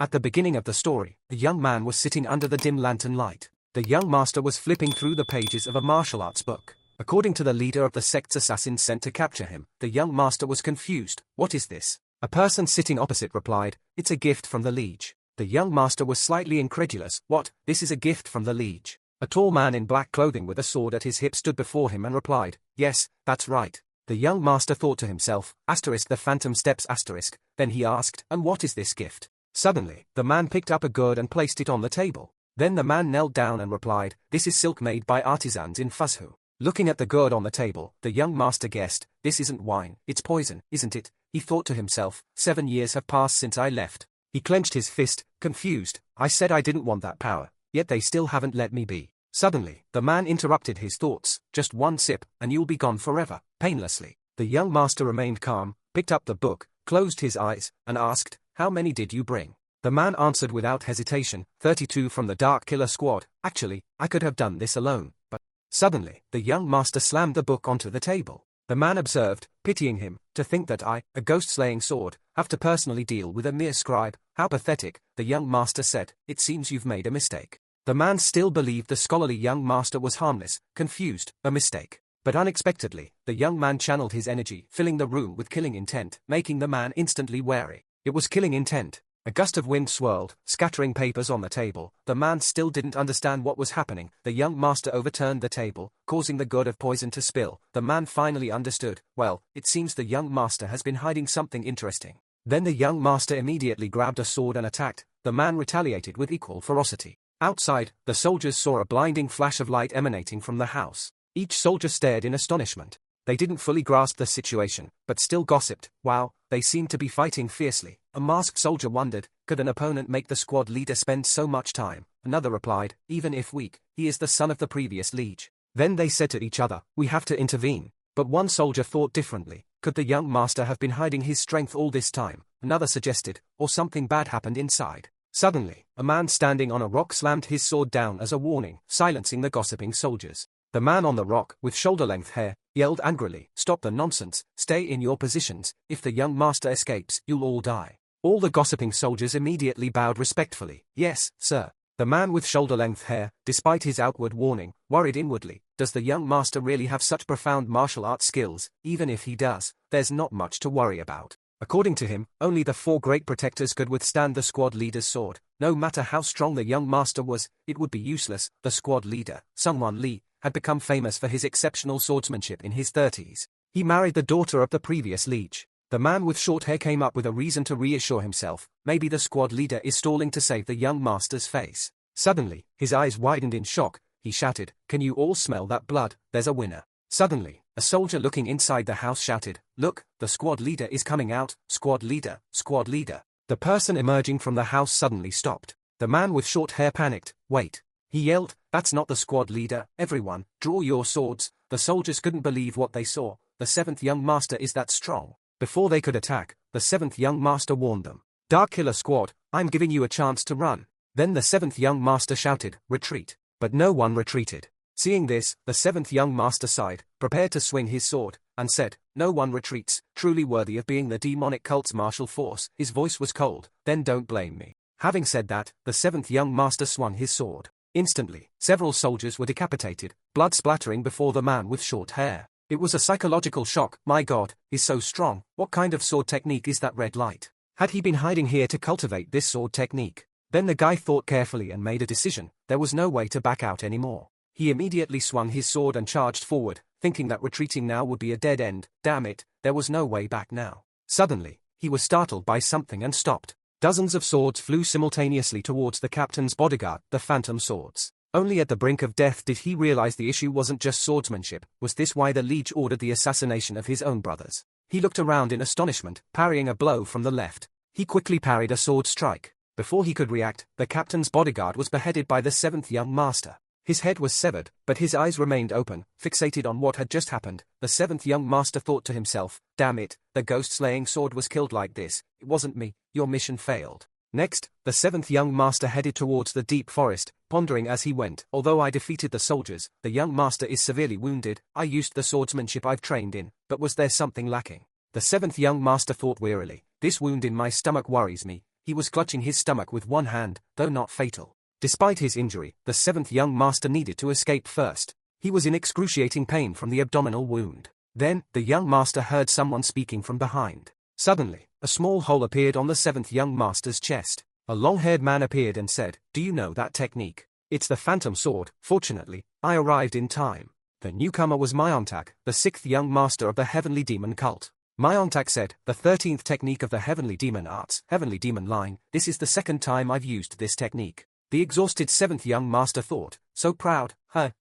At the beginning of the story, a young man was sitting under the dim lantern light. The young master was flipping through the pages of a martial arts book. According to the leader of the sect's assassins sent to capture him, the young master was confused. What is this? A person sitting opposite replied, it's a gift from the liege. The young master was slightly incredulous. What? This is a gift from the liege? A tall man in black clothing with a sword at his hip stood before him and replied, yes, that's right. The young master thought to himself, the phantom steps *. Then he asked, and what is this gift? Suddenly, the man picked up a gourd and placed it on the table. Then the man knelt down and replied, this is silk made by artisans in Fuzhou. Looking at the gourd on the table, the young master guessed, this isn't wine, it's poison, isn't it? He thought to himself, 7 years have passed since I left. He clenched his fist, confused. I said I didn't want that power, yet they still haven't let me be. Suddenly, the man interrupted his thoughts, just one sip, and you'll be gone forever, painlessly. The young master remained calm, picked up the book, closed his eyes, and asked, how many did you bring? The man answered without hesitation, 32 from the Dark Killer Squad. Actually, I could have done this alone, but... Suddenly, the young master slammed the book onto the table. The man observed, pitying him, to think that I, a ghost-slaying sword, have to personally deal with a mere scribe. How pathetic, the young master said, it seems you've made a mistake. The man still believed the scholarly young master was harmless, confused, a mistake. But unexpectedly, the young man channeled his energy, filling the room with killing intent, making the man instantly wary. It was killing intent. A gust of wind swirled, scattering papers on the table. The man still didn't understand what was happening. The young master overturned the table, causing the gourd of poison to spill. The man finally understood. Well, it seems the young master has been hiding something interesting. Then the young master immediately grabbed a sword and attacked. The man retaliated with equal ferocity. Outside, the soldiers saw a blinding flash of light emanating from the house. Each soldier stared in astonishment. They didn't fully grasp the situation, but still gossiped. Wow, they seemed to be fighting fiercely. A masked soldier wondered, could an opponent make the squad leader spend so much time? Another replied, even if weak, he is the son of the previous liege. Then they said to each other, we have to intervene. But one soldier thought differently. Could the young master have been hiding his strength all this time? Another suggested, or something bad happened inside. Suddenly, a man standing on a rock slammed his sword down as a warning, silencing the gossiping soldiers. The man on the rock, with shoulder-length hair, yelled angrily, stop the nonsense, stay in your positions, if the young master escapes, you'll all die. All the gossiping soldiers immediately bowed respectfully. Yes, sir. The man with shoulder-length hair, despite his outward warning, worried inwardly, does the young master really have such profound martial arts skills? Even if he does, there's not much to worry about. According to him, only the 4 great protectors could withstand the squad leader's sword. No matter how strong the young master was, it would be useless. The squad leader, Sungwon Lee, had become famous for his exceptional swordsmanship in his 30s. He married the daughter of the previous liege. The man with short hair came up with a reason to reassure himself. Maybe the squad leader is stalling to save the young master's face. Suddenly, his eyes widened in shock. He shouted, can you all smell that blood? There's a winner. Suddenly, a soldier looking inside the house shouted, look, the squad leader is coming out. Squad leader, squad leader. The person emerging from the house suddenly stopped. The man with short hair panicked. Wait. He yelled, that's not the squad leader. Everyone, draw your swords. The soldiers couldn't believe what they saw. The 7th young master is that strong. Before they could attack, the 7th young master warned them. Dark Killer Squad, I'm giving you a chance to run. Then the 7th young master shouted, retreat. But no one retreated. Seeing this, the 7th young master sighed, prepared to swing his sword, and said, no one retreats, truly worthy of being the demonic cult's martial force. His voice was cold. Then don't blame me. Having said that, the 7th young master swung his sword. Instantly, several soldiers were decapitated, blood splattering before the man with short hair. It was a psychological shock. My God, he's so strong. What kind of sword technique is that red light? Had he been hiding here to cultivate this sword technique? Then the guy thought carefully and made a decision. There was no way to back out anymore. He immediately swung his sword and charged forward, thinking that retreating now would be a dead end. Damn it, there was no way back now. Suddenly, he was startled by something and stopped. Dozens of swords flew simultaneously towards the captain's bodyguard, the phantom swords. Only at the brink of death did he realize the issue wasn't just swordsmanship. Was this why the liege ordered the assassination of his own brothers? He looked around in astonishment, parrying a blow from the left. He quickly parried a sword strike. Before he could react, the captain's bodyguard was beheaded by the 7th young master. His head was severed, but his eyes remained open, fixated on what had just happened. The 7th young master thought to himself, damn it, the ghost-slaying sword was killed like this. It wasn't me, your mission failed. Next, the 7th young master headed towards the deep forest, pondering as he went. Although I defeated the soldiers, the young master is severely wounded. I used the swordsmanship I've trained in, but was there something lacking? The 7th young master thought wearily, this wound in my stomach worries me. he was clutching his stomach with one hand, though not fatal. Despite his injury, the seventh young master needed to escape first. He was in excruciating pain from the abdominal wound. Then, the young master heard someone speaking from behind. Suddenly, a small hole appeared on the seventh young master's chest. A long-haired man appeared and said, "Do you know that technique? It's the Phantom Sword. Fortunately, I arrived in time." The newcomer was Myeontak, the sixth young master of the Heavenly Demon cult. Myeontak said, "The 13th technique of the Heavenly Demon Arts, Heavenly Demon line, this is the second time I've used this technique." The exhausted seventh young master thought, "So proud,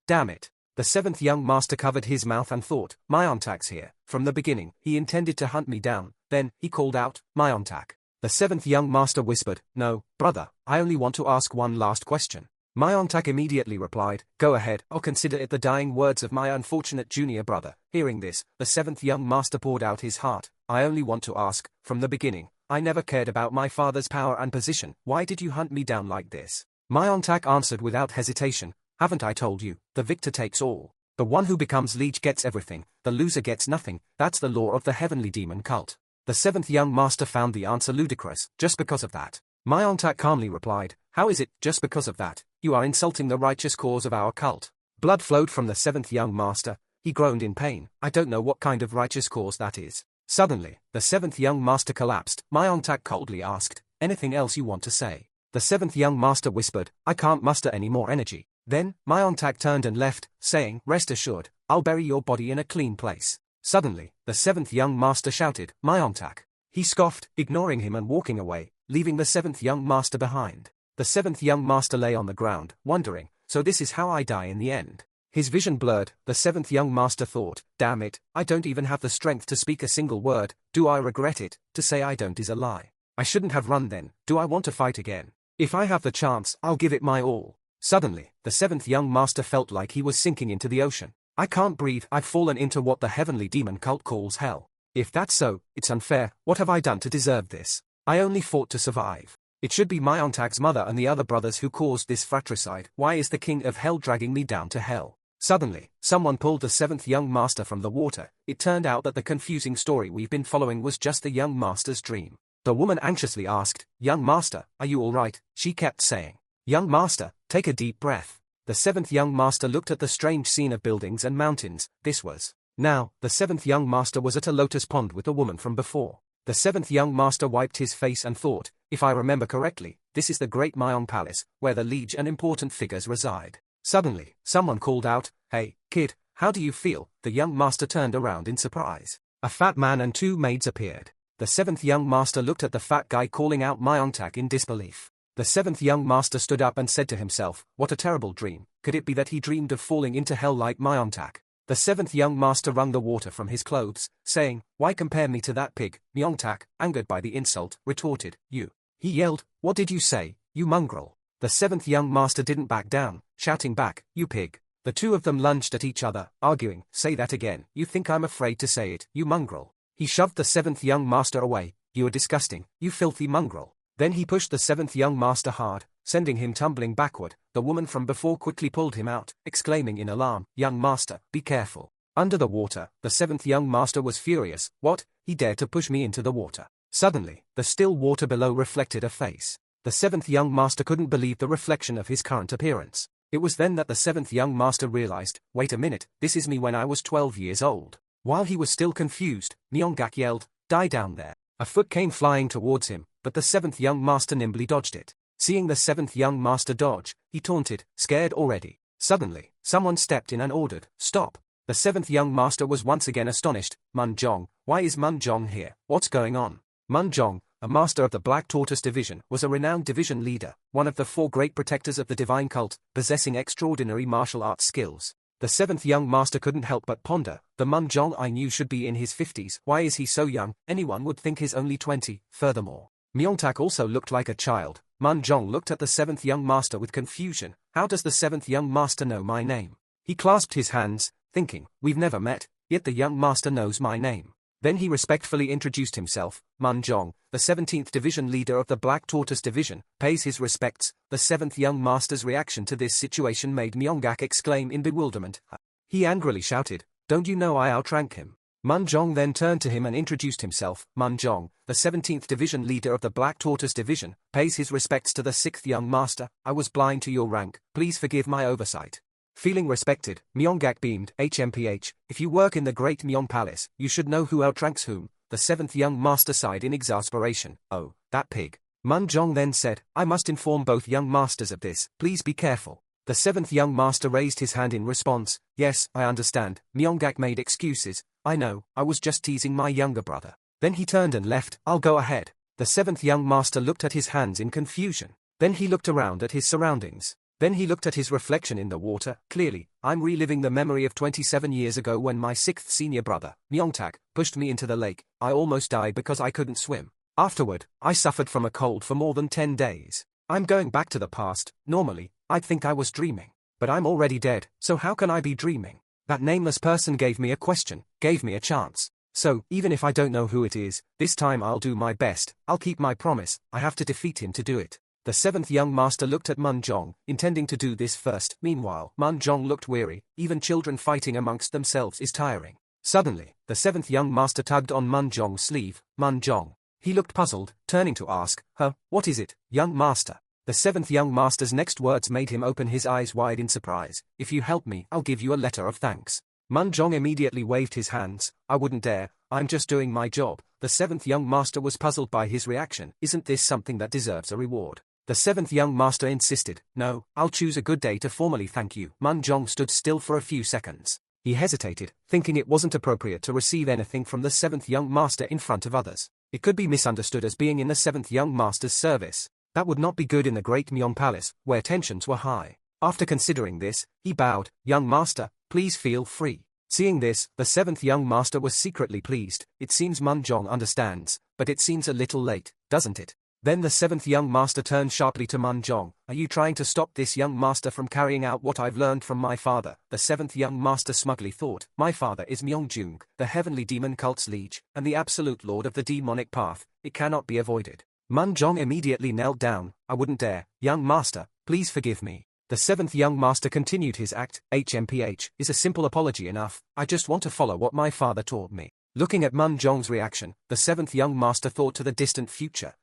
damn it." The seventh young master covered his mouth and thought, "Myeontak's here. From the beginning, he intended to hunt me down." Then, he called out, "Myeontak." The seventh young master whispered, "No, brother, I only want to ask one last question." Myeontak immediately replied, "Go ahead, I'll consider it the dying words of my unfortunate junior brother." Hearing this, the seventh young master poured out his heart. "I only want to ask, from the beginning, I never cared about my father's power and position. Why did you hunt me down like this?" Myeontak answered without hesitation, "Haven't I told you, the victor takes all. The one who becomes liege gets everything, the loser gets nothing. That's the law of the Heavenly Demon cult." The seventh young master found the answer ludicrous. "Just because of that?" Myeontak calmly replied, "How is it, just because of that? You are insulting the righteous cause of our cult." Blood flowed from the seventh young master. He groaned in pain. "I don't know what kind of righteous cause that is." Suddenly, the seventh young master collapsed. Myeontak coldly asked, "Anything else you want to say?" The seventh young master whispered, "I can't muster any more energy." Then, Myeontak turned and left, saying, "Rest assured, I'll bury your body in a clean place." Suddenly, the seventh young master shouted, "Myeontak." He scoffed, ignoring him and walking away, leaving the seventh young master behind. The seventh young master lay on the ground, wondering, "So this is how I die in the end." His vision blurred. The seventh young master thought, "Damn it, I don't even have the strength to speak a single word. Do I regret it? To say I don't is a lie. I shouldn't have run then. Do I want to fight again? If I have the chance, I'll give it my all." Suddenly, the seventh young master felt like he was sinking into the ocean. "I can't breathe. I've fallen into what the Heavenly Demon cult calls hell. If that's so, it's unfair. What have I done to deserve this? I only fought to survive. It should be Myeontak's mother and the other brothers who caused this fratricide. Why is the king of hell dragging me down to hell?" Suddenly, someone pulled the seventh young master from the water. It turned out that the confusing story we've been following was just the young master's dream. The woman anxiously asked, "Young master, are you all right?" She kept saying, "Young master, take a deep breath." The seventh young master looked at the strange scene of buildings and mountains. This was. Now, the seventh young master was at a lotus pond with the woman from before. The seventh young master wiped his face and thought, "If I remember correctly, this is the Great Myeong Palace, where the liege and important figures reside." Suddenly, someone called out, "Hey, kid, how do you feel?" The young master turned around in surprise. A fat man and two maids appeared. The seventh young master looked at the fat guy calling out Myeontak in disbelief. The seventh young master stood up and said to himself, "What a terrible dream. Could it be that he dreamed of falling into hell like Myeontak?" The seventh young master wrung the water from his clothes, saying, "Why compare me to that pig?" Myeontak, angered by the insult, retorted, "You." He yelled, "What did you say, you mongrel?" The seventh young master didn't back down, shouting back, "You pig." The two of them lunged at each other, arguing, "Say that again. You think I'm afraid to say it, you mongrel." He shoved the seventh young master away. "You are disgusting, you filthy mongrel." Then he pushed the seventh young master hard, sending him tumbling backward. The woman from before quickly pulled him out, exclaiming in alarm, "Young master, be careful." Under the water, the seventh young master was furious. "What? He dared to push me into the water." Suddenly, the still water below reflected a face. The seventh young master couldn't believe the reflection of his current appearance. It was then that the seventh young master realized, "Wait a minute, this is me when I was 12 years old." While he was still confused, Myeonggak yelled, "Die down there." A foot came flying towards him, but the seventh young master nimbly dodged it. Seeing the seventh young master dodge, he taunted, "Scared already?" Suddenly, someone stepped in and ordered, "Stop." The seventh young master was once again astonished. "Munjong, why is Munjong here? What's going on?" Munjong, a master of the Black Tortoise Division, was a renowned division leader, one of the four great protectors of the divine cult, possessing extraordinary martial arts skills. The seventh young master couldn't help but ponder, "The Munjong I knew should be in his 50s, why is he so young? Anyone would think he's only 20, furthermore." Myeontak also looked like a child. Munjong looked at the seventh young master with confusion. "How does the seventh young master know my name?" He clasped his hands, thinking, "We've never met, yet the young master knows my name." Then he respectfully introduced himself. "Munjong, the 17th Division leader of the Black Tortoise Division, pays his respects." The seventh young master's reaction to this situation made Myeonggak exclaim in bewilderment. He angrily shouted, "Don't you know I outrank him?" Mun Jong then turned to him and introduced himself. Mun Jong, the 17th Division leader of the Black Tortoise Division, pays his respects to the 6th young master. I was blind to your rank, please forgive my oversight. Feeling respected, Myeonggak beamed. HMPH, if you work in the Great Myeong Palace, you should know who outranks whom. The 7th young master sighed in exasperation. Oh, that pig. Mun Jong then said, I must inform both young masters of this, please be careful. The 7th young master raised his hand in response. Yes, I understand. Myeonggak made excuses. I know, I was just teasing my younger brother. Then he turned and left. I'll go ahead. The 7th young master looked at his hands in confusion. Then he looked around at his surroundings. Then he looked at his reflection in the water. Clearly, I'm reliving the memory of 27 years ago when my 6th senior brother, Myeongtak, pushed me into the lake. I almost died because I couldn't swim. Afterward, I suffered from a cold for more than 10 days. I'm going back to the past. Normally, I'd think I was dreaming. But I'm already dead, so how can I be dreaming? That nameless person gave me a question, gave me a chance. So, even if I don't know who it is, this time I'll do my best. I'll keep my promise. I have to defeat him to do it. The 7th young master looked at Mun Jong, intending to do this first. Meanwhile, Mun Jong looked weary. Even children fighting amongst themselves is tiring. Suddenly, the 7th young master tugged on Mun Jong's sleeve. Mun Jong. He looked puzzled, turning to ask, what is it, young master? The 7th young master's next words made him open his eyes wide in surprise. If you help me, I'll give you a letter of thanks. Mun Jong immediately waved his hands. I wouldn't dare, I'm just doing my job. The 7th young master was puzzled by his reaction. Isn't this something that deserves a reward? The 7th young master insisted. No, I'll choose a good day to formally thank you. Mun Jong stood still for a few seconds. He hesitated, thinking it wasn't appropriate to receive anything from the 7th young master in front of others. It could be misunderstood as being in the 7th young master's service. That would not be good in the Great Myeong Palace, where tensions were high. After considering this, he bowed. Young master, please feel free. Seeing this, the 7th young master was secretly pleased. It seems Mun Jong understands, but it seems a little late, doesn't it? Then the 7th young master turned sharply to Mun Jong. Are you trying to stop this young master from carrying out what I've learned from my father? The 7th young master smugly thought. My father is Myeongjung, the heavenly demon cult's liege, and the absolute lord of the demonic path. It cannot be avoided. Mun Jong immediately knelt down. I wouldn't dare. Young master, please forgive me. The 7th young master continued his act. HMPH is a simple apology enough. I just want to follow what my father taught me. Looking at Mun Jong's reaction, the 7th young master thought to the distant future.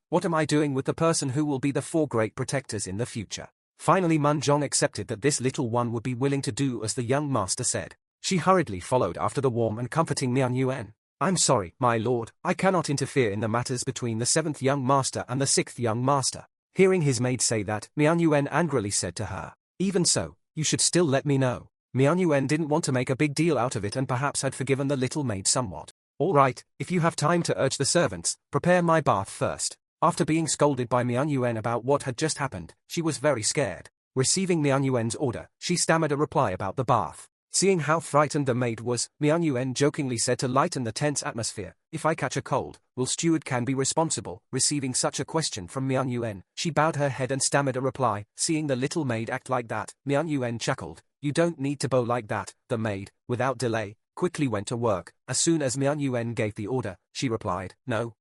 What am I doing with the person who will be the 4 great protectors in the future? Finally Mun Jong accepted that this little one would be willing to do as the young master said. She hurriedly followed after the warm and comforting Mian Yuan. I'm sorry, my lord, I cannot interfere in the matters between the 7th young master and the 6th young master. Hearing his maid say that, Mian Yuan angrily said to her. Even so, you should still let me know. Mian Yuan didn't want to make a big deal out of it and perhaps had forgiven the little maid somewhat. All right, if you have time to urge the servants, prepare my bath first. After being scolded by Mian Yuan about what had just happened, she was very scared. Receiving Mian Yuan's order, she stammered a reply about the bath. Seeing how frightened the maid was, Mian Yuan jokingly said to lighten the tense atmosphere, if I catch a cold, will steward Kang be responsible? Receiving such a question from Mian Yuan, she bowed her head and stammered a reply. Seeing the little maid act like that, Mian Yuan chuckled. You don't need to bow like that. The maid, without delay, quickly went to work. As soon as Mian Yuan gave the order, she replied, No,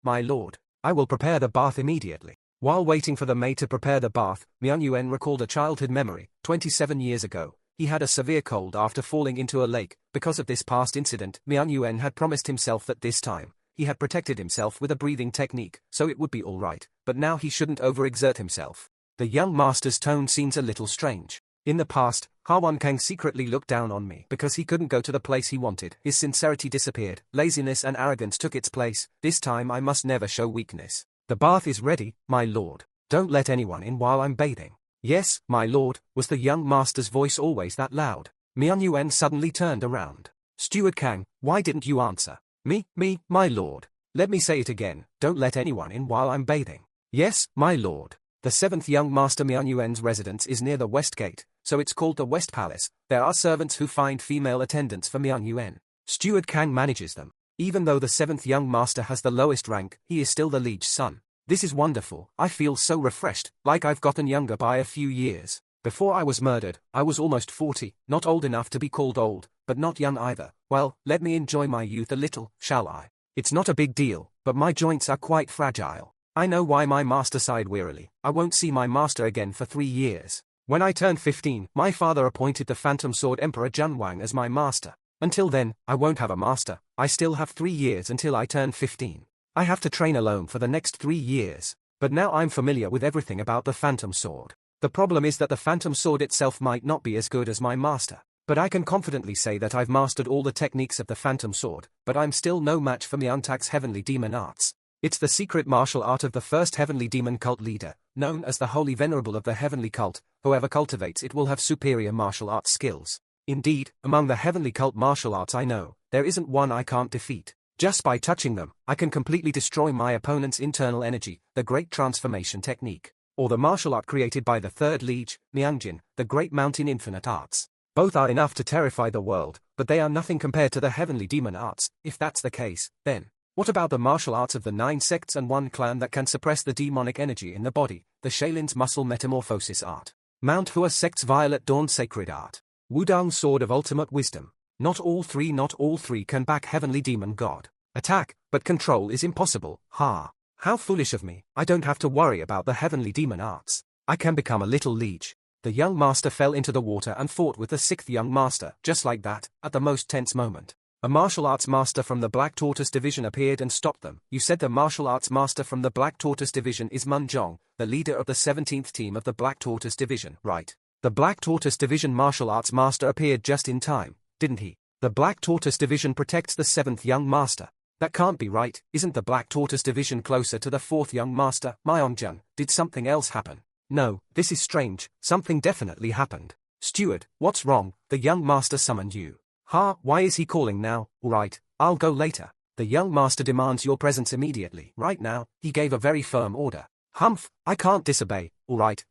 my lord. I will prepare the bath immediately. While waiting for the maid to prepare the bath, Mian Yuan recalled a childhood memory. 27 years ago, he had a severe cold after falling into a lake. Because of this past incident, Mian Yuan had promised himself that this time, he had protected himself with a breathing technique, so it would be alright, but now he shouldn't overexert himself. The young master's tone seems a little strange. In the past, Hwan Kang secretly looked down on me because he couldn't go to the place he wanted. His sincerity disappeared, laziness and arrogance took its place. This time I must never show weakness. The bath is ready, my lord. Don't let anyone in while I'm bathing. Yes, my lord, was the young master's voice always that loud? Mian Yuan suddenly turned around. Steward Kang, why didn't you answer? Me, my lord. Let me say it again, don't let anyone in while I'm bathing. Yes, my lord. The 7th young master Mian Yuan's residence is near the West Gate, so it's called the West Palace. There are servants who find female attendants for Mian Yuan. Steward Kang manages them. Even though the 7th young master has the lowest rank, he is still the liege's son. This is wonderful. I feel so refreshed, like I've gotten younger by a few years. Before I was murdered, I was almost 40, not old enough to be called old, but not young either. Well, let me enjoy my youth a little, shall I? It's not a big deal, but my joints are quite fragile. I know why my master sighed wearily. I won't see my master again for 3 years. When I turned 15, my father appointed the Phantom Sword Emperor Junwang as my master. Until then, I won't have a master. I still have 3 years until I turn 15. I have to train alone for the next 3 years. But now I'm familiar with everything about the Phantom Sword. The problem is that the Phantom Sword itself might not be as good as my master. But I can confidently say that I've mastered all the techniques of the Phantom Sword, but I'm still no match for Myeontak's heavenly demon arts. It's the secret martial art of the first heavenly demon cult leader, known as the Holy Venerable of the heavenly cult. Whoever cultivates it will have superior martial arts skills. Indeed, among the heavenly cult martial arts I know, there isn't one I can't defeat. Just by touching them, I can completely destroy my opponent's internal energy, the Great Transformation Technique. Or the martial art created by the Third Liege, Myeongjin, the Great Mountain Infinite Arts. Both are enough to terrify the world, but they are nothing compared to the heavenly demon arts. If that's the case, then what about the martial arts of the 9 sects and 1 clan that can suppress the demonic energy in the body, the Shaolin's muscle metamorphosis art, Manhwa sect's Violet Dawn sacred art, Wudang sword of ultimate wisdom? Not all three can back heavenly demon god. Attack, but control is impossible. Ha! How foolish of me. I don't have to worry about the heavenly demon arts. I can become a little liege. The young master fell into the water and fought with the 6th young master, just like that, at the most tense moment. A martial arts master from the Black Tortoise Division appeared and stopped them. You said the martial arts master from the Black Tortoise Division is Munjong, the leader of the 17th team of the Black Tortoise Division, right? The Black Tortoise Division martial arts master appeared just in time, didn't he? The Black Tortoise Division protects the 7th young master. That can't be right. Isn't the Black Tortoise Division closer to the 4th young master, Myeongjin? Did something else happen? No, this is strange. Something definitely happened. Steward, what's wrong? The young master summoned you. Ha, why is he calling now? Alright, I'll go later. The young master demands your presence immediately. Right now, he gave a very firm order. Humph, I can't disobey. Alright,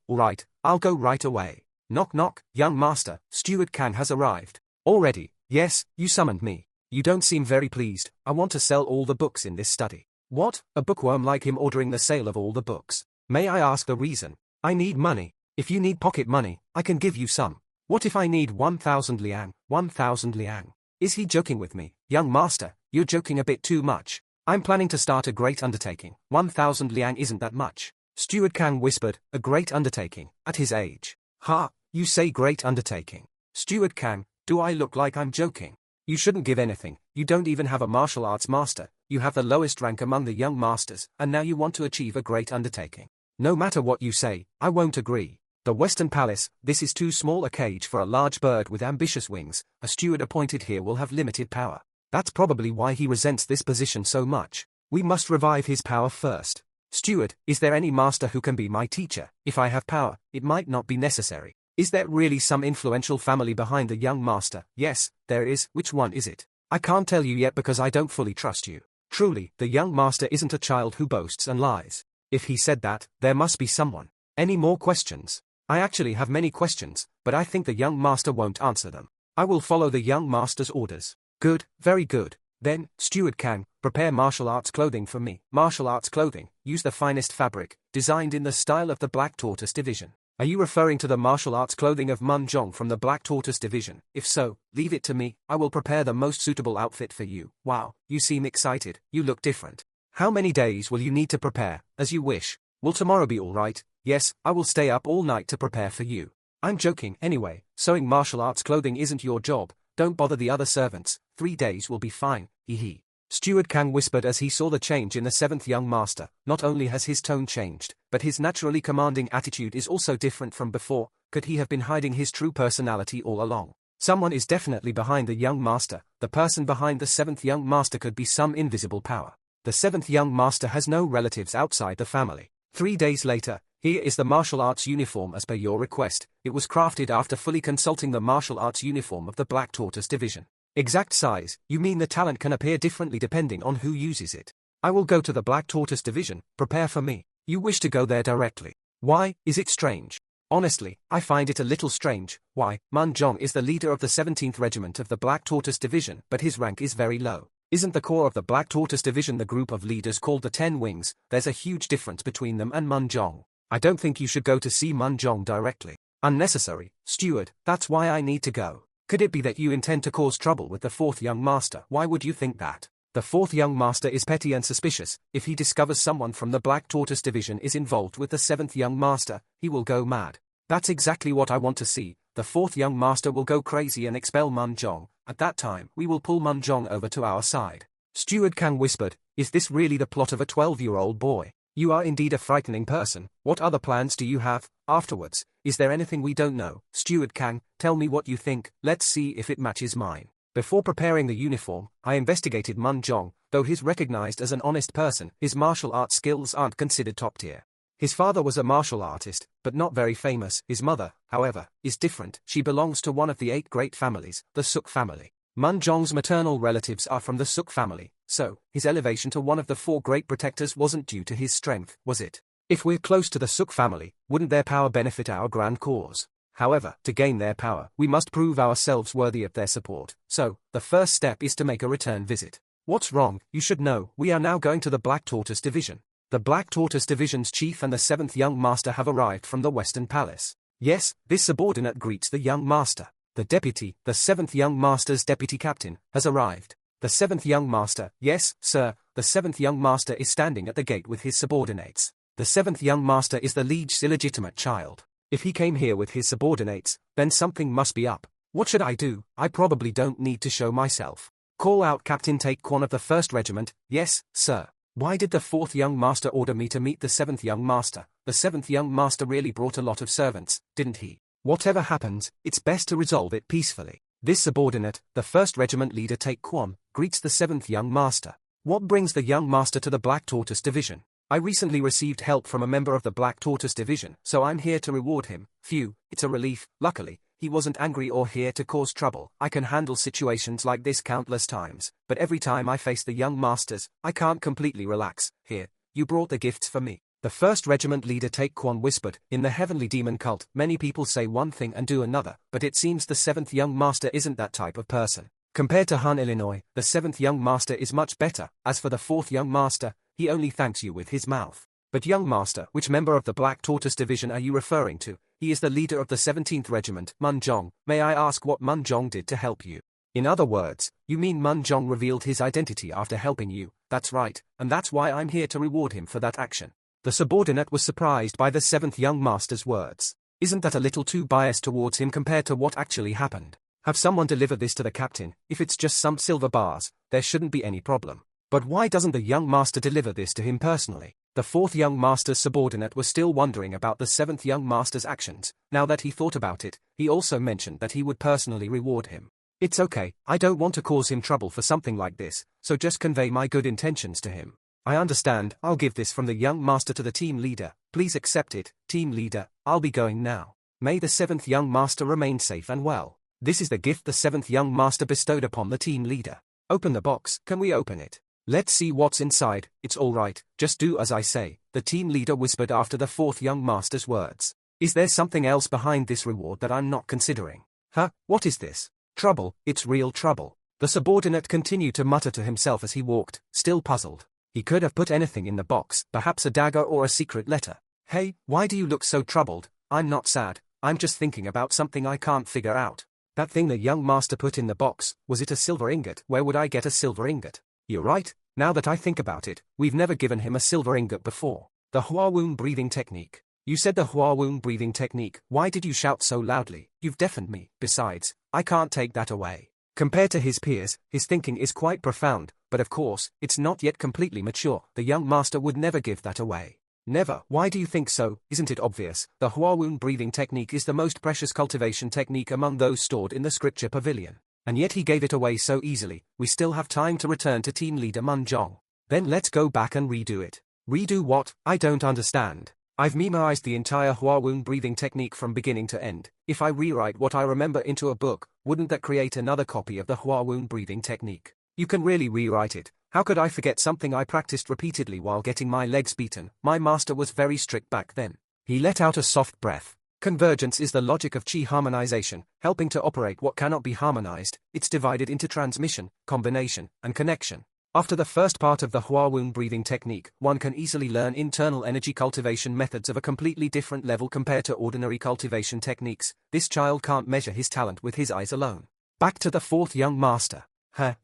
I'll go right away. Knock knock, young master, Steward Kang has arrived. Already? Yes, you summoned me. You don't seem very pleased. I want to sell all the books in this study. What? A bookworm like him ordering the sale of all the books? May I ask the reason? I need money. If you need pocket money, I can give you some. What if I need 1,000 liang? 1,000 liang. Is he joking with me? Young master, you're joking a bit too much. I'm planning to start a great undertaking. 1,000 liang isn't that much. Steward Kang whispered, a great undertaking, at his age. Ha, you say great undertaking. Steward Kang, do I look like I'm joking? You shouldn't give anything. You don't even have a martial arts master. You have the lowest rank among the young masters, and now you want to achieve a great undertaking. No matter what you say, I won't agree. The Western Palace, this is too small a cage for a large bird with ambitious wings. A steward appointed here will have limited power. That's probably why he resents this position so much. We must revive his power first. Steward, is there any master who can be my teacher? If I have power, it might not be necessary. Is there really some influential family behind the young master? Yes, there is. Which one is it? I can't tell you yet because I don't fully trust you. Truly, the young master isn't a child who boasts and lies. If he said that, there must be someone. Any more questions? I actually have many questions, but I think the young master won't answer them. I will follow the young master's orders. Good, very good. Then, Steward Kang, prepare martial arts clothing for me. Martial arts clothing, use the finest fabric, designed in the style of the Black Tortoise Division. Are you referring to the martial arts clothing of Munjong from the Black Tortoise Division? If so, leave it to me. I will prepare the most suitable outfit for you. Wow, you seem excited. You look different. How many days will you need to prepare? As you wish. Will tomorrow be all right? Yes, I will stay up all night to prepare for you. I'm joking. Anyway, sewing martial arts clothing isn't your job. Don't bother the other servants. 3 days will be fine. Hee. Steward Kang whispered as he saw the change in the 7th young master. Not only has his tone changed, but his naturally commanding attitude is also different from before. Could he have been hiding his true personality all along? Someone is definitely behind the young master. The person behind the 7th young master could be some invisible power. The 7th young master has no relatives outside the family. 3 days later, here is the martial arts uniform as per your request. It was crafted after fully consulting the martial arts uniform of the Black Tortoise Division. Exact size, you mean the talent can appear differently depending on who uses it. I will go to the Black Tortoise Division. Prepare for me. You wish to go there directly. Why, is it strange? Honestly, I find it a little strange. Why, Munjong is the leader of the 17th Regiment of the Black Tortoise Division, but his rank is very low. Isn't the core of the Black Tortoise Division the group of leaders called the 10 Wings? There's a huge difference between them and Munjong. I don't think you should go to see Munjong directly. Unnecessary, steward, that's why I need to go. Could it be that you intend to cause trouble with the 4th young master? Why would you think that? The 4th young master is petty and suspicious. If he discovers someone from the Black Tortoise Division is involved with the 7th young master, he will go mad. That's exactly what I want to see. The 4th young master will go crazy and expel Munjong. At that time, we will pull Munjong over to our side. Steward Kang whispered, is this really the plot of a 12-year-old boy? You are indeed a frightening person. What other plans do you have? Afterwards, is there anything we don't know? Steward Kang, tell me what you think, let's see if it matches mine. Before preparing the uniform, I investigated Munjong. Though he's recognized as an honest person, his martial arts skills aren't considered top tier. His father was a martial artist, but not very famous. His mother, however, is different. She belongs to one of the 8 great families, the Suk family. Munjong's maternal relatives are from the Suk family, so his elevation to one of the 4 great protectors wasn't due to his strength, was it? If we're close to the Suk family, wouldn't their power benefit our grand cause? However, to gain their power, we must prove ourselves worthy of their support. So, the first step is to make a return visit. What's wrong? You should know, we are now going to the Black Tortoise Division. The Black Tortoise Division's chief and the 7th young master have arrived from the Western Palace. Yes, this subordinate greets the young master. The deputy, the 7th young master's deputy captain, has arrived. The 7th young master, yes, sir, the 7th young master is standing at the gate with his subordinates. The 7th young master is the liege's illegitimate child. If he came here with his subordinates, then something must be up. What should I do? I probably don't need to show myself. Call out Captain Taekwon of the 1st Regiment. Yes, sir. Why did the 4th young master order me to meet the 7th young master? The 7th young master really brought a lot of servants, didn't he? Whatever happens, it's best to resolve it peacefully. This subordinate, the 1st Regiment leader Taekwon, greets the 7th young master. What brings the young master to the Black Tortoise Division? I recently received help from a member of the Black Tortoise Division, so I'm here to reward him. Phew, it's a relief. Luckily, he wasn't angry or here to cause trouble. I can handle situations like this countless times, but every time I face the young masters, I can't completely relax. Here, you brought the gifts for me. The 1st Regiment leader Taekwon whispered, in the Heavenly Demon cult, many people say one thing and do another, but it seems the 7th young master isn't that type of person. Compared to Han Illinois, the 7th young master is much better. As for the 4th young master, he only thanks you with his mouth. But young master, which member of the Black Tortoise Division are you referring to? He is the leader of the 17th Regiment, Munjong. May I ask what Munjong did to help you? In other words, you mean Munjong revealed his identity after helping you? That's right, and that's why I'm here to reward him for that action. The subordinate was surprised by the 7th young master's words. Isn't that a little too biased towards him compared to what actually happened? Have someone deliver this to the captain. If it's just some silver bars, there shouldn't be any problem. But why doesn't the young master deliver this to him personally? The 4th young master's subordinate was still wondering about the 7th young master's actions. Now that he thought about it, he also mentioned that he would personally reward him. It's okay, I don't want to cause him trouble for something like this, so just convey my good intentions to him. I understand. I'll give this from the young master to the team leader. Please accept it, team leader. I'll be going now. May the 7th young master remain safe and well. This is the gift the 7th young master bestowed upon the team leader. Open the box. Can we open it? Let's see what's inside. It's all right. Just do as I say, the team leader whispered after the 4th young master's words. Is there something else behind this reward that I'm not considering? Huh? What is this? Trouble. It's real trouble. The subordinate continued to mutter to himself as he walked, still puzzled. He could have put anything in the box, perhaps a dagger or a secret letter. Hey, why do you look so troubled? I'm not sad, I'm just thinking about something I can't figure out. That thing the young master put in the box, was it a silver ingot? Where would I get a silver ingot? You're right, now that I think about it, we've never given him a silver ingot before. The Hua Wound breathing technique. You said the Hua Wound breathing technique. Why did you shout so loudly? You've deafened me. Besides, I can't take that away. Compared to his peers, his thinking is quite profound, but of course, it's not yet completely mature. The young master would never give that away. Never. Why do you think so? Isn't it obvious? The Hua Wound breathing technique is the most precious cultivation technique among those stored in the scripture pavilion. And yet he gave it away so easily. We still have time to return to team leader Munjong. Then let's go back and redo it. Redo what? I don't understand. I've memorized the entire Hua Wound breathing technique from beginning to end. If I rewrite what I remember into a book, wouldn't that create another copy of the Hua Wound breathing technique? You can really rewrite it. How could I forget something I practiced repeatedly while getting my legs beaten? My master was very strict back then. He let out a soft breath. Convergence is the logic of chi harmonization, helping to operate what cannot be harmonized. It's divided into transmission, combination, and connection. After the first part of the Hua Wound breathing technique, one can easily learn internal energy cultivation methods of a completely different level compared to ordinary cultivation techniques. This child can't measure his talent with his eyes alone. Back to the 4th young master.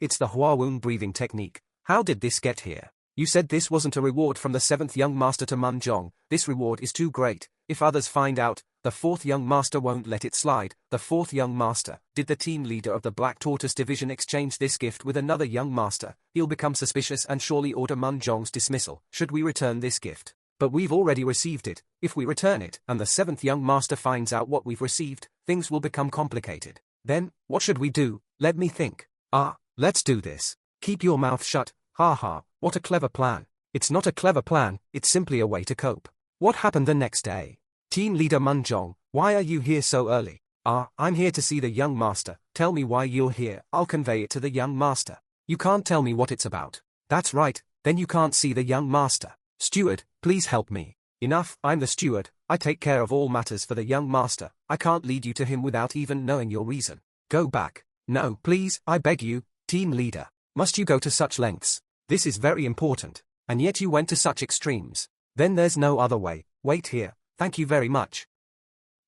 It's the Hua Wound breathing technique. How did this get here? You said this wasn't a reward from the 7th young master to Mun Jong. This reward is too great. If others find out, the 4th young master won't let it slide. The 4th young master. Did the team leader of the Black Tortoise division exchange this gift with another young master? He'll become suspicious and surely order Mun Jong's dismissal. Should we return this gift? But we've already received it. If we return it, and the 7th young master finds out what we've received, things will become complicated. Then, what should we do? Let me think. Let's do this. Keep your mouth shut. Ha ha, what a clever plan. It's not a clever plan, it's simply a way to cope. What happened the next day? Team leader Mun Jong, why are you here so early? I'm here to see the young master. Tell me why you're here, I'll convey it to the young master. You can't tell me what it's about. That's right, then you can't see the young master. Steward, please help me. Enough, I'm the steward, I take care of all matters for the young master. I can't lead you to him without even knowing your reason. Go back. No, please, I beg you, team leader. Must you go to such lengths? This is very important. And yet you went to such extremes. Then there's no other way. Wait here. Thank you very much.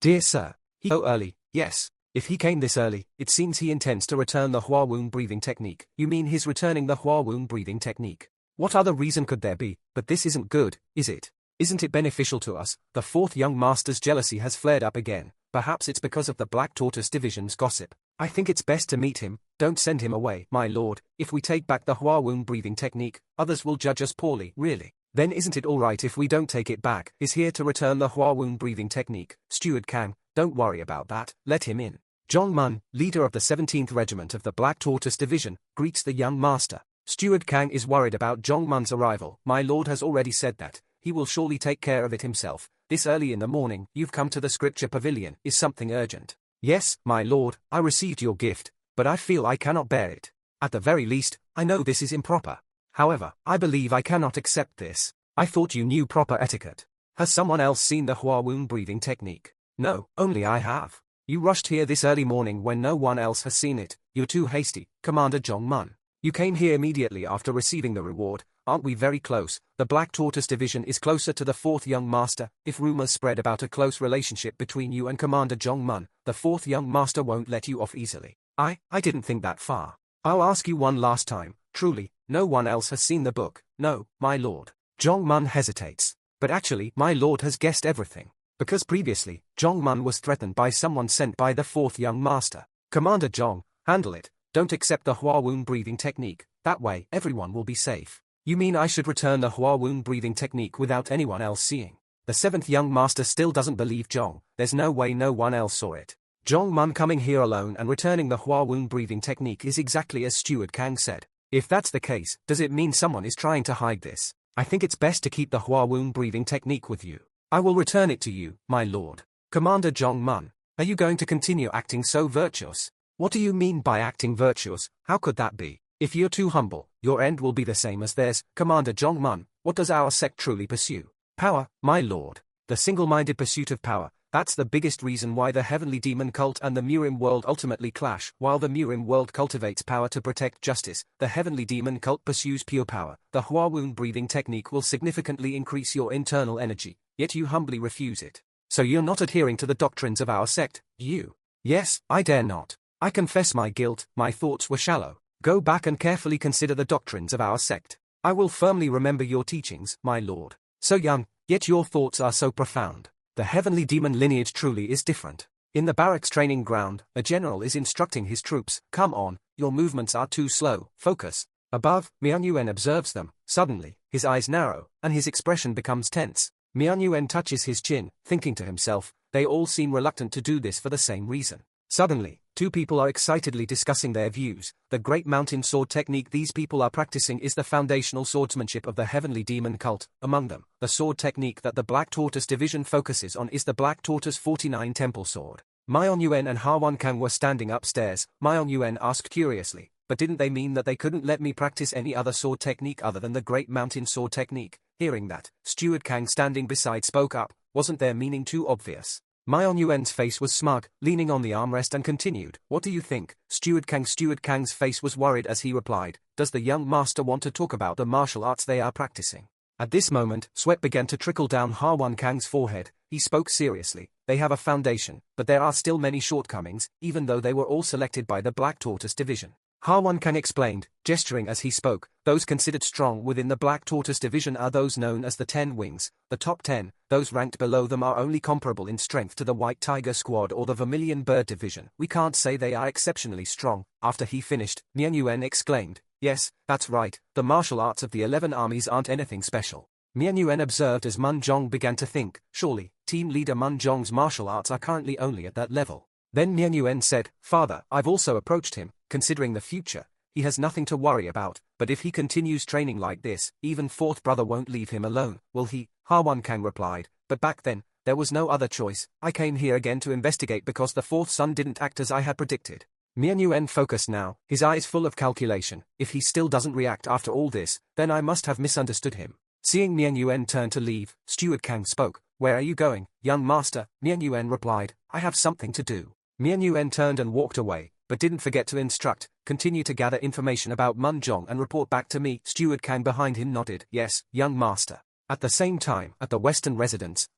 Dear sir, he so early, yes. If he came this early, it seems he intends to return the Hua Wound breathing technique. You mean he's returning the Hua Wound breathing technique? What other reason could there be? But this isn't good, is it? Isn't it beneficial to us? The 4th young master's jealousy has flared up again. Perhaps it's because of the Black Tortoise division's gossip. I think it's best to meet him. Don't send him away, my lord. If we take back the Hua Wound breathing technique, others will judge us poorly. Really? Then isn't it alright if we don't take it back? Is here to return the Hua Wound breathing technique. Steward Kang, don't worry about that. Let him in. Jong Mun, leader of the 17th Regiment of the Black Tortoise Division, greets the young master. Steward Kang is worried about Jong Mun's arrival. My lord has already said that. He will surely take care of it himself. This early in the morning, you've come to the scripture pavilion. Is something urgent? Yes, my lord, I received your gift, but I feel I cannot bear it. At the very least, I know this is improper. However, I believe I cannot accept this. I thought you knew proper etiquette. Has someone else seen the Hua Wound breathing technique? No, only I have. You rushed here this early morning when no one else has seen it. You're too hasty, Commander Jong Mun. You came here immediately after receiving the reward. Aren't we very close? The Black Tortoise Division is closer to the 4th young master. If rumors spread about a close relationship between you and Commander Jong Mun, the 4th young master won't let you off easily. I didn't think that far. I'll ask you one last time. Truly, no one else has seen the book. No, my lord. Jong Mun hesitates. But actually, my lord has guessed everything. Because previously, Jong Mun was threatened by someone sent by the 4th young master. Commander Jong, handle it. Don't accept the Hua Wound breathing technique. That way, everyone will be safe. You mean I should return the Hua Wound breathing technique without anyone else seeing? The 7th young master still doesn't believe Jong. There's no way no one else saw it. Jong Mun coming here alone and returning the Hua Wound breathing technique is exactly as Steward Kang said. If that's the case, does it mean someone is trying to hide this? I think it's best to keep the Hua Wound breathing technique with you. I will return it to you, my lord. Commander Jong Mun, are you going to continue acting so virtuous? What do you mean by acting virtuous? How could that be? If you're too humble, your end will be the same as theirs. Commander Jong Mun, what does our sect truly pursue? Power, my lord. The single-minded pursuit of power. That's the biggest reason why the Heavenly Demon Cult and the Murim world ultimately clash. While the Murim world cultivates power to protect justice, the Heavenly Demon Cult pursues pure power. The Hua Wound breathing technique will significantly increase your internal energy, yet you humbly refuse it. So you're not adhering to the doctrines of our sect, you? Yes, I dare not. I confess my guilt. My thoughts were shallow. Go back and carefully consider the doctrines of our sect. I will firmly remember your teachings, my lord. So young, yet your thoughts are so profound. The heavenly demon lineage truly is different. In the barracks training ground, a general is instructing his troops. Come on, your movements are too slow. Focus. Above, Mian Yuen observes them. Suddenly, his eyes narrow, and his expression becomes tense. Mian Yuen touches his chin, thinking to himself, they all seem reluctant to do this for the same reason. Suddenly, two people are excitedly discussing their views. The Great Mountain Sword technique these people are practicing is the foundational swordsmanship of the Heavenly Demon Cult. Among them, the sword technique that the Black Tortoise Division focuses on is the Black Tortoise 49 Temple Sword. Mian Yuen and Ha Kang were standing upstairs. Mian Yuen asked curiously, but didn't they mean that they couldn't let me practice any other sword technique other than the Great Mountain Sword technique? Hearing that, Steward Kang standing beside spoke up. Wasn't their meaning too obvious? Mian Yuen's face was smug, leaning on the armrest and continued, what do you think, Steward Kang? Steward Kang's face was worried as he replied, does the young master want to talk about the martial arts they are practicing? At this moment, sweat began to trickle down Ha Kang's forehead. He spoke seriously, they have a foundation, but there are still many shortcomings, even though they were all selected by the Black Tortoise Division. Harwon Kang explained, gesturing as he spoke. Those considered strong within the Black Tortoise division are those known as the 10 Wings. The top 10, those ranked below them are only comparable in strength to the White Tiger Squad or the Vermilion Bird division. We can't say they are exceptionally strong. After he finished, Mian Yuan exclaimed, yes, that's right, the martial arts of the 11 armies aren't anything special. Mian Yuan observed as Mun Zhong began to think, surely, team leader Mun Zhong's martial arts are currently only at that level. Then Mian Yuan said, Father, I've also approached him, considering the future. He has nothing to worry about, but if he continues training like this, even fourth brother won't leave him alone, will he? Harwon Kang replied, but back then, there was no other choice. I came here again to investigate because the fourth son didn't act as I had predicted. Mian Yuan focused now, his eyes full of calculation. If he still doesn't react after all this, then I must have misunderstood him. Seeing Mian Yuan turn to leave, Steward Kang spoke. Where are you going, young master? Mian Yuan replied, I have something to do. Mian Yuan turned and walked away, but didn't forget to instruct, continue to gather information about Mun Zhong and report back to me. Steward Kang behind him nodded, yes, young master. At the same time, at the western residence,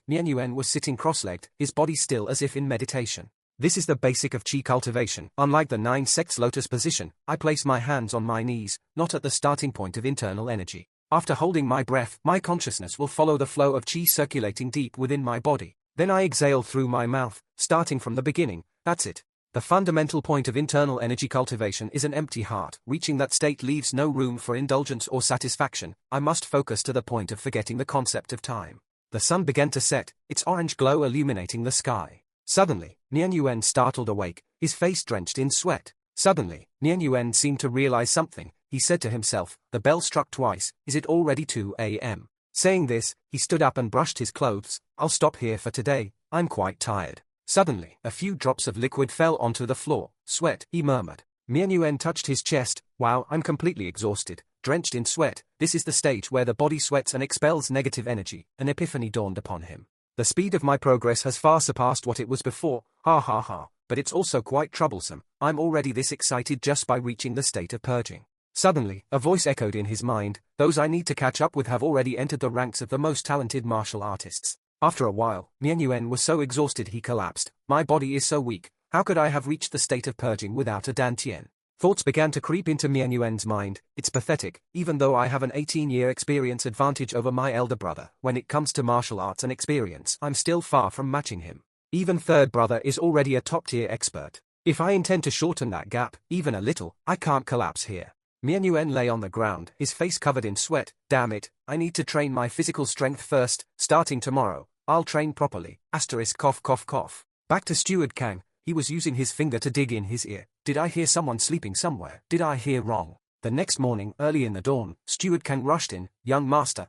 Mian Yuan was sitting cross-legged, his body still as if in meditation. This is the basic of chi cultivation. Unlike the 9 sects lotus position, I place my hands on my knees, not at the starting point of internal energy. After holding my breath, my consciousness will follow the flow of chi circulating deep within my body. Then I exhale through my mouth, starting from the beginning. That's it. The fundamental point of internal energy cultivation is an empty heart. Reaching that state leaves no room for indulgence or satisfaction. I must focus to the point of forgetting the concept of time. The sun began to set, its orange glow illuminating the sky. Suddenly, Mian Yuan startled awake, his face drenched in sweat. Suddenly, Mian Yuan seemed to realize something. He said to himself, the bell struck twice. Is it already 2 a.m.? Saying this, he stood up and brushed his clothes. I'll stop here for today, I'm quite tired. Suddenly, a few drops of liquid fell onto the floor. Sweat, he murmured. Mian Yuan touched his chest. Wow, I'm completely exhausted, drenched in sweat. This is the stage where the body sweats and expels negative energy. An epiphany dawned upon him. The speed of my progress has far surpassed what it was before. Ha ha ha, but it's also quite troublesome. I'm already this excited just by reaching the state of purging. Suddenly, a voice echoed in his mind, those I need to catch up with have already entered the ranks of the most talented martial artists. After a while, Mian Yuan was so exhausted he collapsed. My body is so weak, how could I have reached the state of purging without a dantian? Thoughts began to creep into Mian Yuan's mind. It's pathetic, even though I have an 18-year experience advantage over my elder brother. When it comes to martial arts and experience, I'm still far from matching him. Even third brother is already a top-tier expert. If I intend to shorten that gap, even a little, I can't collapse here. Mian Yuan lay on the ground, his face covered in sweat. Damn it, I need to train my physical strength first. Starting tomorrow, I'll train properly. Cough cough cough. Back to Steward Kang. He was using his finger to dig in his ear. Did I hear someone sleeping somewhere? Did I hear wrong? The next morning, early in the dawn, Steward Kang rushed in. Young master,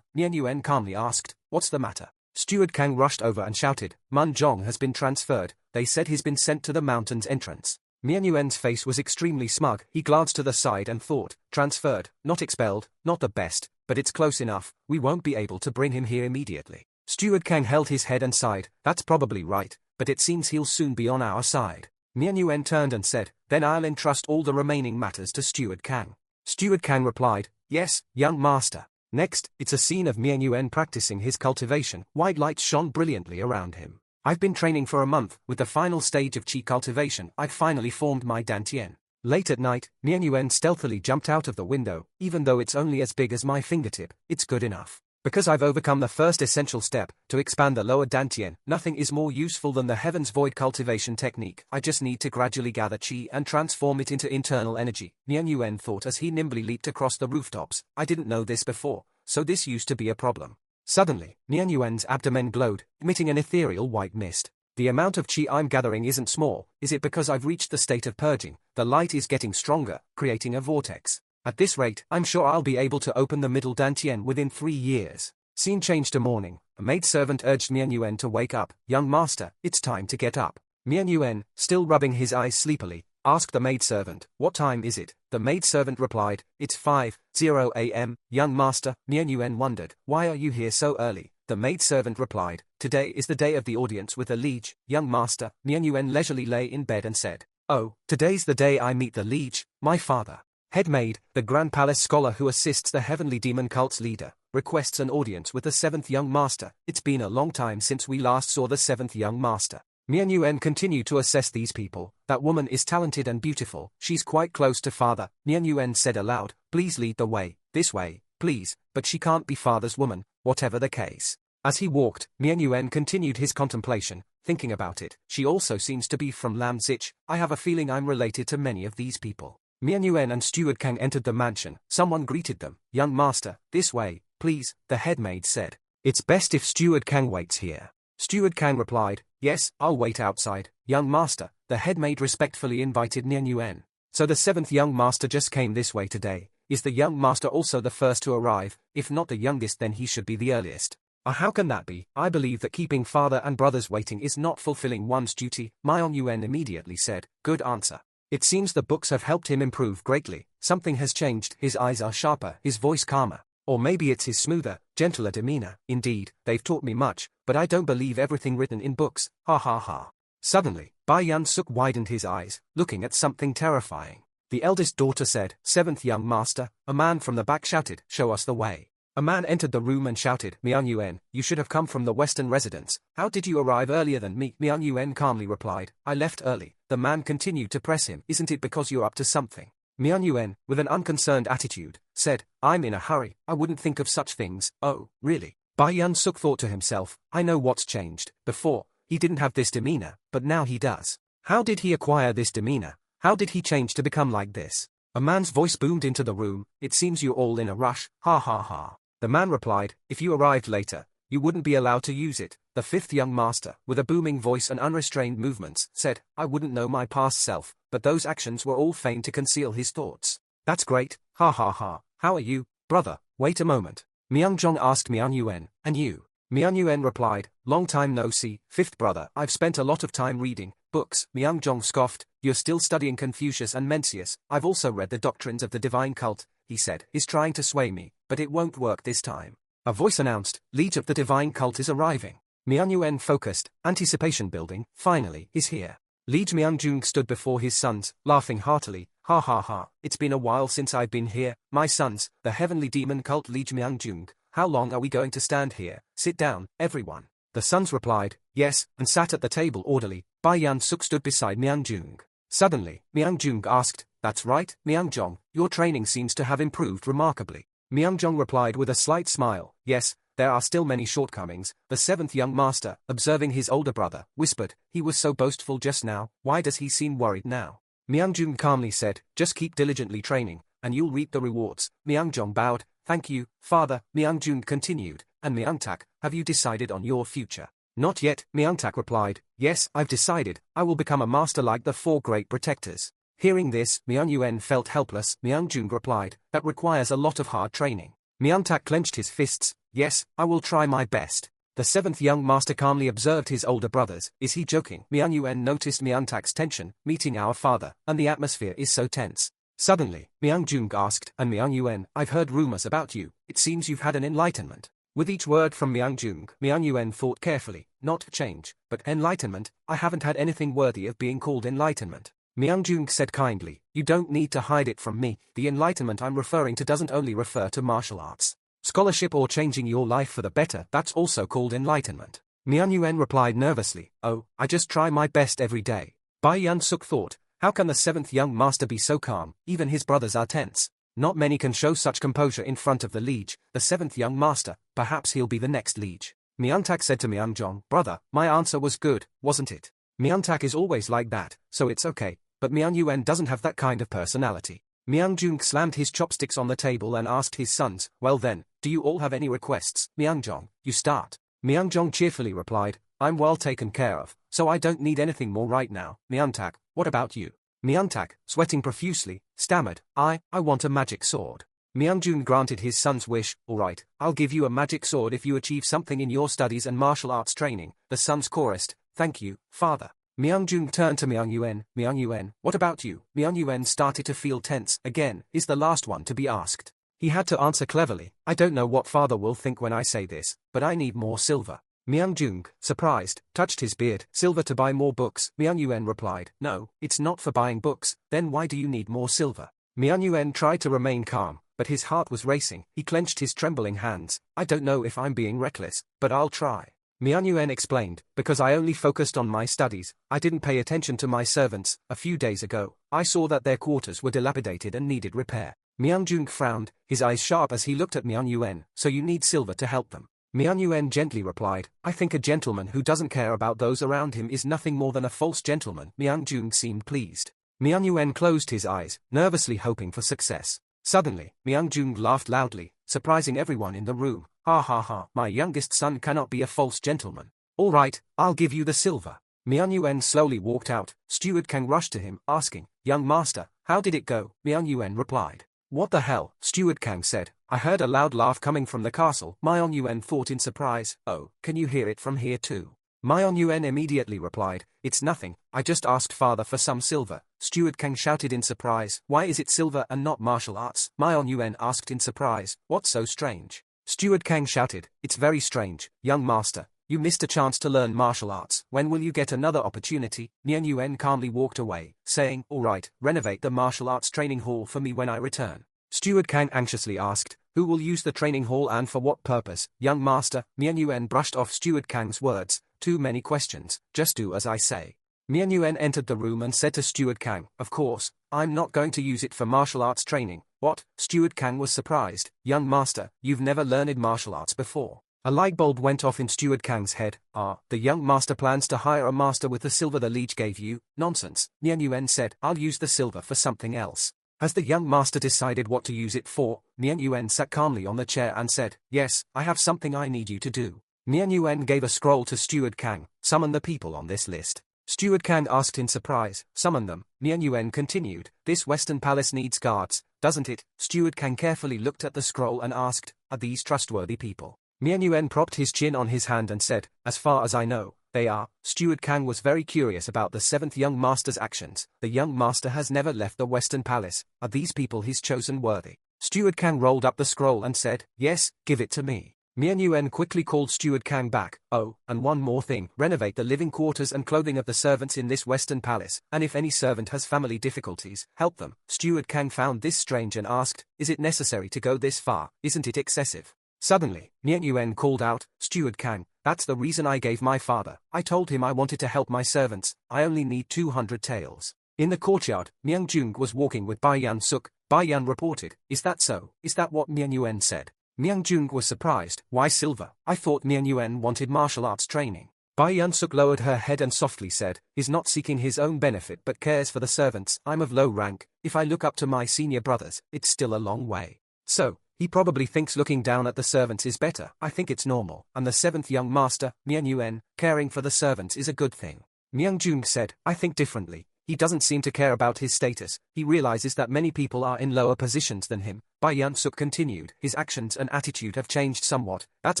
Mian Yuan calmly asked, what's the matter? Steward Kang rushed over and shouted, Mun Zhong has been transferred. They said he's been sent to the mountain's entrance. Mian Yuan's face was extremely smug. He glanced to the side and thought, transferred, not expelled, not the best, but it's close enough. We won't be able to bring him here immediately. Steward Kang held his head and sighed. That's probably right, but it seems he'll soon be on our side. Mian Yuan turned and said, then I'll entrust all the remaining matters to Steward Kang. Steward Kang replied, yes, young master. Next, it's a scene of Mian Yuan practicing his cultivation. White lights shone brilliantly around him. I've been training for a month. With the final stage of chi cultivation, I've finally formed my dantian. Late at night, Mian Yuan stealthily jumped out of the window. Even though it's only as big as my fingertip, it's good enough. Because I've overcome the first essential step, to expand the lower dantian, nothing is more useful than the Heaven's Void cultivation technique. I just need to gradually gather chi and transform it into internal energy. Mian Yuan thought as he nimbly leaped across the rooftops. I didn't know this before, so this used to be a problem. Suddenly, Mian Yuan's abdomen glowed, emitting an ethereal white mist. The amount of chi I'm gathering isn't small. Is it because I've reached the state of purging? The light is getting stronger, creating a vortex. At this rate, I'm sure I'll be able to open the middle dantian within 3 years. Scene changed to morning. A maidservant urged Mian Yuan to wake up. Young master, it's time to get up. Mian Yuan, still rubbing his eyes sleepily, asked the maidservant, what time is it? The maidservant replied, it's 5:00 a.m. Young master, Mian Yuan wondered, why are you here so early? The maidservant replied, today is the day of the audience with the liege. Young master, Mian Yuan leisurely lay in bed and said, oh, today's the day I meet the liege, my father. Head maid, the Grand Palace scholar who assists the heavenly demon cult's leader, requests an audience with the 7th young master. It's been a long time since we last saw the 7th young master. Mian Yuan continued to assess these people. That woman is talented and beautiful, she's quite close to father, Mian Yuan said aloud, please lead the way, this way, please, but she can't be father's woman, whatever the case. As he walked, Mian Yuan continued his contemplation, thinking about it. She also seems to be from Lamzich. I have a feeling I'm related to many of these people. Mian Yuan and Steward Kang entered the mansion. Someone greeted them. Young master, this way, please, the headmaid said. It's best if Steward Kang waits here. Steward Kang replied, yes, I'll wait outside. Young master, the headmaid respectfully invited Mian Yuan. So the 7th young master just came this way today. Is the young master also the first to arrive? If not the youngest, then he should be the earliest. How can that be? I believe that keeping father and brothers waiting is not fulfilling one's duty, Mian Yuan immediately said. Good answer. It seems the books have helped him improve greatly. Something has changed, his eyes are sharper, his voice calmer. Or maybe it's his smoother, gentler demeanor. Indeed, they've taught me much, but I don't believe everything written in books, ha ha ha. Suddenly, Bai Yan-suk widened his eyes, looking at something terrifying. The eldest daughter said, 7th young master. A man from the back shouted, show us the way. A man entered the room and shouted, Mian Yuan, you should have come from the western residence. How did you arrive earlier than me? Mian Yuan calmly replied, I left early. The man continued to press him. Isn't it because you're up to something? Mian Yuan, with an unconcerned attitude, said, I'm in a hurry, I wouldn't think of such things. Oh, really? Bai Yan-suk thought to himself, I know what's changed. Before, he didn't have this demeanor, but now he does. How did he acquire this demeanor? How did he change to become like this? A man's voice boomed into the room, it seems you're all in a rush, ha ha ha. The man replied, if you arrived later, you wouldn't be allowed to use it. The 5th young master, with a booming voice and unrestrained movements, said, I wouldn't know my past self, but those actions were all feigned to conceal his thoughts. That's great, ha ha ha. How are you, brother? Wait a moment. Myung-jong asked Mian Yuan, and you? Mian Yuan replied, long time no see, 5th brother. I've spent a lot of time reading books. Myung-jong scoffed, you're still studying Confucius and Mencius. I've also read the doctrines of the divine cult, he said. He's trying to sway me, but it won't work this time. A voice announced, Liege of the divine cult is arriving. Mian Yuan focused, anticipation building, finally, is here. Liege Myung-jung stood before his sons, laughing heartily, ha ha ha, it's been a while since I've been here, my sons, the heavenly demon cult Liege Myung-jung, how long are we going to stand here? Sit down, everyone. The sons replied, yes, and sat at the table orderly. Bai Yan-suk stood beside Myung-jung. Suddenly, Myung-jung asked, that's right, Myung-jong, your training seems to have improved remarkably. Myung-jong replied with a slight smile, yes, there are still many shortcomings. The 7th young master, observing his older brother, whispered, he was so boastful just now, why does he seem worried now? Myung-jung calmly said, just keep diligently training, and you'll reap the rewards. Myung-jong bowed, thank you, father. Myung-jung continued, and Myung-tak, have you decided on your future? Not yet, Myung-tak replied, yes, I've decided, I will become a master like the 4 great protectors. Hearing this, Mian Yuan felt helpless. Myung-jung replied, that requires a lot of hard training. Myung-tak clenched his fists, yes, I will try my best. The 7th young master calmly observed his older brothers. Is he joking? Mian Yuan noticed Myung-tak's tension, meeting our father, and the atmosphere is so tense. Suddenly, Myung-jung asked, and Mian Yuan, I've heard rumors about you, it seems you've had an enlightenment. With each word from Myung-jung, Mian Yuan thought carefully, not change, but enlightenment. I haven't had anything worthy of being called enlightenment. Myung-jung said kindly, you don't need to hide it from me. The enlightenment I'm referring to doesn't only refer to martial arts. Scholarship or changing your life for the better, that's also called enlightenment. Mian Yuan replied nervously, oh, I just try my best every day. Bai Yan-suk thought, how can the 7th young master be so calm? Even his brothers are tense. Not many can show such composure in front of the liege, the 7th young master. Perhaps he'll be the next liege. Myung-tak said to Myung-jong, brother, my answer was good, wasn't it? Myung-tak is always like that, so it's okay, but Mian Yuan doesn't have that kind of personality. Myung-jung slammed his chopsticks on the table and asked his sons, well then, do you all have any requests? Myung-jong, you start. Myung-jong cheerfully replied, I'm well taken care of, so I don't need anything more right now. Myung-tak, what about you? Myung-tak, sweating profusely, stammered, I want a magic sword. Myung-jung granted his son's wish, alright, I'll give you a magic sword if you achieve something in your studies and martial arts training. The sons chorused, thank you, father. Myung-jung turned to Mian Yuan, what about you? Mian Yuan started to feel tense. Again, is the last one to be asked. He had to answer cleverly, I don't know what father will think when I say this, but I need more silver. Myung-jung, surprised, touched his beard. Silver to buy more books? Mian Yuan replied, no, it's not for buying books. Then why do you need more silver? Mian Yuan tried to remain calm, but his heart was racing. He clenched his trembling hands. I don't know if I'm being reckless, but I'll try. Mian Yuan explained, because I only focused on my studies, I didn't pay attention to my servants. A few days ago, I saw that their quarters were dilapidated and needed repair. Mian Jung frowned, his eyes sharp as he looked at Mian Yuan. So you need silver to help them? Mian Yuan gently replied, I think a gentleman who doesn't care about those around him is nothing more than a false gentleman. Mian Jung seemed pleased. Mian Yuan closed his eyes, nervously hoping for success. Suddenly, Mian Jung laughed loudly, surprising everyone in the room. Ha ha ha, my youngest son cannot be a false gentleman. All right, I'll give you the silver. Mian Yuan slowly walked out. Steward Kang rushed to him, asking, Young master, how did it go? Mian Yuan replied. What the hell? Steward Kang said. I heard a loud laugh coming from the castle. Mian Yuan thought in surprise. Oh, can you hear it from here too? Mian Yuan immediately replied, It's nothing, I just asked father for some silver. Steward Kang shouted in surprise, Why is it silver and not martial arts? Mian Yuan asked in surprise, What's so strange? Steward Kang shouted, It's very strange, young master. You missed a chance to learn martial arts. When will you get another opportunity? Mian Yuan calmly walked away, saying, All right, renovate the martial arts training hall for me when I return. Steward Kang anxiously asked, Who will use the training hall and for what purpose? Young master, Mian Yuan brushed off Steward Kang's words. Too many questions, just do as I say. Mian Yuan entered the room and said to Steward Kang, Of course, I'm not going to use it for martial arts training. What? Steward Kang was surprised. Young master, you've never learned martial arts before. A light bulb went off in Steward Kang's head. The young master plans to hire a master with the silver the leech gave you? Nonsense. Mian Yuan said, I'll use the silver for something else. Has the young master decided what to use it for? Mian Yuan sat calmly on the chair and said, Yes, I have something I need you to do. Mian Yuan gave a scroll to Steward Kang. Summon the people on this list. Steward Kang asked in surprise, Summon them. Mian Yuan continued, This Western Palace needs guards, doesn't it? Steward Kang carefully looked at the scroll and asked, Are these trustworthy people? Mian Yuan propped his chin on his hand and said, As far as I know, they are. Steward Kang was very curious about the seventh young master's actions. The young master has never left the Western Palace. Are these people his chosen worthy? Steward Kang rolled up the scroll and said, Yes, give it to me. Mian Yuan quickly called Steward Kang back. Oh, and one more thing. Renovate the living quarters and clothing of the servants in this Western Palace, and if any servant has family difficulties, help them. Steward Kang found this strange and asked, Is it necessary to go this far? Isn't it excessive? Suddenly, Mian Yuan called out, Steward Kang, that's the reason I gave my father. I told him I wanted to help my servants. I only need 200 taels. In the courtyard, Mian Jung was walking with Bai Yan Suk. Bai Yan reported, Is that so? Is that what Mian Yuan said? Mian Jung was surprised. Why silver? I thought Mian Yuan wanted martial arts training. Bai Yan Suk lowered her head and softly said, He's not seeking his own benefit but cares for the servants. I'm of low rank. If I look up to my senior brothers, it's still a long way. So, he probably thinks looking down at the servants is better. I think it's normal. And the seventh young master, Mian Yuan, caring for the servants is a good thing. Mian Jung said, I think differently. He doesn't seem to care about his status. He realizes that many people are in lower positions than him. Bai Yan Suk continued, His actions and attitude have changed somewhat. That's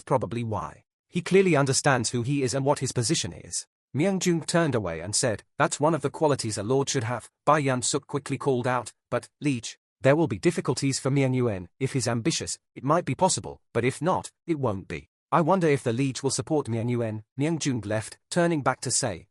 probably why. He clearly understands who he is and what his position is. Mian Jung turned away and said, That's one of the qualities a lord should have. Bai Yan Suk quickly called out, But, leech, there will be difficulties for Mian Yuan. If he's ambitious, it might be possible, but if not, it won't be. I wonder if the liege will support Mian Yuan. Mian Jung left, turning back to say,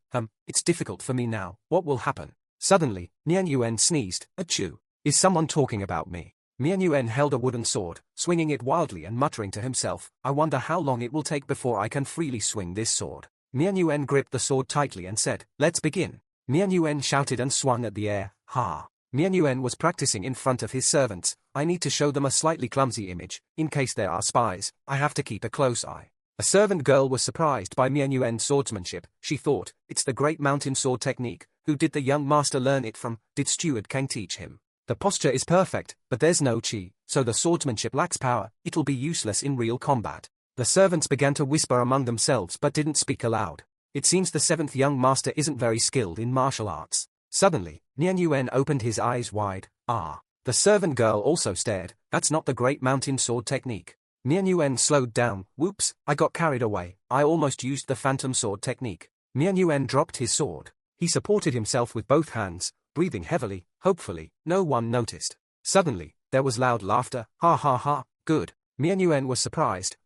It's difficult for me now. What will happen? Suddenly, Mian Yuan sneezed. Achoo. Is someone talking about me? Mian Yuan held a wooden sword, swinging it wildly and muttering to himself, I wonder how long it will take before I can freely swing this sword. Mian Yuan gripped the sword tightly and said, Let's begin. Mian Yuan shouted and swung at the air. Ha! Mian Yuan was practicing in front of his servants. I need to show them a slightly clumsy image. In case there are spies, I have to keep a close eye. A servant girl was surprised by Mian Yuan's swordsmanship. She thought, It's the great mountain sword technique. Who did the young master learn it from? Did Steward Kang teach him? The posture is perfect, but there's no chi, so the swordsmanship lacks power. It'll be useless in real combat. The servants began to whisper among themselves but didn't speak aloud. It seems the seventh young master isn't very skilled in martial arts. Suddenly, Mian Yuan opened his eyes wide. The servant girl also stared. That's not the great mountain sword technique. Mian Yuan slowed down. Whoops, I got carried away. I almost used the phantom sword technique. Mian Yuan dropped his sword. He supported himself with both hands, breathing heavily. Hopefully, no one noticed. Suddenly, there was loud laughter. Ha ha ha, good. Mian Yuan was surprised.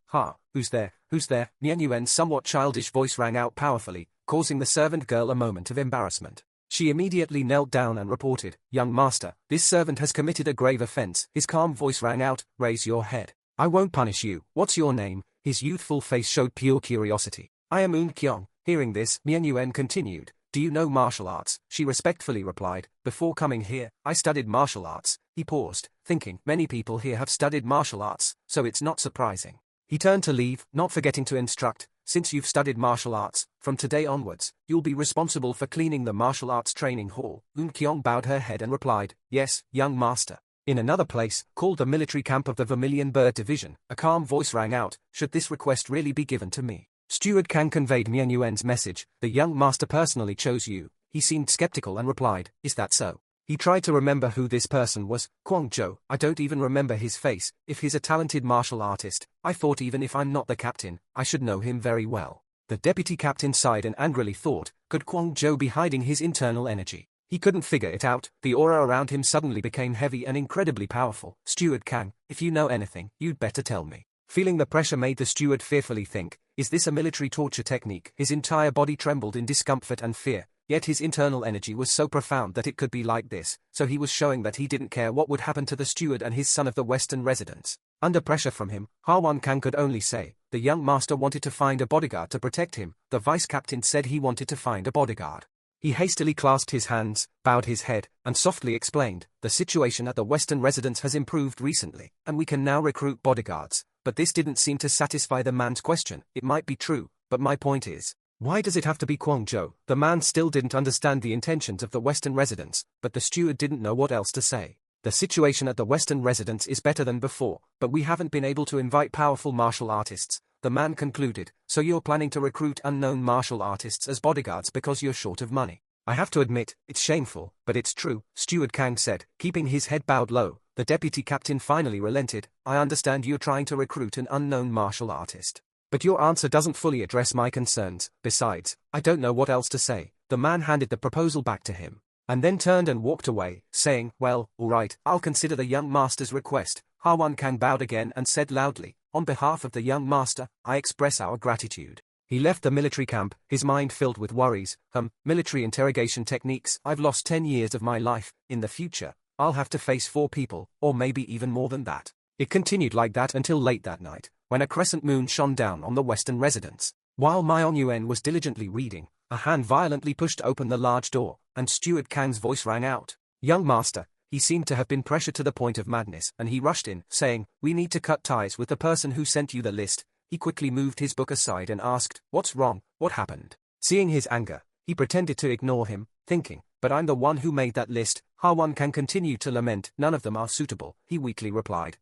Who's there? Who's there? Mian Yuan's somewhat childish voice rang out powerfully, causing the servant girl a moment of embarrassment. She immediately knelt down and reported, Young master, this servant has committed a grave offense. His calm voice rang out, Raise your head. I won't punish you. What's your name? His youthful face showed pure curiosity. I am Eun Kyung. Hearing this, Mian Yuen continued. Do you know martial arts? She respectfully replied. Before coming here, I studied martial arts. He paused, thinking, many people here have studied martial arts, so it's not surprising. He turned to leave, not forgetting to instruct, since you've studied martial arts, from today onwards, you'll be responsible for cleaning the martial arts training hall. Eun Kyung bowed her head and replied, yes, young master. In another place, called the military camp of the Vermilion Bird Division, a calm voice rang out, should this request really be given to me? Steward Kang conveyed Mian Yuen's message. The young master personally chose you. He seemed skeptical and replied, is that so? He tried to remember who this person was. Kwang Jo, I don't even remember his face. If he's a talented martial artist, I thought even if I'm not the captain, I should know him very well. The deputy captain sighed and angrily thought, could Kwang Jo be hiding his internal energy? He couldn't figure it out. The aura around him suddenly became heavy and incredibly powerful. Steward Kang, if you know anything, you'd better tell me. Feeling the pressure made the steward fearfully think, is this a military torture technique? His entire body trembled in discomfort and fear, yet his internal energy was so profound that it could be like this, so he was showing that he didn't care what would happen to the steward and his son of the Western residents. Under pressure from him, Ha-Won Kang could only say, the young master wanted to find a bodyguard to protect him. The vice captain said he wanted to find a bodyguard. He hastily clasped his hands, bowed his head, and softly explained, the situation at the Western residence has improved recently, and we can now recruit bodyguards. But this didn't seem to satisfy the man's question. It might be true, but my point is, why does it have to be Kwang Jo? The man still didn't understand the intentions of the Western residents, but the steward didn't know what else to say. The situation at the Western residence is better than before, but we haven't been able to invite powerful martial artists, the man concluded, so you're planning to recruit unknown martial artists as bodyguards because you're short of money. I have to admit, it's shameful, but it's true, Steward Kang said, keeping his head bowed low. The deputy captain finally relented. I understand you're trying to recruit an unknown martial artist. But your answer doesn't fully address my concerns. Besides, I don't know what else to say. The man handed the proposal back to him, and then turned and walked away, saying, well, all right, I'll consider the young master's request. Ha-Won Kang bowed again and said loudly, on behalf of the young master, I express our gratitude. He left the military camp, his mind filled with worries. Military interrogation techniques. I've lost 10 years of my life. In the future, I'll have to face 4 people, or maybe even more than that. It continued like that until late that night, when a crescent moon shone down on the Western residence. While Mian Yuen was diligently reading, a hand violently pushed open the large door, and Steward Kang's voice rang out. Young master. He seemed to have been pressured to the point of madness, and he rushed in, saying, we need to cut ties with the person who sent you the list. He quickly moved his book aside and asked, what's wrong? What happened? Seeing his anger, he pretended to ignore him, thinking, but I'm the one who made that list. Ha-Won Kang continued to lament, none of them are suitable. He weakly replied,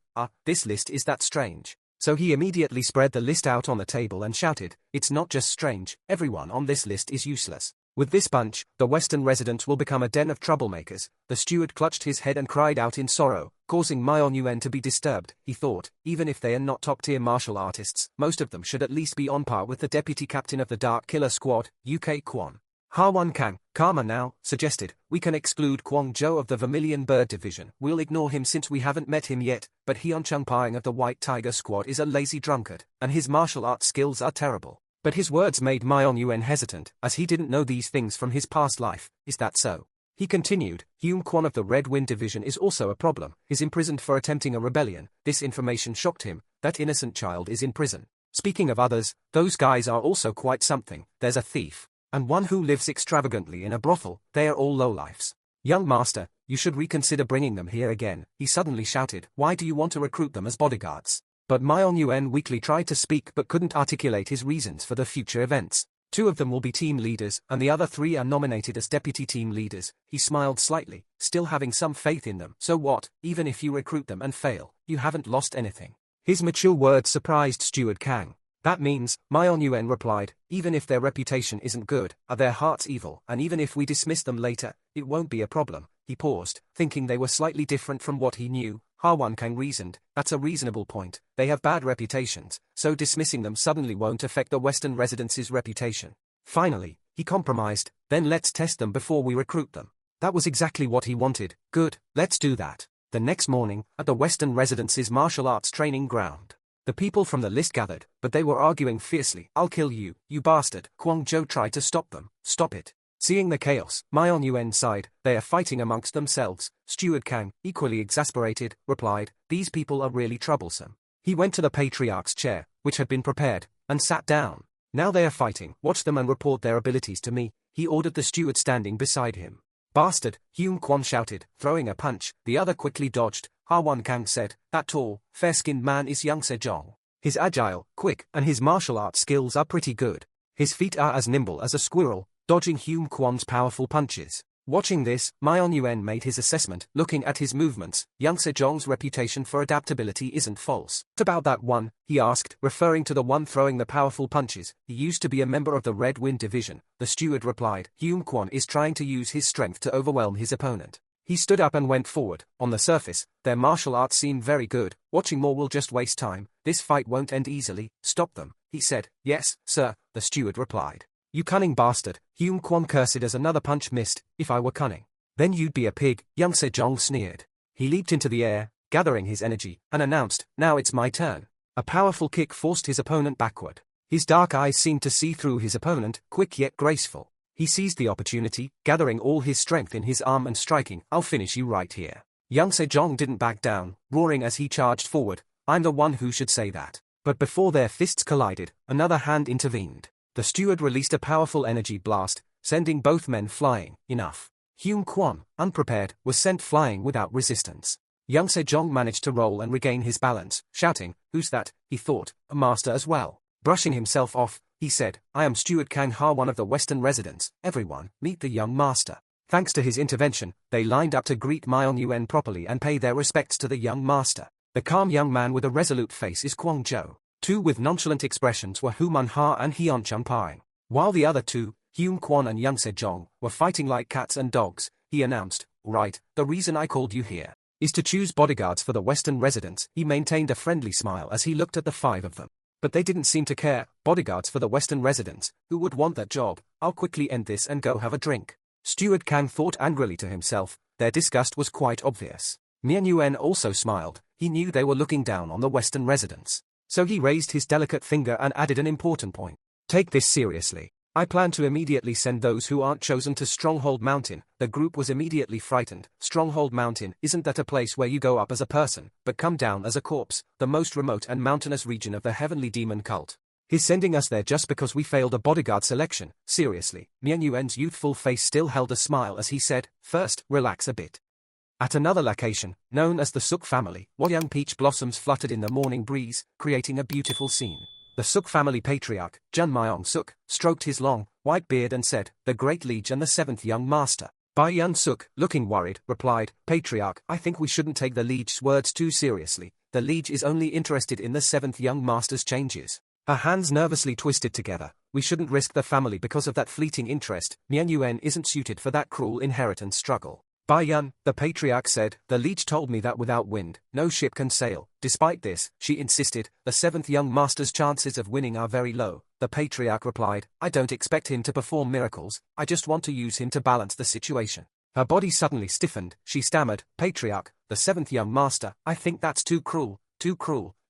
this list is that strange. So he immediately spread the list out on the table and shouted, it's not just strange, everyone on this list is useless. With this bunch, the Western residence will become a den of troublemakers. The steward clutched his head and cried out in sorrow, causing Mian Yuen to be disturbed. He thought, even if they are not top-tier martial artists, most of them should at least be on par with the deputy captain of the Dark Killer Squad, UK Kwon. Ha-Won Kang, calmer now, suggested, we can exclude Kwang Jo of the Vermilion Bird Division. We'll ignore him since we haven't met him yet, but Heon Chung Paing of the White Tiger Squad is a lazy drunkard, and his martial arts skills are terrible. But his words made Mian Yuen hesitant, as he didn't know these things from his past life. Is that so? He continued, Hume Kwon of the Red Wind Division is also a problem. He's imprisoned for attempting a rebellion. This information shocked him. That innocent child is in prison. Speaking of others, those guys are also quite something. There's a thief, and one who lives extravagantly in a brothel. They are all lowlifes. Young master, you should reconsider bringing them here again. He suddenly shouted, why do you want to recruit them as bodyguards? But Mian Yuen weakly tried to speak but couldn't articulate his reasons for the future events. 2 of them will be team leaders, and the other 3 are nominated as deputy team leaders. He smiled slightly, still having some faith in them. So what, even if you recruit them and fail, you haven't lost anything. His mature words surprised Steward Kang. That means, Mian Yuen replied, even if their reputation isn't good, are their hearts evil, and even if we dismiss them later, it won't be a problem. He paused, thinking they were slightly different from what he knew. Ha-Won Kang reasoned, that's a reasonable point. They have bad reputations, so dismissing them suddenly won't affect the Western residence's reputation. Finally, he compromised, then let's test them before we recruit them. That was exactly what he wanted. Good, let's do that. The next morning, at the Western residence's martial arts training ground, the people from the list gathered, but they were arguing fiercely. I'll kill you, you bastard. Kwang Jo tried to stop them. Stop it. Seeing the chaos, Mian Yuen sighed, they are fighting amongst themselves. Steward Kang, equally exasperated, replied, these people are really troublesome. He went to the patriarch's chair, which had been prepared, and sat down. Now they are fighting. Watch them and report their abilities to me, he ordered the steward standing beside him. Bastard, Hume Kwon shouted, throwing a punch. The other quickly dodged. Ha Won Kang said, that tall, fair-skinned man is young Sejong. He's agile, quick, and his martial arts skills are pretty good. His feet are as nimble as a squirrel, dodging Hume Kwon's powerful punches. Watching this, Myeon Yuen made his assessment. Looking at his movements, young Sejong's reputation for adaptability isn't false. What about that one? He asked, referring to the one throwing the powerful punches. He used to be a member of the Red Wind Division, the steward replied. Hume Kwon is trying to use his strength to overwhelm his opponent. He stood up and went forward. On the surface, their martial arts seemed very good. Watching more will just waste time. This fight won't end easily. Stop them, he said. Yes, sir, the steward replied. You cunning bastard, Hume Kwon cursed as another punch missed. If I were cunning, then you'd be a pig, young Sejong sneered. He leaped into the air, gathering his energy, and announced, now it's my turn. A powerful kick forced his opponent backward. His dark eyes seemed to see through his opponent, quick yet graceful. He seized the opportunity, gathering all his strength in his arm and striking, I'll finish you right here. Young Sejong didn't back down, roaring as he charged forward. I'm the one who should say that. But before their fists collided, another hand intervened. The steward released a powerful energy blast, sending both men flying. Enough. Hume Kwon, unprepared, was sent flying without resistance. Young Sejong managed to roll and regain his balance, shouting, who's that? He thought, a master as well. Brushing himself off, he said, I am Steward Kang Ha, one of the Western residents. Everyone, meet the young master. Thanks to his intervention, they lined up to greet Myeon Yuen properly and pay their respects to the young master. The calm young man with a resolute face is Kwang Jo. Two with nonchalant expressions were Hu Man-ha and Heon Chun-paing. While the other two, Hume Kwon and Young Sejong, were fighting like cats and dogs, he announced, right, the reason I called you here is to choose bodyguards for the Western residents. He maintained a friendly smile as he looked at the five of them. But they didn't seem to care. Bodyguards for the Western residents, who would want that job? I'll quickly end this and go have a drink. Steward Kang thought angrily to himself. Their disgust was quite obvious. Myeon Yuen also smiled. He knew they were looking down on the Western residents. So he raised his delicate finger and added an important point. Take this seriously. I plan to immediately send those who aren't chosen to Stronghold Mountain. The group was immediately frightened. Stronghold Mountain, isn't that a place where you go up as a person, but come down as a corpse, the most remote and mountainous region of the heavenly demon cult? He's sending us there just because we failed a bodyguard selection. Seriously, Myeon Yuen's youthful face still held a smile as he said, first, relax a bit. At another location, known as the Suk family, what young peach blossoms fluttered in the morning breeze, creating a beautiful scene. The Suk family patriarch, Jun Myong Suk, stroked his long, white beard and said, the great liege and the seventh young master. Bai Yun Suk, looking worried, replied, Patriarch, I think we shouldn't take the liege's words too seriously. The liege is only interested in the seventh young master's changes. Her hands nervously twisted together. We shouldn't risk the family because of that fleeting interest. Myeon Yuen isn't suited for that cruel inheritance struggle. Bai Yun, the patriarch said, the liege told me that without wind, no ship can sail. Despite this, she insisted, the seventh young master's chances of winning are very low. The patriarch replied, I don't expect him to perform miracles, I just want to use him to balance the situation. Her body suddenly stiffened. She stammered, Patriarch, the seventh young master, I think that's too cruel,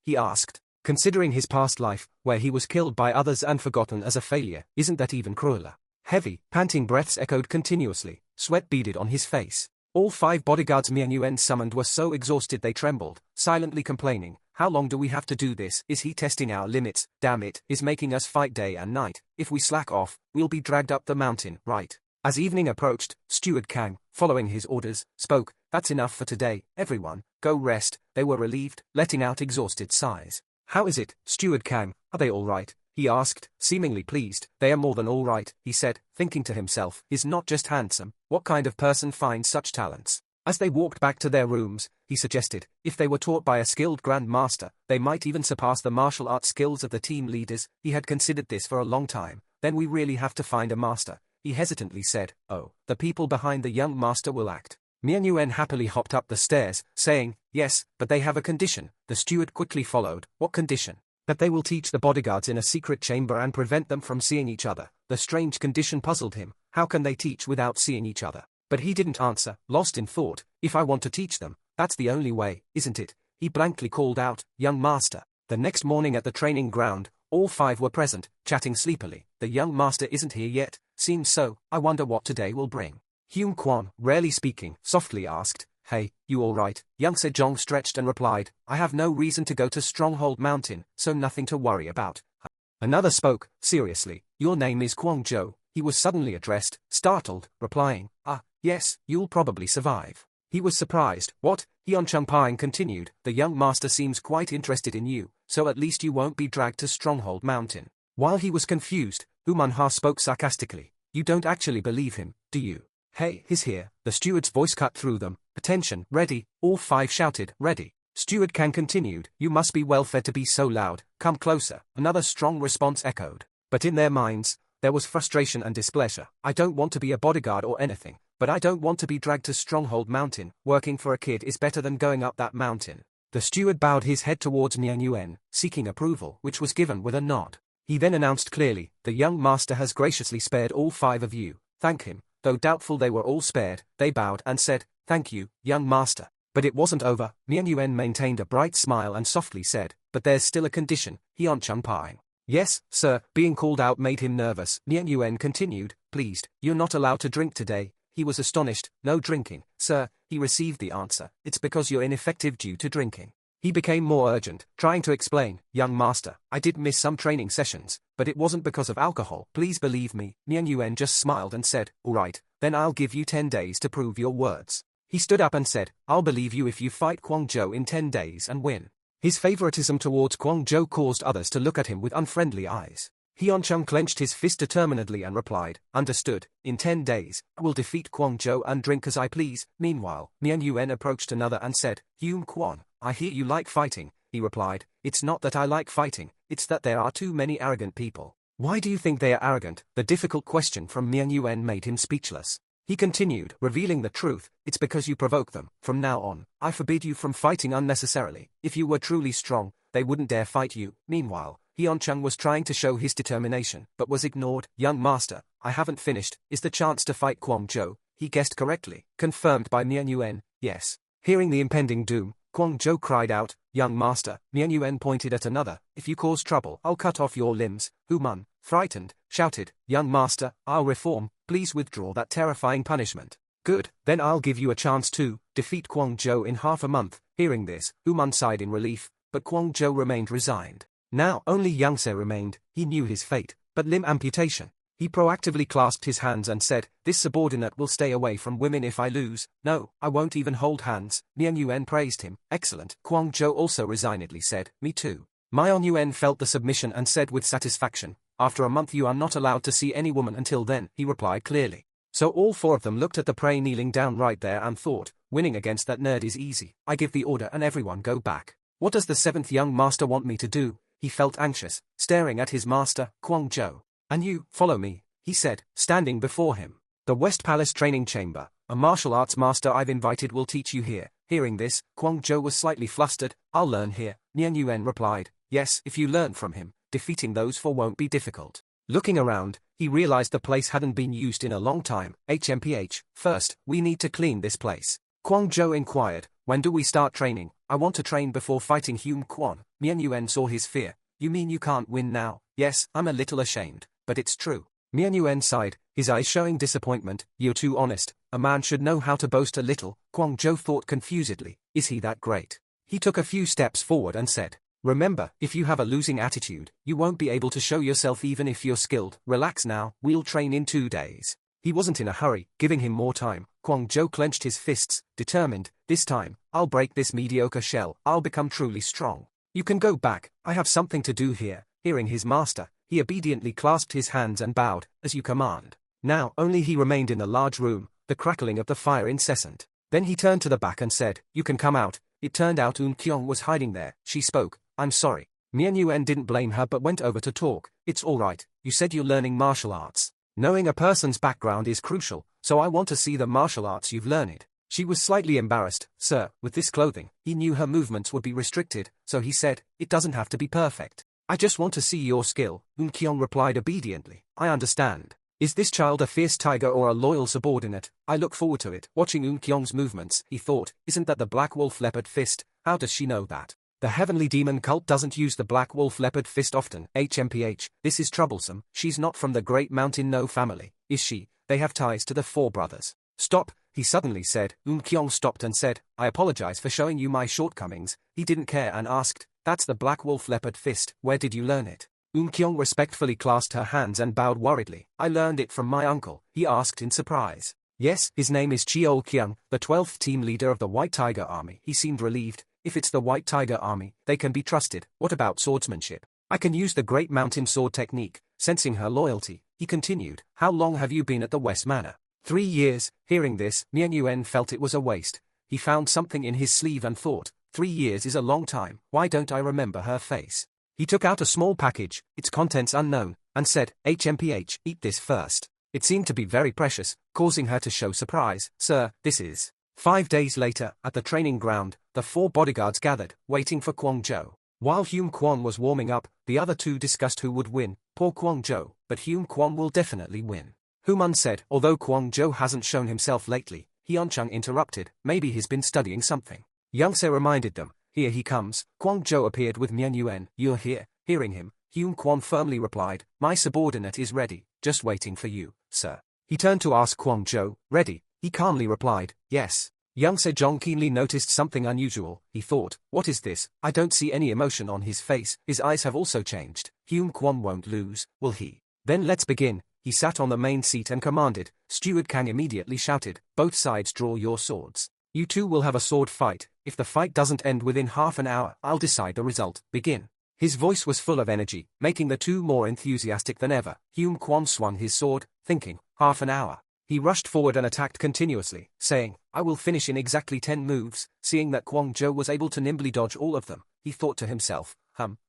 he asked. Considering his past life, where he was killed by others and forgotten as a failure, isn't that even crueler? Heavy, panting breaths echoed continuously. Sweat beaded on his face. All five bodyguards Myeon Yuen summoned were so exhausted they trembled, silently complaining, how long do we have to do this? Is he testing our limits? Damn it, he's making us fight day and night. If we slack off, we'll be dragged up the mountain, right? As evening approached, Steward Kang, following his orders, spoke, that's enough for today, everyone, go rest. They were relieved, letting out exhausted sighs. How is it, Steward Kang, are they all right? He asked, seemingly pleased. They are more than all right, he said, thinking to himself, he's not just handsome, what kind of person finds such talents? As they walked back to their rooms, he suggested, if they were taught by a skilled Grand Master, they might even surpass the martial arts skills of the team leaders. He had considered this for a long time. Then we really have to find a master. He hesitantly said, oh, the people behind the young master will act. Myeon Yuen happily hopped up the stairs, saying, yes, but they have a condition. The steward quickly followed, what condition? That they will teach the bodyguards in a secret chamber and prevent them from seeing each other. The strange condition puzzled him. How can they teach without seeing each other? But he didn't answer, lost in thought. If I want to teach them, that's the only way, isn't it? He blankly called out, young master. The next morning at the training ground, all five were present, chatting sleepily. The young master isn't here yet. Seems so. I wonder what today will bring. Hume Kwon, rarely speaking, softly asked, hey, you all right? Young Sejong stretched and replied, I have no reason to go to Stronghold Mountain, so nothing to worry about. Another spoke, seriously, your name is Kwang Jo. He was suddenly addressed, startled, replying, yes, you'll probably survive. He was surprised. What? Hyun Chung Pine continued, the young master seems quite interested in you, so at least you won't be dragged to Stronghold Mountain. While he was confused, Manhwa spoke sarcastically, you don't actually believe him, do you? Hey, he's here. The steward's voice cut through them. Attention, ready, all 5 shouted, ready. Steward Kang continued, you must be well fed to be so loud, come closer. Another strong response echoed. But in their minds, there was frustration and displeasure. I don't want to be a bodyguard or anything, but I don't want to be dragged to Stronghold Mountain. Working for a kid is better than going up that mountain. The steward bowed his head towards Nian Yuan, seeking approval, which was given with a nod. He then announced clearly, the young master has graciously spared all 5 of you. Thank him. Though doubtful they were all spared, they bowed and said, thank you, young master. But it wasn't over. Nian Yuan maintained a bright smile and softly said, but there's still a condition, Hyun Chung Pine. Yes, sir. Being called out made him nervous. Nian Yuan continued, pleased, you're not allowed to drink today. He was astonished. No drinking, sir. He received the answer. It's because you're ineffective due to drinking. He became more urgent, trying to explain, young master, I did miss some training sessions, but it wasn't because of alcohol. Please believe me. Nian Yuan just smiled and said, all right, then I'll give you 10 days to prove your words. He stood up and said, I'll believe you if you fight Kwang Jo in 10 days and win. His favoritism towards Kwang Jo caused others to look at him with unfriendly eyes. Hyun Chung clenched his fist determinedly and replied, understood, in 10 days, I will defeat Kwang Jo and drink as I please. Meanwhile, Nian Yuan approached another and said, Hyun Kwon, I hear you like fighting. He replied, it's not that I like fighting, it's that there are too many arrogant people. Why do you think they are arrogant? The difficult question from Nian Yuan made him speechless. He continued, revealing the truth, it's because you provoke them. From now on, I forbid you from fighting unnecessarily. If you were truly strong, they wouldn't dare fight you. Meanwhile, Hyun Chung was trying to show his determination, but was ignored. Young master, I haven't finished. Is the chance to fight Kwang Jo? He guessed correctly. Confirmed by Nian Yuan, yes. Hearing the impending doom, Kwang Jo cried out, young master. Nian Yuan pointed at another, if you cause trouble, I'll cut off your limbs. Human, frightened, shouted, young master, I'll reform. Please withdraw that terrifying punishment. Good, then I'll give you a chance to defeat Kwang Jo in half a month. Hearing this, Human sighed in relief, but Kwang Jo remained resigned. Now only Yang Se remained. He knew his fate, but limb amputation. He proactively clasped his hands and said, this subordinate will stay away from women if I lose. No, I won't even hold hands. Nian Yuan praised him. Excellent. Kwang Jo also resignedly said, me too. Mian Yuan felt the submission and said with satisfaction, after a month you are not allowed to see any woman until then, he replied clearly. So all 4 of them looked at the prey kneeling down right there and thought, winning against that nerd is easy. I give the order and everyone go back. What does the 7th young master want me to do? He felt anxious, staring at his master, Kwang Jo. And you, follow me, he said, standing before him. The West Palace Training Chamber, a martial arts master I've invited will teach you here. Hearing this, Kwang Jo was slightly flustered. I'll learn here. Nian Yuan replied, yes, if you learn from him. Defeating those 4 won't be difficult. Looking around, he realized the place hadn't been used in a long time. HMPH, first, we need to clean this place. Kwang Jo inquired, when do we start training? I want to train before fighting Hume Kwon. Nian Yuan saw his fear. You mean you can't win now? Yes, I'm a little ashamed, but it's true. Nian Yuan sighed, his eyes showing disappointment. You're too honest. A man should know how to boast a little. Kwang Jo thought confusedly, is he that great? He took a few steps forward and said, remember, if you have a losing attitude, you won't be able to show yourself even if you're skilled. Relax now, we'll train in 2 days. He wasn't in a hurry, giving him more time. Kwang Jo clenched his fists, determined, this time, I'll break this mediocre shell, I'll become truly strong. You can go back, I have something to do here. Hearing his master, he obediently clasped his hands and bowed, as you command. Now only he remained in the large room, the crackling of the fire incessant. Then he turned to the back and said, you can come out. It turned out Eun Kyung was hiding there. She spoke, I'm sorry. Nian Yuan didn't blame her but went over to talk. It's alright, you said you're learning martial arts. Knowing a person's background is crucial, so I want to see the martial arts you've learned. She was slightly embarrassed. Sir, with this clothing, he knew her movements would be restricted, so he said, it doesn't have to be perfect. I just want to see your skill. Eun Kyung replied obediently. I understand. Is this child a fierce tiger or a loyal subordinate? I look forward to it. Watching Eun Kyung's movements, he thought, isn't that the Black Wolf Leopard Fist? How does she know that? The Heavenly Demon Cult doesn't use the Black Wolf Leopard Fist often. HMPH, this is troublesome. She's not from the Great Mountain No family, is she? They have ties to the 4 brothers. Stop, he suddenly said. Eun Kyung stopped and said, I apologize for showing you my shortcomings. He didn't care and asked, that's the Black Wolf Leopard Fist, where did you learn it? Kyong respectfully clasped her hands and bowed worriedly. I learned it from my uncle, he asked in surprise. Yes, his name is Cheol Kyung, the 12th team leader of the White Tiger Army. He seemed relieved. If it's the White Tiger Army, they can be trusted. What about swordsmanship? I can use the Great Mountain Sword technique. Sensing her loyalty, he continued. How long have you been at the West Manor? 3 years. Hearing this, Mian Yuan felt it was a waste. He found something in his sleeve and thought, 3 years is a long time. Why don't I remember her face? He took out a small package, its contents unknown, and said, HMPH, eat this first. It seemed to be very precious, causing her to show surprise. Sir, this is. 5 days later, at the training ground, the 4 bodyguards gathered, waiting for Kwon Jo. While Hume Kwon was warming up, the other 2 discussed who would win. Poor Kwon Jo, but Hume Kwon will definitely win. Human said, although Kwon Jo hasn't shown himself lately. Hyun-chung interrupted, maybe he's been studying something. Youngse reminded them, here he comes. Kwon Jo appeared with Mian Yuan. You're here. Hearing him, Hume Kwon firmly replied, my subordinate is ready, just waiting for you, sir. He turned to ask Kwon Jo, ready? He calmly replied, yes. Young Sejong keenly noticed something unusual. He thought, what is this? I don't see any emotion on his face. His eyes have also changed. Hume Kwon won't lose, will he? Then let's begin. He sat on the main seat and commanded. Steward Kang immediately shouted, both sides draw your swords. You two will have a sword fight. If the fight doesn't end within half an hour, I'll decide the result. Begin. His voice was full of energy, making the 2 more enthusiastic than ever. Hume Kwon swung his sword, thinking, half an hour. He rushed forward and attacked continuously, saying, I will finish in exactly 10 moves. Seeing that Kwon Jo was able to nimbly dodge all of them, he thought to himself,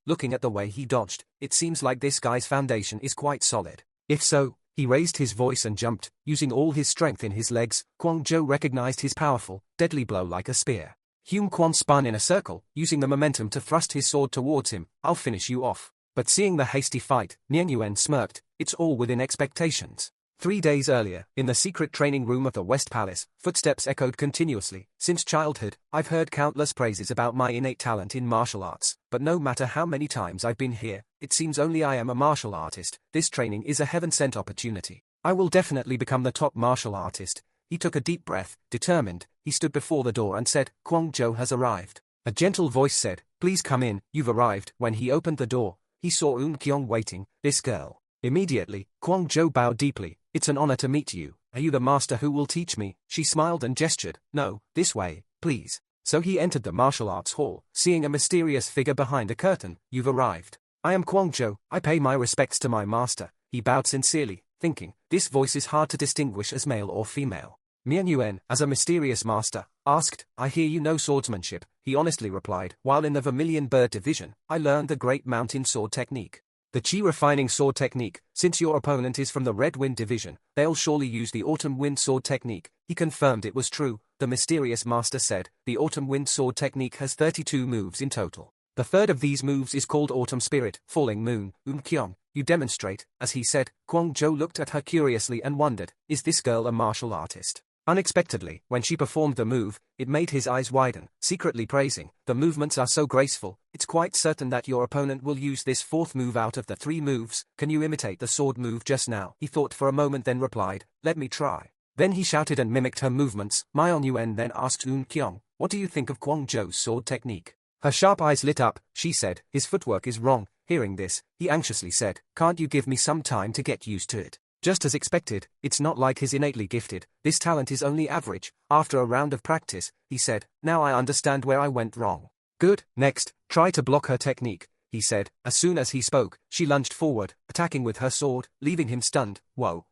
looking at the way he dodged, it seems like this guy's foundation is quite solid. If so, he raised his voice and jumped, using all his strength in his legs. Kwon Jo recognized his powerful, deadly blow like a spear. Hume Kwon spun in a circle, using the momentum to thrust his sword towards him. I'll finish you off. But seeing the hasty fight, Mian Yuan smirked, it's all within expectations. 3 days earlier, in the secret training room of the West Palace, footsteps echoed continuously. Since childhood, I've heard countless praises about my innate talent in martial arts, but no matter how many times I've been here, it seems only I am a martial artist. This training is a heaven-sent opportunity. I will definitely become the top martial artist. He took a deep breath, determined. He stood before the door and said, Kwon Jo has arrived. A gentle voice said, please come in, you've arrived. When he opened the door, he saw Kyung waiting, this girl. Immediately, Kwon Jo bowed deeply. It's an honor to meet you. Are you the master who will teach me? She smiled and gestured. No, this way, please. So he entered the martial arts hall, seeing a mysterious figure behind a curtain. You've arrived. I am Kwon Jo. I pay my respects to my master. He bowed sincerely, thinking, this voice is hard to distinguish as male or female. Mian Yuan, as a mysterious master, asked, I hear you know swordsmanship. He honestly replied, while in the Vermilion Bird Division, I learned the Great Mountain Sword technique. The Chi Refining Sword technique. Since your opponent is from the Red Wind Division, they'll surely use the Autumn Wind Sword technique. He confirmed it was true. The mysterious master said, the Autumn Wind Sword technique has 32 moves in total. The third of these moves is called Autumn Spirit, Falling Moon. Kyung, you demonstrate. As he said, Kwon Jo looked at her curiously and wondered, is this girl a martial artist? Unexpectedly, when she performed the move, it made his eyes widen, secretly praising, the movements are so graceful, it's quite certain that your opponent will use this 4th move out of the 3 moves. Can you imitate the sword move just now? He thought for a moment then replied, let me try. Then he shouted and mimicked her movements. Mian Yuan then asked Kyung, what do you think of Kwon Jo's sword technique? Her sharp eyes lit up. She said, his footwork is wrong. Hearing this, he anxiously said, can't you give me some time to get used to it? Just as expected, it's not like he's innately gifted. This talent is only average. After a round of practice, he said, now I understand where I went wrong. Good. Next, try to block her technique, he said. As soon as he spoke, she lunged forward, attacking with her sword, leaving him stunned. Whoa,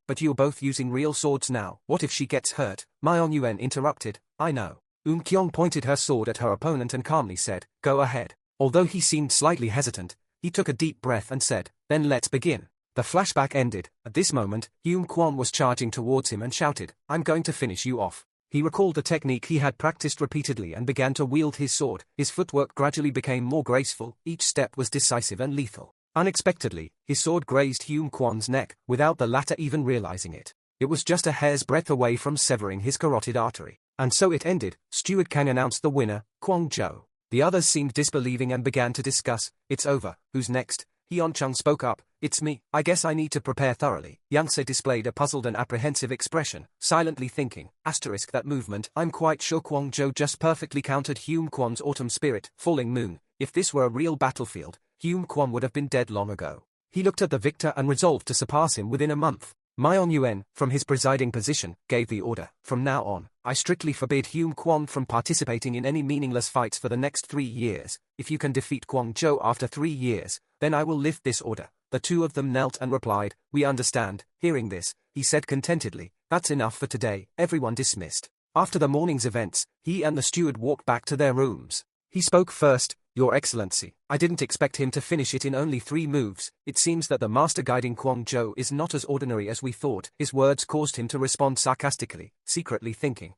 but you're both using real swords now. What if she gets hurt? Mian Yuan interrupted. I know. Kyung pointed her sword at her opponent and calmly said, go ahead. Although he seemed slightly hesitant, he took a deep breath and said, then let's begin. The flashback ended. At this moment, Hume Kwon was charging towards him and shouted, I'm going to finish you off. He recalled the technique he had practiced repeatedly and began to wield his sword. His footwork gradually became more graceful. Each step was decisive and lethal. Unexpectedly, his sword grazed Hume Kwon's neck, without the latter even realizing it. It was just a hair's breadth away from severing his carotid artery. And so it ended. Steward Kang announced the winner, Kwon Jo. The others seemed disbelieving and began to discuss. It's over. Who's next? Hyun-chung spoke up. It's me. I guess I need to prepare thoroughly. Youngse displayed a puzzled and apprehensive expression, silently thinking, that movement. I'm quite sure Kwon Jo just perfectly countered Hume Kwon's Autumn Spirit, Falling Moon. If this were a real battlefield, Hume Kwon would have been dead long ago. He looked at the victor and resolved to surpass him within a month. Myong Yuen, from his presiding position, gave the order. From now on, I strictly forbid Hume Kwon from participating in any meaningless fights for the next 3 years. If you can defeat Kwon Zhou after 3 years, then I will lift this order. The two of them knelt and replied, "We understand." Hearing this, he said contentedly, "That's enough for today." Everyone dismissed. After the morning's events, he and the steward walked back to their rooms. He spoke first. "Your Excellency, I didn't expect him to finish it in only 3 moves. It seems that the master guiding Kwon Zhou is not as ordinary as we thought." His words caused him to respond sarcastically, secretly thinking,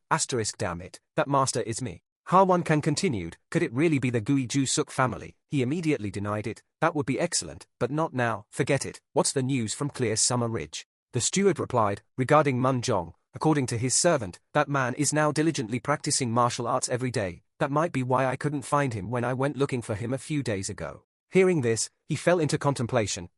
"Damn it, that master is me." Ha Won Kan continued, "Could it really be the Gui Ju Suk family?" He immediately denied it. "That would be excellent, but not now. Forget it. What's the news from Clear Summer Ridge?" The steward replied, "Regarding Mun Jong, according to his servant, that man is now diligently practicing martial arts every day. That might be why I couldn't find him when I went looking for him a few days ago." Hearing this, he fell into contemplation.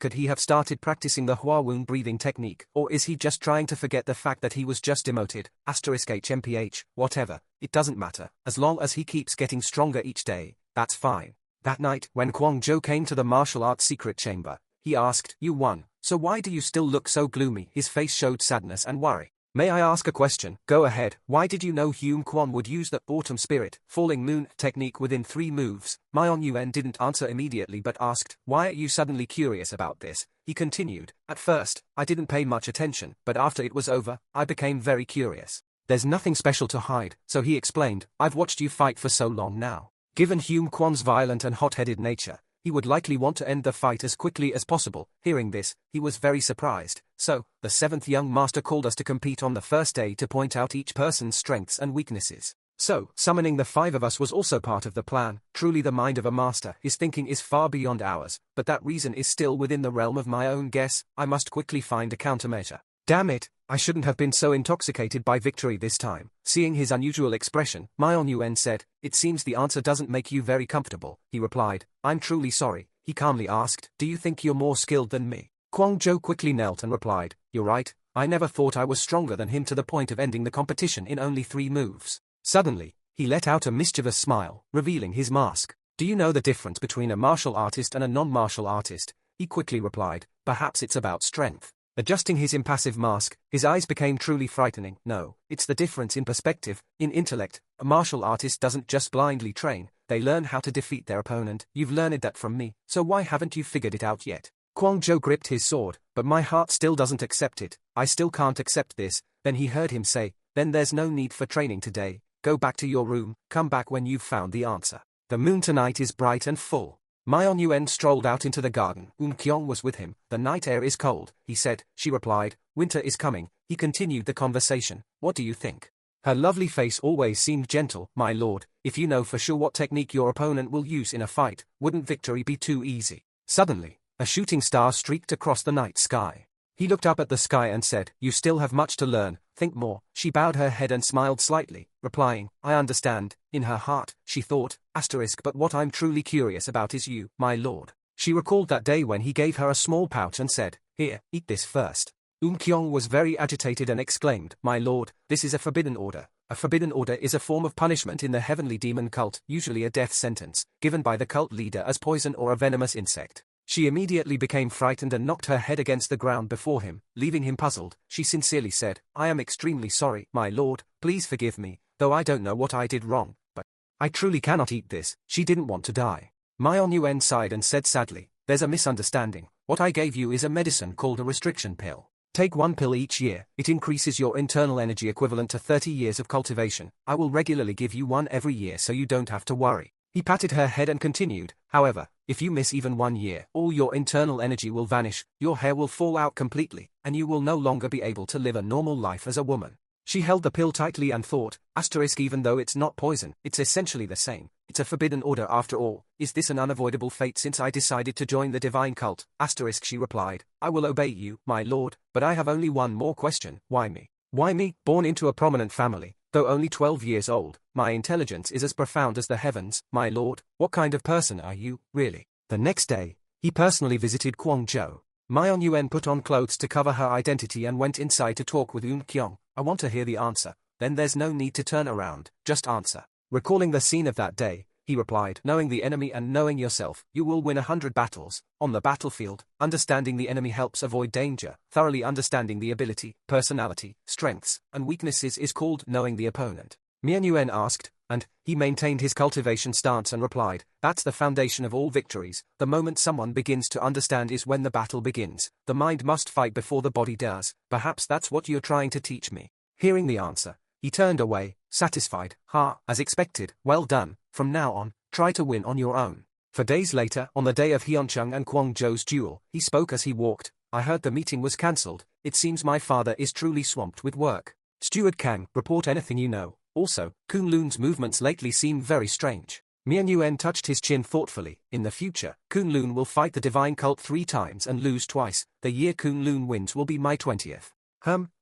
Could he have started practicing the Hua Wound breathing technique, or is he just trying to forget the fact that he was just demoted? HMPH, whatever, it doesn't matter. As long as he keeps getting stronger each day, that's fine. That night, when Kwon Zhou came to the martial arts secret chamber, he asked, "You won, so why do you still look so gloomy?" His face showed sadness and worry. "May I ask a question?" "Go ahead. Why did you know Hume Kwon would use the Autumn Spirit, Falling Moon technique within 3 moves? Myong Yuen didn't answer immediately but asked, "Why are you suddenly curious about this?" He continued, "At first, I didn't pay much attention, but after it was over, I became very curious. There's nothing special to hide," so he explained, "I've watched you fight for so long now. Given Hume Kwon's violent and hot-headed nature, he would likely want to end the fight as quickly as possible." Hearing this, he was very surprised. "So, the 7th young master called us to compete on the first day to point out each person's strengths and weaknesses. So, summoning the 5 of us was also part of the plan. Truly the mind of a master. His thinking is far beyond ours, but that reason is still within the realm of my own guess. I must quickly find a countermeasure. Damn it, I shouldn't have been so intoxicated by victory this time." Seeing his unusual expression, Myong Yuen said, "It seems the answer doesn't make you very comfortable." He replied, "I'm truly sorry." He calmly asked, "Do you think you're more skilled than me?" Kwon Zhou quickly knelt and replied, "You're right, I never thought I was stronger than him to the point of ending the competition in only 3 moves. Suddenly, he let out a mischievous smile, revealing his mask. "Do you know the difference between a martial artist and a non-martial artist?" He quickly replied, "Perhaps it's about strength." Adjusting his impassive mask, his eyes became truly frightening. "No, it's the difference in perspective, in intellect. A martial artist doesn't just blindly train, they learn how to defeat their opponent. You've learned that from me, so why haven't you figured it out yet?" Kwon Zhou gripped his sword, "But my heart still doesn't accept it. I still can't accept this." Then he heard him say, "Then there's no need for training today. Go back to your room, come back when you've found the answer. The moon tonight is bright and full." Myong Yuen strolled out into the garden. Kyong was with him. "The night air is cold," he said. She replied, "Winter is coming." He continued the conversation. "What do you think?" Her lovely face always seemed gentle. "My lord, if you know for sure what technique your opponent will use in a fight, wouldn't victory be too easy?" Suddenly, a shooting star streaked across the night sky. He looked up at the sky and said, "You still have much to learn, think more." She bowed her head and smiled slightly, replying, "I understand." In her heart, she thought, "But what I'm truly curious about is you, my lord." She recalled that day when he gave her a small pouch and said, "Here, eat this first." Kyong was very agitated and exclaimed, "My lord, this is a forbidden order." A forbidden order is a form of punishment in the heavenly demon cult, usually a death sentence, given by the cult leader as poison or a venomous insect. She immediately became frightened and knocked her head against the ground before him, leaving him puzzled. She sincerely said, "I am extremely sorry, my lord, please forgive me, though I don't know what I did wrong, but I truly cannot eat this." She didn't want to die. Myong Yuen sighed and said sadly, "There's a misunderstanding. What I gave you is a medicine called a restriction pill. Take 1 pill each year. It increases your internal energy equivalent to 30 years of cultivation. I will regularly give you 1 every year so you don't have to worry." He patted her head and continued, "However, if you miss even 1 year, all your internal energy will vanish, your hair will fall out completely, and you will no longer be able to live a normal life as a woman." She held the pill tightly and thought, even though it's not poison, it's essentially the same. It's a forbidden order after all. Is this an unavoidable fate since I decided to join the divine cult? She replied, "I will obey you, my lord, but I have only one more question. Why me? Why me? Born into a prominent family, though only 12 years old, my intelligence is as profound as the heavens. My lord, what kind of person are you, really?" The next day, he personally visited Kwon Zhou. Myong Yuen put on clothes to cover her identity and went inside to talk with Kyong. "I want to hear the answer. Then there's no need to turn around, just answer." Recalling the scene of that day, he replied. Knowing the enemy and knowing yourself, you will win 100 battles. On the battlefield, understanding the enemy helps avoid danger. Thoroughly understanding the ability, personality, strengths, and weaknesses is called knowing the opponent. Mian Yuan asked, and he maintained his cultivation stance and replied, that's the foundation of all victories. The moment someone begins to understand is when the battle begins. The mind must fight before the body does. Perhaps that's what you're trying to teach me. Hearing the answer, he turned away, satisfied. As expected, well done. From now on, try to win on your own. For days later, on the day of Hyunchang and Kwang Zhou's duel, he spoke as he walked. I heard the meeting was cancelled. It seems my father is truly swamped with work. Steward Kang, report anything you know. Also, Kunlun's movements lately seem very strange. Mian Yuan touched his chin thoughtfully. In the future, Kunlun will fight the divine cult 3 times and lose twice. The year Kunlun wins will be my 20th.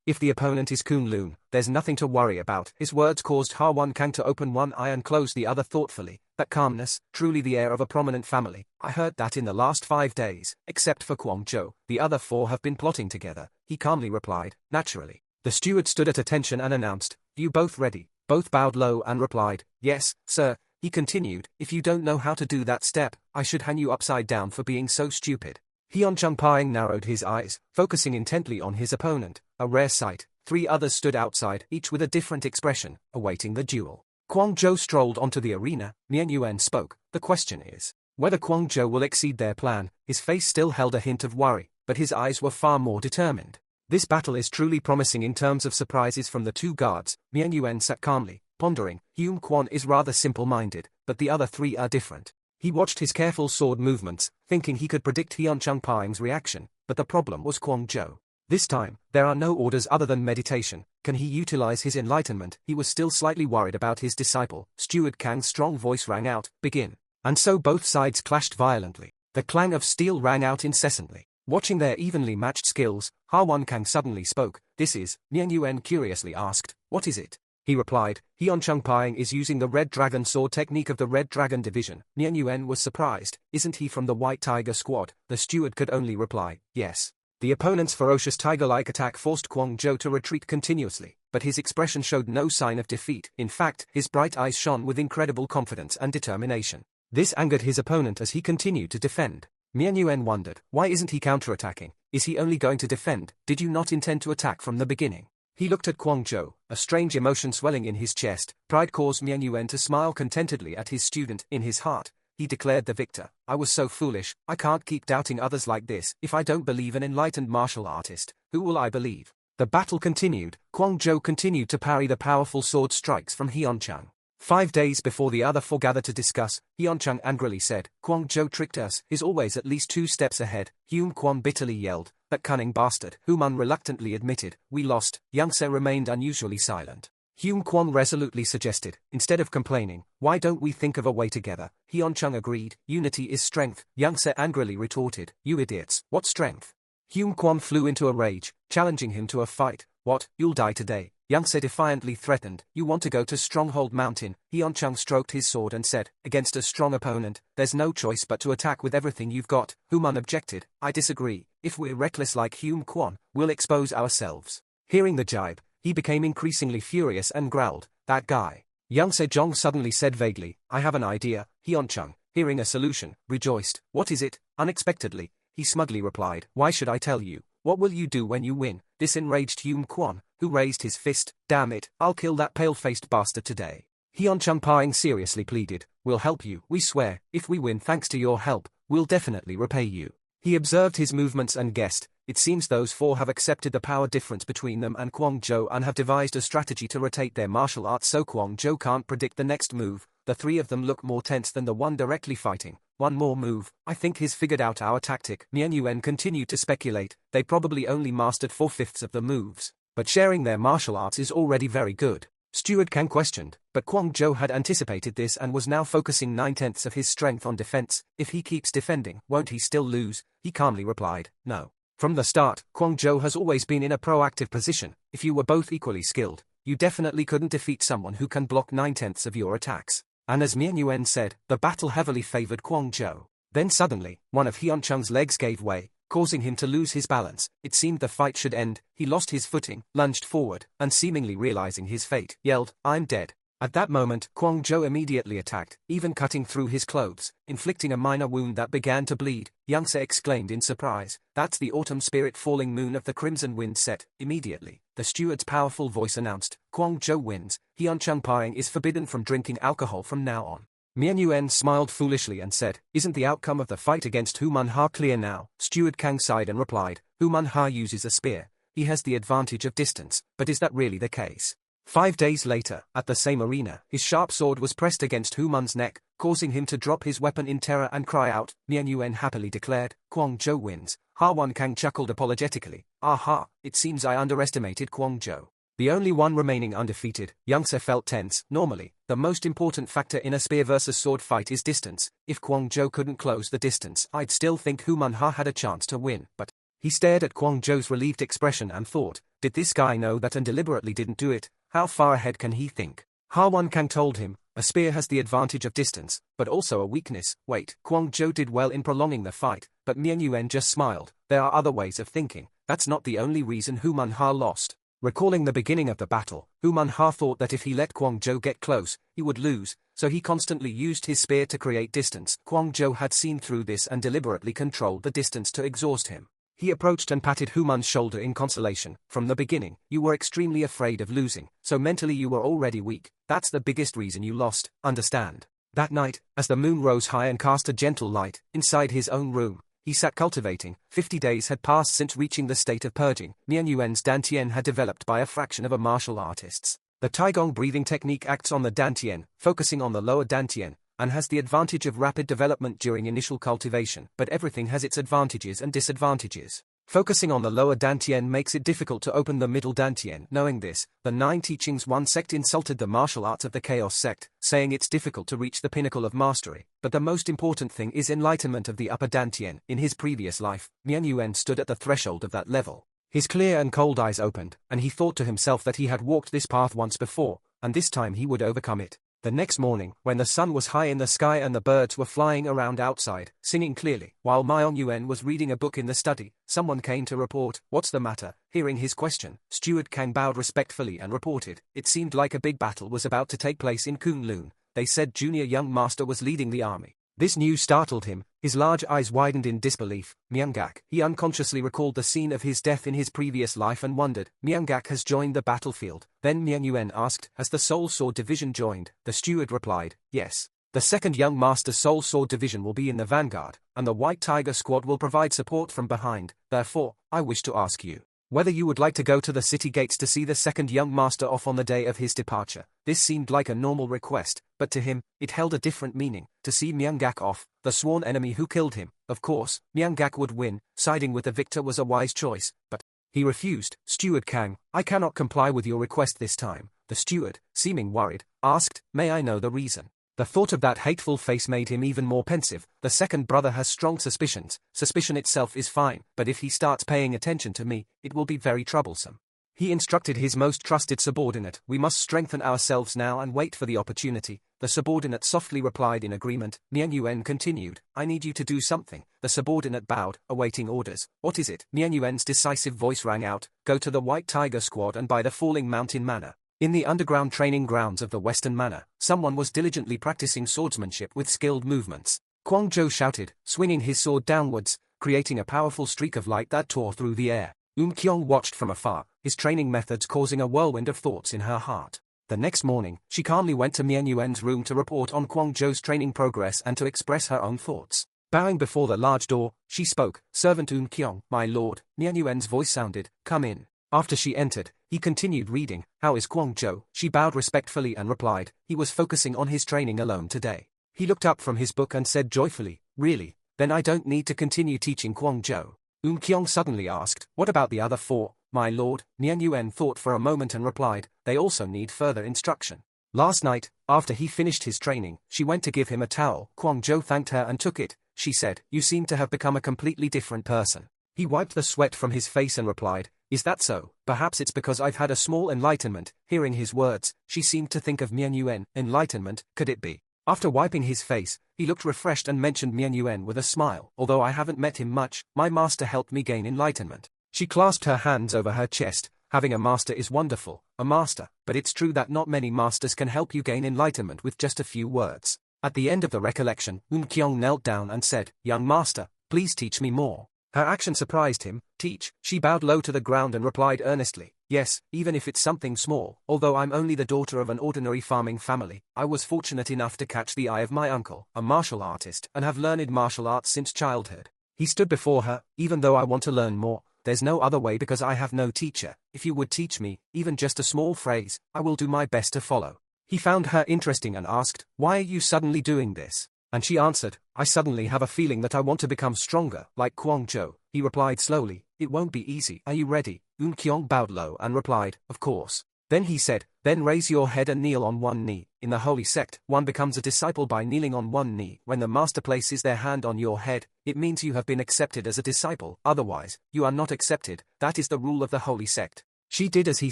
If the opponent is Kunlun, there's nothing to worry about. His words caused Ha-Won Kang to open one eye and close the other thoughtfully. That calmness, truly the air of a prominent family. I heard that in the last 5 days, except for Kwang Zhou, the other 4 have been plotting together, he calmly replied. Naturally. The steward stood at attention and announced, you both ready? Both bowed low and replied, yes, sir. He continued, if you don't know how to do that step, I should hang you upside down for being so stupid. Hyunchang Paing narrowed his eyes, focusing intently on his opponent, a rare sight. 3 others stood outside, each with a different expression, awaiting the duel. Kwang Zhou strolled onto the arena. Mian Yuan spoke, the question is whether Kwang Zhou will exceed their plan. His face still held a hint of worry, but his eyes were far more determined. This battle is truly promising in terms of surprises from the 2 guards. Mian Yuan sat calmly, pondering. Hume Quan is rather simple-minded, but the other 3 are different. He watched his careful sword movements, thinking he could predict Hyunchang Paing's reaction, but the problem was Kwang Zhou. This time, there are no orders other than meditation. Can he utilize his enlightenment? He was still slightly worried about his disciple. Steward Kang's strong voice rang out, begin. And so both sides clashed violently. The clang of steel rang out incessantly. Watching their evenly matched skills, Ha-Won Kang suddenly spoke. This is, Mian Yuan curiously asked, what is it? He replied, Hyunchang Paing is using the Red Dragon Sword technique of the Red Dragon Division. Mian Yuan was surprised. Isn't he from the White Tiger Squad? The steward could only reply, yes. The opponent's ferocious tiger-like attack forced Kwang Zhou to retreat continuously, but his expression showed no sign of defeat. In fact, his bright eyes shone with incredible confidence and determination. This angered his opponent as he continued to defend. Mian Yuan wondered, why isn't he counterattacking? Is he only going to defend? Did you not intend to attack from the beginning? He looked at Kwang Zhou, a strange emotion swelling in his chest. Pride caused Mian Yuan to smile contentedly at his student. In his heart, he declared the victor. I was so foolish. I can't keep doubting others like this. If I don't believe an enlightened martial artist, who will I believe? The battle continued. Kwang Zhou continued to parry the powerful sword strikes from Hyunchang. 5 days before the other 4 gathered to discuss, Hyunchang angrily said, Kwang Zhou tricked us. He's always at least 2 steps ahead. Hume Quan bitterly yelled, that cunning bastard. Human reluctantly admitted, we lost. Youngse remained unusually silent. Hume Quan resolutely suggested, instead of complaining, why don't we think of a way together? Hyunchang agreed, unity is strength. Youngse angrily retorted, you idiots, what strength? Hume Quan flew into a rage, challenging him to a fight. What, you'll die today? Youngse defiantly threatened, you want to go to Stronghold Mountain? Hyunchang stroked his sword and said, against a strong opponent, there's no choice but to attack with everything you've got. Human objected, I disagree. If we're reckless like Hume Quan, we'll expose ourselves. Hearing the jibe, he became increasingly furious and growled, that guy. Young Sejong suddenly said vaguely, I have an idea. Hyunchang, hearing a solution, rejoiced. What is it? Unexpectedly, he smugly replied, why should I tell you? What will you do when you win? This enraged Hume Quan, who raised his fist. Damn it, I'll kill that pale-faced bastard today. Hyunchang Paing seriously pleaded, we'll help you, we swear. If we win thanks to your help, we'll definitely repay you. He observed his movements and guessed, it seems those 4 have accepted the power difference between them and Kwang Zhou and have devised a strategy to rotate their martial arts so Kwang Zhou can't predict the next move. The 3 of them look more tense than the one directly fighting. One more move, I think he's figured out our tactic. Mian Yuan continued to speculate, they probably only mastered 4/5 of the moves, but sharing their martial arts is already very good. Steward Kang questioned, but Kwang Zhou had anticipated this and was now focusing 9/10 of his strength on defense. If he keeps defending, won't he still lose? He calmly replied, no. From the start, Kwang Zhou has always been in a proactive position. If you were both equally skilled, you definitely couldn't defeat someone who can block 9/10 of your attacks. And as Mian Yuan said, the battle heavily favored Kwang Zhou. Then suddenly, one of Hyunchang's legs gave way, causing him to lose his balance. It seemed the fight should end. He lost his footing, lunged forward, and seemingly realizing his fate, yelled, I'm dead. At that moment, Kwang Jo immediately attacked, even cutting through his clothes, inflicting a minor wound that began to bleed. Youngse exclaimed in surprise, "That's the autumn spirit falling moon of the crimson wind set." Immediately, the steward's powerful voice announced, "Kwang Jo wins. Hyun Paing is forbidden from drinking alcohol from now on." Mian Yuan smiled foolishly and said, "Isn't the outcome of the fight against Hu Man-ha clear now?" Steward Kang sighed and replied, "Hu Man-ha uses a spear. He has the advantage of distance, but is that really the case?" 5 days later, at the same arena, his sharp sword was pressed against Hu Man's neck, causing him to drop his weapon in terror and cry out. Mian Yuan happily declared, "Kwang Jo wins." Ha-Won Kang chuckled apologetically, "Aha, it seems I underestimated Kwang Jo." The only one remaining undefeated, Youngse felt tense. Normally, the most important factor in a spear versus sword fight is distance. If Kwang Jo couldn't close the distance, I'd still think Hu Man-ha had a chance to win, but he stared at Kwang Jo's relieved expression and thought, did this guy know that and deliberately didn't do it? How far ahead can he think? Ha-Won Kang told him, a spear has the advantage of distance, but also a weakness. Wait, Kwang Jo did well in prolonging the fight, but Mian Yuan just smiled. There are other ways of thinking. That's not the only reason Hu Man-ha lost. Recalling the beginning of the battle, Hu Man-ha thought that if he let Kwang Jo get close, he would lose, so he constantly used his spear to create distance. Kwang Jo had seen through this and deliberately controlled the distance to exhaust him. He approached and patted Hu Man's shoulder in consolation. From the beginning, you were extremely afraid of losing, so mentally you were already weak. That's the biggest reason you lost, understand? That night, as the moon rose high and cast a gentle light, inside his own room, he sat cultivating. 50 days had passed since reaching the state of purging. Mian Yuan's dantian had developed by a fraction of a martial artist's. The Taigong breathing technique acts on the dantian, focusing on the lower dantian, and has the advantage of rapid development during initial cultivation, but everything has its advantages and disadvantages. Focusing on the lower dantian makes it difficult to open the middle dantian. Knowing this, the 9 teachings 1 sect insulted the martial arts of the chaos sect, saying it's difficult to reach the pinnacle of mastery, but the most important thing is enlightenment of the upper dantian. In his previous life, Mian Yuan stood at the threshold of that level. His clear and cold eyes opened, and he thought to himself that he had walked this path once before, and this time he would overcome it. The next morning, when the sun was high in the sky and the birds were flying around outside, singing clearly, while Mian Yuan was reading a book in the study, someone came to report, "What's the matter?" Hearing his question, Steward Kang bowed respectfully and reported, "It seemed like a big battle was about to take place in Kunlun. They said Junior Young Master was leading the army." This news startled him. His large eyes widened in disbelief. Myungak. He unconsciously recalled the scene of his death in his previous life and wondered, Myungak has joined the battlefield. Then Mian Yuan asked, "Has the Soul Sword Division joined?" The steward replied, "Yes. The second Young Master Soul Sword Division will be in the vanguard, and the White Tiger Squad will provide support from behind. Therefore, I wish to ask you whether you would like to go to the city gates to see the second young master off on the day of his departure." This seemed like a normal request, but to him, it held a different meaning. To see Myungak off, the sworn enemy who killed him. Of course, Myungak would win. Siding with the victor was a wise choice, but he refused. "Steward Kang, I cannot comply with your request this time." The steward, seeming worried, asked, "May I know the reason?" The thought of that hateful face made him even more pensive. The second brother has strong suspicions. Suspicion itself is fine, but if he starts paying attention to me, it will be very troublesome. He instructed his most trusted subordinate, "We must strengthen ourselves now and wait for the opportunity." The subordinate softly replied in agreement. Mian Yuan continued, "I need you to do something." The subordinate bowed, awaiting orders. "What is it?" Mian Yuan's decisive voice rang out, "Go to the White Tiger Squad and buy the Falling Mountain Manor." In the underground training grounds of the Western Manor, someone was diligently practicing swordsmanship with skilled movements. Kwang Jo shouted, swinging his sword downwards, creating a powerful streak of light that tore through the air. Kyong watched from afar, his training methods causing a whirlwind of thoughts in her heart. The next morning, she calmly went to Mian Yuan's room to report on Kwang Jo's training progress and to express her own thoughts. Bowing before the large door, she spoke, "Servant Kyong, my lord." Mian Yuan's voice sounded, "Come in." After she entered, he continued reading, "How is Kwang Jo?" She bowed respectfully and replied, "He was focusing on his training alone today." He looked up from his book and said joyfully, "Really? Then I don't need to continue teaching Kwang Jo." Kyong suddenly asked, "What about the other 4, my lord?" Mian Yuan thought for a moment and replied, "They also need further instruction." Last night, after he finished his training, she went to give him a towel. Kwang Jo thanked her and took it. She said, "You seem to have become a completely different person." He wiped the sweat from his face and replied, "Is that so? Perhaps it's because I've had a small enlightenment." Hearing his words, she seemed to think of Mian Yuan. Enlightenment, could it be? After wiping his face, he looked refreshed and mentioned Mian Yuan with a smile. "Although I haven't met him much, my master helped me gain enlightenment." She clasped her hands over her chest, Having a master is wonderful, a master, but it's true that not many masters can help you gain enlightenment with just a few words. At the end of the recollection, Kyong knelt down and said, "Young master, please teach me more." Her action surprised him. "Teach?" She bowed low to the ground and replied earnestly, "Yes, even if it's something small. Although I'm only the daughter of an ordinary farming family, I was fortunate enough to catch the eye of my uncle, a martial artist, and have learned martial arts since childhood." He stood before her. "Even though I want to learn more, there's no other way because I have no teacher. If you would teach me, even just a small phrase, I will do my best to follow." He found her interesting and asked, "Why are you suddenly doing this?" And she answered, "I suddenly have a feeling that I want to become stronger, like Kwang Jo." He replied slowly, "It won't be easy. Are you ready?" Kyong bowed low and replied, "Of course." Then he said, "Then raise your head and kneel on one knee. In the holy sect, one becomes a disciple by kneeling on one knee. When the master places their hand on your head, it means you have been accepted as a disciple. Otherwise, you are not accepted. That is the rule of the holy sect." She did as he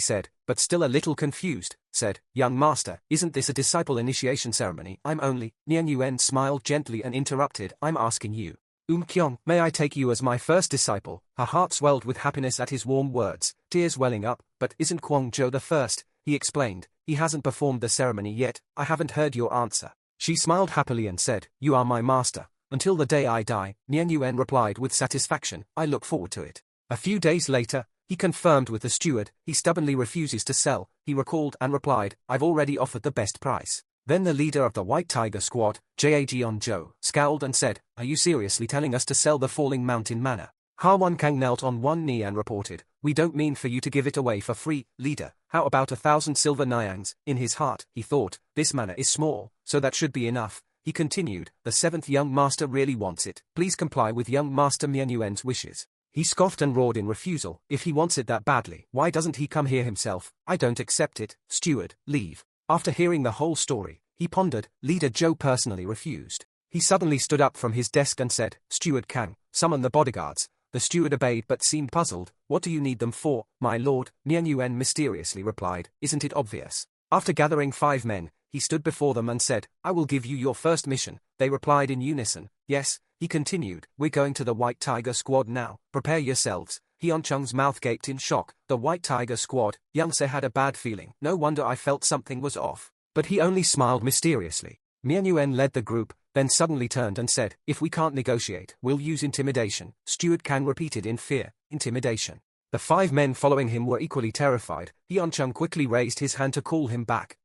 said, but still a little confused, said, "Young master, isn't this a disciple initiation ceremony? I'm only..." Niang Yuen smiled gently and interrupted, "I'm asking you. Kyong, may I take you as my first disciple?" Her heart swelled with happiness at his warm words, tears welling up. "But isn't Kwang Jo the first?" he explained. "He hasn't performed the ceremony yet. I haven't heard your answer." She smiled happily and said, "You are my master. Until the day I die." Niang Yuen replied with satisfaction, "I look forward to it." A few days later, he confirmed with the steward. He stubbornly refuses to sell. He recalled and replied, "I've already offered the best price." Then the leader of the White Tiger Squad, Jeon, scowled and said, "Are you seriously telling us to sell the Falling Mountain Manor?" Wan Kang knelt on one knee and reported, "We don't mean for you to give it away for free, leader. How about 1,000 silver nyangs?" In his heart, he thought, "This manor is small, so that should be enough." He continued, "The seventh young master really wants it. Please comply with young master Mian Yuan's wishes." He scoffed and roared in refusal. "If he wants it that badly, why doesn't he come here himself?" "I don't accept it. Steward, leave." After hearing the whole story, he pondered. Leader Zhou personally refused. He suddenly stood up from his desk and said, "Steward Kang, summon the bodyguards." The steward obeyed but seemed puzzled. "What do you need them for, my lord?" Mian Yuan mysteriously replied, "Isn't it obvious?" After gathering 5 men, he stood before them and said, "I will give you your first mission." They replied in unison, "Yes." He continued, "We're going to the White Tiger Squad now. Prepare yourselves." Hyunchung's mouth gaped in shock. The White Tiger Squad. Youngse had a bad feeling. No wonder I felt something was off. But he only smiled mysteriously. Mian Yuan led the group, then suddenly turned and said, "If we can't negotiate, we'll use intimidation." Steward Kang repeated in fear, "Intimidation." The 5 men following him were equally terrified. Hyunchung quickly raised his hand to call him back.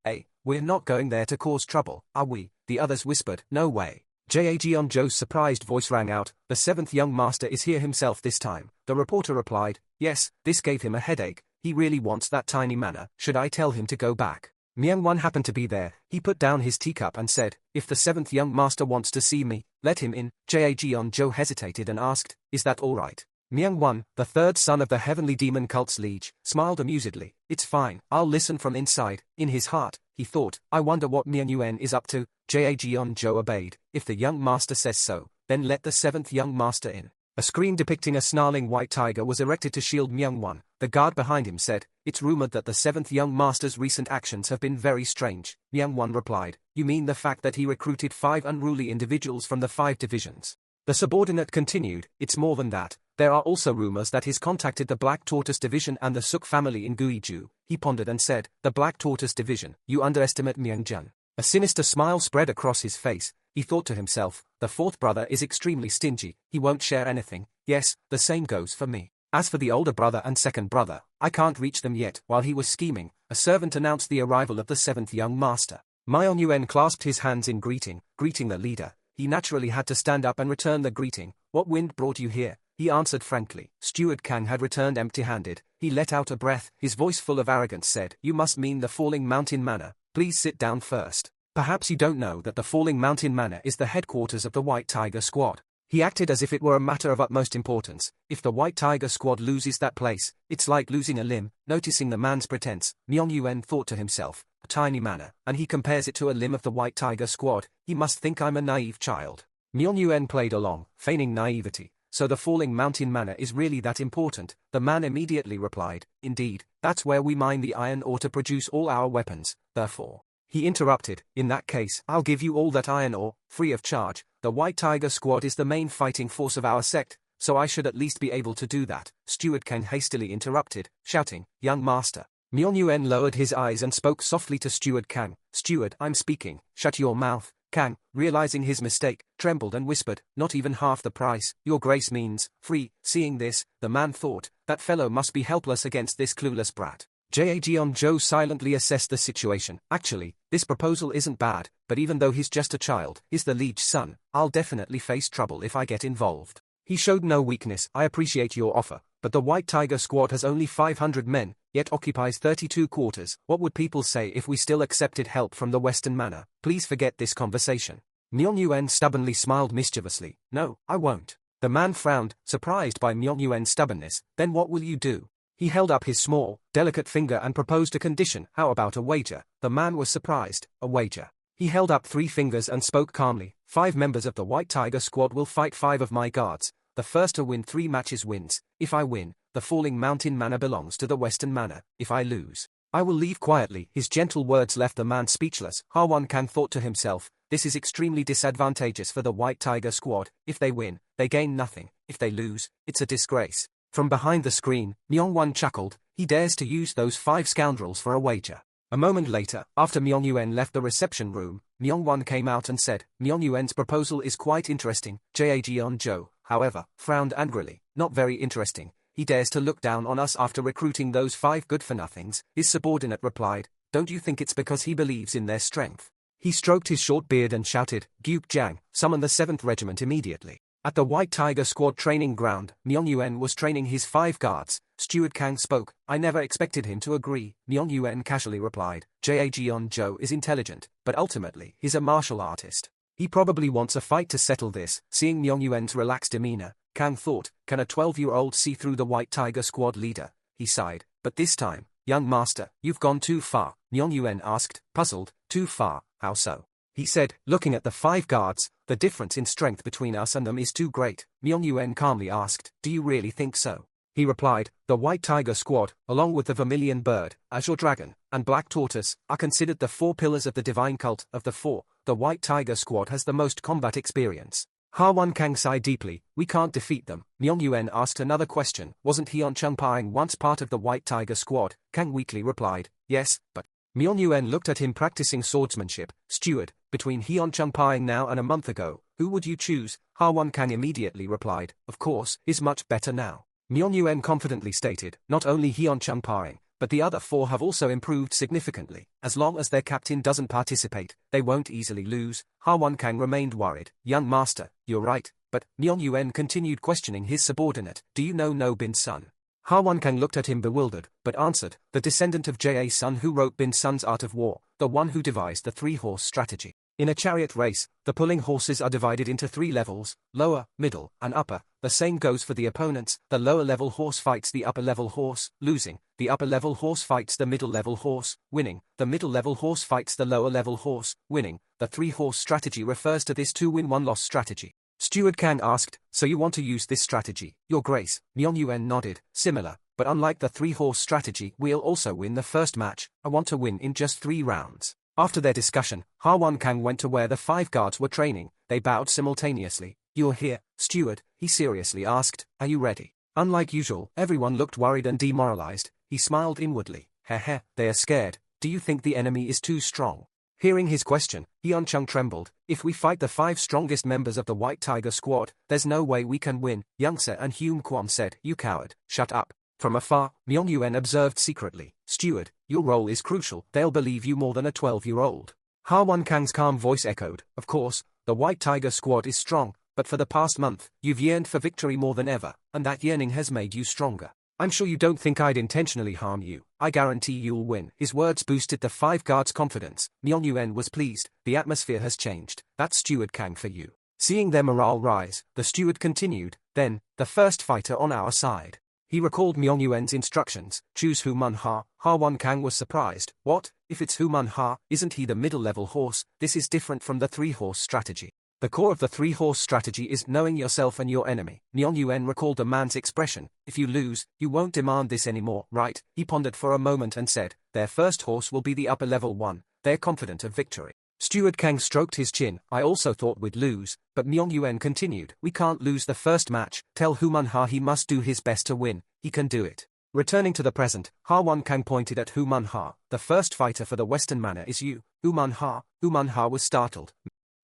We're not going there to cause trouble, are we?" The others whispered, "No way." Jeon's surprised voice rang out, "The 7th young master is here himself this time." The reporter replied, "Yes." This gave him a headache. He really wants that tiny manor. Should I tell him to go back? Myungwon happened to be there. He put down his teacup and said, "If the 7th young master wants to see me, let him in." Jeon hesitated and asked, "Is that all right?" Myungwon, the 3rd son of the heavenly demon cult's liege, smiled amusedly. "It's fine, I'll listen from inside." In his heart, he thought, "I wonder what Mian Yuan is up to." Jeon obeyed. "If the young master says so, then let the 7th young master in." A screen depicting a snarling white tiger was erected to shield Myungwon. The guard behind him said, "It's rumored that the 7th young master's recent actions have been very strange." Myungwon replied, "You mean the fact that he recruited 5 unruly individuals from the 5 divisions?" The subordinate continued, "It's more than that. There are also rumors that he's contacted the Black Tortoise Division and the Suk family in Guiju." He pondered and said, "The Black Tortoise Division, you underestimate Myungjun." A sinister smile spread across his face. He thought to himself, "The 4th brother is extremely stingy. He won't share anything. Yes, the same goes for me. As for the older brother and 2nd brother, I can't reach them yet." While he was scheming, a servant announced the arrival of the 7th young master. Myung Yuen clasped his hands in greeting the leader. He naturally had to stand up and return the greeting. "What wind brought you here?" he answered frankly. Steward Kang had returned empty-handed. He let out a breath. His voice full of arrogance said, "You must mean the Falling Mountain Manor. Please sit down first. Perhaps you don't know that the Falling Mountain Manor is the headquarters of the White Tiger Squad." He acted as if it were a matter of utmost importance. If the White Tiger Squad loses that place, it's like losing a limb. Noticing the man's pretense, Myung Yuen thought to himself, "A tiny manor, and he compares it to a limb of the White Tiger Squad. He must think I'm a naive child." Myung Yuen played along, feigning naivety. "So the Falling Mountain Manor is really that important?" The man immediately replied, "Indeed, that's where we mine the iron ore to produce all our weapons. Therefore," he interrupted, "in that case, I'll give you all that iron ore, free of charge. The White Tiger Squad is the main fighting force of our sect, so I should at least be able to do that, Steward Kang hastily interrupted, shouting, young master. Myeong-yuen lowered his eyes and spoke softly to Steward Kang. Steward, I'm speaking, shut your mouth. Kang, realizing his mistake, trembled and whispered, not even half the price, your grace means, free. Seeing this, the man thought, that fellow must be helpless against this clueless brat. Jeon-jo silently assessed the situation. Actually, this proposal isn't bad, but even though he's just a child, he's the liege's son, I'll definitely face trouble if I get involved. He showed no weakness. I appreciate your offer, but the White Tiger squad has only 500 men, yet occupies 32 quarters. What would people say if we still accepted help from the Western Manor? Please forget this conversation. Myeong-yuen stubbornly smiled mischievously. No, I won't. The man frowned, surprised by Myeong-yuen's stubbornness. Then what will you do? He held up his small, delicate finger and proposed a condition. How about a wager? The man was surprised. A wager. He held up 3 fingers and spoke calmly. 5 members of the White Tiger squad will fight 5 of my guards. The first to win 3 matches wins. If I win, the Falling Mountain Manor belongs to the Western Manor. If I lose, I will leave quietly. His gentle words left the man speechless. Ha-won Kang thought to himself, this is extremely disadvantageous for the White Tiger squad. If they win, they gain nothing. If they lose, it's a disgrace. From behind the screen, Myeong-won chuckled. He dares to use those 5 scoundrels for a wager. A moment later, after Myeong-yuen left the reception room, Myeong-won came out and said, Myeong-yuen's proposal is quite interesting. Jeon-jo, however, frowned angrily. Not very interesting. He dares to look down on us after recruiting those 5 good-for-nothings. His subordinate replied, don't you think it's because he believes in their strength? He stroked his short beard and shouted, Gyuk-jang, summon the 7th Regiment immediately. At the White Tiger squad training ground, Myeong-yuen was training his 5 guards. Steward Kang spoke. I never expected him to agree. Myeong-yuen casually replied, Jeon-jo is intelligent, but ultimately, he's a martial artist. He probably wants a fight to settle this. Seeing Myeong-yuen's relaxed demeanor, Kang thought, can a 12-year-old see through the White Tiger squad leader? He sighed. But this time, young master, you've gone too far. Myeong-yuen asked, puzzled. Too far, how so? He said, looking at the 5 guards, the difference in strength between us and them is too great. Myeong-yuen calmly asked, do you really think so? He replied, the White Tiger squad, along with the Vermilion Bird, Azure Dragon, and Black Tortoise, are considered the 4 pillars of the divine cult. Of the 4, the White Tiger squad has the most combat experience. Ha-won Kang sighed deeply. We can't defeat them. Myeong-yuen asked another question. Wasn't Heon-chung Paing once part of the White Tiger squad? Kang weakly replied, yes, but... Myeong-yuen looked at him practicing swordsmanship. Steward, between Heon-chung Paing now and a month ago, who would you choose? Ha-won Kang immediately replied, of course, is much better now. Myeong-yuen confidently stated, not only Heon-chung Paing, but the other 4 have also improved significantly. As long as their captain doesn't participate, they won't easily lose. Ha-won Kang remained worried. Young master, you're right, but Myeong-yuen continued questioning his subordinate. Do you know No Bin's son? Ha-won Kang looked at him bewildered, but answered, the descendant of Jae's son who wrote Bin Sun's Art of War, the one who devised the 3-horse strategy. In a chariot race, the pulling horses are divided into 3 levels, lower, middle, and upper. The same goes for the opponents. The lower-level horse fights the upper-level horse, losing. The upper-level horse fights the middle-level horse, winning. The middle-level horse fights the lower-level horse, winning. The 3-horse strategy refers to this 2-win 1-loss strategy. Steward Kang asked, so you want to use this strategy, Your Grace? Myeong-yuen nodded. Similar, but unlike the 3-horse strategy, we'll also win the first match. I want to win in just 3 rounds. After their discussion, Ha-won Kang went to where the 5 guards were training. They bowed simultaneously. You're here, Steward, he seriously asked. Are you ready? Unlike usual, everyone looked worried and demoralized. He smiled inwardly. Heh, they are scared. Do you think the enemy is too strong? Hearing his question, Heon-chung trembled. If we fight the 5 strongest members of the White Tiger squad, there's no way we can win. Youngse and Hume Kwon said, you coward, shut up. From afar, Myeong-yuen observed secretly. Steward, your role is crucial. They'll believe you more than a 12-year-old. Ha-won Kang's calm voice echoed. Of course, the White Tiger squad is strong, but for the past month, you've yearned for victory more than ever, and that yearning has made you stronger. I'm sure you don't think I'd intentionally harm you. I guarantee you'll win. His words boosted the 5 guards' confidence. Myeong-yuen was pleased. The atmosphere has changed. That's Steward Kang for you. Seeing their morale rise, the steward continued, then, the first fighter on our side. He recalled Myeong-yuen's instructions, choose Hu Man-ha. Ha-won Kang was surprised. What? If it's Hu Man-ha, isn't he the middle-level horse? This is different from the 3-horse strategy. The core of the 3-horse strategy is knowing yourself and your enemy. Myeong-yuen recalled the man's expression. If you lose, you won't demand this anymore, right? He pondered for a moment and said, their first horse will be the upper-level one. They're confident of victory. Steward Kang stroked his chin. I also thought we'd lose, but Myung Yuen continued. We can't lose the first match. Tell Hu Man-ha he must do his best to win. He can do it. Returning to the present, Ha Won Kang pointed at Hu Man-ha. The first fighter for the Western manner is you, Hu Man-ha. Hu Man-ha was startled.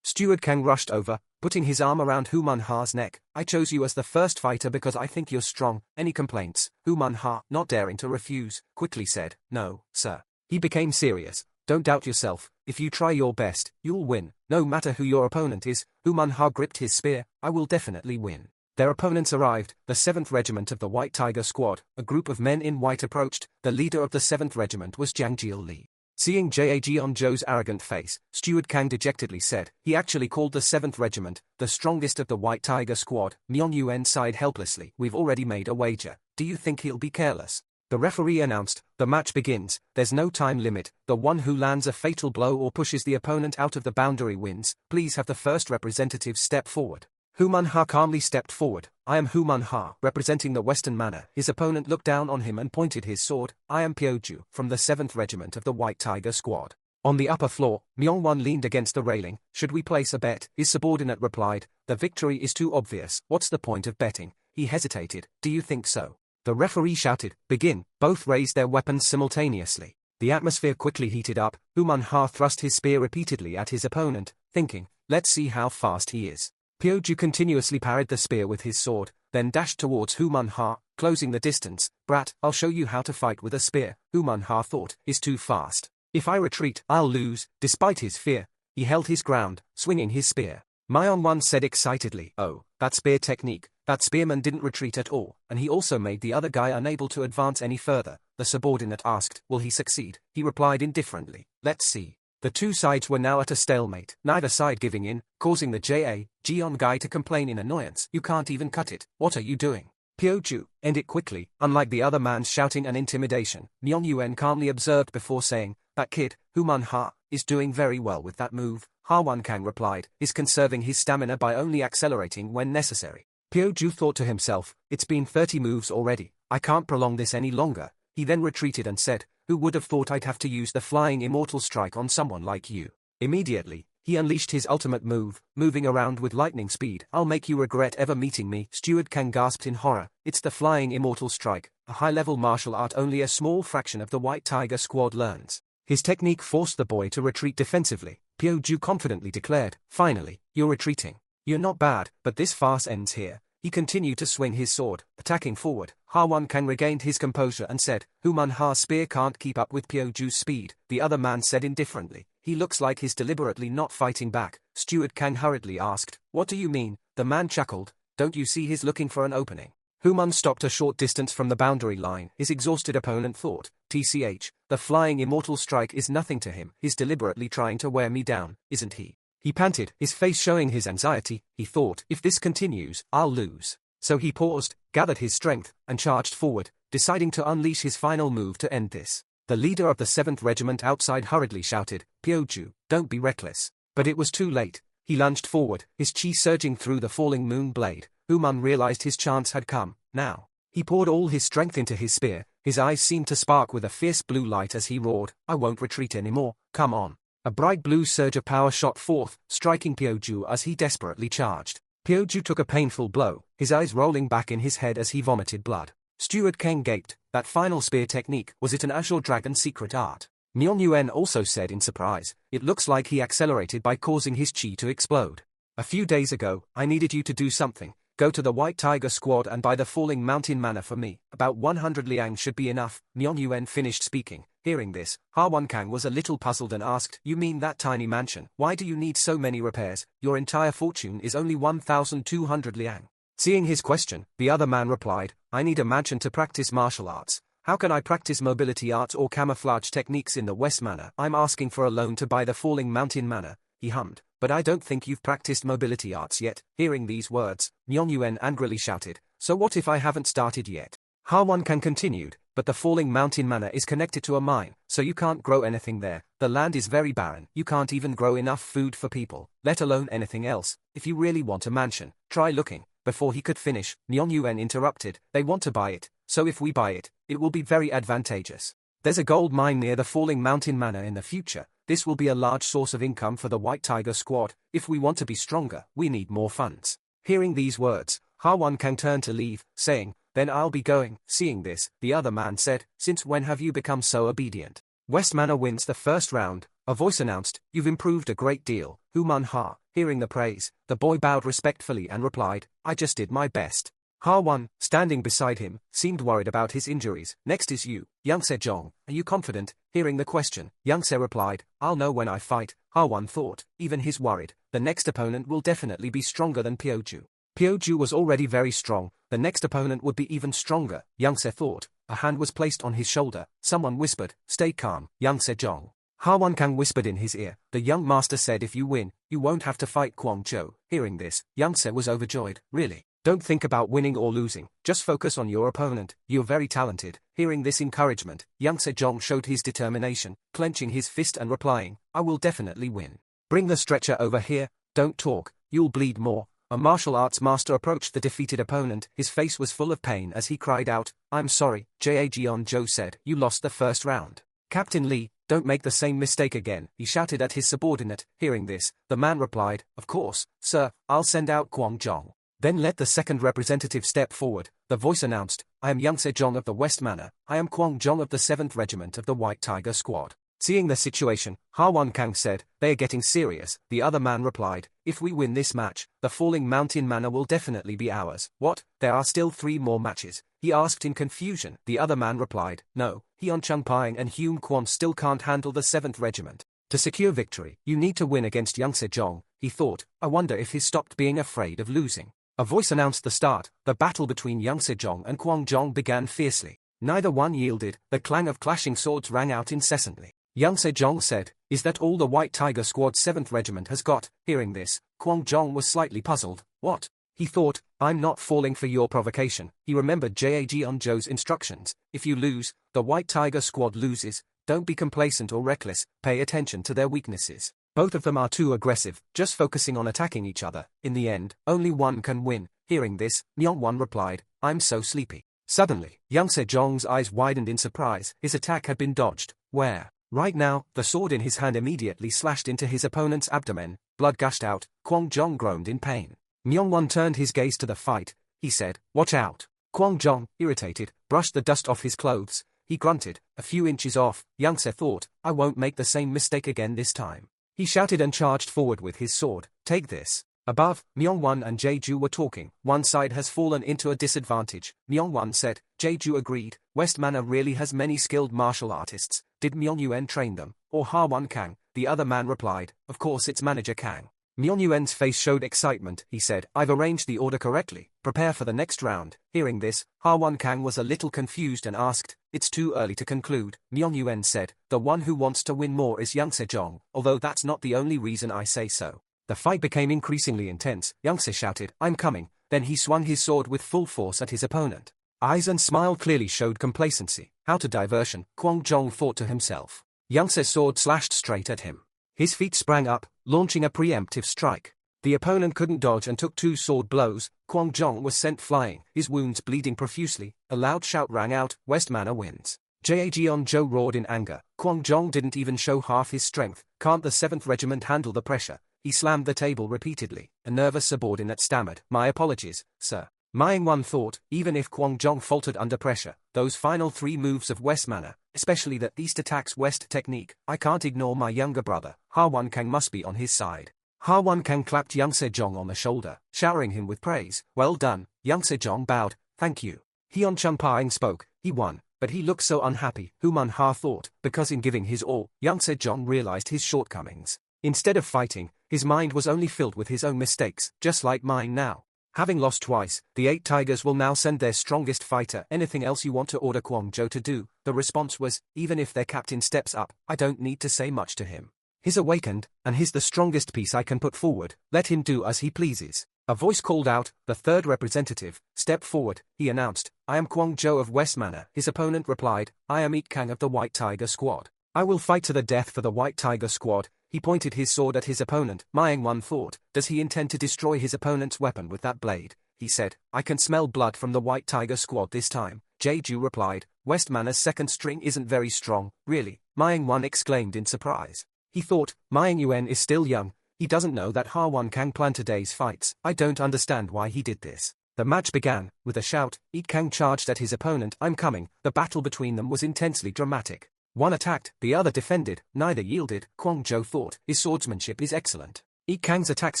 Steward Kang rushed over, putting his arm around Hu Man-ha's neck. I chose you as the first fighter because I think you're strong. Any complaints? Hu Man-ha, not daring to refuse, quickly said, No, sir. He became serious. Don't doubt yourself. If you try your best, you'll win. No matter who your opponent is. Hu Man-ha gripped his spear. I will definitely win. Their opponents arrived. The 7th Regiment of the White Tiger Squad. A group of men in white approached. The leader of the 7th Regiment was Jang Jil-lee. Seeing Jeon's arrogant face, Steward Kang dejectedly said, he actually called the 7th Regiment, the strongest of the White Tiger Squad. Myung Yuen sighed helplessly. We've already made a wager. Do you think he'll be careless? The referee announced, the match begins. There's no time limit. The one who lands a fatal blow or pushes the opponent out of the boundary wins. Please have the first representative step forward. Hu Man-ha calmly stepped forward. I am Hu Man-ha, representing the Western manner. His opponent looked down on him and pointed his sword. I am Pyo-ju, from the 7th Regiment of the White Tiger Squad. On the upper floor, Myung-won leaned against the railing. Should we place a bet? His subordinate replied. The victory is too obvious. What's the point of betting? He hesitated. Do you think so? The referee shouted, begin. Both raised their weapons simultaneously. The atmosphere quickly heated up. Hu Man-ha thrust his spear repeatedly at his opponent, thinking, let's see how fast he is. Pyo-ju continuously parried the spear with his sword, then dashed towards Hu Man-ha, closing the distance. Brat, I'll show you how to fight with a spear. Hu Man-ha thought, is too fast. If I retreat, I'll lose. Despite his fear, he held his ground, swinging his spear. Myung-won said excitedly, oh, that spear technique. That spearman didn't retreat at all, and he also made the other guy unable to advance any further. The subordinate asked, will he succeed? He replied indifferently, let's see. The two sides were now at a stalemate, neither side giving in, causing the Jeon guy to complain in annoyance. You can't even cut it. What are you doing? Pyo-ju, end it quickly. Unlike the other man's shouting and intimidation, Myung Yuen calmly observed before saying, that kid, Hu Man-ha, is doing very well with that move. Ha Won Kang replied, is conserving his stamina by only accelerating when necessary. Pyo-ju thought to himself, it's been 30 moves already, I can't prolong this any longer. He then retreated and said, who would have thought I'd have to use the flying immortal strike on someone like you? Immediately, he unleashed his ultimate move, moving around with lightning speed. I'll make you regret ever meeting me. Steward Kang gasped in horror. It's the flying immortal strike, a high-level martial art only a small fraction of the White Tiger Squad learns. His technique forced the boy to retreat defensively. Pyo-ju confidently declared, finally, you're retreating. You're not bad, but this farce ends here. He continued to swing his sword, attacking forward. Ha Won Kang regained his composure and said, Hu Man-ha's spear can't keep up with Pyo-ju's speed. The other man said indifferently, he looks like he's deliberately not fighting back. Steward Kang hurriedly asked, what do you mean? The man chuckled, don't you see he's looking for an opening? Hu Man stopped a short distance from the boundary line. His exhausted opponent thought, TCH, the flying immortal strike is nothing to him. He's deliberately trying to wear me down, isn't he? He panted, his face showing his anxiety. He thought, if this continues, I'll lose. So he paused, gathered his strength, and charged forward, deciding to unleash his final move to end this. The leader of the 7th Regiment outside hurriedly shouted, Pyo-ju, don't be reckless. But it was too late. He lunged forward, his chi surging through the falling moon blade. Hu Man realized his chance had come. Now, he poured all his strength into his spear. His eyes seemed to spark with a fierce blue light as he roared, I won't retreat anymore, come on. A bright blue surge of power shot forth, striking Pyo-ju as he desperately charged. Pyo-ju took a painful blow, his eyes rolling back in his head as he vomited blood. Steward Kang gaped. That final spear technique, was it an Azure Dragon secret art? Myung Yuen also said in surprise, it looks like he accelerated by causing his chi to explode. A few days ago, I needed you to do something. Go to the White Tiger Squad and buy the Falling Mountain Manor for me. About 100 liang should be enough. Myung Yuen finished speaking. Hearing this, Ha Won Kang was a little puzzled and asked, you mean that tiny mansion? Why do you need so many repairs? Your entire fortune is only 1,200 liang. Seeing his question, the other man replied, I need a mansion to practice martial arts. How can I practice mobility arts or camouflage techniques in the West Manor? I'm asking for a loan to buy the Falling Mountain Manor. He hummed, but I don't think you've practiced mobility arts yet. Hearing these words, Myung Yuen angrily shouted, so what if I haven't started yet? Ha Won Kang continued, but the Falling Mountain Manor is connected to a mine, so you can't grow anything there. The land is very barren, you can't even grow enough food for people, let alone anything else. If you really want a mansion, try looking. Before he could finish, Myung Yuen interrupted, they want to buy it, so if we buy it, it will be very advantageous. There's a gold mine near the Falling Mountain Manor in the future. This will be a large source of income for the White Tiger squad. If we want to be stronger, we need more funds. Hearing these words, Ha Won Kang turned to leave, saying, then I'll be going. Seeing this, the other man said, since when have you become so obedient? West Manor wins the first round. A voice announced, you've improved a great deal, Hu Manhwa. Hearing the praise, the boy bowed respectfully and replied, I just did my best. Ha Won, standing beside him, seemed worried about his injuries. Next is you, Young Sejong. Are you confident? Hearing the question, Young Se replied, I'll know when I fight. Ha Won thought, even he's worried. The next opponent will definitely be stronger than Pyeoju. Pyeoju was already very strong. The next opponent would be even stronger, Young Se thought. A hand was placed on his shoulder. Someone whispered, stay calm, Young Sejong. Ha Won Kang whispered in his ear. The young master said if you win, you won't have to fight Kwang Jo. Hearing this, Young Se was overjoyed. Really? Don't think about winning or losing, just focus on your opponent. You're very talented. Hearing this encouragement, Young Sejong showed his determination, clenching his fist and replying, I will definitely win. Bring the stretcher over here, don't talk, you'll bleed more. A martial arts master approached the defeated opponent. His face was full of pain as he cried out, I'm sorry, Jeon-jo said, you lost the first round. Captain Lee, don't make the same mistake again, he shouted at his subordinate. Hearing this, the man replied, of course, sir, I'll send out Kwang Jong. Then let the second representative step forward. The voice announced, I am Young Sejong of the West Manor. I am Kwang Jong of the 7th Regiment of the White Tiger Squad. Seeing the situation, Ha Won Kang said, they are getting serious. The other man replied, if we win this match, the Falling Mountain Manor will definitely be ours. What? There are still 3 more matches? He asked in confusion. The other man replied, no, Heon Chung Pying and Hume Kwon still can't handle the 7th Regiment. To secure victory, you need to win against Young Sejong. He thought, I wonder if he stopped being afraid of losing. A voice announced the start. The battle between Young Sejong and Kwang Jong began fiercely. Neither one yielded. The clang of clashing swords rang out incessantly. Young Sejong said, is that all the White Tiger Squad's 7th Regiment has got? Hearing this, Kwang Jong was slightly puzzled. What? He thought, I'm not falling for your provocation. He remembered Jeon-jo's instructions. If you lose, the White Tiger Squad loses. Don't be complacent or reckless. Pay attention to their weaknesses. Both of them are too aggressive, just focusing on attacking each other. In the end, only one can win. Hearing this, Myung-won replied, I'm so sleepy. Suddenly, Young Sejong's eyes widened in surprise. His attack had been dodged. Where? Right now, the sword in his hand immediately slashed into his opponent's abdomen. Blood gushed out. Kwang Jong groaned in pain. Myung-won turned his gaze to the fight. He said, watch out. Kwang Jong, irritated, brushed the dust off his clothes. He grunted, a few inches off. Young Se thought, I won't make the same mistake again this time. He shouted and charged forward with his sword. Take this. Above, Myung-won and Jae-ju were talking. One side has fallen into a disadvantage. Myung-won said. Jae-ju agreed. West Manor really has many skilled martial artists. Did Myung-yuen train them? Or Ha Won Kang? The other man replied. Of course it's Manager Kang. Myung-yuen's face showed excitement. He said, I've arranged the order correctly. Prepare for the next round. Hearing this, Ha Won Kang was a little confused and asked, it's too early to conclude. Myung-yuen said, the one who wants to win more is Young Sejong, although that's not the only reason I say so. The fight became increasingly intense. Young Se shouted, I'm coming. Then he swung his sword with full force at his opponent. Eyes and smile clearly showed complacency. How to diversion, Kwang Jong thought to himself. Young Se's sword slashed straight at him. His feet sprang up, launching a preemptive strike. The opponent couldn't dodge and took 2 sword blows. Kwang Jong was sent flying, his wounds bleeding profusely. A loud shout rang out, West Manor wins. Jeon-jo roared in anger. Kwang Jong didn't even show half his strength. Can't the 7th Regiment handle the pressure? He slammed the table repeatedly. A nervous subordinate stammered, my apologies, sir. Myung-won thought, even if Kwang Jong faltered under pressure, those final 3 moves of West Manor, especially that East attacks West technique, I can't ignore my younger brother. Ha Won Kang must be on his side. Ha Won Kang clapped Young Sejong on the shoulder, showering him with praise. Well done. Young Sejong bowed, thank you. Heon Chung Pying spoke, he won, but he looked so unhappy. Hu Man-ha thought, because in giving his all, Young Sejong realized his shortcomings. Instead of fighting, his mind was only filled with his own mistakes, just like mine now. Having lost twice, the 8 Tigers will now send their strongest fighter. Anything else you want to order Kwang Jo to do? The response was, even if their captain steps up, I don't need to say much to him. He's awakened, and he's the strongest piece I can put forward. Let him do as he pleases. A voice called out, the 3rd representative, step forward, he announced. I am Kwang Jo of West Manor. His opponent replied, I am Ik Kang of the White Tiger Squad. I will fight to the death for the White Tiger Squad. He pointed his sword at his opponent. Myung-won thought, does he intend to destroy his opponent's weapon with that blade? He said, I can smell blood from the White Tiger Squad this time. Jae-ju replied, West Manor's 2nd string isn't very strong, really. Myung-won exclaimed in surprise. He thought, Miang Yuan is still young, he doesn't know that Ha1 Kang planned today's fights. I don't understand why he did this. The match began. With a shout, Yi Kang charged at his opponent. I'm coming. The battle between them was intensely dramatic. One attacked, the other defended, neither yielded. Kwang Zhou thought, his swordsmanship is excellent. Yi Kang's attacks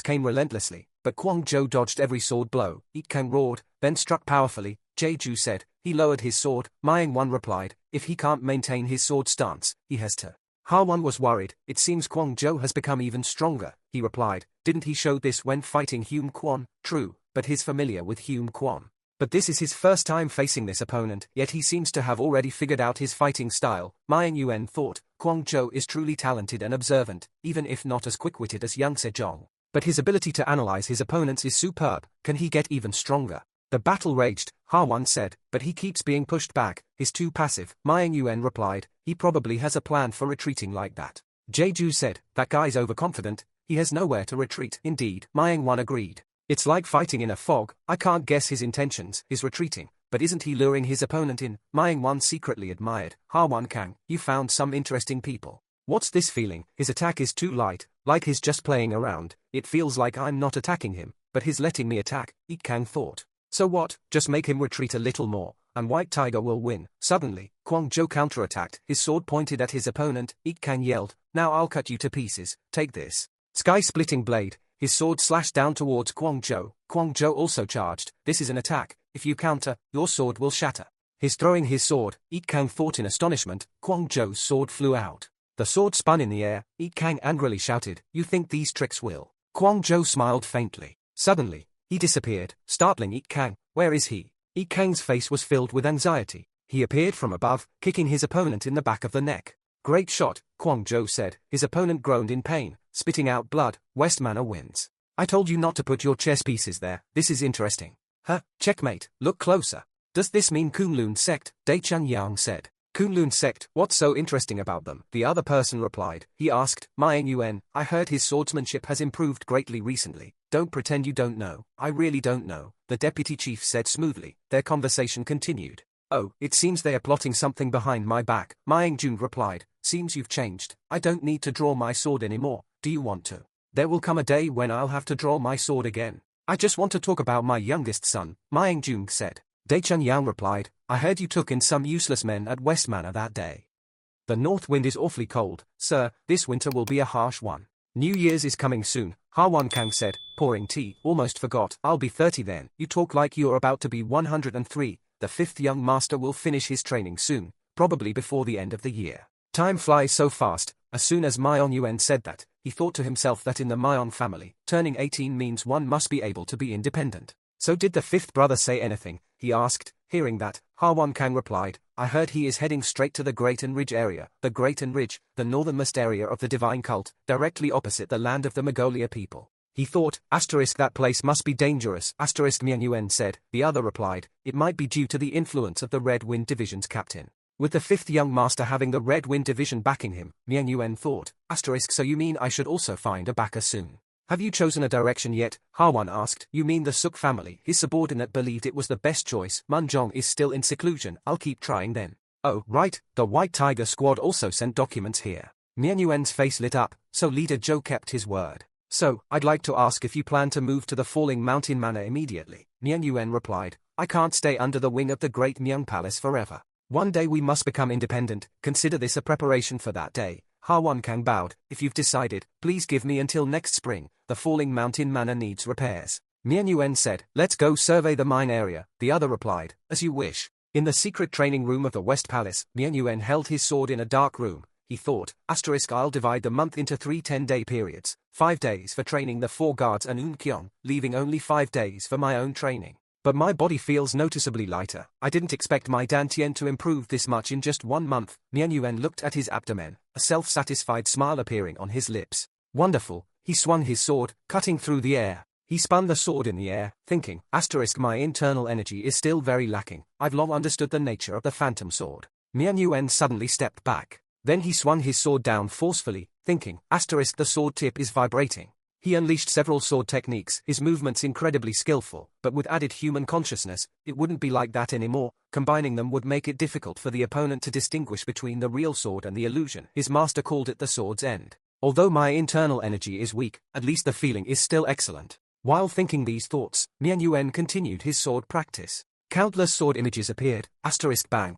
came relentlessly, but Kwang Zhou dodged every sword blow. Yi Kang roared, then struck powerfully. Jeju said, he lowered his sword. Miang Wan replied, if he can't maintain his sword stance, he has to. Ha1 was worried. It seems Kwang Zhou has become even stronger, he replied. Didn't he show this when fighting Hume Quan? True, but he's familiar with Hume Quan. But this is his first time facing this opponent, yet he seems to have already figured out his fighting style. Miang Yuan thought, Kwang Zhou is truly talented and observant, even if not as quick-witted as Yang Sejong. But his ability to analyze his opponents is superb. Can he get even stronger? The battle raged, Ha1 said, but he keeps being pushed back. He's too passive. Miang Yuan replied, he probably has a plan for retreating like that. Jeju said, that guy's overconfident, he has nowhere to retreat. Indeed, Miang Wan agreed. It's like fighting in a fog. I can't guess his intentions. He's retreating, but isn't he luring his opponent in? Miang Wan secretly admired. Ha1 Kang, you found some interesting people. What's this feeling? His attack is too light, like he's just playing around. It feels like I'm not attacking him, but he's letting me attack, Yi Kang thought. So what? Just make him retreat a little more, and White Tiger will win. Suddenly, Kwang Zhou counterattacked. His sword pointed at his opponent. Yi Kang yelled, now I'll cut you to pieces. Take this. Sky-splitting blade. His sword slashed down towards Kwang Zhou. Kwang Zhou also charged. This is an attack. If you counter, your sword will shatter. He's throwing his sword. Yi Kang thought in astonishment. Kwang Zhou's sword flew out. The sword spun in the air. Yi Kang angrily shouted, you think these tricks will? Kwang Zhou smiled faintly. Suddenly, he disappeared, startling Yi Kang. Where is he? Yi Kang's face was filled with anxiety. He appeared from above, kicking his opponent in the back of the neck. Great shot, Kwang Zhou said. His opponent groaned in pain, spitting out blood. West Manor wins. I told you not to put your chess pieces there. This is interesting. Huh? Checkmate. Look closer. Does this mean Kunlun sect? Dai-chan Yang said. Kunlun sect, what's so interesting about them? The other person replied. He asked, Miang Yuan, I heard his swordsmanship has improved greatly recently. Don't pretend you don't know. I really don't know, the deputy chief said smoothly. Their conversation continued. Oh, it seems they are plotting something behind my back, Miang Jun replied. Seems you've changed. I don't need to draw my sword anymore. Do you want to? There will come a day when I'll have to draw my sword again. I just want to talk about my youngest son, Miang Jun said. Dai-chan Yang replied, I heard you took in some useless men at West Manor that day. The north wind is awfully cold, sir. This winter will be a harsh one. New Year's is coming soon, Ha1 Kang said, pouring tea. Almost forgot. I'll be 30 then. You talk like you're about to be 103. The fifth young master will finish his training soon, probably before the end of the year. Time flies so fast. As soon as Miang Yuan said that, he thought to himself that in the Miang family, turning 18 means one must be able to be independent. So did the fifth brother say anything? He asked. Hearing that, Ha1 Kang replied, I heard he is heading straight to the Greaten Ridge area. The Greaten Ridge, the northernmost area of the divine cult, directly opposite the land of the Mongolia people. He thought, that place must be dangerous. Miang Yuan said. The other replied, it might be due to the influence of the Red Wind Division's captain. With the fifth young master having the Red Wind Division backing him, Miang Yuan thought, so you mean I should also find a backer soon? Have you chosen a direction yet? Ha1 asked. You mean the Suk family? His subordinate believed it was the best choice. Munjong is still in seclusion. I'll keep trying then. Oh, right. The White Tiger squad also sent documents here. Miang Yuan's face lit up, so Leader Zhou kept his word. So, I'd like to ask if you plan to move to the Falling Mountain Manor immediately. Miang Yuan replied. I can't stay under the wing of the Great Myung Palace forever. One day we must become independent. Consider this a preparation for that day. Ha1 Kang bowed. If you've decided, please give me until next spring. The Falling Mountain Manor needs repairs. Miang Yuan said, let's go survey the mine area. The other replied, as you wish. In the secret training room of the West Palace, Miang Yuan held his sword in a dark room. He thought, I'll divide the month into 3 10-day periods. 5 days for training the 4 guards and Unkyong, leaving only 5 days for my own training. But my body feels noticeably lighter. I didn't expect my dantian to improve this much in just 1 month. Miang Yuan looked at his abdomen, a self-satisfied smile appearing on his lips. Wonderful. He swung his sword, cutting through the air. He spun the sword in the air, thinking, my internal energy is still very lacking. I've long understood the nature of the phantom sword. Miang Yuan suddenly stepped back. Then he swung his sword down forcefully, thinking, the sword tip is vibrating. He unleashed several sword techniques, his movements incredibly skillful, but with added human consciousness, it wouldn't be like that anymore. Combining them would make it difficult for the opponent to distinguish between the real sword and the illusion. His master called it the sword's end. Although my internal energy is weak, at least the feeling is still excellent. While thinking these thoughts, Mian Yuan continued his sword practice. Countless sword images appeared, bang,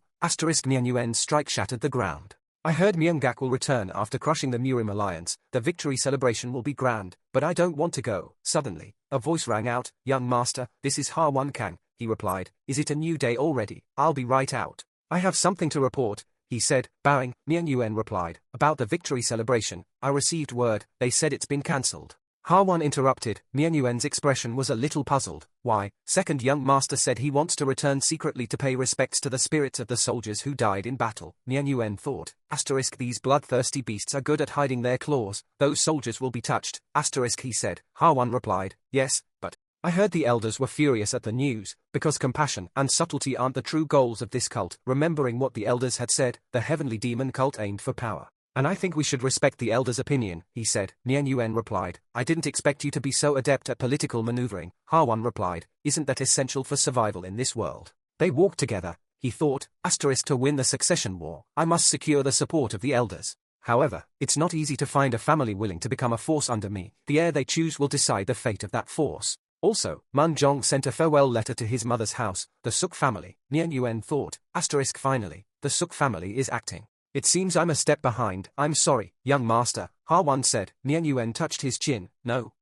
Mian Yuan's strike shattered the ground. I heard Myungak will return after crushing the Murim alliance. The victory celebration will be grand, but I don't want to go. Suddenly, a voice rang out, "Young master, this is Ha Kang," he replied. "Is it a new day already? I'll be right out. I have something to report," he said, bowing. Mian Yuan replied, "About the victory celebration, I received word, they said it's been cancelled." Ha interrupted. Mian Yuan's expression was a little puzzled. "Why?" Second young master said he wants to return secretly to pay respects to the spirits of the soldiers who died in battle. Mian Yuan thought, "These bloodthirsty beasts are good at hiding their claws. Those soldiers will be touched." He said. Ha replied, "Yes, but I heard the elders were furious at the news, because compassion and subtlety aren't the true goals of this cult." Remembering what the elders had said, the heavenly demon cult aimed for power. "And I think we should respect the elders' opinion," he said. Mian Yuan replied, "I didn't expect you to be so adept at political maneuvering." Ha replied, "Isn't that essential for survival in this world?" They walked together. He thought, to win the succession war, I must secure the support of the elders. However, it's not easy to find a family willing to become a force under me. The heir they choose will decide the fate of that force. Also, Man Zhong sent a farewell letter to his mother's house, the Suk family. Mian Yuan thought, finally, the Suk family is acting. It seems I'm a step behind. I'm sorry, young master, Ha said. Mian Yuan touched his chin. No,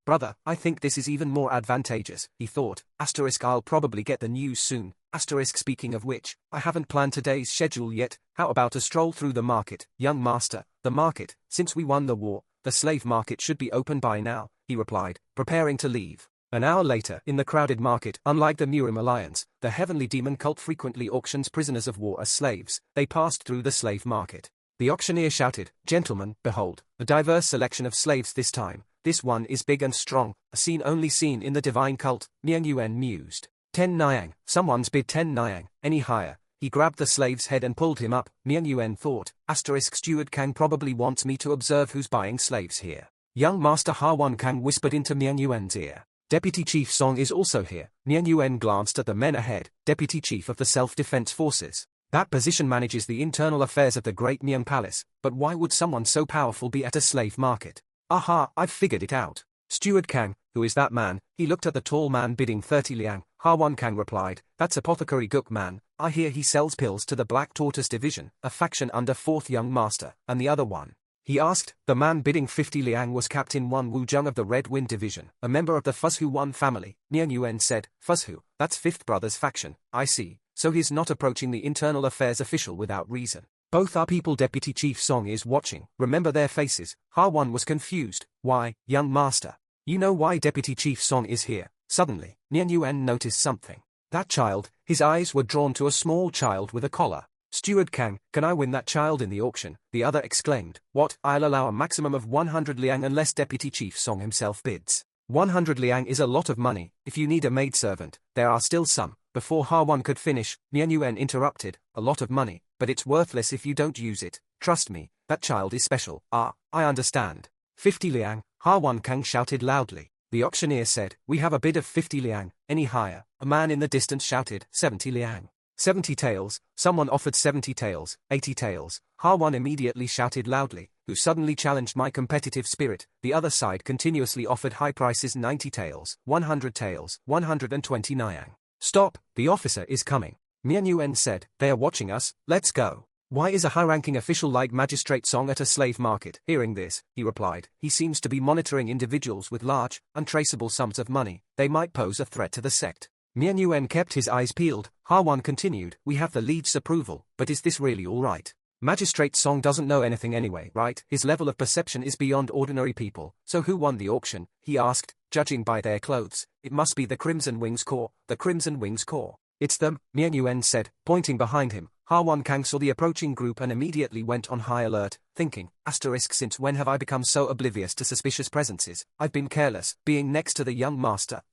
brother, I think this is even more advantageous, he thought. I'll probably get the news soon. Speaking of which, I haven't planned today's schedule yet. How about a stroll through the market, young master? The market, since we won the war, the slave market should be open by now, he replied, preparing to leave. An hour later, in the crowded market, unlike the Murim alliance, the heavenly demon cult frequently auctions prisoners of war as slaves. They passed through the slave market. The auctioneer shouted, "Gentlemen, behold, a diverse selection of slaves this time. This one is big and strong, a scene only seen in the divine cult." Mian Yuan mused. 10 Niang, someone's bid 10 Niang, any higher. He grabbed the slave's head and pulled him up. Mian Yuan thought, Steward Kang probably wants me to observe who's buying slaves here. Young Master Ha Kang whispered into Mian Yuan's ear. Deputy Chief Song is also here. Mian Yuan glanced at the men ahead, Deputy Chief of the Self-Defense Forces. That position manages the internal affairs of the Great Mian Palace, but why would someone so powerful be at a slave market? Aha, I've figured it out. Steward Kang, who is that man? He looked at the tall man bidding 30 liang. Ha Kang replied, "That's Apothecary Guk man. I hear he sells pills to the Black Tortoise Division, a faction under 4th Young Master, and the other one?" He asked. The man bidding 50 liang was Captain Wan Wuzheng of the Red Wind Division, a member of the Fuzhu Wan family. Mian Yuan said, "Fuzhu, that's 5th Brother's faction, I see, so he's not approaching the internal affairs official without reason. Both are people Deputy Chief Song is watching. Remember their faces." Ha was confused. "Why, young master? You know why Deputy Chief Song is here?" Suddenly, Mian Yuan noticed something. That child, his eyes were drawn to a small child with a collar. "Steward Kang, can I win that child in the auction?" the other exclaimed. "What? I'll allow a maximum of 100 liang unless Deputy Chief Song himself bids." 100 liang is a lot of money. If you need a maidservant, there are still some. Before Ha could finish, Mian Yuan interrupted. "A lot of money, but it's worthless if you don't use it. Trust me, that child is special." "Ah, I understand. 50 liang, Ha Kang shouted loudly. The auctioneer said, "We have a bid of 50 liang, any higher?" A man in the distance shouted, 70 liang. 70 taels, someone offered 70 taels, 80 taels. Ha immediately shouted loudly, "Who suddenly challenged my competitive spirit?" The other side continuously offered high prices, 90 taels, 100 taels, 120 niang. "Stop, the officer is coming." Mian Yuan said, "They are watching us, let's go." "Why is a high-ranking official like Magistrate Song at a slave market?" Hearing this, he replied, "He seems to be monitoring individuals with large, untraceable sums of money. They might pose a threat to the sect." Mian Yuan kept his eyes peeled. Ha continued, "We have the lead's approval, but is this really all right? Magistrate Song doesn't know anything anyway, right? His level of perception is beyond ordinary people. So who won the auction?" he asked. "Judging by their clothes, it must be the Crimson Wings Corps." "The Crimson Wings Corps. It's them," Mian Yuan said, pointing behind him. Ha Kang saw the approaching group and immediately went on high alert, thinking, "Since when have I become so oblivious to suspicious presences? I've been careless, being next to the young master.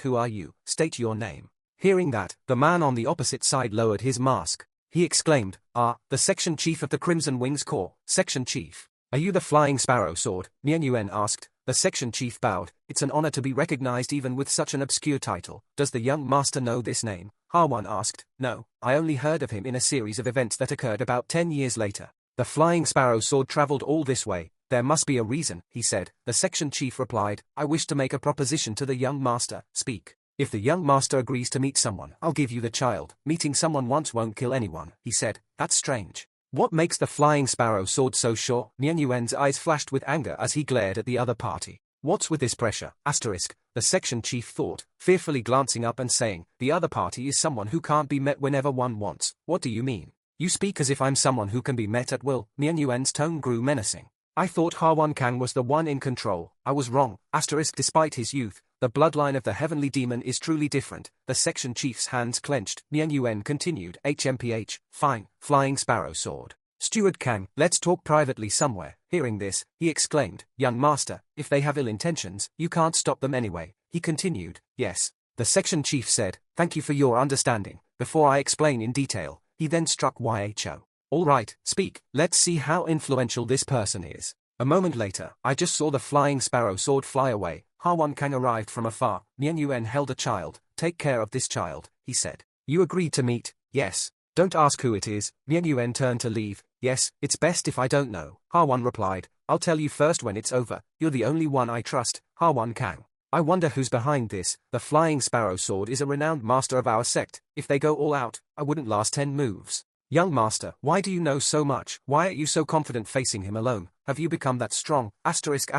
Who are you? State your name." Hearing that, the man on the opposite side lowered his mask. He exclaimed, "The Section Chief of the Crimson Wings Corps." "Section Chief? Are you the Flying Sparrow Sword?" Mian Yuan asked. The section chief bowed. "It's an honor to be recognized even with such an obscure title. Does the young master know this name?" Ha asked. "No, I only heard of him in a series of events that occurred about 10 years later." The Flying Sparrow Sword traveled all this way. There must be a reason, he said. The section chief replied, I wish to make a proposition to the young master. Speak. If the young master agrees to meet someone, I'll give you the child. Meeting someone once won't kill anyone, he said. That's strange. What makes the flying sparrow sword so sure? Mian Yuan's eyes flashed with anger as he glared at the other party. What's with this pressure? Asterisk, the section chief thought, fearfully glancing up and saying, the other party is someone who can't be met whenever one wants. What do you mean? You speak as if I'm someone who can be met at will. Mian Yuan's tone grew menacing. I thought Harwan Kang was the one in control. I was wrong. Asterisk, despite his youth, the bloodline of the heavenly demon is truly different. The section chief's hands clenched. Mian Yuan continued, HMPH, fine, flying sparrow sword. Steward Kang, let's talk privately somewhere. Hearing this, he exclaimed, young master, if they have ill intentions, you can't stop them anyway. He continued, yes. The section chief said, thank you for your understanding. Before I explain in detail, he then struck Yho. All right, speak. Let's see how influential this person is. A moment later, I just saw the flying sparrow sword fly away. Harwan Kang arrived from afar. Mian Yuan held a child. Take care of this child, he said. You agreed to meet? Yes. Don't ask who it is. Mian Yuan turned to leave. Yes, it's best if I don't know. Harwan replied. I'll tell you first when it's over. You're the only one I trust, Harwan Kang. I wonder who's behind this. The flying sparrow sword is a renowned master of our sect. If they go all out, I wouldn't last 10 moves. Young master, why do you know so much? Why are you so confident facing him alone? Have you become that strong? Asterisk,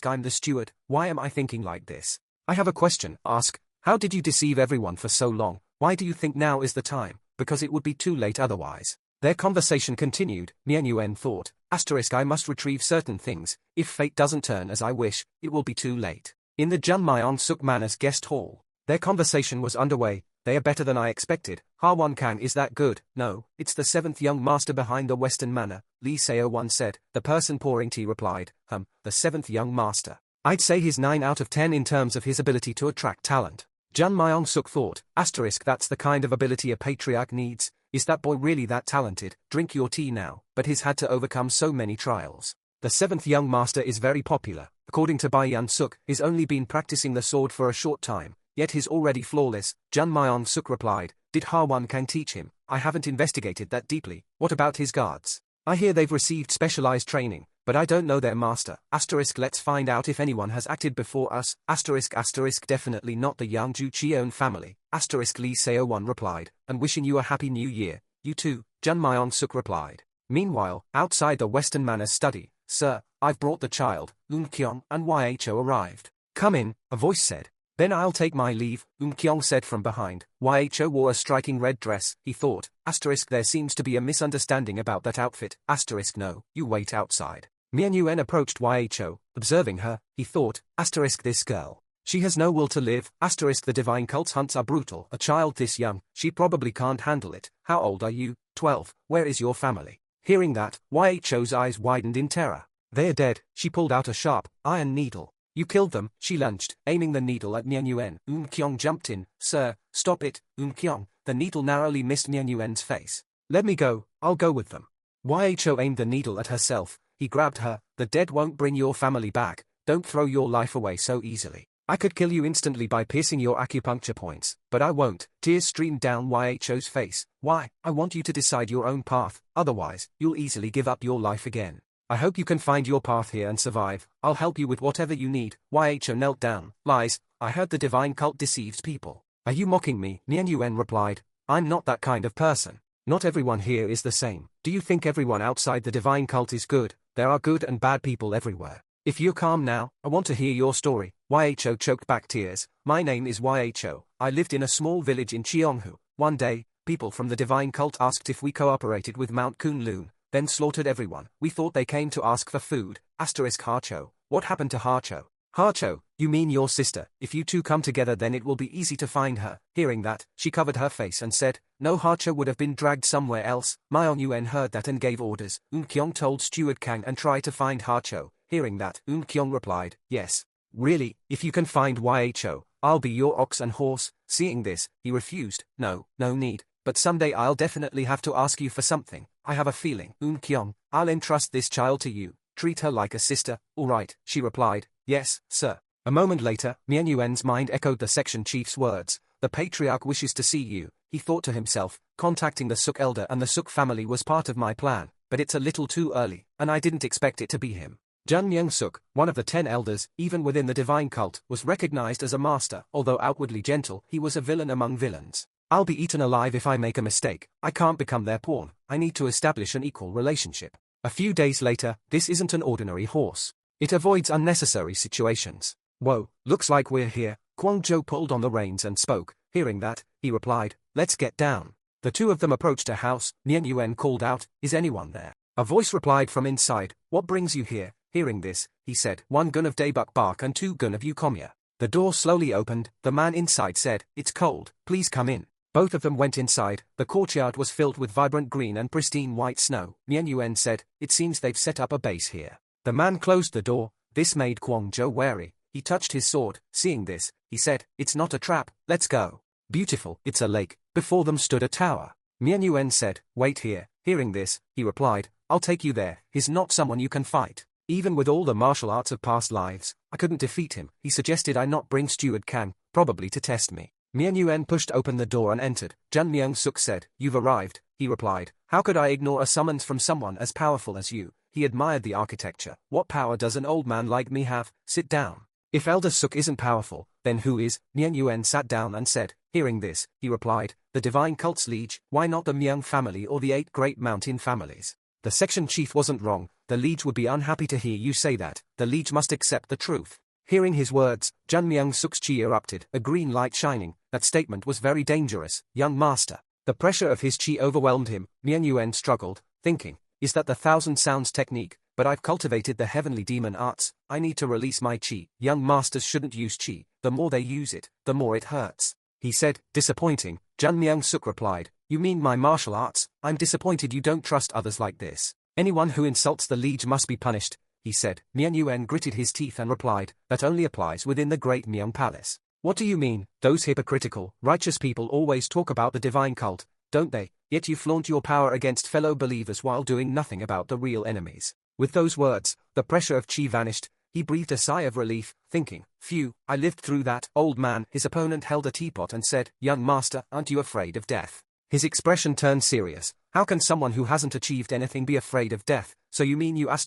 I'm the steward. Why am I thinking like this? I have a question. Ask. How did you deceive everyone for so long? Why do you think now is the time? Because it would be too late otherwise. Their conversation continued. Mian Yuan thought. Asterisk, I must retrieve certain things. If fate doesn't turn as I wish, it will be too late. In the Junmyeon Suk Manus guest hall, their conversation was underway. They are better than I expected. Harwan Kang is that good? No, it's the 7th young master behind the Western manor, Lee Seo-won said. The person pouring tea replied, the 7th young master. I'd say he's 9 out of 10 in terms of his ability to attract talent. Junmyeon Suk thought, asterisk, that's the kind of ability a patriarch needs. Is that boy really that talented? Drink your tea now. But he's had to overcome so many trials. The 7th young master is very popular. According to Bayan Suk, he's only been practicing the sword for a short time. Yet he's already flawless. Junmyeon Suk replied, did Harwan Kang teach him? I haven't investigated that deeply. What about his guards? I hear they've received specialized training, but I don't know their master. Asterisk, let's find out if anyone has acted before us. Asterisk, definitely not the young Ju Cheon family. Asterisk, Lee Seo-won replied, and wishing you a happy new year. You too, Junmyeon Suk replied. Meanwhile, outside the Western Manor study, sir, I've brought the child. Kyong and Yho arrived. Come in, a voice said. Then I'll take my leave, Kyong said from behind. Yho wore a striking red dress, he thought. Asterisk, there seems to be a misunderstanding about that outfit. Asterisk, no, you wait outside. Mian Yuan approached Yho, observing her, he thought. Asterisk, this girl. She has no will to live. Asterisk, the divine cult's hunts are brutal. A child this young, she probably can't handle it. How old are you? 12. Where is your family? Hearing that, Yho's eyes widened in terror. They're dead. She pulled out a sharp, iron needle. You killed them, she lunged, aiming the needle at Mian Yuan. Kyong jumped in. Sir, stop it, Kyong. The needle narrowly missed Mian Yuan's face. Let me go, I'll go with them. Yho aimed the needle at herself. He grabbed her. The dead won't bring your family back. Don't throw your life away so easily. I could kill you instantly by piercing your acupuncture points, but I won't. Tears streamed down Yho's face. Why? I want you to decide your own path, otherwise, you'll easily give up your life again. I hope you can find your path here and survive. I'll help you with whatever you need. Yho knelt down. Lies. I heard the divine cult deceives people. Are you mocking me? Mian Yuan replied. I'm not that kind of person. Not everyone here is the same. Do you think everyone outside the divine cult is good? There are good and bad people everywhere. If you're calm now, I want to hear your story. Yho choked back tears. My name is Yho. I lived in a small village in Cheonghu. One day, people from the divine cult asked if we cooperated with Mount Kunlun. Then slaughtered everyone. We thought they came to ask for food. Asterisk, Harcho. What happened to Harcho? Harcho, you mean your sister. If you two come together then it will be easy to find her. Hearing that, she covered her face and said, no, Harcho would have been dragged somewhere else. Mian Yuan heard that and gave orders. Kyong told Steward Kang and try to find Harcho. Hearing that, Kyong replied, yes. Really, if you can find Yho, I'll be your ox and horse. Seeing this, he refused. No need. But someday I'll definitely have to ask you for something. I have a feeling. Kyong, I'll entrust this child to you. Treat her like a sister. All right, she replied. Yes, sir. A moment later, Mian Yuan's mind echoed the section chief's words. The patriarch wishes to see you. He thought to himself, contacting the Suk elder and the Suk family was part of my plan, but it's a little too early, and I didn't expect it to be him. Jun Myung-suk, one of the 10 elders, even within the divine cult, was recognized as a master. Although outwardly gentle, he was a villain among villains. I'll be eaten alive if I make a mistake. I can't become their pawn. I need to establish an equal relationship. A few days later, this isn't an ordinary horse. It avoids unnecessary situations. Whoa, looks like we're here. Kwang Jo pulled on the reins and spoke. Hearing that, he replied, let's get down. The two of them approached a house. Nien Yuen called out, is anyone there? A voice replied from inside, what brings you here? Hearing this, he said, 1 gun of Daebuk bark and 2 gun of Yukomya. The door slowly opened. The man inside said, it's cold, please come in. Both of them went inside. The courtyard was filled with vibrant green and pristine white snow. Nien Yuen said, it seems they've set up a base here. The man closed the door. This made Kwang Jo wary. He touched his sword. Seeing this, he said, it's not a trap, let's go. Beautiful, it's a lake. Before them stood a tower. Nien Yuen said, wait here. Hearing this, he replied, I'll take you there. He's not someone you can fight. Even with all the martial arts of past lives, I couldn't defeat him. He suggested I not bring Steward Kang, probably to test me. Nien Yuen pushed open the door and entered. Jun Myung-suk said, you've arrived, he replied. How could I ignore a summons from someone as powerful as you? He admired the architecture. What power does an old man like me have? Sit down. If Elder Suk isn't powerful, then who is? Nien Yuen sat down and said. Hearing this, he replied, the divine cult's liege. Why not the Myung family or the 8 great mountain families? The section chief wasn't wrong. The liege would be unhappy to hear you say that. The liege must accept the truth. Hearing his words, Jun Myung-suk's chi erupted, a green light shining. That statement was very dangerous, young master. The pressure of his chi overwhelmed him. Nien Yuen struggled, thinking, is that the thousand sounds technique? But I've cultivated the heavenly demon arts. I need to release my chi. Young masters shouldn't use chi. The more they use it, the more it hurts. He said, disappointing. Jun Myung-suk replied, you mean my martial arts? I'm disappointed you don't trust others like this. Anyone who insults the liege must be punished, he said. Nien Yuen gritted his teeth and replied, that only applies within the great Myung palace. What do you mean? Those hypocritical, righteous people always talk about the divine cult, don't they? Yet you flaunt your power against fellow believers while doing nothing about the real enemies. With those words, the pressure of chi vanished. He breathed a sigh of relief, thinking, phew, I lived through that. Old man, his opponent held a teapot and said, young master, aren't you afraid of death? His expression turned serious. How can someone who hasn't achieved anything be afraid of death? So you mean you have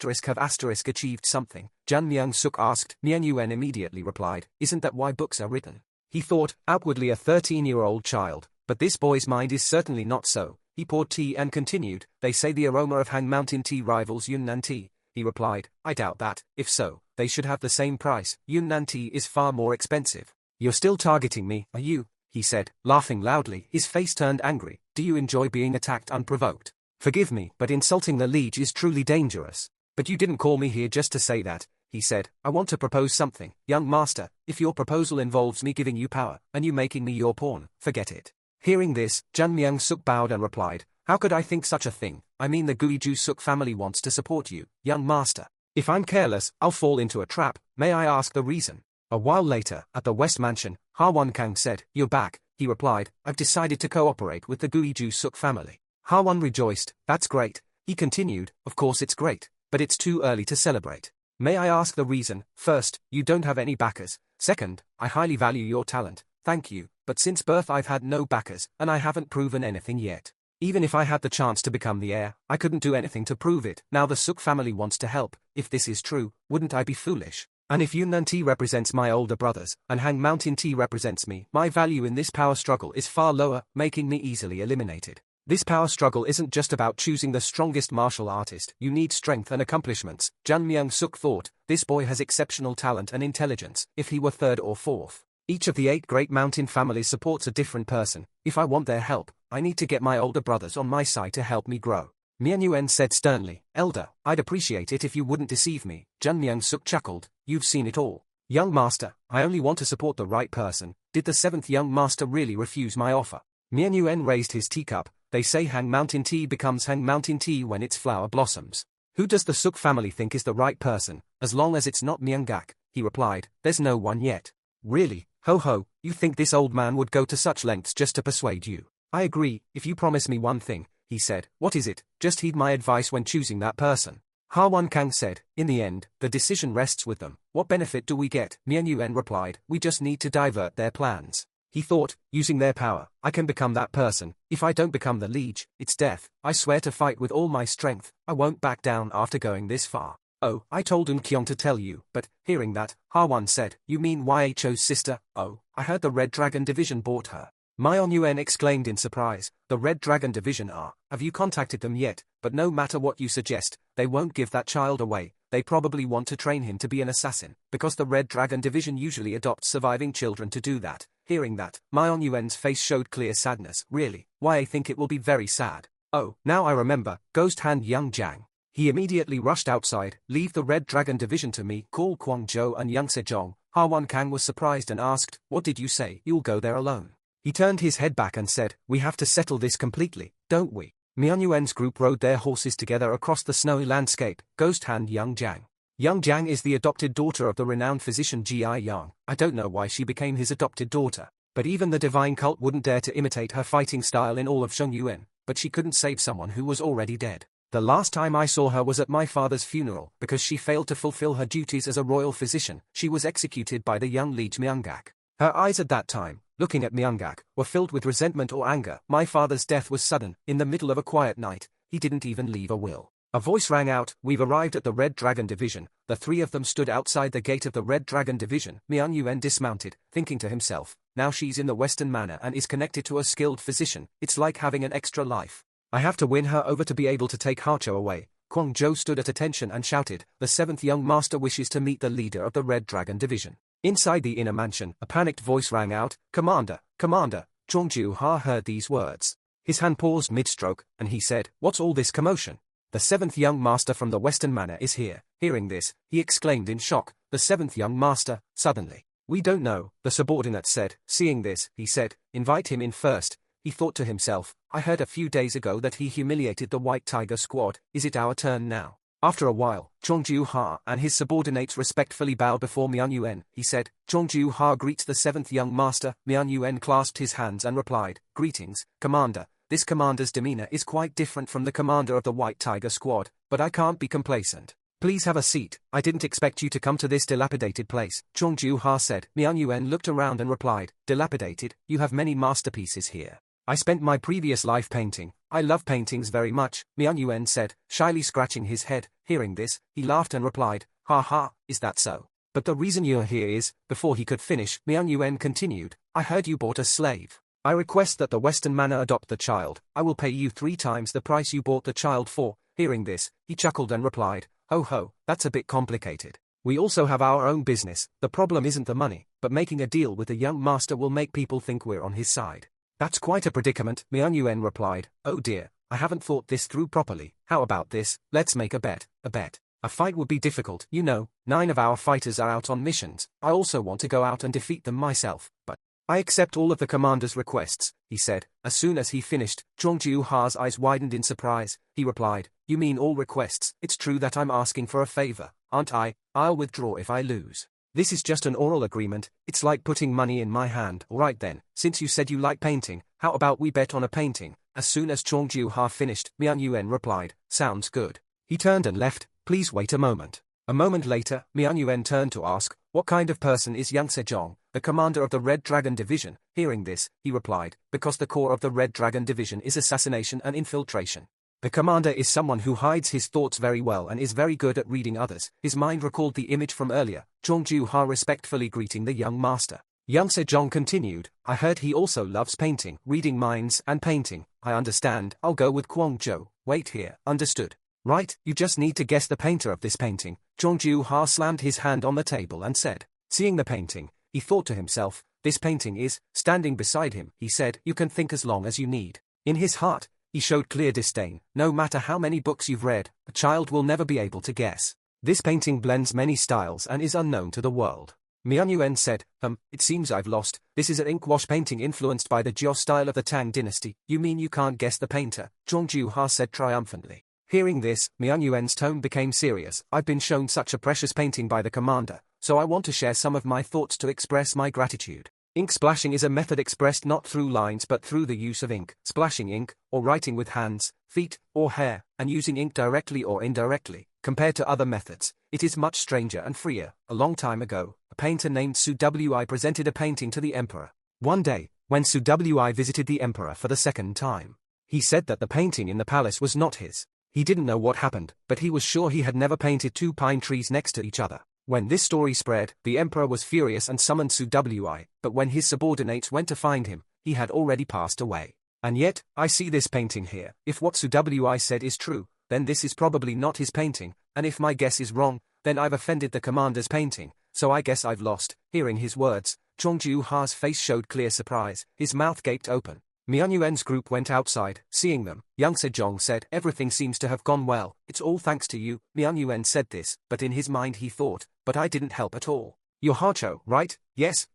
achieved something? Jun Myung-suk asked. Nien Yuen immediately replied, isn't that why books are written? He thought, outwardly a 13-year-old child, but this boy's mind is certainly not so. He poured tea and continued, they say the aroma of Hang Mountain tea rivals Yunnan tea. He replied, I doubt that. If so, they should have the same price. Yunnan tea is far more expensive. You're still targeting me, are you? He said, laughing loudly. His face turned angry. Do you enjoy being attacked unprovoked? Forgive me, but insulting the liege is truly dangerous. But you didn't call me here just to say that, he said. I want to propose something. Young master, if your proposal involves me giving you power, and you making me your pawn, forget it. Hearing this, Jun Myung-suk bowed and replied, how could I think such a thing? I mean the Guiju-suk family wants to support you, young master. If I'm careless, I'll fall into a trap. May I ask the reason? A while later, at the West Mansion, Ha Won-kang said, you're back. He replied, I've decided to cooperate with the Guiju-suk family. Ha Won rejoiced, that's great. He continued, of course it's great, but it's too early to celebrate. May I ask the reason? First, you don't have any backers. Second, I highly value your talent. Thank you, but since birth I've had no backers, and I haven't proven anything yet. Even if I had the chance to become the heir, I couldn't do anything to prove it. Now the Suk family wants to help. If this is true, wouldn't I be foolish? And if Yunnan tea represents my older brothers, and Hang Mountain tea represents me, my value in this power struggle is far lower, making me easily eliminated. This power struggle isn't just about choosing the strongest martial artist. You need strength and accomplishments. Jun Myung-suk thought, this boy has exceptional talent and intelligence. If he were third or fourth, each of the 8 great mountain families supports a different person. If I want their help, I need to get my older brothers on my side to help me grow. Nien Yuen said sternly, Elder, I'd appreciate it if you wouldn't deceive me. Jun Myung-suk chuckled, you've seen it all. Young master, I only want to support the right person. Did the 7th young master really refuse my offer? Nien Yuen raised his teacup. They say Hang Mountain tea becomes Hang Mountain tea when its flower blossoms. Who does the Suk family think is the right person? As long as it's not Myungak, he replied, there's no one yet. Really? Ho ho, you think this old man would go to such lengths just to persuade you? I agree, if you promise me one thing, he said. What is it? Just heed my advice when choosing that person. Ha Won-kang said, in the end, the decision rests with them. What benefit do we get? Nien Yuen replied, we just need to divert their plans. He thought, using their power, I can become that person. If I don't become the liege, it's death. I swear to fight with all my strength. I won't back down after going this far. Oh, I told Eun-kyung to tell you, but, hearing that, Ha-won said, you mean YHO's sister? Oh, I heard the Red Dragon Division bought her. Myeon-yuen exclaimed in surprise, the Red Dragon Division are, have you contacted them yet? But no matter what you suggest, they won't give that child away. They probably want to train him to be an assassin, because the Red Dragon Division usually adopts surviving children to do that. Hearing that, Myeon-yuen's face showed clear sadness. Really? Why I think it will be very sad. Oh, now I remember, Ghost Hand Young Jang. He immediately rushed outside, leave the Red Dragon Division to me, call Kwang-jo and Young Sejong. Ha-won Kang was surprised and asked, what did you say? You'll go there alone. He turned his head back and said, we have to settle this completely, don't we? Myeon-yuen's group rode their horses together across the snowy landscape. Ghost Hand Young Jang. Young Jang is the adopted daughter of the renowned physician Ji-I Yang. I don't know why she became his adopted daughter, but even the divine cult wouldn't dare to imitate her fighting style in all of Zhongyuan, but she couldn't save someone who was already dead. The last time I saw her was at my father's funeral, because she failed to fulfill her duties as a royal physician. She was executed by the young liege Myungak. Her eyes at that time, looking at Myungak, were filled with resentment or anger. My father's death was sudden, in the middle of a quiet night. He didn't even leave a will. A voice rang out, we've arrived at the Red Dragon Division. The three of them stood outside the gate of the Red Dragon Division. Myeon-yuen dismounted, thinking to himself, now she's in the Western Manor and is connected to a skilled physician. It's like having an extra life. I have to win her over to be able to take Hacho away. Kwang-jo stood at attention and shouted, the seventh young master wishes to meet the leader of the Red Dragon Division. Inside the inner mansion, a panicked voice rang out, Commander, Commander. Chong-ju-ha heard these words. His hand paused mid-stroke, and he said, what's all this commotion? The seventh young master from the Western Manor is here. Hearing this, he exclaimed in shock, the seventh young master, suddenly. We don't know, the subordinate said. Seeing this, he said, invite him in first. He thought to himself, I heard a few days ago that he humiliated the White Tiger Squad. Is it our turn now? After a while, Chong-ju-ha and his subordinates respectfully bowed before Myeon-yuen. He said, Chong-ju-ha greets the seventh young master. Myeon-yuen clasped his hands and replied, greetings, Commander. This commander's demeanor is quite different from the commander of the White Tiger Squad, but I can't be complacent. Please have a seat. I didn't expect you to come to this dilapidated place, Chong-ju-ha said. Myeon-yuen looked around and replied, dilapidated? You have many masterpieces here. I spent my previous life painting. I love paintings very much, Myeon-yuen said, shyly scratching his head. Hearing this, he laughed and replied, ha ha, is that so? But the reason you're here is, before he could finish, Myeon-yuen continued, I heard you bought a slave. I request that the Western Manor adopt the child. I will pay you 3 times the price you bought the child for. Hearing this, he chuckled and replied, ho ho, that's a bit complicated. We also have our own business. The problem isn't the money, but making a deal with the young master will make people think we're on his side. That's quite a predicament, Myeon-yuen replied. Oh dear, I haven't thought this through properly. How about this? Let's make a bet. A bet. A fight would be difficult, you know. 9 of our fighters are out on missions. I also want to go out and defeat them myself, but I accept all of the commander's requests, he said. As soon as he finished, Chong-ju-ha's eyes widened in surprise. He replied, you mean all requests? It's true that I'm asking for a favor, aren't I? I'll withdraw if I lose. This is just an oral agreement. It's like putting money in my hand. Alright then, since you said you like painting, how about we bet on a painting? As soon as Chong-ju-ha finished, Myeon-yuen replied, sounds good. He turned and left. Please wait a moment. A moment later, Myeon-yuen turned to ask, what kind of person is Young Sejong, the commander of the Red Dragon Division? Hearing this, he replied, because the core of the Red Dragon Division is assassination and infiltration. The commander is someone who hides his thoughts very well and is very good at reading others. His mind recalled the image from earlier, Chong-ju-ha respectfully greeting the young master. Young Sejong continued, I heard he also loves painting, reading minds, and painting. I understand. I'll go with Kwang-jo. Wait here. Understood. Right, you just need to guess the painter of this painting. Chong-ju-ha slammed his hand on the table and said. Seeing the painting, he thought to himself, this painting is, standing beside him, he said, you can think as long as you need. In his heart, he showed clear disdain. No matter how many books you've read, a child will never be able to guess. This painting blends many styles and is unknown to the world. Myeon-yuen said, it seems I've lost. This is an ink wash painting influenced by the Jiao style of the Tang dynasty. You mean you can't guess the painter? Chong-ju-ha said triumphantly. Hearing this, Myeon-yuen's tone became serious. I've been shown such a precious painting by the commander, so I want to share some of my thoughts to express my gratitude. Ink splashing is a method expressed not through lines but through the use of ink, splashing ink, or writing with hands, feet, or hair, and using ink directly or indirectly. Compared to other methods, it is much stranger and freer. A long time ago, a painter named Su Wi presented a painting to the emperor. One day, when Su Wi visited the emperor for the second time, he said that the painting in the palace was not his. He didn't know what happened, but he was sure he had never painted two pine trees next to each other. When this story spread, the emperor was furious and summoned Su Wi, but when his subordinates went to find him, he had already passed away. And yet, I see this painting here. If what Su Wi said is true, then this is probably not his painting, and if my guess is wrong, then I've offended the commander's painting, so I guess I've lost. Hearing his words, Chong Ju-ha's face showed clear surprise, his mouth gaped open. Mian Yuan's group went outside. Seeing them, Yang Sejong said, "Everything seems to have gone well. It's all thanks to you." Mian Yuan said this, but in his mind he thought, "But I didn't help at all. You're Hacho, right? Yes,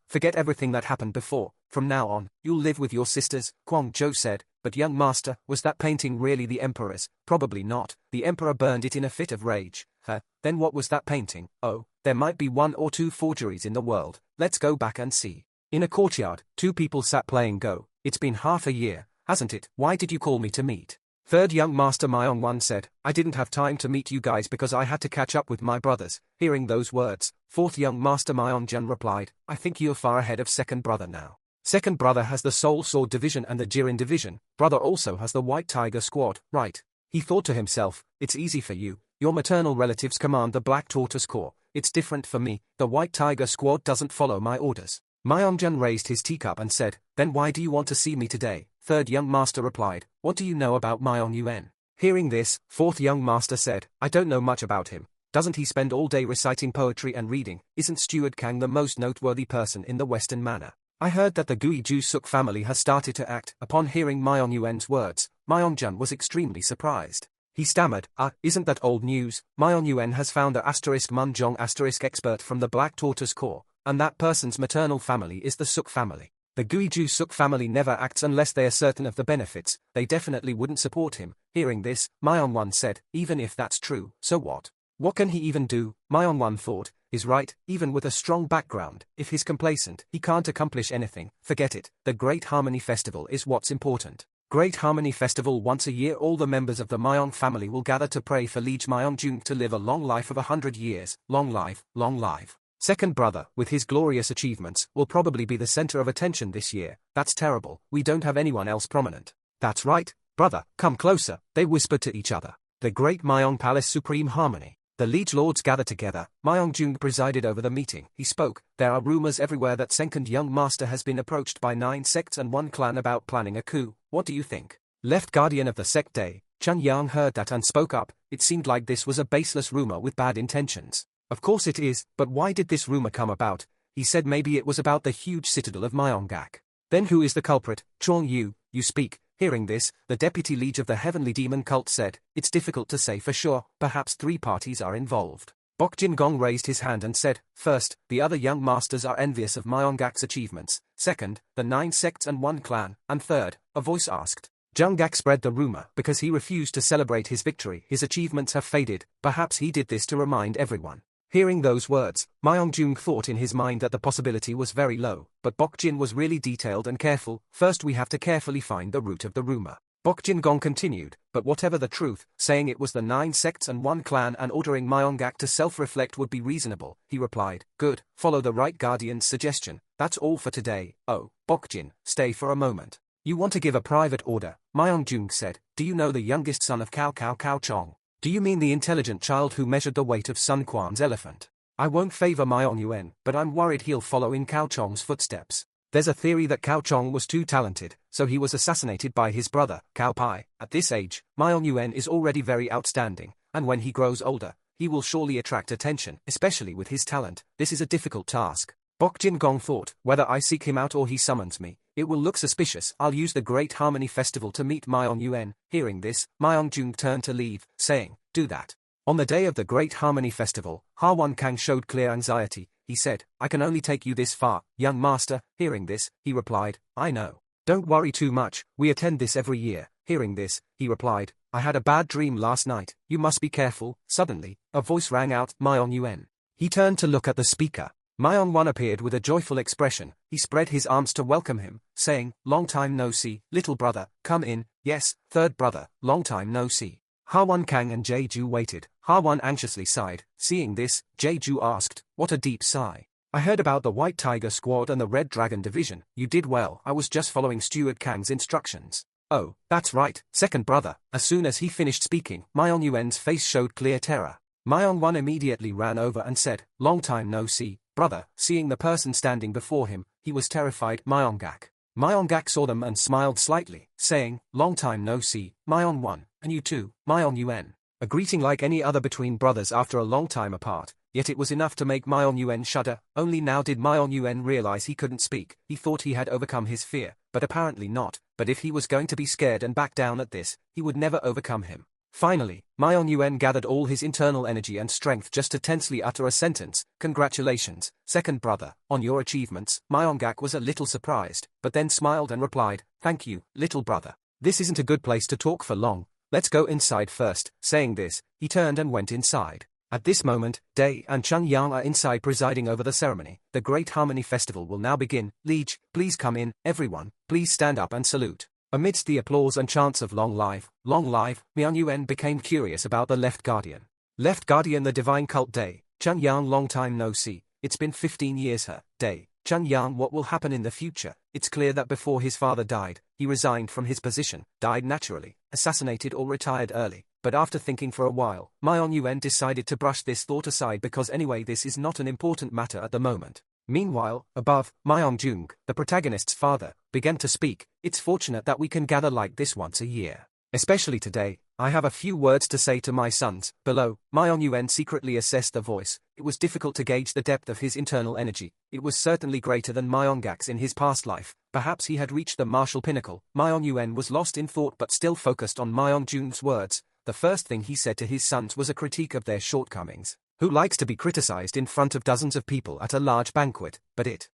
forget everything that happened before. From now on, you'll live with your sisters," Kwang Zhou said. "But young master, was that painting really the emperor's?" "Probably not. The emperor burned it in a fit of rage." Then what was that painting?" "Oh, there might be one or two forgeries in the world. Let's go back and see." In a courtyard, two people sat playing Go. "It's been half a year, hasn't it? Why did you call me to meet?" Third young master Myong-wan said, "I didn't have time to meet you guys because I had to catch up with my brothers." Hearing those words, fourth young master Myong-jun replied, "I think you're far ahead of second brother now. Second brother has the Soul Sword Division and the Jirin Division. Brother also has the White Tiger Squad, right?" He thought to himself, "It's easy for you. Your maternal relatives command the Black Tortoise Corps. It's different for me. The White Tiger Squad doesn't follow my orders." Myong-jun raised his teacup and said, "Then why do you want to see me today?" Third young master replied, "What do you know about Myong-yuan?" Hearing this, fourth young master said, "I don't know much about him. Doesn't he spend all day reciting poetry and reading? Isn't Steward Kang the most noteworthy person in the Western manor? I heard that the Guiju Suk family has started to act." Upon hearing Myong-yuan's words, Myong-jun was extremely surprised. He stammered, "Isn't that old news? Myong-yuan has found the Munjong expert from the Black Tortoise Corps, and that person's maternal family is the Suk family. The Guiju Suk family never acts unless they are certain of the benefits. They definitely wouldn't support him." Hearing this, Myong-wan said, "Even if that's true, so what? What can he even do?" Myong-wan thought, "Is right, even with a strong background, if he's complacent, he can't accomplish anything. Forget it. The Great Harmony Festival is what's important. Great Harmony Festival once a year all the members of the Myong family will gather to pray for Liege Myong-jung to live a long life of 100 years. Long life, long life. Second brother, with his glorious achievements, will probably be the center of attention this year. That's terrible. We don't have anyone else prominent." "That's right, brother, come closer," they whispered to each other. The Great Myong Palace Supreme Harmony. The liege lords gathered together. Myong-jung presided over the meeting. He spoke, "There are rumors everywhere that second young master has been approached by 9 sects and 1 clan about planning a coup. What do you think?" Left guardian of the sect Day, Chun Yang heard that and spoke up. It seemed like this was a baseless rumor with bad intentions. "Of course it is, but why did this rumor come about?" He said maybe it was about the huge citadel of Myongak. "Then who is the culprit?" "Chong Yu, you speak." Hearing this, the deputy liege of the heavenly demon cult said, "It's difficult to say for sure, perhaps 3 parties are involved." Bok Jin Gong raised his hand and said, "First, the other young masters are envious of Myongak's achievements. Second, the 9 sects and 1 clan. And third," a voice asked. "Jungak spread the rumor because he refused to celebrate his victory. His achievements have faded. Perhaps he did this to remind everyone." Hearing those words, Myong-jung thought in his mind that the possibility was very low, but Bok Jin was really detailed and careful. "First we have to carefully find the root of the rumor." Bok Jin Gong continued, "But whatever the truth, saying it was the 9 sects and 1 clan and ordering Myongak to self-reflect would be reasonable." He replied, "Good, follow the right guardian's suggestion. That's all for today." "Oh, Bok Jin, stay for a moment. You want to give a private order," Myong-jung said. "Do you know the youngest son of Cao Chong? Do you mean the intelligent child who measured the weight of Sun Quan's elephant? I won't favor Myong-yuan, but I'm worried he'll follow in Cao Chong's footsteps. There's a theory that Cao Chong was too talented, so he was assassinated by his brother, Cao Pai. At this age, Myong-yuan is already very outstanding, and when he grows older, he will surely attract attention, especially with his talent. This is a difficult task." Bok Jin Gong thought, "Whether I seek him out or he summons me, it will look suspicious. I'll use the Great Harmony Festival to meet Myong-yuan." Hearing this, Myong-jung turned to leave, saying, "Do that." On the day of the Great Harmony Festival, Ha-won Kang showed clear anxiety. He said, "I can only take you this far, young master." Hearing this, he replied, "I know. Don't worry too much, we attend this every year." Hearing this, he replied, "I had a bad dream last night. You must be careful." Suddenly, a voice rang out, "Myong-yuan." He turned to look at the speaker. Myong-wan appeared with a joyful expression. He spread his arms to welcome him, saying, "Long time no see, little brother, come in." "Yes, third brother, long time no see." Ha-won Kang and Jae-ju waited. Ha-won anxiously sighed. Seeing this, Jae-ju asked, "What a deep sigh." "I heard about the White Tiger Squad and the Red Dragon Division. You did well. I was just following Steward Kang's instructions." Oh, that's right, second brother. As soon as he finished speaking, Myong Yuen's face showed clear terror. Myong Won immediately ran over and said, "Long time no see, brother." Seeing the person standing before him, he was terrified. Myong-gak. Myong-gak saw them and smiled slightly, saying, "Long time no see, Myong Won, and you too, Myong Yuen." A greeting like any other between brothers after a long time apart, yet it was enough to make Myong Yuen shudder. Only now did Myong Yuen realize he couldn't speak. He thought he had overcome his fear, but apparently not. But if he was going to be scared and back down at this, he would never overcome him. Finally, Myong Yuen gathered all his internal energy and strength just to tensely utter a sentence. "Congratulations, second brother, on your achievements." Myong-gak was a little surprised, but then smiled and replied, "Thank you, little brother. This isn't a good place to talk for long. Let's go inside first." Saying this, he turned and went inside. At this moment, Day and Chung Yang are inside presiding over the ceremony. The Great Harmony Festival will now begin. "Liege, please come in. Everyone, please stand up and salute." Amidst the applause and chants of "Long life, long life," Myong Yuen became curious about the Left Guardian. Left Guardian, the divine cult. Day, Chung Yang, long time no see. It's been 15 years. Her, Day, Chung Yang, what will happen in the future? It's clear that before his father died, he resigned from his position, died naturally, assassinated or retired early. But after thinking for a while, Myong Yuen decided to brush this thought aside because anyway this is not an important matter at the moment. Meanwhile, above, Myong Jung, the protagonist's father, began to speak. "It's fortunate that we can gather like this once a year. Especially today, I have a few words to say to my sons." Below, Myong Yuen secretly assessed the voice. It was difficult to gauge the depth of his internal energy. It was certainly greater than Myong-gak's in his past life. Perhaps he had reached the martial pinnacle. Myong Yuen was lost in thought but still focused on Myong Jung's words. The first thing he said to his sons was a critique of their shortcomings. Who likes to be criticized in front of dozens of people at a large banquet? But it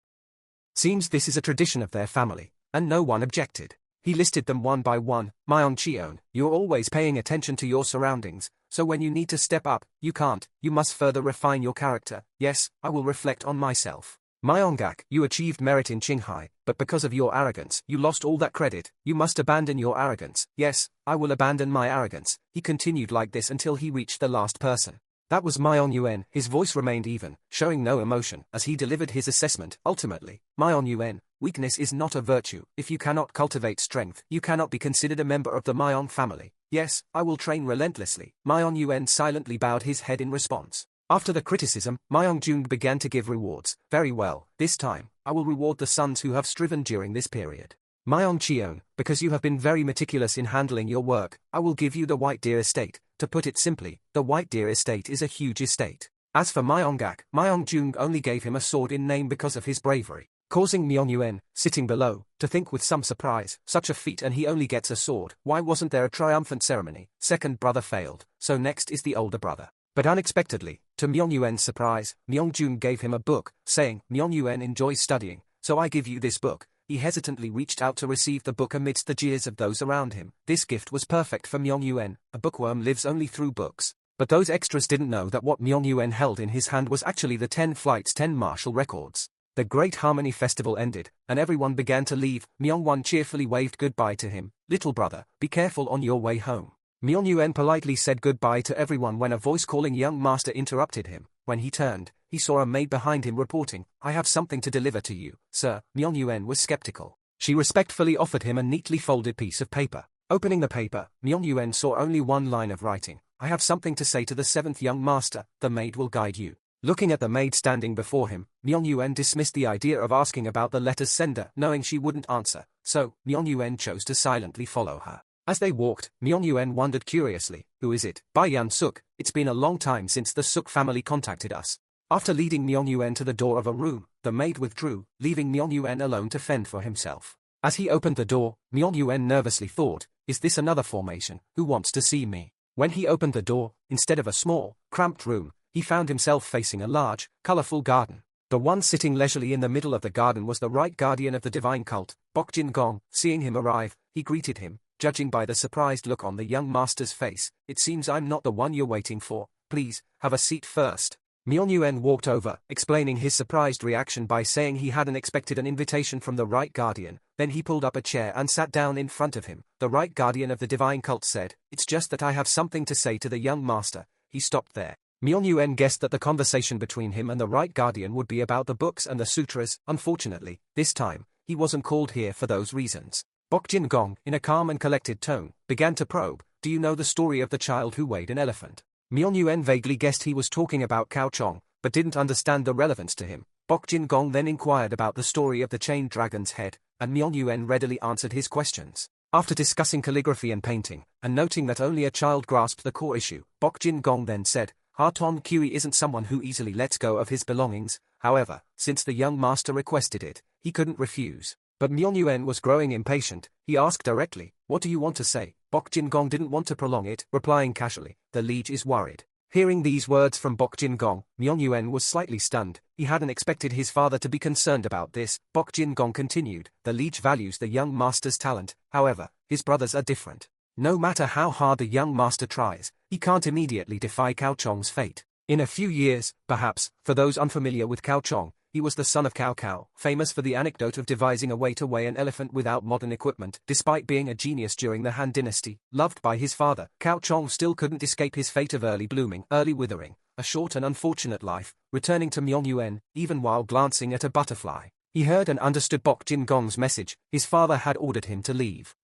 seems this is a tradition of their family, and no one objected. He listed them one by one. "Myong Cheon, you're always paying attention to your surroundings, so when you need to step up, you can't. You must further refine your character." "Yes, I will reflect on myself." "Myong-gak, you achieved merit in Qinghai, but because of your arrogance, you lost all that credit. You must abandon your arrogance." "Yes, I will abandon my arrogance." He continued like this until he reached the last person. That was Myong Yuen. His voice remained even, showing no emotion, as he delivered his assessment. Ultimately, Myong Yuen, weakness is not a virtue. If you cannot cultivate strength, you cannot be considered a member of the Myong family. "Yes, I will train relentlessly." Myong Yuen silently bowed his head in response. After the criticism, Myong Jung began to give rewards. "Very well, this time, I will reward the sons who have striven during this period. Myong Cheon, because you have been very meticulous in handling your work, I will give you the White Deer Estate." To put it simply, the White Deer Estate is a huge estate. As for Myong-gak, Myong Jung only gave him a sword in name because of his bravery, causing Myong Yuen, sitting below, to think with some surprise, such a feat and he only gets a sword. Why wasn't there a triumphant ceremony? Second brother failed, so next is the older brother. But unexpectedly, to Myong Yuen's surprise, Myong Jung gave him a book, saying, "Myong Yuen enjoys studying, so I give you this book." He hesitantly reached out to receive the book amidst the jeers of those around him. This gift was perfect for Myong Yuen. A bookworm lives only through books. But those extras didn't know that what Myong Yuen held in his hand was actually the 10 flights 10 martial records. The Great Harmony Festival ended, and everyone began to leave. Myong Won cheerfully waved goodbye to him. "Little brother, be careful on your way home." Myong Yuen politely said goodbye to everyone when a voice calling young master interrupted him. When he turned, he saw a maid behind him reporting, "I have something to deliver to you, sir." Myong Yuen was skeptical. She respectfully offered him a neatly folded piece of paper. Opening the paper, Myong Yuen saw only one line of writing. "I have something to say to the 7th young master. The maid will guide you." Looking at the maid standing before him, Myong Yuen dismissed the idea of asking about the letter's sender, knowing she wouldn't answer, so Myong Yuen chose to silently follow her. As they walked, Myong Yuen wondered curiously, "Who is it?" "Bai Yan Suk. It's been a long time since the Suk family contacted us." After leading Myong Yuen to the door of a room, the maid withdrew, leaving Myong Yuen alone to fend for himself. As he opened the door, Myong Yuen nervously thought, "Is this another formation? Who wants to see me?" When he opened the door, instead of a small, cramped room, he found himself facing a large, colorful garden. The one sitting leisurely in the middle of the garden was the right guardian of the divine cult, Bokjin Gong. Seeing him arrive, he greeted him, judging by the surprised look on the young master's face. "It seems I'm not the one you're waiting for. Please, have a seat first." Myong Yuen walked over, explaining his surprised reaction by saying he hadn't expected an invitation from the right guardian. Then he pulled up a chair and sat down in front of him. The right guardian of the divine cult said, "It's just that I have something to say to the young master." He stopped there. Myong Yuen guessed that the conversation between him and the right guardian would be about the books and the sutras. Unfortunately, this time, he wasn't called here for those reasons. Bok Jin Gong, in a calm and collected tone, began to probe, "Do you know the story of the child who weighed an elephant?" Myung Yuen vaguely guessed he was talking about Cao Chong, but didn't understand the relevance to him. Bok Jin Gong then inquired about the story of the chained dragon's head, and Myung Yuen readily answered his questions. After discussing calligraphy and painting, and noting that only a child grasped the core issue, Bok Jin Gong then said, "Ha Ton Kui isn't someone who easily lets go of his belongings. However, since the young master requested it, he couldn't refuse." But Myung Yuen was growing impatient. He asked directly, "What do you want to say?" Bok Jin Gong didn't want to prolong it, replying casually, "The liege is worried." Hearing these words from Bok Jin Gong, Myung Yuen was slightly stunned. He hadn't expected his father to be concerned about this. Bok Jin Gong continued, "The liege values the young master's talent, however, his brothers are different. No matter how hard the young master tries, he can't immediately defy Cao Chong's fate. In a few years, perhaps, for those unfamiliar with Cao Chong, he was the son of Cao Cao, famous for the anecdote of devising a way to weigh an elephant without modern equipment. Despite being a genius during the Han Dynasty, loved by his father, Cao Chong still couldn't escape his fate of early blooming, early withering, a short and unfortunate life, returning to Myung Yuen, even while glancing at a butterfly. He heard and understood Bok Jin Gong's message. His father had ordered him to leave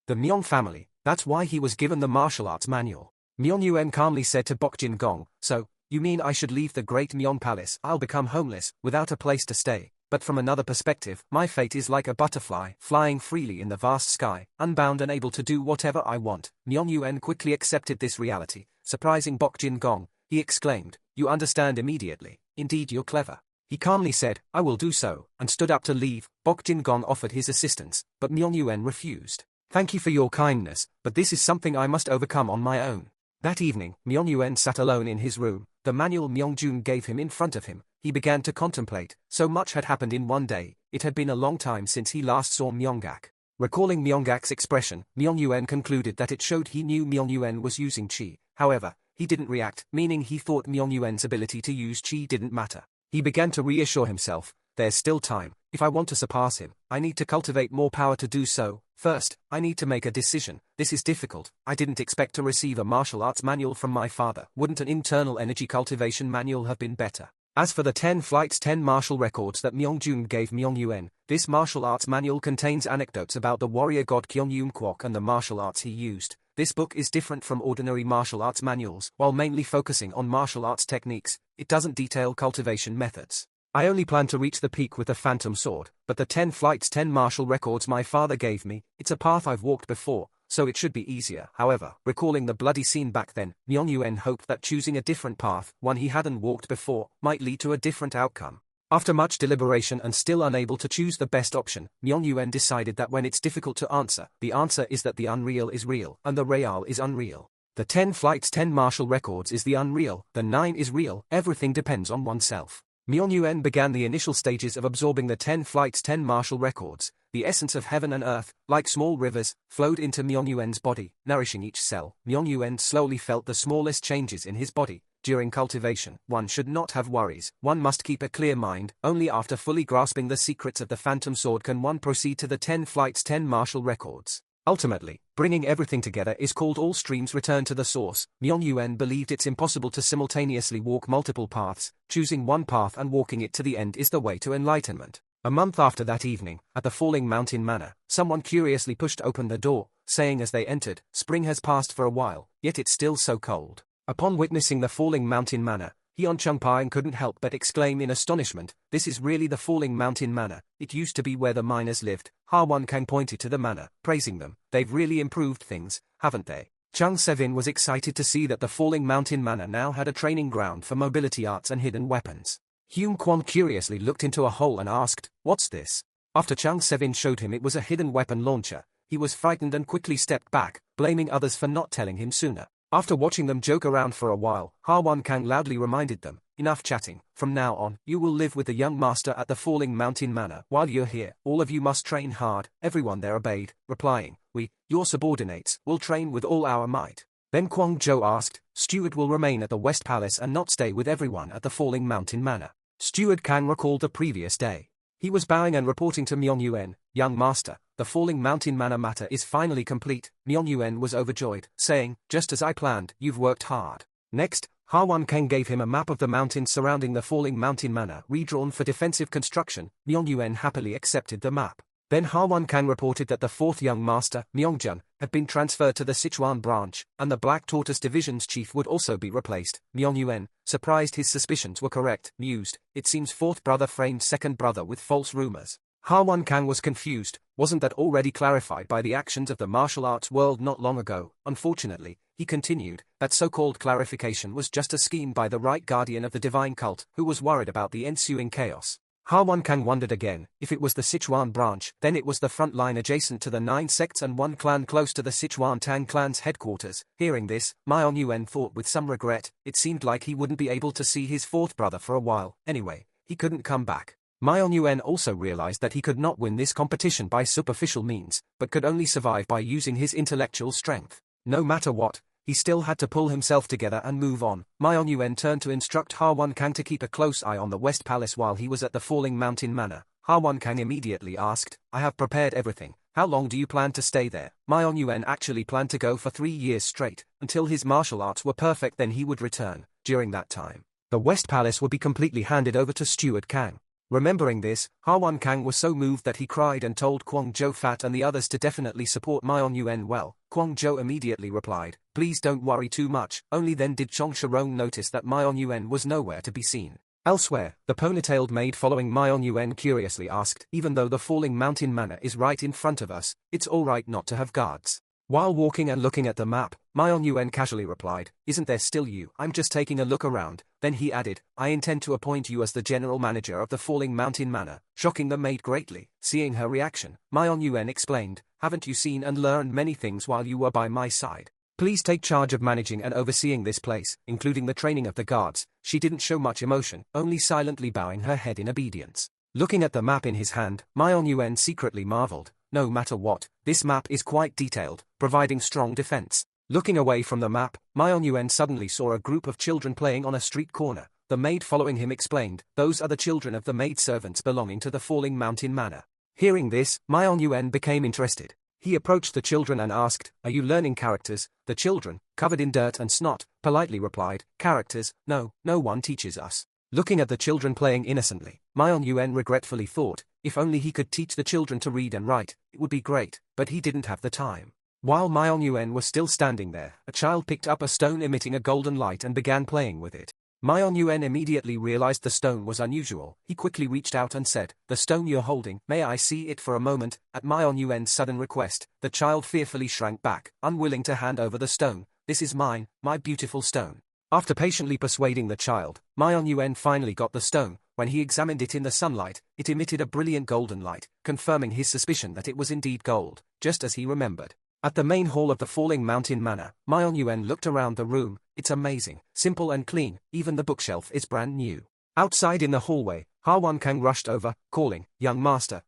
the Myung family. That's why he was given the martial arts manual. Myung Yuen calmly said to Bok Jin Gong, "So, you mean I should leave the great Myung Palace? I'll become homeless, without a place to stay. But from another perspective, my fate is like a butterfly, flying freely in the vast sky, unbound and able to do whatever I want." Myung Yuen quickly accepted this reality, surprising Bok Jin Gong. He exclaimed, "You understand immediately. Indeed, you're clever." He calmly said, "I will do so," and stood up to leave. Bok Jin Gong offered his assistance, but Myung Yuen refused. "Thank you for your kindness, but this is something I must overcome on my own." That evening, Myung Yuen sat alone in his room. The manual Myung Jun gave him in front of him. He began to contemplate. So much had happened in one day. It had been a long time since he last saw Myungak. Recalling Myungak's expression, Myung Yuen concluded that it showed he knew Myung Yuen was using qi. However, he didn't react, meaning he thought Myung Yuen's ability to use qi didn't matter. He began to reassure himself, "There's still time. If I want to surpass him, I need to cultivate more power to do so. First, I need to make a decision. This is difficult. I didn't expect to receive a martial arts manual from my father. Wouldn't an internal energy cultivation manual have been better?" As for the 10 flights 10 martial records that Myung Jun gave Myung Yuen, this martial arts manual contains anecdotes about the warrior god Kyung Yum Kwok and the martial arts he used. This book is different from ordinary martial arts manuals. While mainly focusing on martial arts techniques, it doesn't detail cultivation methods. I only plan to reach the peak with the phantom sword, but the 10 flights 10 martial records my father gave me, it's a path I've walked before, so it should be easier. However, recalling the bloody scene back then, Myung Yuen hoped that choosing a different path, one he hadn't walked before, might lead to a different outcome. After much deliberation and still unable to choose the best option, Myung Yuen decided that when it's difficult to answer, the answer is that the unreal is real, and the real is unreal. The 10 flights 10 martial records is the unreal, the 9 is real, everything depends on oneself. Myung Yuen began the initial stages of absorbing the 10 flights 10 martial records. The essence of heaven and earth, like small rivers, flowed into Myung Yuen's body, nourishing each cell. Myung Yuen slowly felt the smallest changes in his body. During cultivation, one should not have worries. One must keep a clear mind. Only after fully grasping the secrets of the phantom sword can one proceed to the 10 flights 10 martial records. Ultimately, bringing everything together is called all streams return to the source. Myung Yuen believed it's impossible to simultaneously walk multiple paths. Choosing one path and walking it to the end is the way to enlightenment. A month after that evening, at the Falling Mountain Manor, someone curiously pushed open the door, saying as they entered, "Spring has passed for a while, yet it's still so cold." Upon witnessing the Falling Mountain Manor, Hyun Chung Paing couldn't help but exclaim in astonishment, "This is really the Falling Mountain Manor. It used to be where the miners lived." Ha Won Kang pointed to the manor, praising them. "They've really improved things, haven't they?" Chung Sevin was excited to see that the Falling Mountain Manor now had a training ground for mobility arts and hidden weapons. Hume Kwon curiously looked into a hole and asked, "What's this?" After Chung Sevin showed him it was a hidden weapon launcher, he was frightened and quickly stepped back, blaming others for not telling him sooner. After watching them joke around for a while, Ha Won Kang loudly reminded them, "Enough chatting. From now on, you will live with the young master at the Falling Mountain Manor. While you're here, all of you must train hard." Everyone there obeyed, replying, "We, your subordinates, will train with all our might." Then Kwang Jo asked, "Steward will remain at the West Palace and not stay with everyone at the Falling Mountain Manor." Steward Kang recalled the previous day. He was bowing and reporting to Myung Yuen, "Young master, the Falling Mountain Manor matter is finally complete." Myung Yuen was overjoyed, saying, "Just as I planned, you've worked hard." Next, Ha Won Kang gave him a map of the mountains surrounding the Falling Mountain Manor, redrawn for defensive construction. Myung Yuen happily accepted the map. Then Ha Kang reported that the fourth young master, Myongjun, had been transferred to the Sichuan branch, and the Black Tortoise Division's chief would also be replaced. Myongyuan, surprised his suspicions were correct, mused, it seems fourth brother framed second brother with false rumors. Ha Kang was confused, wasn't that already clarified by the actions of the martial arts world not long ago? Unfortunately, he continued, that so-called clarification was just a scheme by the right guardian of the divine cult, who was worried about the ensuing chaos. Ha Kang wondered again, if it was the Sichuan branch, then it was the front line adjacent to the 9 sects and one clan close to the Sichuan Tang clan's headquarters. Hearing this, Myongyuan thought with some regret, it seemed like he wouldn't be able to see his fourth brother for a while. Anyway, he couldn't come back. Myongyuan also realized that he could not win this competition by superficial means, but could only survive by using his intellectual strength. No matter what, he still had to pull himself together and move on. Myongyuan turned to instruct Ha Kang to keep a close eye on the West Palace while he was at the Falling Mountain Manor. Ha Kang immediately asked, I have prepared everything. How long do you plan to stay there? Myongyuan actually planned to go for 3 years straight, until his martial arts were perfect, then he would return. During that time, the West Palace would be completely handed over to Steward Kang. Remembering this, Ha Kang was so moved that he cried and told Kwang Jo Fat and the others to definitely support Myongyuan well. Kwang Jo immediately replied, please don't worry too much. Only then did Chong Sharon notice that Myongyuan was nowhere to be seen. Elsewhere, the ponytailed maid following Myongyuan curiously asked, even though the Falling Mountain Manor is right in front of us, it's alright not to have guards. While walking and looking at the map, Myongyuan casually replied, isn't there still you? I'm just taking a look around. Then he added, I intend to appoint you as the general manager of the Falling Mountain Manor, shocking the maid greatly. Seeing her reaction, Myongyuan explained, haven't you seen and learned many things while you were by my side? Please take charge of managing and overseeing this place, including the training of the guards. She didn't show much emotion, only silently bowing her head in obedience. Looking at the map in his hand, Myongyuan secretly marveled. No matter what, this map is quite detailed, providing strong defense. Looking away from the map, Myongyuan suddenly saw a group of children playing on a street corner. The maid following him explained, those are the children of the maidservants belonging to the Falling Mountain Manor. Hearing this, Myongyuan became interested. He approached the children and asked, are you learning characters? The children, covered in dirt and snot, politely replied, characters? No one teaches us. Looking at the children playing innocently, Myongyuan regretfully thought, if only he could teach the children to read and write, it would be great, but he didn't have the time. While Myongyuan was still standing there, a child picked up a stone emitting a golden light and began playing with it. Myongyuan immediately realized the stone was unusual. He quickly reached out and said, the stone you're holding, may I see it for a moment? At Myongyuan's sudden request, the child fearfully shrank back, unwilling to hand over the stone. This is mine, my beautiful stone. After patiently persuading the child, Myongyuan finally got the stone. When he examined it in the sunlight, it emitted a brilliant golden light, confirming his suspicion that it was indeed gold, just as he remembered. At the main hall of the Falling Mountain Manor, Myongyuan looked around the room. It's amazing, simple and clean, even the bookshelf is brand new. Outside in the hallway, Ha Kang rushed over, calling, young master,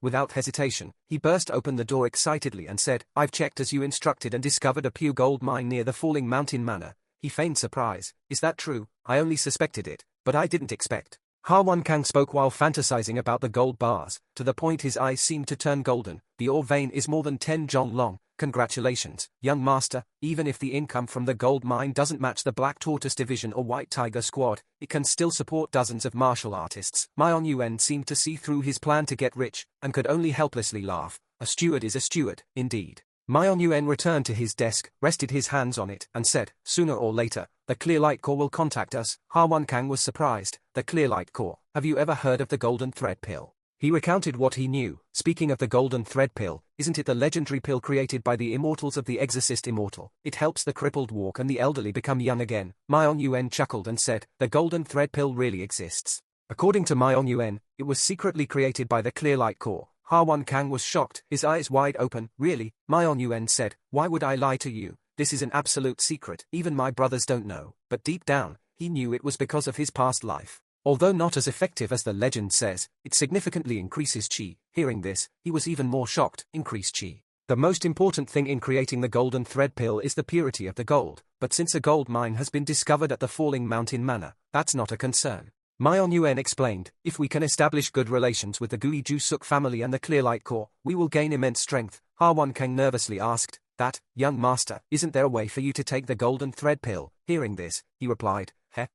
without hesitation. He burst open the door excitedly and said, I've checked as you instructed and discovered a pure gold mine near the Falling Mountain Manor. He feigned surprise. Is that true? I only suspected it, but I didn't expect. Ha Kang spoke while fantasizing about the gold bars, to the point his eyes seemed to turn golden. The ore vein is more than 10 jong long. Congratulations, young master. Even if the income from the gold mine doesn't match the Black Tortoise Division or White Tiger Squad, it can still support dozens of martial artists. Myongyuan seemed to see through his plan to get rich, and could only helplessly laugh. A steward is a steward, indeed. Myongyuan returned to his desk, rested his hands on it, and said, sooner or later, the Clear Light Corps will contact us. Ha Kang was surprised. The Clear Light Corps. Have you ever heard of the Golden Thread Pill? He recounted what he knew. Speaking of the Golden Thread Pill, isn't it the legendary pill created by the immortals of the Exorcist Immortal? It helps the crippled walk and the elderly become young again. Myongyuan chuckled and said, the Golden Thread Pill really exists. According to Myongyuan, it was secretly created by the Clear Light Corps. Ha Kang was shocked, his eyes wide open. Really? Myongyuan said, why would I lie to you? This is an absolute secret. Even my brothers don't know. But deep down, he knew it was because of his past life. Although not as effective as the legend says, it significantly increases chi. Hearing this, he was even more shocked. Increased chi. The most important thing in creating the Golden Thread Pill is the purity of the gold. But since a gold mine has been discovered at the Falling Mountain Manor, that's not a concern. Myongyuan explained, if we can establish good relations with the Gui Ju Suk family and the Clear Light Corps, we will gain immense strength. Ha Kang nervously asked, that, young master, isn't there a way for you to take the Golden Thread Pill? Hearing this, he replied,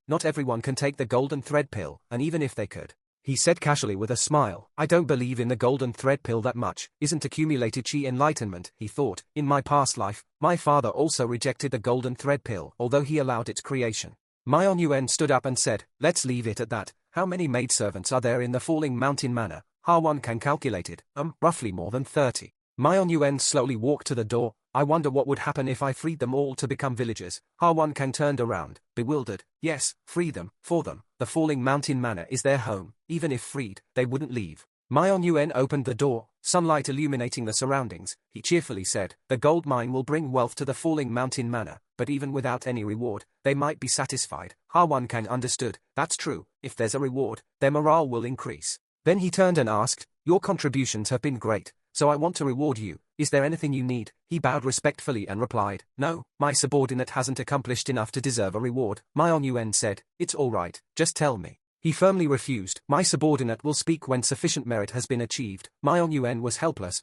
not everyone can take the Golden Thread Pill, and even if they could, He said casually with a smile. I don't believe in the golden thread pill that much. Isn't accumulated chi enlightenment, he thought. In my past life, my father also rejected the golden thread pill, although he allowed its creation. Mion Yuan stood up and said, let's leave it at that. How many maidservants are there in the Falling Mountain Manor? Harwan Kang calculated. Roughly more than 30. Mion Yuan slowly walked to the door. I wonder what would happen if I freed them all to become villagers. Harwan Kang turned around, bewildered. Yes, free them, for them. The Falling Mountain Manor is their home. Even if freed, they wouldn't leave. Mion Yuan opened the door, sunlight illuminating the surroundings. He cheerfully said, the gold mine will bring wealth to the Falling Mountain Manor, but even without any reward, they might be satisfied. Harwan Kang understood. That's true. If there's a reward, their morale will increase. Then he turned and asked, your contributions have been great, so I want to reward you. Is there anything you need? He bowed respectfully and replied, no, my subordinate hasn't accomplished enough to deserve a reward. Mion Yuan said, it's all right, just tell me. He firmly refused. My subordinate will speak when sufficient merit has been achieved. Mion Yuan was helpless.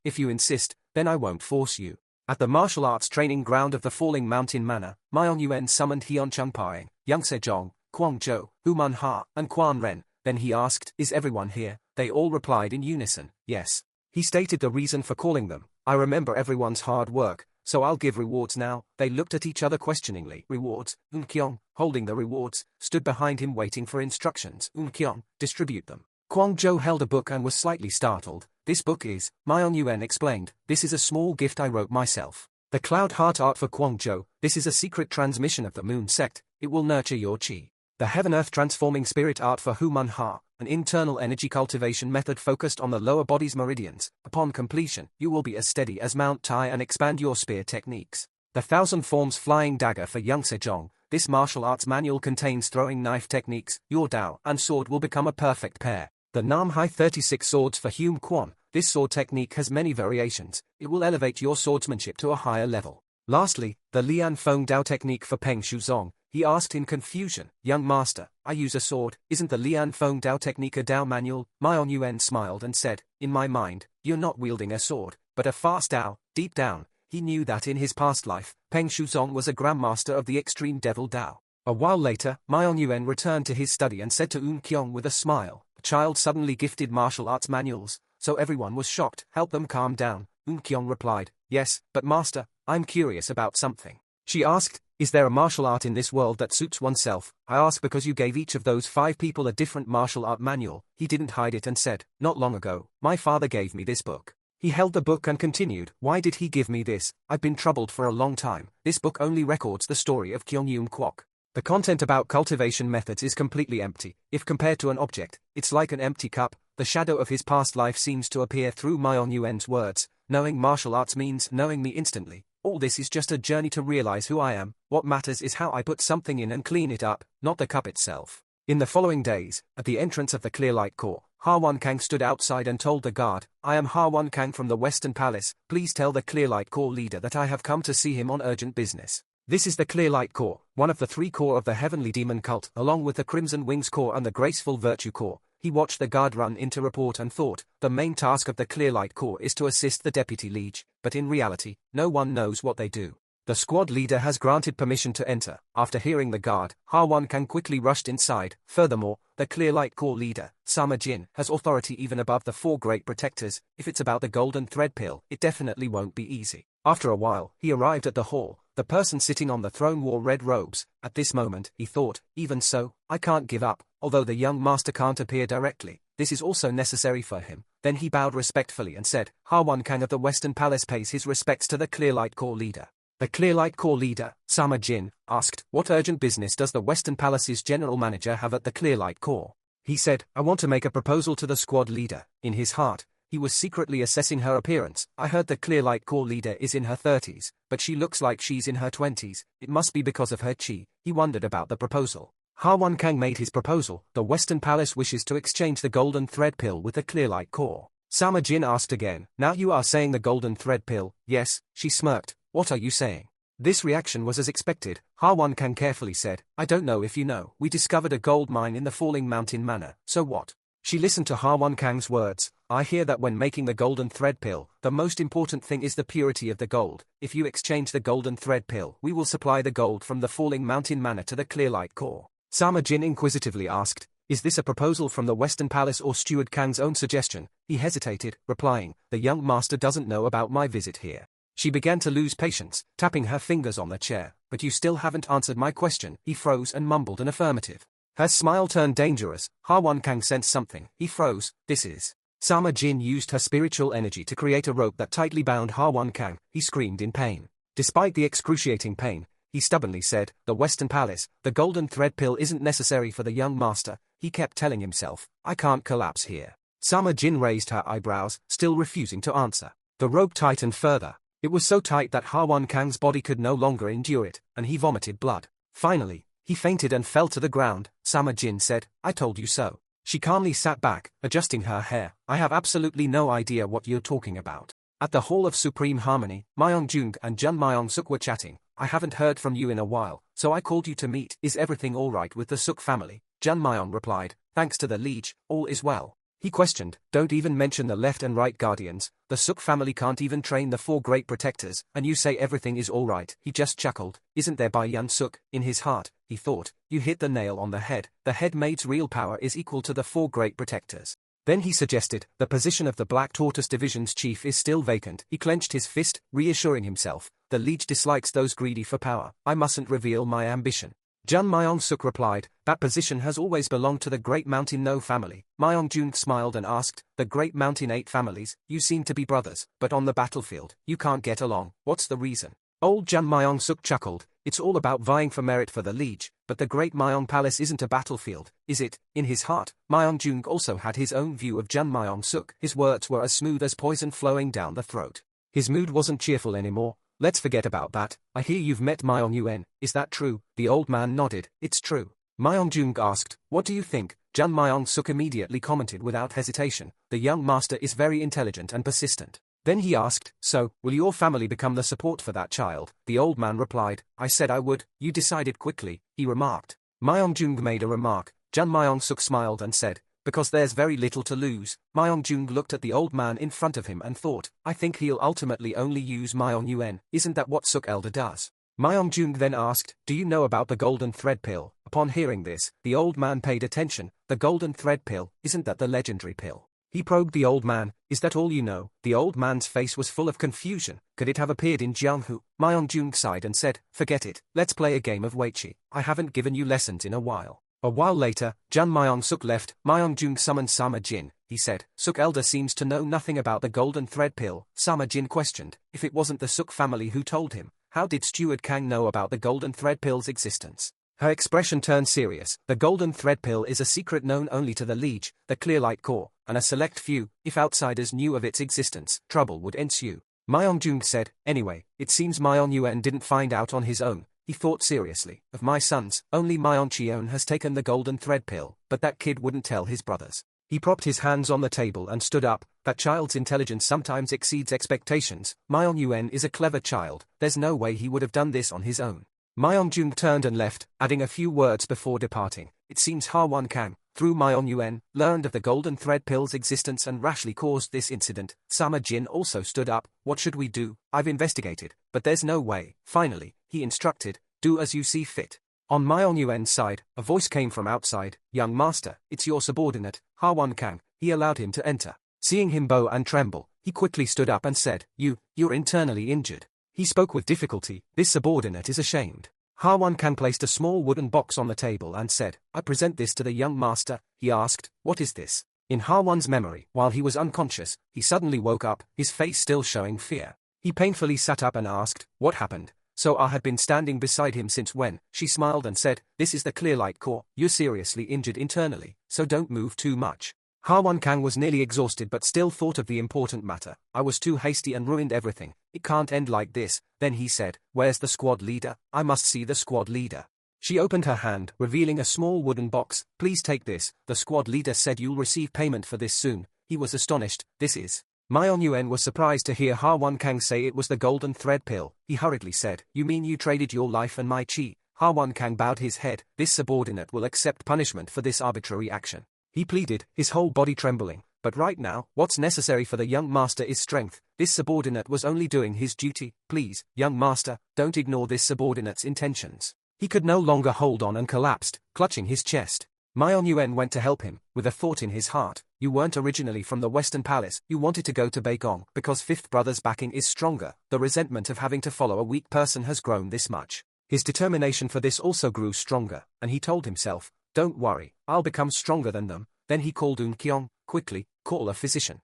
If you insist, then I won't force you. At the martial arts training ground of the Falling Mountain Manor, Mion Yuan summoned Heon Changpaing, Yang Sejong, Kwang Zhou, Hu Man-ha, and Quan Ren. Then he asked, is everyone here? They all replied in unison, yes. He stated the reason for calling them. I remember everyone's hard work, so I'll give rewards now. They looked at each other questioningly. Rewards? Kyong, holding the rewards, stood behind him waiting for instructions. Kyong, distribute them. Kwang Zhou held a book and was slightly startled. This book is, Mion Yuan explained, this is a small gift I wrote myself. The Cloud Heart art for Kwang Zhou, this is a secret transmission of the Moon Sect, it will nurture your chi. The Heaven-Earth Transforming Spirit art for Hu Man-ha, an internal energy cultivation method focused on the lower body's meridians. Upon completion, you will be as steady as Mount Tai and expand your spear techniques. The Thousand Forms Flying Dagger for Yang Sejong, this martial arts manual contains throwing knife techniques. Your Dao and sword will become a perfect pair. The Nam Hai 36 Swords for Hume Quan, this sword technique has many variations. It will elevate your swordsmanship to a higher level. Lastly, the Lian Feng Dao technique for Peng Shuzong. He asked in confusion, young master, I use a sword, isn't the Lian Feng Dao technique a Dao manual? Mion Yuan smiled and said, in my mind, you're not wielding a sword, but a fast Dao. Deep down, he knew that in his past life, Peng Shuzong was a grandmaster of the extreme devil Dao. A while later, Mion Yuan returned to his study and said to Kyong with a smile, a child suddenly gifted martial arts manuals, so everyone was shocked. Help them calm down. Kyong replied, yes, but master, I'm curious about something. She asked, is there a martial art in this world that suits oneself? I ask because you gave each of those 5 people a different martial art manual. He didn't hide it and said, not long ago, my father gave me this book. He held the book and continued, why did he give me this? I've been troubled for a long time. This book only records the story of Kyongyum Kwok. The content about cultivation methods is completely empty. If compared to an object, it's like an empty cup. The shadow of his past life seems to appear through Mion Yuan's words. Knowing martial arts means knowing me instantly. All this is just a journey to realize who I am. What matters is how I put something in and clean it up, not the cup itself. In the following days, at the entrance of the Clearlight Core, Harwan Kang stood outside and told the guard, I am Harwan Kang from the Western Palace. Please tell the Clearlight Core leader that I have come to see him on urgent business. This is the Clearlight Core, one of the 3 core of the Heavenly Demon Cult, along with the Crimson Wings Core and the Graceful Virtue Core. He watched the guard run in to report and thought, the main task of the Clearlight Corps is to assist the Deputy Liege, but in reality, no one knows what they do. The squad leader has granted permission to enter. After hearing the guard, Harwan Kang quickly rushed inside. Furthermore, the Clearlight Corps leader, Sama Jin, has authority even above the 4 great protectors. If it's about the golden thread pill, it definitely won't be easy. After a while, he arrived at the hall. The person sitting on the throne wore red robes. At this moment, he thought, even so, I can't give up. Although the young master can't appear directly, this is also necessary for him. Then he bowed respectfully and said, Harwan Kang of the Western Palace pays his respects to the Clearlight Corps leader. The Clearlight Corps leader, Sama Jin, asked, what urgent business does the Western Palace's general manager have at the Clearlight Corps? He said, I want to make a proposal to the squad leader. In his heart, he was secretly assessing her appearance. I heard the Clearlight Corps leader is in her 30s, but she looks like she's in her 20s. It must be because of her chi. He wondered about the proposal. Harwan Kang made his proposal. The Western Palace wishes to exchange the golden thread pill with the Clearlight Corps. Sama Jin asked again, now you are saying the golden thread pill? Yes, she smirked. What are you saying? This reaction was as expected. Harwan Kang carefully said, I don't know if you know, we discovered a gold mine in the Falling Mountain Manor, so what? She listened to Harwan Kang's words. I hear that when making the golden thread pill, the most important thing is the purity of the gold. If you exchange the golden thread pill, we will supply the gold from the Falling Mountain Manor to the Clearlight Corps. Sama Jin inquisitively asked, Is this a proposal from the Western Palace or Steward Kang's own suggestion? He hesitated, replying, the young master doesn't know about my visit here. She began to lose patience, tapping her fingers on the chair. But you still haven't answered my question. He froze and mumbled an affirmative. Her smile turned dangerous. Ha-Won Kang sensed something. He froze. This is. Sama Jin used her spiritual energy to create a rope that tightly bound Ha-Won Kang. He screamed in pain. Despite the excruciating pain, he stubbornly said, the Western Palace, the golden thread pill isn't necessary for the young master. He kept telling himself, I can't collapse here. Sama Jin raised her eyebrows, still refusing to answer. The rope tightened further. It was so tight that Ha-Won Kang's body could no longer endure it, and he vomited blood. Finally, he fainted and fell to the ground. Sama Jin said, I told you so. She calmly sat back, adjusting her hair. I have absolutely no idea what you're talking about. At the Hall of Supreme Harmony, Myong-jung and Jun Myong-suk were chatting. I haven't heard from you in a while, so I called you to meet. Is everything all right with the Suk family? Jun Myong replied, thanks to the liege, all is well. He questioned, don't even mention the left and right guardians. The Suk family can't even train the 4 great protectors, and you say everything is all right. He just chuckled. Isn't there by Yun Suk? In his heart, he thought, you hit the nail on the head. The head maid's real power is equal to the 4 great protectors. Then he suggested, the position of the Black Tortoise Division's chief is still vacant. He clenched his fist, reassuring himself, the liege dislikes those greedy for power. I mustn't reveal my ambition. Jun Myong-suk replied, that position has always belonged to the Great Mountain No family. Myong-jung smiled and asked, the Great Mountain 8 families, you seem to be brothers, but on the battlefield, you can't get along. What's the reason? Old Jun Myong-suk chuckled, it's all about vying for merit for the liege, but the Great Myong Palace isn't a battlefield, is it? In his heart, Myong-jung also had his own view of Jun Myong-suk. His words were as smooth as poison flowing down the throat. His mood wasn't cheerful anymore. Let's forget about that. I hear you've met Myong-yuen, is that true? The old man nodded, it's true. Myong-jung asked, what do you think? Jun Myong-suk immediately commented without hesitation, the young master is very intelligent and persistent. Then he asked, so, will your family become the support for that child? The old man replied, I said I would. You decided quickly, he remarked. Myong-jung made a remark. Jun Myong-suk smiled and said, because there's very little to lose. Myong-jung looked at the old man in front of him and thought, I think he'll ultimately only use Myong-yuen. Isn't that what Suk Elder does? Myong-jung then asked, do you know about the golden thread pill? Upon hearing this, the old man paid attention. The golden thread pill, isn't that the legendary pill? He probed the old man, is that all you know? The old man's face was full of confusion. Could it have appeared in Jianghu? Myong-jung sighed and said, forget it, let's play a game of Weiqi. I haven't given you lessons in a while. A while later, Jun Myong-suk left. Myong-jung summoned Sama Jin. He said, Suk Elder seems to know nothing about the golden thread pill. Sama Jin questioned, if it wasn't the Suk family who told him, how did Steward Kang know about the golden thread pill's existence? Her expression turned serious. The golden thread pill is a secret known only to the liege, the Clearlight Corps, and a select few. If outsiders knew of its existence, trouble would ensue. Myong-jung said, anyway, it seems Myong-yuen didn't find out on his own. He thought seriously, of my sons, only Myong-cheon has taken the golden thread pill, but that kid wouldn't tell his brothers. He propped his hands on the table and stood up. That child's intelligence sometimes exceeds expectations. Myong-yuen is a clever child. There's no way he would have done this on his own. Myong-jung turned and left, adding a few words before departing. It seems Ha-Won Kang, through Myong-yuen, learned of the golden thread pill's existence and rashly caused this incident. Sama Jin also stood up. What should we do? I've investigated, but there's no way. Finally, he instructed, do as you see fit. On Myong-yuen's side, a voice came from outside, young master, it's your subordinate, Ha-Won Kang. He allowed him to enter. Seeing him bow and tremble, he quickly stood up and said, you're internally injured. He spoke with difficulty. This subordinate is ashamed. Ha-Won Kang placed a small wooden box on the table and said, I present this to the young master. He asked, what is this? In Ha-Won's memory, while he was unconscious, he suddenly woke up, his face still showing fear. He painfully sat up and asked, what happened? So I had been standing beside him since when? She smiled and said, this is the Clearlight Corps. You're seriously injured internally, so don't move too much. Ha-Won Kang was nearly exhausted but still thought of the important matter. I was too hasty and ruined everything. It can't end like this. Then he said, where's the squad leader? I must see the squad leader. She opened her hand, revealing a small wooden box. Please take this. The squad leader said you'll receive payment for this soon. He was astonished. This is. Myong-yuen was surprised to hear Ha-Won Kang say it was the golden thread pill. He hurriedly said, you mean you traded your life and my chi? Ha-Won Kang bowed his head. This subordinate will accept punishment for this arbitrary action. He pleaded, his whole body trembling. But right now, what's necessary for the young master is strength. This subordinate was only doing his duty. Please, young master, don't ignore this subordinate's intentions. He could no longer hold on and collapsed, clutching his chest. Myeon Yuen went to help him, with a thought in his heart. You weren't originally from the Western Palace, you wanted to go to Baekong because Fifth Brother's backing is stronger. The resentment of having to follow a weak person has grown this much. His determination for this also grew stronger, and he told himself, don't worry, I'll become stronger than them. Then he called Eun Kyung, quickly, call a physician.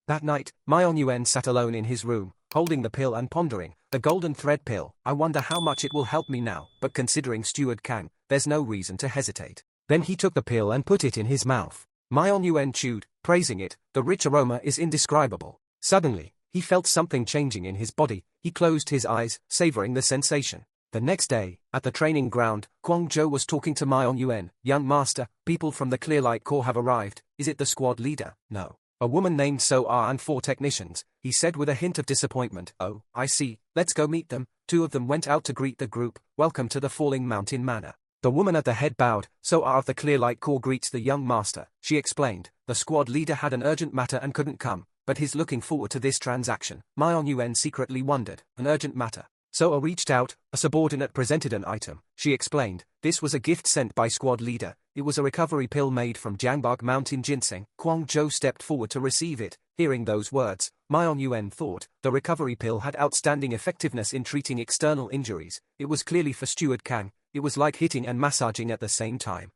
That night, Myeon Yuen sat alone in his room, holding the pill and pondering, the golden thread pill, I wonder how much it will help me now, but considering Steward Kang, there's no reason to hesitate. Then he took the pill and put it in his mouth. Myeon Yuen chewed, praising it, the rich aroma is indescribable. Suddenly, he felt something changing in his body, he closed his eyes, savoring the sensation. The next day, at the training ground, Kwang Jo was talking to Myeon Yuen, young master, people from the Clearlight Corps have arrived, is it the squad leader? No. A woman named So-Ah and 4 technicians, he said with a hint of disappointment. Oh, I see, let's go meet them. 2 of them went out to greet the group, welcome to the Falling Mountain Manor. The woman at the head bowed, So-Ah of the Clearlight Corps greets the young master, she explained. The squad leader had an urgent matter and couldn't come, but he's looking forward to this transaction. Myeon Yuen secretly wondered, an urgent matter. So-Ah reached out, a subordinate presented an item, she explained. This was a gift sent by squad leader, it was a recovery pill made from Jangbak Mountain ginseng. Kwang Jo stepped forward to receive it. Hearing those words, Myeon Yuen thought, the recovery pill had outstanding effectiveness in treating external injuries, it was clearly for Steward Kang, it was like hitting and massaging at the same time.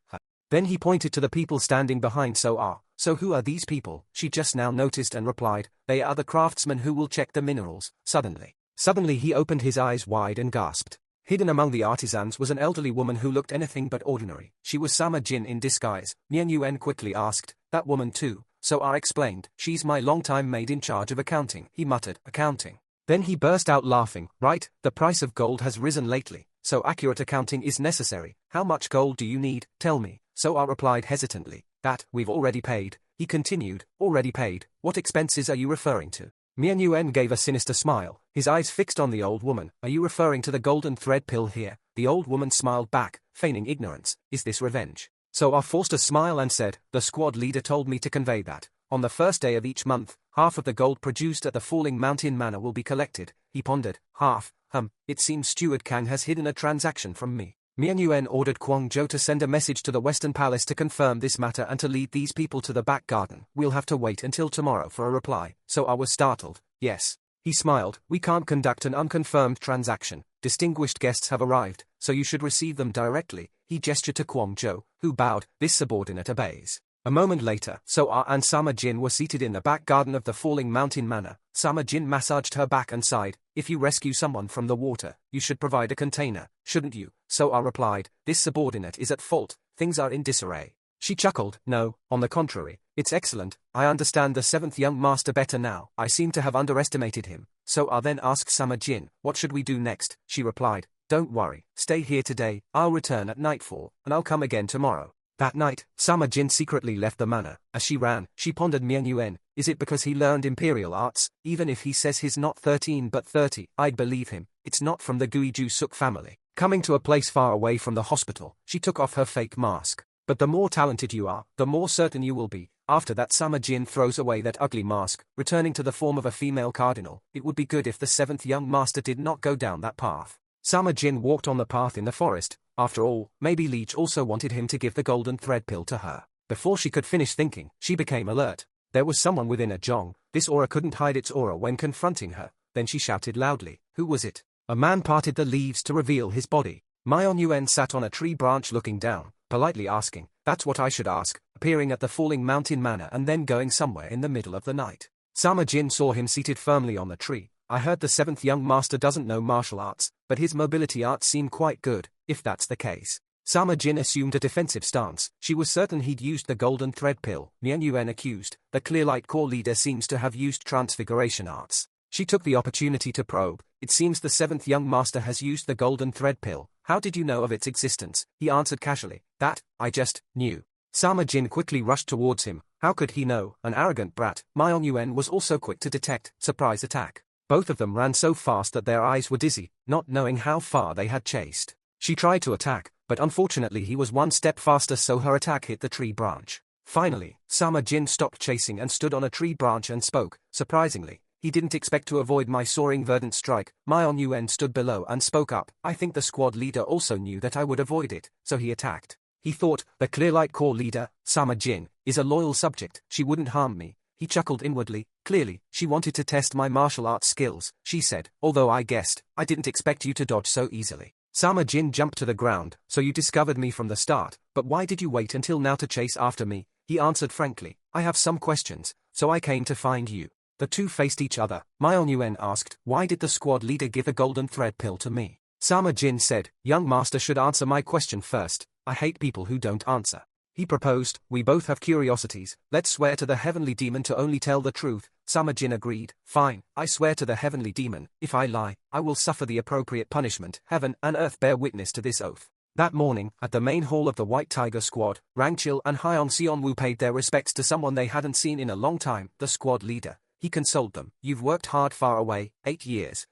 Then he pointed to the people standing behind So-Ah. So who are these people? She just now noticed and replied, they are the craftsmen who will check the minerals. Suddenly he opened his eyes wide and gasped. Hidden among the artisans was an elderly woman who looked anything but ordinary. She was Sama Jin in disguise. Myeon Yuen quickly asked, that woman too? So-Ah explained, she's my longtime maid in charge of accounting. He muttered, accounting. Then he burst out laughing, right, the price of gold has risen lately, so accurate accounting is necessary. How much gold do you need? Tell me. So-Ah replied hesitantly, that, we've already paid. He continued, already paid, what expenses are you referring to? Myeon Yuen gave a sinister smile, his eyes fixed on the old woman. Are you referring to the golden thread pill here? The old woman smiled back, feigning ignorance. Is this revenge? So-Ah forced a smile and said, the squad leader told me to convey that. On the first day of each month, half of the gold produced at the Falling Mountain Manor will be collected. He pondered, half, it seems Steward Kang has hidden a transaction from me. Myeon Yuen ordered Kwang Jo to send a message to the Western Palace to confirm this matter and to lead these people to the back garden. We'll have to wait until tomorrow for a reply. So I was startled. Yes. He smiled. We can't conduct an unconfirmed transaction. Distinguished guests have arrived, so you should receive them directly. He gestured to Kwang Jo, who bowed. This subordinate obeys. A moment later, So-Ah and Sama Jin were seated in the back garden of the Falling Mountain Manor. Sama Jin massaged her back and sighed. If you rescue someone from the water, you should provide a container, shouldn't you? So-Ah replied, this subordinate is at fault, things are in disarray. She chuckled, no, on the contrary, it's excellent, I understand the 7th young master better now, I seem to have underestimated him. So-Ah then asked Sama Jin, what should we do next? She replied, don't worry, stay here today, I'll return at nightfall, and I'll come again tomorrow. That night, Sama Jin secretly left the manor. As she ran, she pondered Myeon Yuen. Is it because he learned imperial arts? Even if he says he's not 13 but 30, I'd believe him. It's not from the Guiju Suk family. Coming to a place far away from the hospital, she took off her fake mask. But the more talented you are, the more certain you will be. After that, Sama Jin throws away that ugly mask, returning to the form of a female cardinal. It would be good if the 7th young master did not go down that path. Sama Jin walked on the path in the forest. After all, maybe Leech also wanted him to give the golden thread pill to her. Before she could finish thinking, she became alert. There was someone within a jong. This aura couldn't hide its aura when confronting her. Then she shouted loudly, who was it? A man parted the leaves to reveal his body. Myeon Yuen sat on a tree branch looking down, politely asking, that's what I should ask, appearing at the Falling Mountain Manor and then going somewhere in the middle of the night. Sama Jin saw him seated firmly on the tree. I heard the 7th young master doesn't know martial arts, but his mobility arts seem quite good, if that's the case. Sama Jin assumed a defensive stance. She was certain he'd used the golden thread pill. Myeon Yuen accused, the Clearlight Corps leader seems to have used transfiguration arts. She took the opportunity to probe. It seems the 7th young master has used the golden thread pill. How did you know of its existence? He answered casually, that, I just knew. Sama Jin quickly rushed towards him. How could he know? An arrogant brat. Myeon Yuen was also quick to detect surprise attack. Both of them ran so fast that their eyes were dizzy, not knowing how far they had chased. She tried to attack, but unfortunately he was one step faster, so her attack hit the tree branch. Finally, Sama Jin stopped chasing and stood on a tree branch and spoke. Surprisingly, he didn't expect to avoid my soaring verdant strike. Myeon Yuen stood below and spoke up. I think the squad leader also knew that I would avoid it, so he attacked. He thought, the Clearlight Corps leader, Sama Jin, is a loyal subject, she wouldn't harm me. He chuckled inwardly. Clearly, she wanted to test my martial arts skills, she said, although I guessed, I didn't expect you to dodge so easily. Sama Jin jumped to the ground. So you discovered me from the start, but why did you wait until now to chase after me? He answered frankly, I have some questions, so I came to find you. The two faced each other. Myeon Yuen asked, why did the squad leader give a golden thread pill to me? Sama Jin said, young master should answer my question first. I hate people who don't answer. He proposed, we both have curiosities, let's swear to the heavenly demon to only tell the truth. Sama Jin agreed, fine, I swear to the heavenly demon, if I lie, I will suffer the appropriate punishment. Heaven and earth bear witness to this oath. That morning, at the main hall of the White Tiger Squad, Rangchil and Hyeon Seonwoo paid their respects to someone they hadn't seen in a long time, the squad leader. He consoled them, you've worked hard far away, 8 years.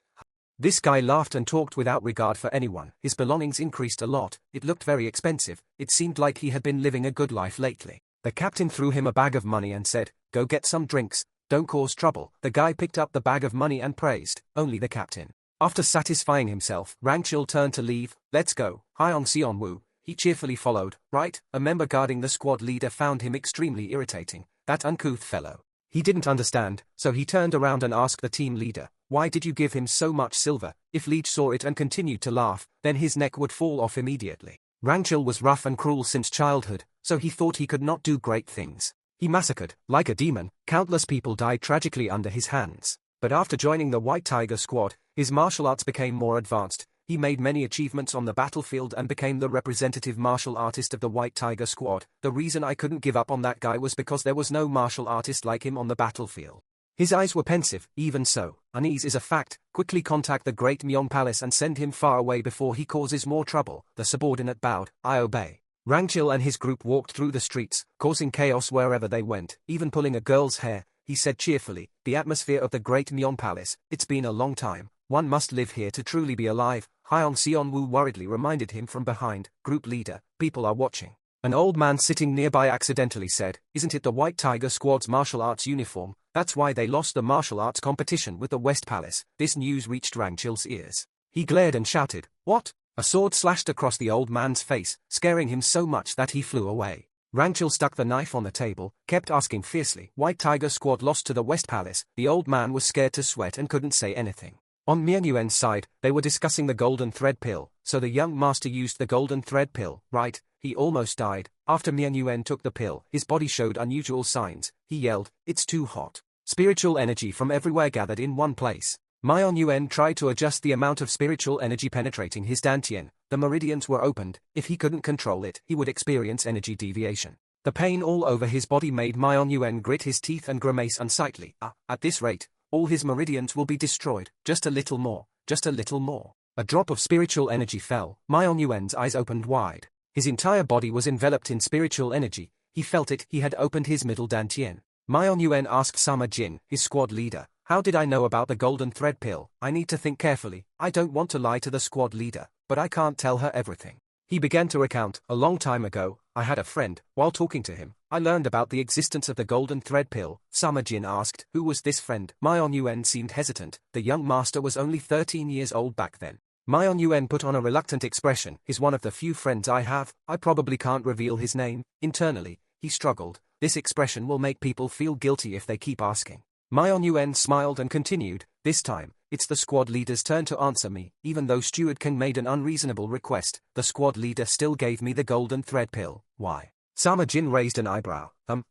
This guy laughed and talked without regard for anyone. His belongings increased a lot. It looked very expensive. It seemed like he had been living a good life lately. The captain threw him a bag of money and said, go get some drinks. Don't cause trouble. The guy picked up the bag of money and praised, only the captain. After satisfying himself, Rangchil turned to leave. Let's go. Hyeon Seonwoo. He cheerfully followed. Right, a member guarding the squad leader found him extremely irritating. That uncouth fellow. He didn't understand, so he turned around and asked the team leader, why did you give him so much silver? If Leech saw it and continued to laugh, then his neck would fall off immediately. Rangchil was rough and cruel since childhood, so he thought he could not do great things. He massacred, like a demon, countless people died tragically under his hands. But after joining the White Tiger Squad, his martial arts became more advanced. He made many achievements on the battlefield and became the representative martial artist of the White Tiger Squad. The reason I couldn't give up on that guy was because there was no martial artist like him on the battlefield. His eyes were pensive. Even so, unease is a fact. Quickly contact the Great Myeong Palace and send him far away before he causes more trouble. The subordinate bowed. I obey. Rangchil and his group walked through the streets, causing chaos wherever they went, even pulling a girl's hair. He said cheerfully, the atmosphere of the Great Myeong Palace, it's been a long time. One must live here to truly be alive. Hyeon Seonwoo worriedly reminded him from behind, group leader, people are watching. An old man sitting nearby accidentally said, isn't it the White Tiger Squad's martial arts uniform? That's why they lost the martial arts competition with the West Palace. This news reached Rangchil's ears. He glared and shouted, what? A sword slashed across the old man's face, scaring him so much that he flew away. Rangchil stuck the knife on the table, kept asking fiercely, White Tiger Squad lost to the West Palace. The old man was scared to sweat and couldn't say anything. On Myeon Yuen's side, they were discussing the golden thread pill, so the young master used the golden thread pill, right? He almost died. After Myeon Yuen took the pill, his body showed unusual signs. He yelled, it's too hot. Spiritual energy from everywhere gathered in one place. Myeon Yuen tried to adjust the amount of spiritual energy penetrating his dantian. The meridians were opened. If he couldn't control it, he would experience energy deviation. The pain all over his body made Myeon Yuen grit his teeth and grimace unsightly. At this rate, all his meridians will be destroyed. Just a little more. Just a little more. A drop of spiritual energy fell. Myeon Yuen's eyes opened wide. His entire body was enveloped in spiritual energy. He felt it. He had opened his middle dantian. Myeon Yuen asked Sama Jin, his squad leader, how did I know about the golden thread pill? I need to think carefully. I don't want to lie to the squad leader, but I can't tell her everything. He began to recount, a long time ago, I had a friend. While talking to him, I learned about the existence of the golden thread pill. Sama Jin asked, who was this friend? Myeon Yuen seemed hesitant. The young master was only 13 years old back then. Myeon Yuen put on a reluctant expression. He's one of the few friends I have. I probably can't reveal his name. Internally, he struggled. This expression will make people feel guilty if they keep asking. Myeon Yuen smiled and continued, this time, it's the squad leader's turn to answer me. Even though Steward Kang made an unreasonable request, the squad leader still gave me the golden thread pill. Why? Sama Jin raised an eyebrow.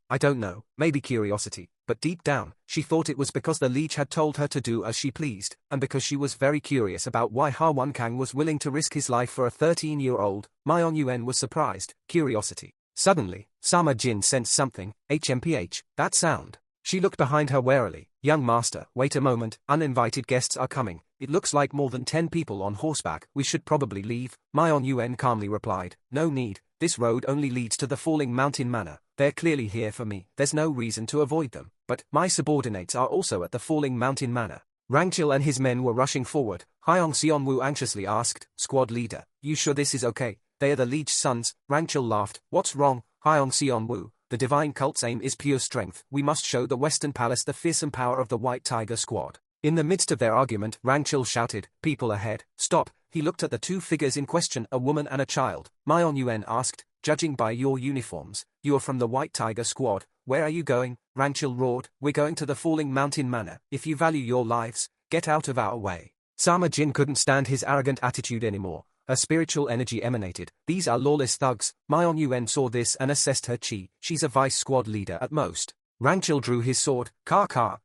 I don't know, maybe curiosity, but deep down, she thought it was because the leech had told her to do as she pleased, and because she was very curious about why Hwon Kang was willing to risk his life for a 13-year-old. Myeon Yuen was surprised. Curiosity. Suddenly, Sama Jin sensed something. HMPH, that sound. She looked behind her warily. Young master, wait a moment, uninvited guests are coming. It looks like more than 10 people on horseback. We should probably leave. Myeon Yuen calmly replied, no need. This road only leads to the Falling Mountain Manor. They're clearly here for me. There's no reason to avoid them. But my subordinates are also at the Falling Mountain Manor. Rangchil and his men were rushing forward. Hyeon Seonwoo anxiously asked, squad leader, you sure this is okay? They are the Leech's sons. Rangchil laughed. What's wrong? Hyeon Seonwoo, the divine cult's aim is pure strength. We must show the Western Palace the fearsome power of the White Tiger Squad. In the midst of their argument, Rangchil shouted, people ahead, stop. He looked at the two figures in question, a woman and a child. Myeon Yuen asked, judging by your uniforms, you are from the White Tiger Squad. Where are you going? Ranchil roared. We're going to the Falling Mountain Manor. If you value your lives, get out of our way. Sama Jin couldn't stand his arrogant attitude anymore. Her spiritual energy emanated. These are lawless thugs. Myeon Yuen saw this and assessed her chi. She's a vice squad leader at most. Ranchil drew his sword.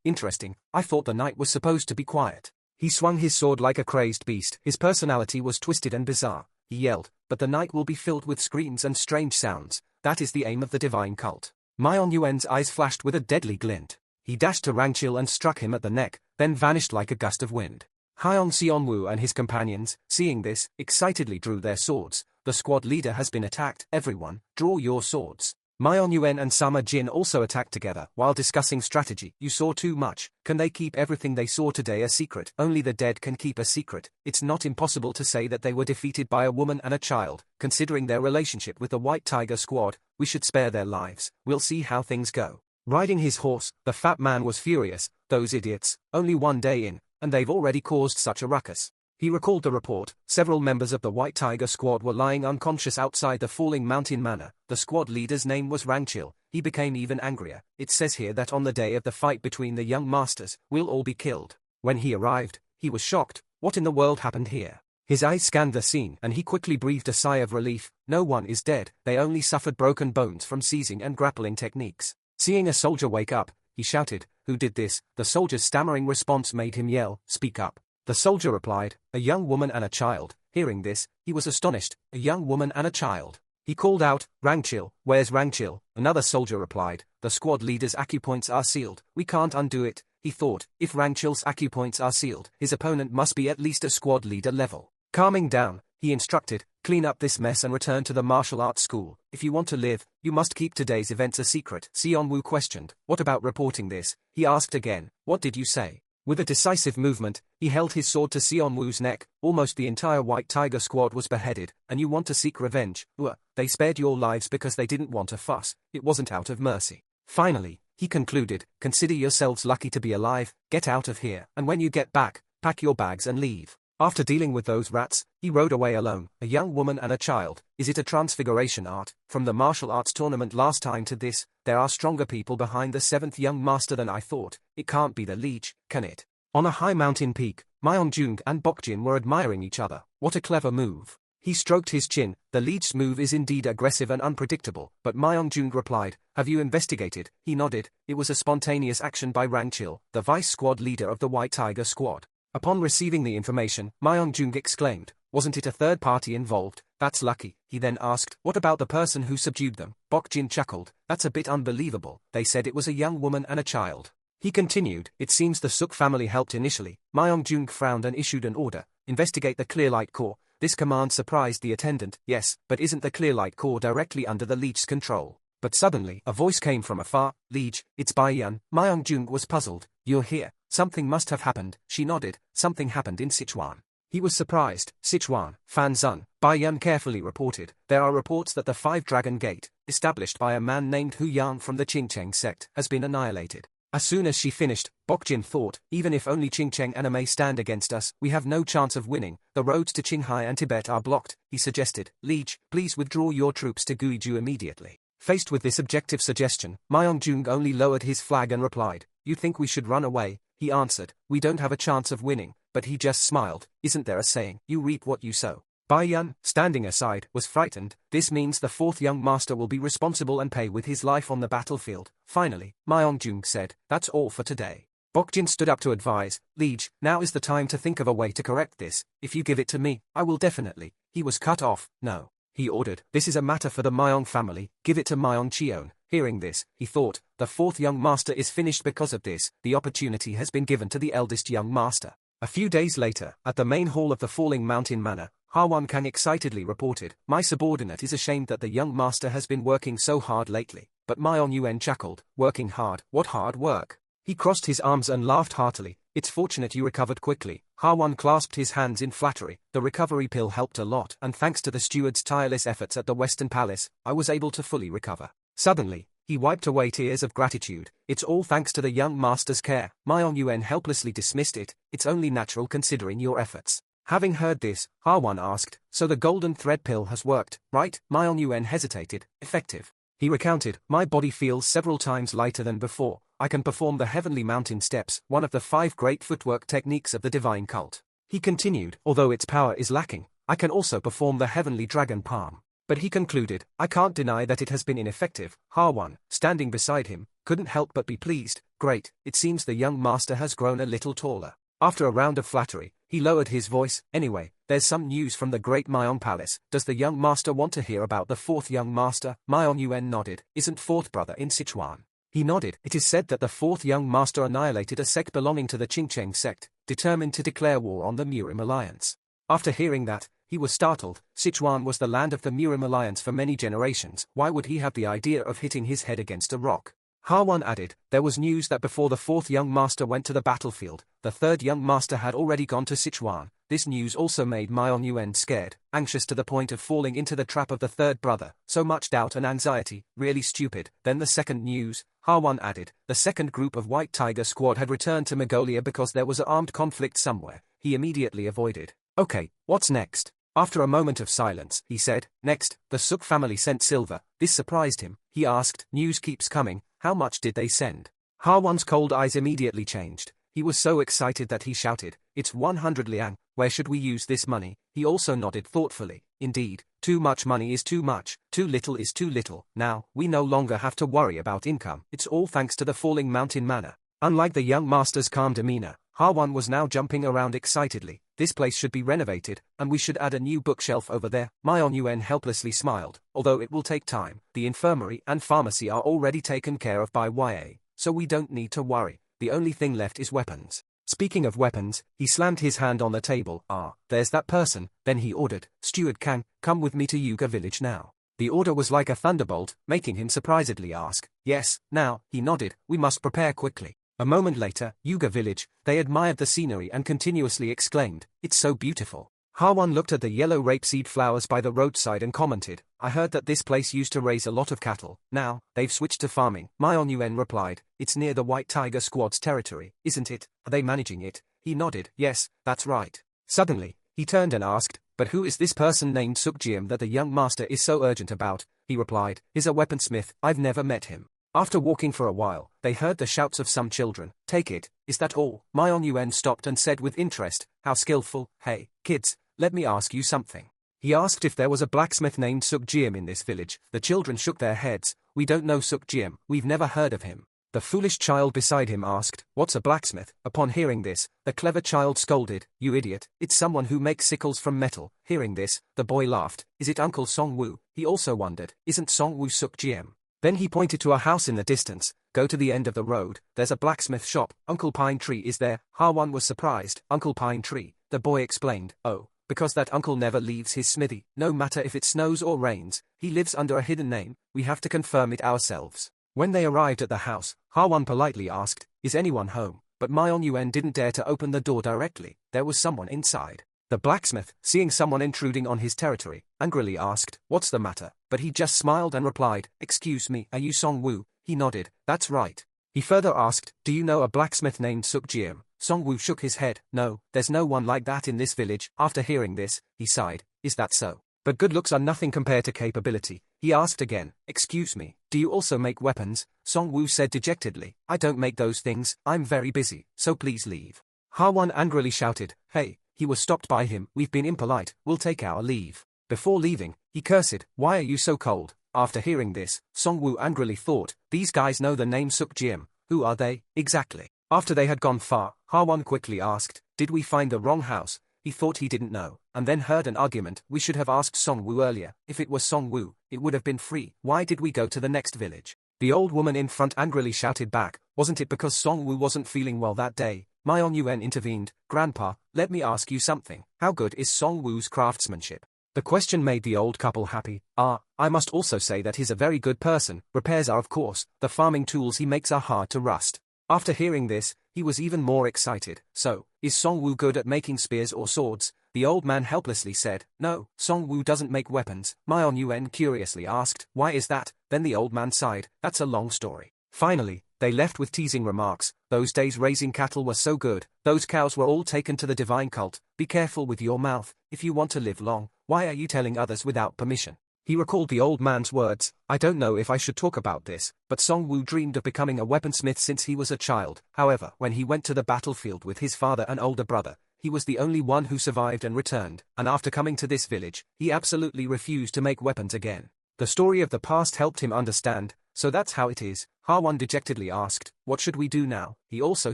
Interesting. I thought the knight was supposed to be quiet. He swung his sword like a crazed beast. His personality was twisted and bizarre. He yelled, but the night will be filled with screams and strange sounds. That is the aim of the divine cult. Myeon Yuen's eyes flashed with a deadly glint. He dashed to Ranchil and struck him at the neck, then vanished like a gust of wind. Hyeon Seonwoo and his companions, seeing this, excitedly drew their swords. The squad leader has been attacked. Everyone, draw your swords. Myeon Yuen and Sama Jin also attacked together while discussing strategy. You saw too much. Can they keep everything they saw today a secret? Only the dead can keep a secret. It's not impossible to say that they were defeated by a woman and a child. Considering their relationship with the White Tiger Squad, we should spare their lives. We'll see how things go. Riding his horse, the fat man was furious. Those idiots, only one day in, and they've already caused such a ruckus. He recalled the report. Several members of the White Tiger Squad were lying unconscious outside the Falling Mountain Manor. The squad leader's name was Ranchil. He became even angrier. It says here that on the day of the fight between the young masters, we'll all be killed. When he arrived, he was shocked. What in the world happened here? His eyes scanned the scene and he quickly breathed a sigh of relief. No one is dead. They only suffered broken bones from seizing and grappling techniques. Seeing a soldier wake up, he shouted, "Who did this?" The soldier's stammering response made him yell, "Speak up." The soldier replied, "A young woman and a child." Hearing this, he was astonished. A young woman and a child. He called out, "Ranchil, where's Ranchil?" Another soldier replied, "The squad leader's acupoints are sealed. We can't undo it." He thought, if Ranchil's acupoints are sealed, his opponent must be at least a squad leader level. Calming down, he instructed, "Clean up this mess and return to the martial arts school. If you want to live, you must keep today's events a secret." Seonwoo questioned, "What about reporting this?" He asked again, "What did you say?" With a decisive movement, he held his sword to Seonwoo's neck. Almost the entire White Tiger Squad was beheaded, and you want to seek revenge? They spared your lives because they didn't want a fuss. It wasn't out of mercy. Finally, he concluded, "Consider yourselves lucky to be alive. Get out of here, and when you get back, pack your bags and leave." After dealing with those rats, he rode away alone. A young woman and a child. Is it a transfiguration art? From the martial arts tournament last time to this, there are stronger people behind the seventh young master than I thought. It can't be the leech, can it? On a high mountain peak, Myeonjung and Bokjin were admiring each other. What a clever move. He stroked his chin. The leech's move is indeed aggressive and unpredictable, but Myeonjung replied, "Have you investigated?" He nodded. It was a spontaneous action by Ranchil, the vice squad leader of the White Tiger Squad. Upon receiving the information, Myeonjung exclaimed, "Wasn't it a third party involved? That's lucky." He then asked, "What about the person who subdued them?" Bokjin chuckled, "That's a bit unbelievable. They said it was a young woman and a child." He continued, "It seems the Suk family helped initially." Myeonjung frowned and issued an order, "Investigate the Clearlight Corps." This command surprised the attendant. "Yes, but isn't the Clearlight Corps directly under the leech's control?" But suddenly, a voice came from afar, "Leech, it's Baiyun." Myeonjung was puzzled. "You're here. Something must have happened." She nodded. "Something happened in Sichuan." He was surprised. "Sichuan, Fanzun," Baiyun carefully reported. "There are reports that the Five-Dragon Gate, established by a man named Hu Yang from the Qingcheng sect, has been annihilated." As soon as she finished, Bokjin thought, "Even if only Qingcheng anime stand against us, we have no chance of winning. The roads to Qinghai and Tibet are blocked." He suggested, "Leech, please withdraw your troops to Guizhou immediately." Faced with this objective suggestion, Myeonjung only lowered his flag and replied, "You think we should run away?" He answered, "We don't have a chance of winning," but he just smiled. Isn't there a saying, "You reap what you sow"? Baiyun, standing aside, was frightened. This means the fourth young master will be responsible and pay with his life on the battlefield. Finally, Myeonjung said, "That's all for today." Bokjin stood up to advise, "Liege, now is the time to think of a way to correct this. If you give it to me, I will definitely." He was cut off. "No," he ordered, "this is a matter for the Myeong family. Give it to Myeoncheon." Hearing this, he thought, the fourth young master is finished because of this. The opportunity has been given to the eldest young master. A few days later, at the main hall of the Falling Mountain Manor, Hwan Kang excitedly reported, "My subordinate is ashamed that the young master has been working so hard lately." But Myeon Yuen chuckled, "Working hard? What hard work?" He crossed his arms and laughed heartily. "It's fortunate you recovered quickly." Hwan clasped his hands in flattery. "The recovery pill helped a lot, and thanks to the steward's tireless efforts at the Western Palace, I was able to fully recover." Suddenly, he wiped away tears of gratitude. "It's all thanks to the young master's care." Myeon Yuen helplessly dismissed it. "It's only natural considering your efforts." Having heard this, Harwan asked, so the golden thread pill has worked, right? Myong hesitated. Effective. He recounted, my body feels several times lighter than before. I can perform the heavenly mountain steps, one of the 5 great footwork techniques of the divine cult. He continued, although its power is lacking, I can also perform the heavenly dragon palm. But he concluded, I can't deny that it has been ineffective. Harwan, standing beside him, couldn't help but be pleased. Great, it seems the young master has grown a little taller. After a round of flattery, he lowered his voice. Anyway, there's some news from the great Myong Palace. Does the young master want to hear about the 4th young master? Myong nodded. Isn't 4th brother in Sichuan? He nodded. It is said that the 4th young master annihilated a sect belonging to the Qingcheng sect, determined to declare war on the Murim alliance. After hearing that, he was startled. Sichuan was the land of the Murim alliance for many generations. Why would he have the idea of hitting his head against a rock? Harwan added, there was news that before the 4th young master went to the battlefield, the 3rd young master had already gone to Sichuan. This news also made Myong scared, anxious to the point of falling into the trap of the 3rd brother. So much doubt and anxiety, really stupid. Then the second news, Harwan added, the second group of White Tiger squad had returned to Mongolia because there was an armed conflict somewhere. He immediately avoided. Okay, what's next? After a moment of silence, he said, next, the Suk family sent silver. This surprised him. He asked, news keeps coming. How much did they send? Harwan's cold eyes immediately changed. He was so excited that he shouted, it's 100 liang, where should we use this money? He also nodded thoughtfully. Indeed, too much money is too much, too little is too little. Now, we no longer have to worry about income. It's all thanks to the falling mountain manor. Unlike the young master's calm demeanor, Harwan was now jumping around excitedly. This place should be renovated, and we should add a new bookshelf over there. Myong helplessly smiled. Although it will take time, the infirmary and pharmacy are already taken care of by YA, so we don't need to worry. The only thing left is weapons. Speaking of weapons, he slammed his hand on the table. There's that person. Then he ordered, Steward Kang, come with me to Yuga village now. The order was like a thunderbolt, making him surprisedly ask, yes, now. He nodded, we must prepare quickly. A moment later, Yuga village, they admired the scenery and continuously exclaimed, it's so beautiful. Harwan looked at the yellow rapeseed flowers by the roadside and commented, I heard that this place used to raise a lot of cattle. Now, they've switched to farming. Myong replied, it's near the White Tiger squad's territory, isn't it? Are they managing it? He nodded, yes, that's right. Suddenly, he turned and asked, but who is this person named Sukjiam that the young master is so urgent about? He replied, he's a weaponsmith. I've never met him. After walking for a while, they heard the shouts of some children. Take it, is that all? Myong stopped and said with interest, how skillful. Hey, kids, let me ask you something. He asked if there was a blacksmith named Sukjiam in this village. The children shook their heads. We don't know Sukjiam, we've never heard of him. The foolish child beside him asked, what's a blacksmith? Upon hearing this, the clever child scolded, you idiot, it's someone who makes sickles from metal. Hearing this, the boy laughed. Is it Uncle Songwoo? He also wondered, isn't Songwoo Sukjiam? Then he pointed to a house in the distance. Go to the end of the road, there's a blacksmith shop. Uncle Pine Tree is there. Harwan was surprised. Uncle Pine Tree, the boy explained. Oh, because that uncle never leaves his smithy, no matter if it snows or rains. He lives under a hidden name, we have to confirm it ourselves. When they arrived at the house, Harwan politely asked, is anyone home? But Myong didn't dare to open the door directly. There was someone inside. The blacksmith, seeing someone intruding on his territory, angrily asked, what's the matter? But he just smiled and replied, excuse me, are you Songwoo? He nodded, that's right. He further asked, do you know a blacksmith named Sukjiam? Songwoo shook his head, no, there's no one like that in this village. After hearing this, he sighed, is that so? But good looks are nothing compared to capability. He asked again, excuse me, do you also make weapons? Songwoo said dejectedly, I don't make those things, I'm very busy, so please leave. Harwan angrily shouted, hey. He was stopped by him, we've been impolite, we'll take our leave. Before leaving, he cursed, why are you so cold? After hearing this, Songwoo angrily thought, these guys know the name Sukjiam, who are they, exactly? After they had gone far, Harwan quickly asked, did we find the wrong house? He thought he didn't know, and then heard an argument, we should have asked Songwoo earlier. If it was Songwoo, it would have been free. Why did we go to the next village? The old woman in front angrily shouted back, wasn't it because Songwoo wasn't feeling well that day? Myong intervened, Grandpa, let me ask you something. How good is Songwoo's craftsmanship? The question made the old couple happy. I must also say that he's a very good person. Repairs are of course, the farming tools he makes are hard to rust. After hearing this, he was even more excited. So, is Songwoo good at making spears or swords? The old man helplessly said, no, Songwoo doesn't make weapons. Myong curiously asked, why is that? Then the old man sighed, that's a long story. Finally, they left with teasing remarks. Those days raising cattle were so good, those cows were all taken to the divine cult. Be careful with your mouth, if you want to live long, why are you telling others without permission? He recalled the old man's words. I don't know if I should talk about this, but Song-woo dreamed of becoming a weaponsmith since he was a child. However, when he went to the battlefield with his father and older brother, he was the only one who survived and returned, and after coming to this village, he absolutely refused to make weapons again. The story of the past helped him understand. So that's how it is, Ha-won dejectedly asked. What should we do now? He also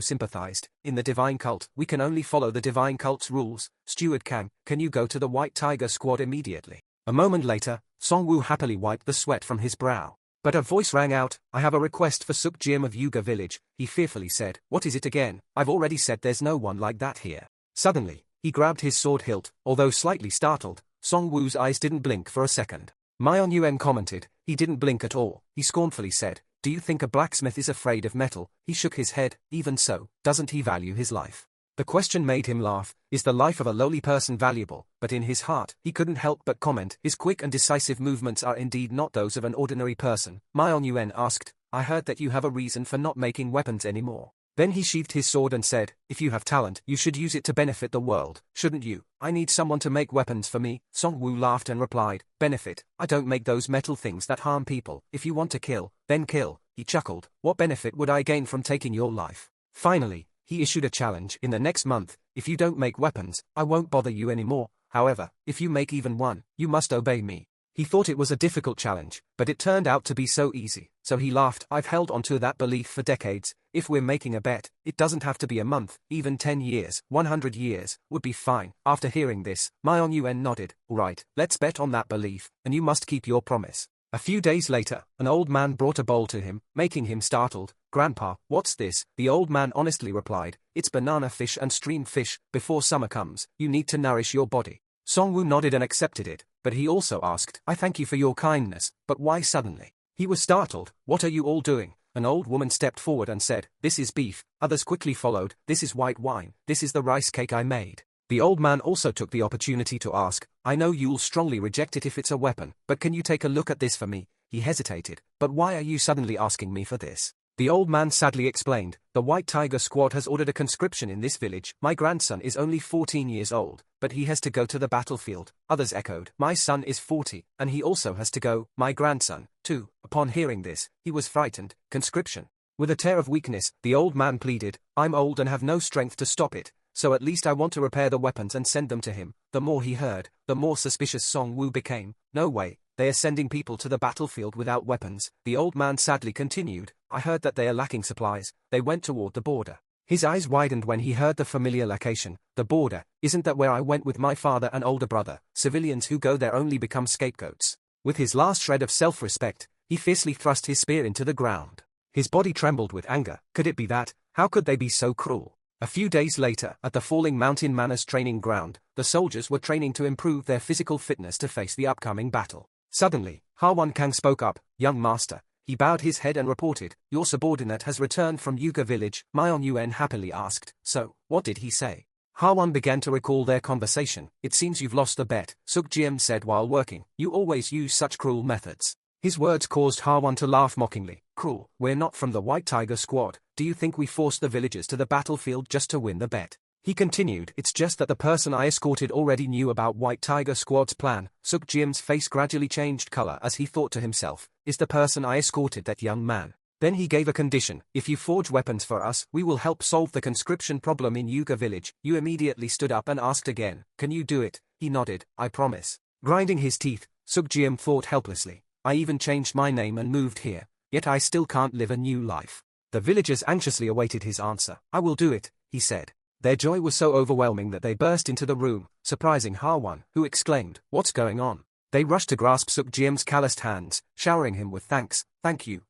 sympathized. In the divine cult, we can only follow the divine cult's rules. Steward Kang, can you go to the White Tiger squad immediately? A moment later, Song-woo happily wiped the sweat from his brow. But a voice rang out. I have a request for Suk-jim of Yuga village, he fearfully said. What is it again? I've already said there's no one like that here. Suddenly, he grabbed his sword hilt. Although slightly startled, Song-woo's eyes didn't blink for a second. Myung-yuen commented. He didn't blink at all. He scornfully said, do you think a blacksmith is afraid of metal? He shook his head. Even so, doesn't he value his life? The question made him laugh. Is the life of a lowly person valuable? But in his heart, he couldn't help but comment. His quick and decisive movements are indeed not those of an ordinary person. Myung-yuen asked, I heard that you have a reason for not making weapons anymore. Then he sheathed his sword and said, if you have talent, you should use it to benefit the world, shouldn't you? I need someone to make weapons for me. Song-woo laughed and replied, benefit? I don't make those metal things that harm people. If you want to kill, then kill. He chuckled. What benefit would I gain from taking your life? Finally, he issued a challenge. In the next month, if you don't make weapons, I won't bother you anymore. However, if you make even one, you must obey me. He thought it was a difficult challenge, but it turned out to be so easy. So he laughed. I've held onto that belief for decades. If we're making a bet, it doesn't have to be a month, even 10 years, 100 years, would be fine. After hearing this, Myung-yuen nodded. Alright, let's bet on that belief, and you must keep your promise. A few days later, an old man brought a bowl to him, making him startled. Grandpa, what's this? The old man honestly replied, it's banana fish and stream fish. Before summer comes, you need to nourish your body. Song-woo nodded and accepted it, but he also asked, I thank you for your kindness, but why suddenly? He was startled. What are you all doing? An old woman stepped forward and said, this is beef. Others quickly followed, this is white wine, this is the rice cake I made. The old man also took the opportunity to ask, I know you'll strongly reject it if it's a weapon, but can you take a look at this for me? He hesitated, but why are you suddenly asking me for this? The old man sadly explained, the White Tiger squad has ordered a conscription in this village. My grandson is only 14 years old, but he has to go to the battlefield. Others echoed, my son is 40, and he also has to go. My grandson, too. Upon hearing this, he was frightened. Conscription. With a tear of weakness, the old man pleaded, I'm old and have no strength to stop it, so at least I want to repair the weapons and send them to him. The more he heard, the more suspicious Song-woo became. No way. They are sending people to the battlefield without weapons. The old man sadly continued, I heard that they are lacking supplies. They went toward the border. His eyes widened when he heard the familiar location. The border. Isn't that where I went with my father and older brother? Civilians who go there only become scapegoats. With his last shred of self-respect, he fiercely thrust his spear into the ground. His body trembled with anger. Could it be that? How could they be so cruel? A few days later, at the Falling Mountain Manor's training ground, the soldiers were training to improve their physical fitness to face the upcoming battle. Suddenly, Ha-won Kang spoke up, young master. He bowed his head and reported, your subordinate has returned from Yuga village. Myung-yuen happily asked, so, what did he say? Ha-won began to recall their conversation. It seems you've lost the bet, Suk-jim said while working. You always use such cruel methods. His words caused Ha-won to laugh mockingly. Cruel? We're not from the White Tiger squad. Do you think we forced the villagers to the battlefield just to win the bet? He continued, it's just that the person I escorted already knew about White Tiger squad's plan. Suk-jim's face gradually changed color as he thought to himself, is the person I escorted that young man? Then he gave a condition, if you forge weapons for us, we will help solve the conscription problem in Yuga village. You immediately stood up and asked again, can you do it? He nodded, I promise. Grinding his teeth, Suk-jim thought helplessly, I even changed my name and moved here, yet I still can't live a new life. The villagers anxiously awaited his answer. I will do it, he said. Their joy was so overwhelming that they burst into the room, surprising Ha-won, who exclaimed, what's going on? They rushed to grasp Suk-jim's calloused hands, showering him with thanks. Thank you,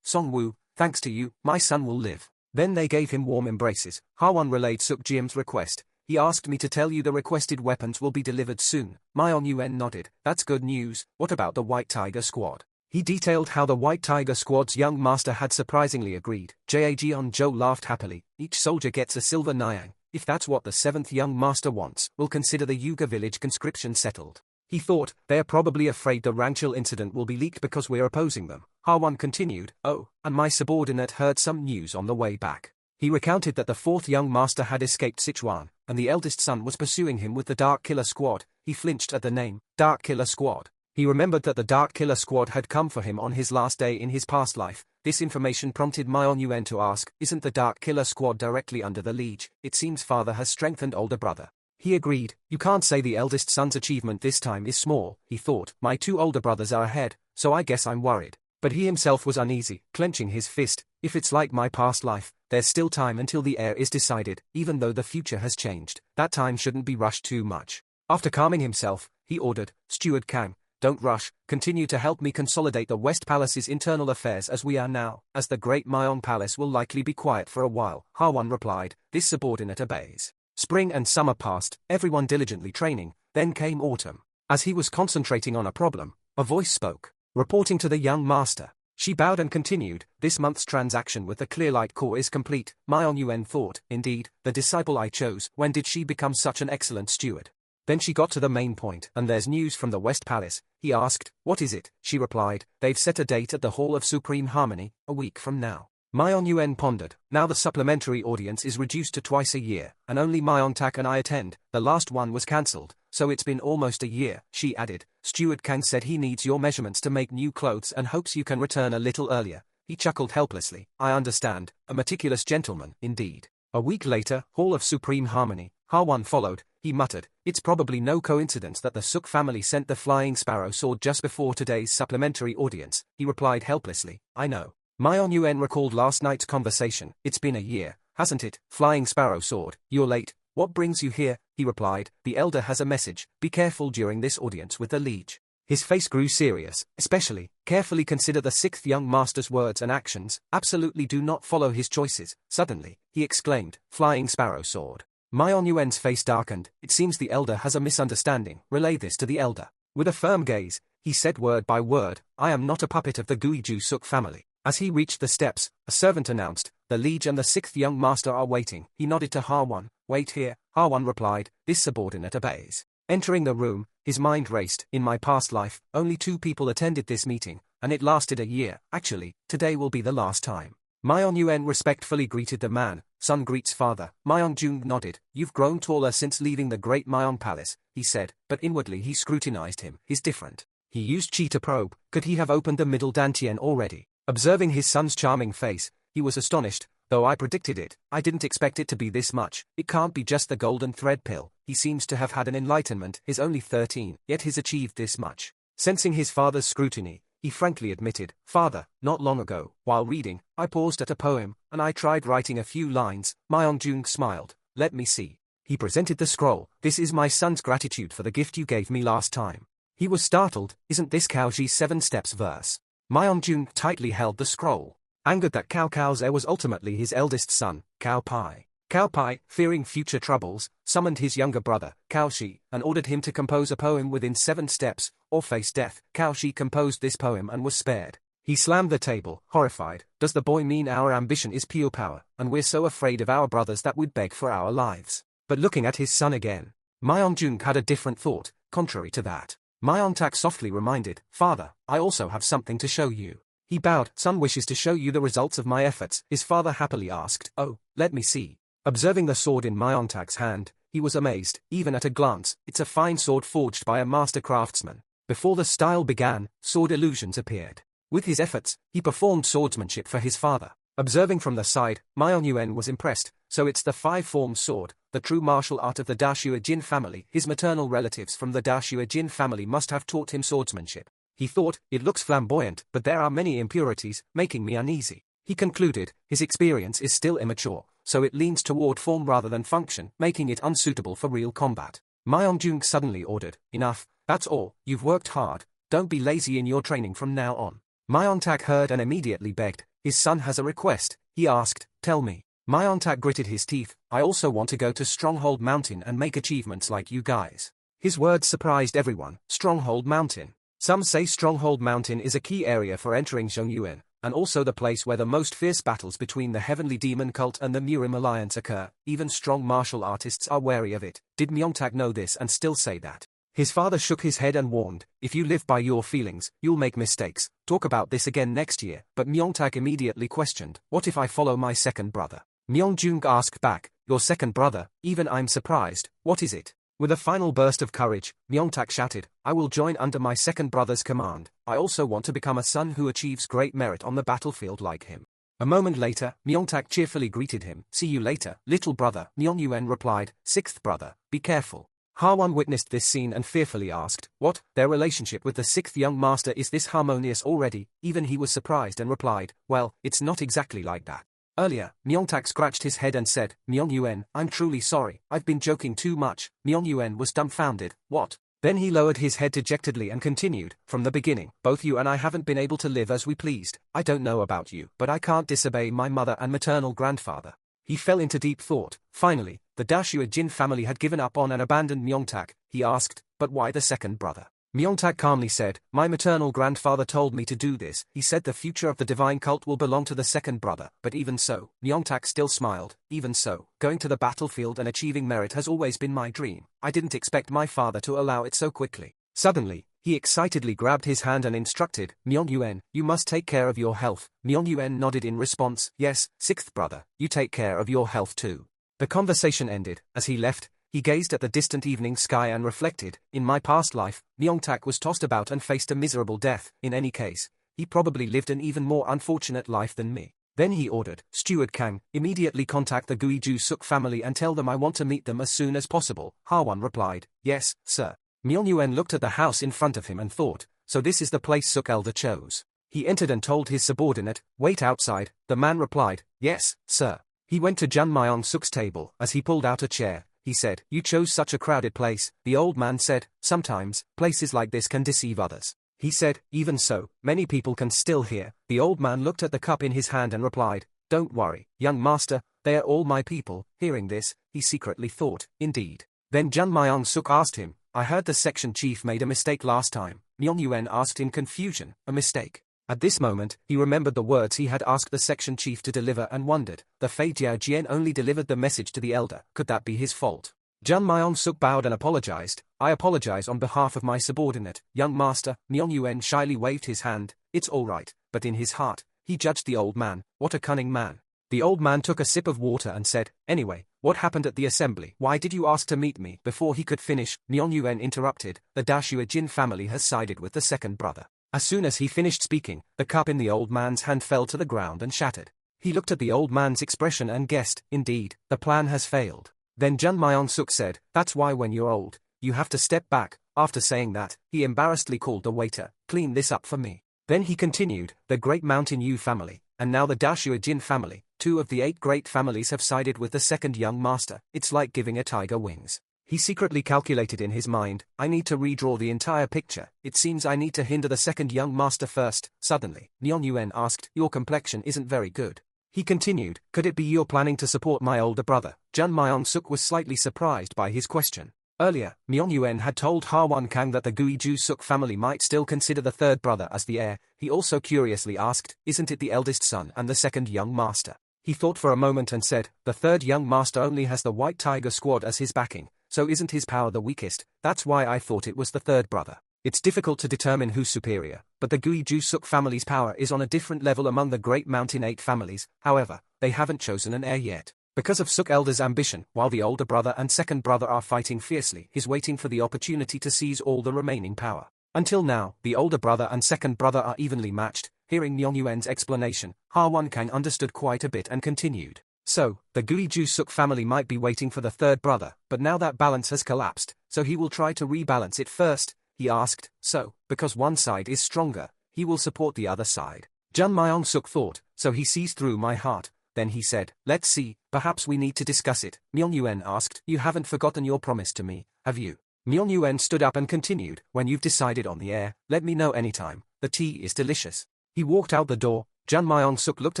Song-woo, thanks to you, my son will live. Then they gave him warm embraces. Ha-won relayed Suk-jim's request. He asked me to tell you the requested weapons will be delivered soon. Myung-yuen nodded. That's good news. What about the White Tiger squad? He detailed how the White Tiger squad's young master had surprisingly agreed. Jeon-jo laughed happily. Each soldier gets a silver nyang. If that's what the 7th young master wants, we'll consider the Yuga village conscription settled. He thought, they're probably afraid the Rangchil incident will be leaked because we're opposing them. Ha-won continued, oh, and my subordinate heard some news on the way back. He recounted that the fourth young master had escaped Sichuan, and the eldest son was pursuing him with the Dark Killer Squad. He flinched at the name, Dark Killer Squad. He remembered that the Dark Killer Squad had come for him on his last day in his past life. This information prompted Myeon Yuen to ask, isn't the Dark Killer Squad directly under the Liege? It seems father has strengthened older brother. He agreed, you can't say the eldest son's achievement this time is small, he thought, my two older brothers are ahead, so I guess I'm worried. But he himself was uneasy, clenching his fist. If it's like my past life, there's still time until the heir is decided, even though the future has changed. That time shouldn't be rushed too much. After calming himself, he ordered, Steward Kang, don't rush, continue to help me consolidate the West Palace's internal affairs as we are now, as the Great Myeong Palace will likely be quiet for a while. Ha-won replied, this subordinate obeys. Spring and summer passed, everyone diligently training, then came autumn. As he was concentrating on a problem, a voice spoke, reporting to the young master. She bowed and continued, this month's transaction with the Clearlight Corps is complete. Myeon Yuen thought, indeed, the disciple I chose, when did she become such an excellent steward? Then she got to the main point, and there's news from the West Palace. He asked, what is it? She replied, they've set a date at the Hall of Supreme Harmony, a week from now. Myeon Yuen pondered, now the supplementary audience is reduced to twice a year, and only Myeon-tak and I attend, the last one was cancelled, so it's been almost a year. She added, Steward Kang said he needs your measurements to make new clothes and hopes you can return a little earlier. He chuckled helplessly, I understand, a meticulous gentleman, indeed. A week later, Hall of Supreme Harmony, Ha-won followed. He muttered, it's probably no coincidence that the Suk family sent the Flying Sparrow sword just before today's supplementary audience. He replied helplessly, I know. Myeon Yuen recalled last night's conversation. It's been a year, hasn't it? Flying Sparrow sword, you're late. What brings you here? He replied, the elder has a message. Be careful during this audience with the liege. His face grew serious, especially, carefully consider the sixth young master's words and actions. Absolutely do not follow his choices. Suddenly, he exclaimed, Flying Sparrow sword. Myeon Yuen's face darkened. It seems the elder has a misunderstanding. Relay this to the elder. With a firm gaze, he said word by word, I am not a puppet of the Guiju Suk family. As he reached the steps, a servant announced, the liege and the sixth young master are waiting. He nodded to Ha-won. Wait here. Ha-won replied, this subordinate obeys. Entering the room, his mind raced. In my past life, only 2 people attended this meeting, and it lasted a year. Actually, today will be the last time. Myeon Yuen respectfully greeted the man. Son greets father. Myeon Jung nodded. You've grown taller since leaving the Great Myeon Palace, he said, but inwardly he scrutinized him. He's different. He used chi to probe. Could he have opened the middle dantian already? Observing his son's charming face, he was astonished. Though I predicted it, I didn't expect it to be this much. It can't be just the golden thread pill. He seems to have had an enlightenment. He's only 13, yet he's achieved this much. Sensing his father's scrutiny, he frankly admitted, Father, not long ago, while reading, I paused at a poem, and I tried writing a few lines. Myeon Jung smiled. Let me see. He presented the scroll. This is my son's gratitude for the gift you gave me last time. He was startled. Isn't this Kaoji's 7 steps verse? Myeon Jung tightly held the scroll. Angered that Cao Cao's heir was ultimately his eldest son, Cao Pai. Cao Pai, fearing future troubles, summoned his younger brother, Cao Shi, and ordered him to compose a poem within 7 steps, or face death. Cao Shi composed this poem and was spared. He slammed the table, horrified. Does the boy mean our ambition is pure power, and we're so afraid of our brothers that we'd beg for our lives? But looking at his son again, Myeon Jung had a different thought. Contrary to that, Myeon Tak softly reminded, Father, I also have something to show you. He bowed. Son wishes to show you the results of my efforts. His father happily asked, oh, let me see. Observing the sword in Myeon Tak's hand, he was amazed, even at a glance. It's a fine sword forged by a master craftsman. Before the style began, sword illusions appeared. With his efforts, he performed swordsmanship for his father. Observing from the side, Myeon Yuen was impressed. So it's the 5-form sword, the true martial art of the Dashua Jin family. His maternal relatives from the Dashua Jin family must have taught him swordsmanship. He thought, it looks flamboyant, but there are many impurities, making me uneasy. He concluded, his experience is still immature, so it leans toward form rather than function, making it unsuitable for real combat. Myeon Jung suddenly ordered, enough, that's all, you've worked hard, don't be lazy in your training from now on. Myeon Tak heard and immediately begged, his son has a request. He asked, tell me. Myeon Tak gritted his teeth, I also want to go to Stronghold Mountain and make achievements like you guys. His words surprised everyone. Stronghold Mountain. Some say Stronghold Mountain is a key area for entering Zhongyuan, and also the place where the most fierce battles between the Heavenly Demon Cult and the Murim Alliance occur. Even strong martial artists are wary of it. Did Myeongtak know this and still say that? His father shook his head and warned, if you live by your feelings, you'll make mistakes. Talk about this again next year. But Myeongtak immediately questioned, what if I follow my second brother? Myeongjung asked back, your second brother? Even I'm surprised. What is it? With a final burst of courage, Myeongtak shouted, I will join under my second brother's command. I also want to become a son who achieves great merit on the battlefield like him. A moment later, Myeongtak cheerfully greeted him. See you later, little brother. Myeongyuen replied, sixth brother, be careful. Hwon witnessed this scene and fearfully asked, what, their relationship with the sixth young master is this harmonious already? Even he was surprised and replied, well, it's not exactly like that. Earlier, Myeongtak scratched his head and said, Myeongyuen, I'm truly sorry, I've been joking too much. Myeongyuen was dumbfounded, what? Then he lowered his head dejectedly and continued, from the beginning, both you and I haven't been able to live as we pleased. I don't know about you, but I can't disobey my mother and maternal grandfather. He fell into deep thought. Finally, the Dashua Jin family had given up on and abandoned Myeongtak. He asked, but why the second brother? Myeongtak calmly said, my maternal grandfather told me to do this. He said the future of the divine cult will belong to the second brother. But even so, Myeongtak still smiled. Even so, going to the battlefield and achieving merit has always been my dream. I didn't expect my father to allow it so quickly. Suddenly, he excitedly grabbed his hand and instructed, Myeongyuen, you must take care of your health. Myeongyuen nodded in response, yes, sixth brother, you take care of your health too. The conversation ended. As he left, he gazed at the distant evening sky and reflected, in my past life, Myeongtak was tossed about and faced a miserable death. In any case, he probably lived an even more unfortunate life than me. Then he ordered, Steward Kang, immediately contact the Guiju Suk family and tell them I want to meet them as soon as possible. Hwon replied, yes, sir. Myeongyuen looked at the house in front of him and thought, so this is the place Suk elder chose. He entered and told his subordinate, wait outside. The man replied, yes, sir. He went to Jun Myong Suk's table. As he pulled out a chair, he said, you chose such a crowded place. The old man said, sometimes, places like this can deceive others. He said, even so, many people can still hear. The old man looked at the cup in his hand and replied, don't worry, young master, they are all my people. Hearing this, he secretly thought, indeed. Then Jun Myong Suk asked him, I heard the section chief made a mistake last time. Myeongyuen asked in confusion, a mistake? At this moment, he remembered the words he had asked the section chief to deliver and wondered, the Fei Jiao only delivered the message to the elder, could that be his fault? Jun Myong Suk bowed and apologized, I apologize on behalf of my subordinate, young master. Myeongyuen shyly waved his hand, it's all right, but in his heart, he judged the old man, what a cunning man. The old man took a sip of water and said, anyway, what happened at the assembly? Why did you ask to meet me? Before he could finish, Myeongyuen interrupted, the Dashua Jin family has sided with the second brother. As soon as he finished speaking, the cup in the old man's hand fell to the ground and shattered. He looked at the old man's expression and guessed, indeed, the plan has failed. Then Jun Myong Suk said, that's why when you're old, you have to step back. After saying that, he embarrassedly called the waiter, clean this up for me. Then he continued, the great Mountain Yu family, and now the Dashua Jin family, 2 of the 8 great families have sided with the second young master. It's like giving a tiger wings. He secretly calculated in his mind, I need to redraw the entire picture. It seems I need to hinder the second young master first. Suddenly, Myeongyuen asked, your complexion isn't very good. He continued, could it be you're planning to support my older brother? Jun Myong Suk was slightly surprised by his question. Earlier, Myeongyuen had told Hwon Kang that the Guiju Suk family might still consider the third brother as the heir. He also curiously asked, isn't it the eldest son and the second young master? He thought for a moment and said, the third young master only has the White Tiger squad as his backing, so isn't his power the weakest? That's why I thought it was the third brother. It's difficult to determine who's superior, but the Guiju Suk family's power is on a different level among the Great Mountain 8 families. However, they haven't chosen an heir yet. Because of Suk elder's ambition, while the older brother and second brother are fighting fiercely, he's waiting for the opportunity to seize all the remaining power. Until now, the older brother and second brother are evenly matched. Hearing Myeongyuen's explanation, Hwon Kang understood quite a bit and continued. So, the Guiju Suk family might be waiting for the third brother, but now that balance has collapsed, so he will try to rebalance it first. He asked, so, because one side is stronger, he will support the other side. Jun Myong Suk thought, so he sees through my heart. Then he said, let's see, perhaps we need to discuss it. Myeongyuen asked, you haven't forgotten your promise to me, have you? Myeongyuen stood up and continued, when you've decided on the heir, let me know anytime. The tea is delicious. He walked out the door. Jun Myong Suk looked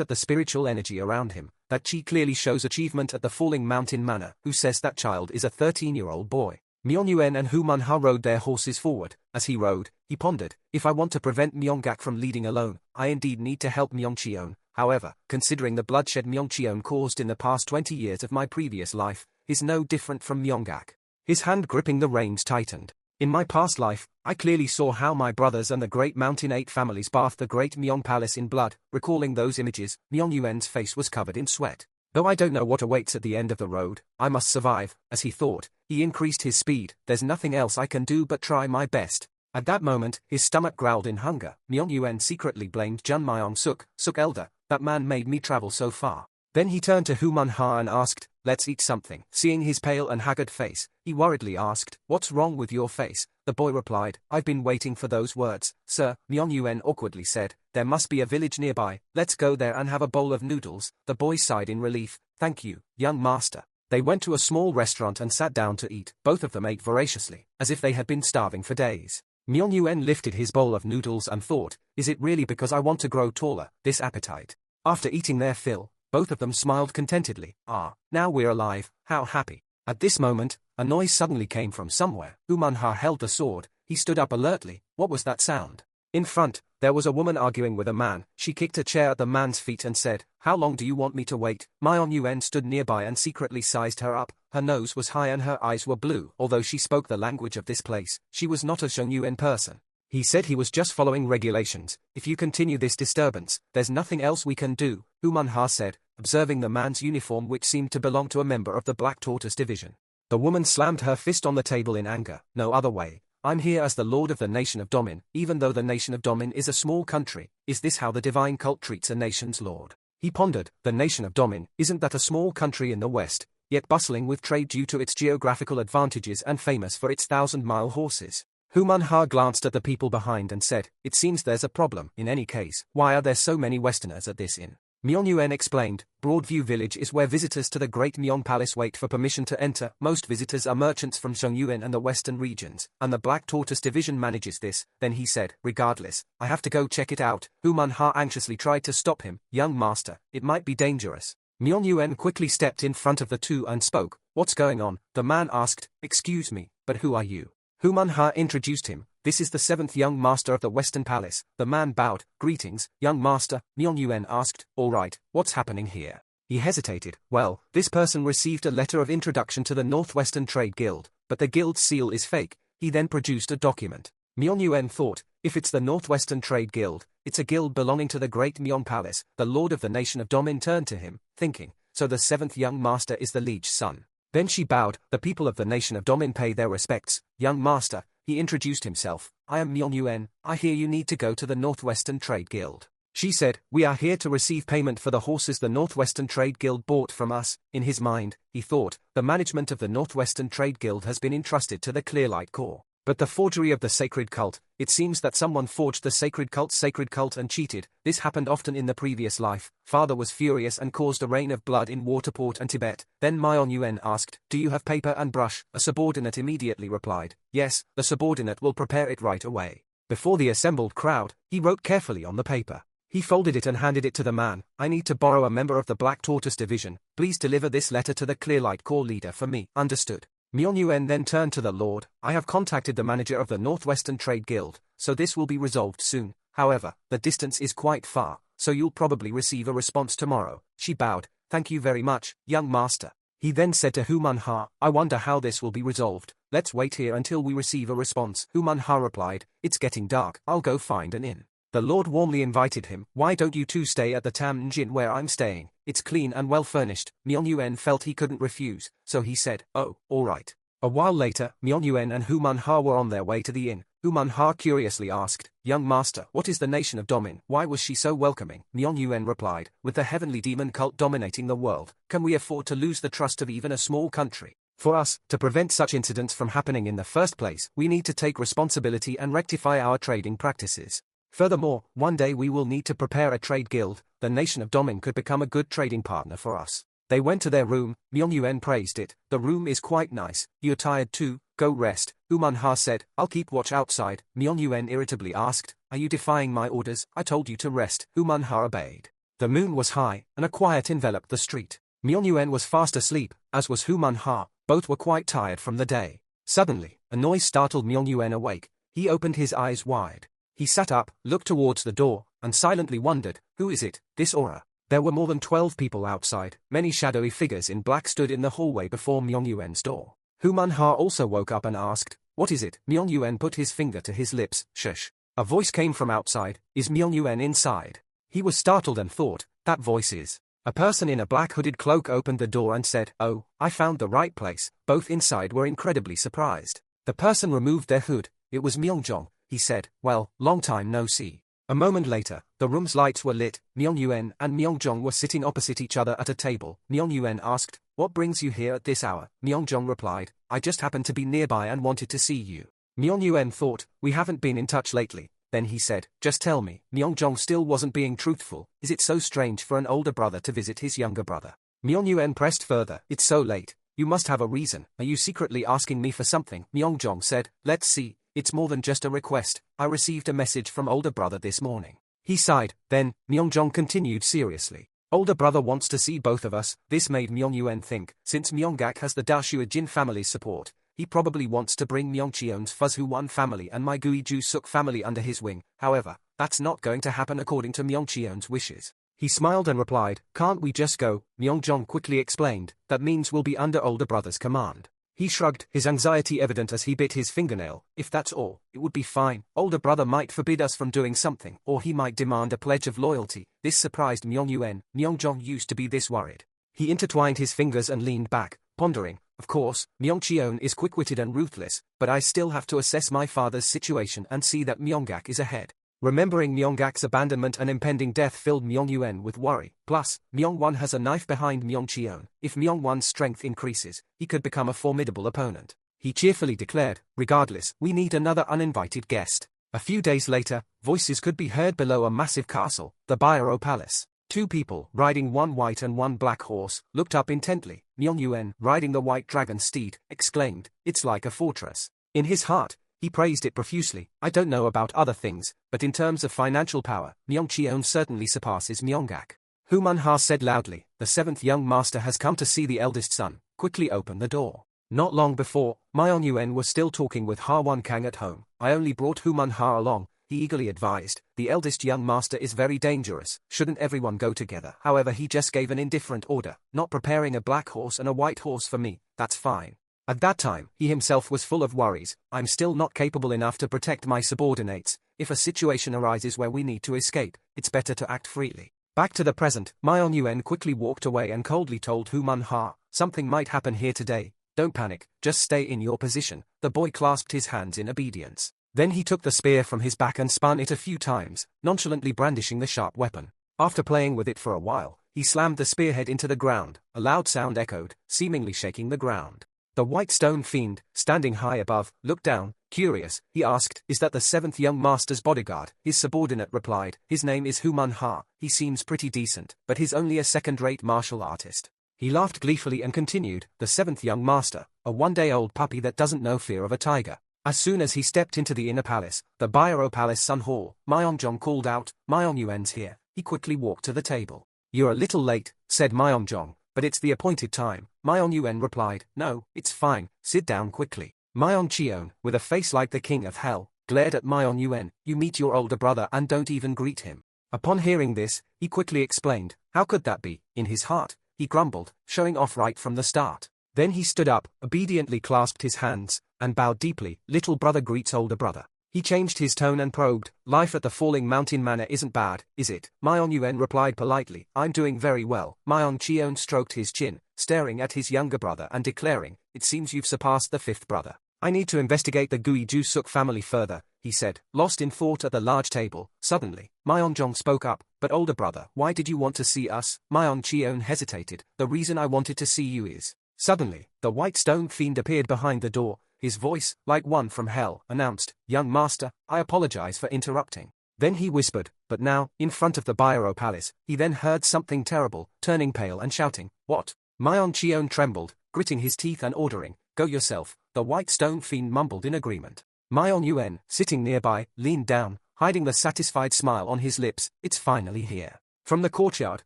at the spiritual energy around him. That chi clearly shows achievement at the Falling Mountain Manor. Who says that child is a 13-year-old boy? Myeongyuen and Hu Manhwa rode their horses forward. As he rode, he pondered, if I want to prevent Myeonggak from leading alone, I indeed need to help Myeongcheon. However, considering the bloodshed Myeongcheon caused in the past 20 years of my previous life, is no different from Myeonggak. His hand gripping the reins tightened. In my past life, I clearly saw how my brothers and the Great Mountain 8 families bathed the Great Myeong Palace in blood. Recalling those images, Myeong Yuen's face was covered in sweat. Though I don't know what awaits at the end of the road, I must survive, as he thought. He increased his speed. There's nothing else I can do but try my best. At that moment, his stomach growled in hunger. Myeong Yuen secretly blamed Jun Myong-suk, Suk elder, that man made me travel so far. Then he turned to Hu Man-ha and asked, let's eat something. Seeing his pale and haggard face, he worriedly asked, what's wrong with your face? The boy replied, I've been waiting for those words, sir. Myeong Yuen awkwardly said, there must be a village nearby, let's go there and have a bowl of noodles. The boy sighed in relief, thank you, young master. They went to a small restaurant and sat down to eat. Both of them ate voraciously, as if they had been starving for days. Myeong Yuen lifted his bowl of noodles and thought, is it really because I want to grow taller, this appetite? After eating their fill, both of them smiled contentedly. Ah, now we're alive, how happy. At this moment, a noise suddenly came from somewhere. Hu Man-ha held the sword. He stood up alertly. What was that sound? In front, there was a woman arguing with a man. She kicked a chair at the man's feet and said, how long do you want me to wait? Myeong Yuen stood nearby and secretly sized her up. Her nose was high and her eyes were blue. Although she spoke the language of this place, she was not a Shang Yuen person. He said he was just following regulations. If you continue this disturbance, there's nothing else we can do, Hu Man-ha said, observing the man's uniform which seemed to belong to a member of the Black Tortoise Division. The woman slammed her fist on the table in anger. No other way. I'm here as the lord of the nation of Domin, even though the nation of Domin is a small country. Is this how the divine cult treats a nation's lord? He pondered, the nation of Domin, isn't that a small country in the west, yet bustling with trade due to its geographical advantages and famous for its 1,000-mile horses? Hu Man-ha glanced at the people behind and said, it seems there's a problem. In any case, why are there so many Westerners at this inn? Myeong Yuen explained, Broadview Village is where visitors to the Great Myeong Palace wait for permission to enter. Most visitors are merchants from Shongyuan and the western regions, and the Black Tortoise Division manages this. Then he said, regardless, I have to go check it out. Hu Man-ha anxiously tried to stop him. Young master, it might be dangerous. Myeong Yuen quickly stepped in front of the two and spoke. What's going on? The man asked, excuse me, but who are you? Hu Man-ha introduced him. This is the 7th young master of the Western Palace. The man bowed. Greetings, young master. Myeong Yuen asked, all right, what's happening here? He hesitated. Well, this person received a letter of introduction to the Northwestern Trade Guild, but the guild's seal is fake. He then produced a document. Myeong Yuen thought, if it's the Northwestern Trade Guild, it's a guild belonging to the Great Myeong Palace. The lord of the nation of Domin turned to him, thinking, so the 7th young master is the liege's son. Then she bowed. The people of the nation of Domin pay their respects. Young master, he introduced himself. I am Myeong Yuen. I hear you need to go to the Northwestern Trade Guild. She said, we are here to receive payment for the horses the Northwestern Trade Guild bought from us. In his mind, he thought, the management of the Northwestern Trade Guild has been entrusted to the Clearlight Corps. But the forgery of the sacred cult, it seems that someone forged the sacred cult and cheated. This happened often in the previous life. Father was furious and caused a rain of blood in Waterport and Tibet. Then Myeong Yuen asked, do you have paper and brush? A subordinate immediately replied, yes, the subordinate will prepare it right away. Before the assembled crowd, he wrote carefully on the paper. He folded it and handed it to the man. I need to borrow a member of the Black Tortoise Division. Please deliver this letter to the Clearlight Corps leader for me. Understood. Myeong Yuen then turned to the Lord. I have contacted the manager of the Northwestern Trade Guild, so this will be resolved soon. However, the distance is quite far, so you'll probably receive a response tomorrow. She bowed. Thank you very much, young master. He then said to Hu Man-ha, I wonder how this will be resolved. Let's wait here until we receive a response. Hu Man-ha replied, it's getting dark. I'll go find an inn. The Lord warmly invited him. Why don't you two stay at the Tam Njin where I'm staying? It's clean and well furnished. Myeong Yuen felt he couldn't refuse, so he said, oh, all right. A while later, Myeong Yuen and Hu Man-ha were on their way to the inn. Hu Man-ha curiously asked, young master, what is the nation of Domin? Why was she so welcoming? Myeong Yuen replied, with the heavenly demon cult dominating the world, can we afford to lose the trust of even a small country? For us, to prevent such incidents from happening in the first place, we need to take responsibility and rectify our trading practices. Furthermore, one day we will need to prepare a trade guild. The nation of Domin could become a good trading partner for us. They went to their room. Myeong Yuen praised it. The room is quite nice. You're tired too, go rest. Hu Man-ha said, I'll keep watch outside. Myeong Yuen irritably asked, are you defying my orders? I told you to rest. Hu Man-ha obeyed. The moon was high, and a quiet enveloped the street. Myeong Yuen was fast asleep, as was Hu Man-ha. Both were quite tired from the day. Suddenly, a noise startled Myeong Yuen awake. He opened his eyes wide. He sat up, looked towards the door, and silently wondered, who is it, this aura? There were more than 12 people outside. Many shadowy figures in black stood in the hallway before Myeong Yuen's door. Hu Man-ha also woke up and asked, What is it? Myung-Yuen put his finger to his lips. Shush. A voice came from outside. Is Myung-Yuen inside? He was startled and thought, that voice is. A person in a black hooded cloak opened the door and said, "Oh, I found the right place." Both inside were incredibly surprised. The person removed their hood. It was Myung-Jong. He said, "Well, long time no see." A moment later, the room's lights were lit. Myung-Yuen and Myung-Jong were sitting opposite each other at a table. Myung-Yuen asked, "What brings you here at this hour?" Myung-Jong replied, "I just happened to be nearby and wanted to see you." Myung-Yuen thought, "We haven't been in touch lately." Then he said, "Just tell me." Myung-Jong still wasn't being truthful. "Is it so strange for an older brother to visit his younger brother?" Myung-Yuen pressed further, "It's so late. You must have a reason. Are you secretly asking me for something?" Myung-Jong said, "Let's see. It's more than just a request. I received a message from older brother this morning." He sighed. Then, Myung-Jong continued seriously, "Older brother wants to see both of us." This made Myung-Yuen think, since Myung-Gak has the Dashua Jin family's support, he probably wants to bring Myung-Cheon's Fuzhu-Wan family and my Gui-Ju-Suk family under his wing. However, that's not going to happen according to Myung-Cheon's wishes. He smiled and replied, "Can't we just go?" Myung-Jong quickly explained, "That means we'll be under older brother's command." He shrugged, his anxiety evident as he bit his fingernail. "If that's all, it would be fine. Older brother might forbid us from doing something, or he might demand a pledge of loyalty." This surprised Myung-Yuen. Myung-Jong used to be this worried. He intertwined his fingers and leaned back, pondering. "Of course, Myung-Cheon is quick-witted and ruthless, but I still have to assess my father's situation and see that Myung-Gak is ahead." Remembering Myung-Gak's abandonment and impending death filled Myung-Yuen with worry. Plus, Myung-Wan has a knife behind Myung-Cheon. If Myung-Wan's strength increases, he could become a formidable opponent. He cheerfully declared, "Regardless, we need another uninvited guest." A few days later, voices could be heard below a massive castle, the Byro Palace. Two people, riding one white and one black horse, looked up intently. Myung-Yuen, riding the white dragon steed, exclaimed, "It's like a fortress." In his heart, he praised it profusely. "I don't know about other things, but in terms of financial power, Myung-Cheon certainly surpasses Myung-Gak." Hu Man-ha said loudly, "The seventh young master has come to see the eldest son. Quickly open the door." Not long before, Myung-Yuen was still talking with Ha Won-Kang at home. "I only brought Hu Man-ha along," he eagerly advised. "The eldest young master is very dangerous. Shouldn't everyone go together?" However, he just gave an indifferent order, "Not preparing a black horse and a white horse for me. That's fine." At that time, he himself was full of worries. "I'm still not capable enough to protect my subordinates. If a situation arises where we need to escape, it's better to act freely." Back to the present, Myung-Yuen quickly walked away and coldly told Hu Man-ha, "Something might happen here today. Don't panic, just stay in your position." The boy clasped his hands in obedience. Then he took the spear from his back and spun it a few times, nonchalantly brandishing the sharp weapon. After playing with it for a while, he slammed the spearhead into the ground. A loud sound echoed, seemingly shaking the ground. The white stone fiend, standing high above, looked down. Curious, he asked, "Is that the seventh young master's bodyguard?" His subordinate replied, "His name is Hu Man-ha. He seems pretty decent, but he's only a second-rate martial artist." He laughed gleefully and continued, "The seventh young master, a one-day-old puppy that doesn't know fear of a tiger." As soon as he stepped into the inner palace, the Byro Palace Sun Hall, Myung-Jong called out, "Myung-Yuen's here." He quickly walked to the table. "You're a little late," said Myung-Jong, "but it's the appointed time." Myung-Yuen replied, "No, it's fine, sit down quickly." Myung-Cheon, with a face like the king of hell, glared at Myung-Yuen. "You meet your older brother and don't even greet him." Upon hearing this, he quickly explained, "How could that be?" In his heart, he grumbled, showing off right from the start. Then he stood up, obediently clasped his hands, and bowed deeply. "Little brother greets older brother." He changed his tone and probed, "Life at the Falling Mountain Manor isn't bad, is it?" Myung-Yuen replied politely, "I'm doing very well." Myung-Cheon stroked his chin, staring at his younger brother and declaring, "It seems you've surpassed the fifth brother. I need to investigate the Gui-Ju-Suk family further," he said, lost in thought at the large table. Suddenly, Myung-Jong spoke up, "But older brother, why did you want to see us?" Myung-Cheon hesitated. "The reason I wanted to see you is..." Suddenly, the white stone fiend appeared behind the door. His voice, like one from hell, announced, "Young master, I apologize for interrupting." Then he whispered, "But now, in front of the Byro Palace." He then heard something terrible, turning pale and shouting, "What?" Myung-Cheon trembled, gritting his teeth and ordering, "Go yourself." The white stone fiend mumbled in agreement. Myung-Yuen, sitting nearby, leaned down, hiding the satisfied smile on his lips. "It's finally here." From the courtyard,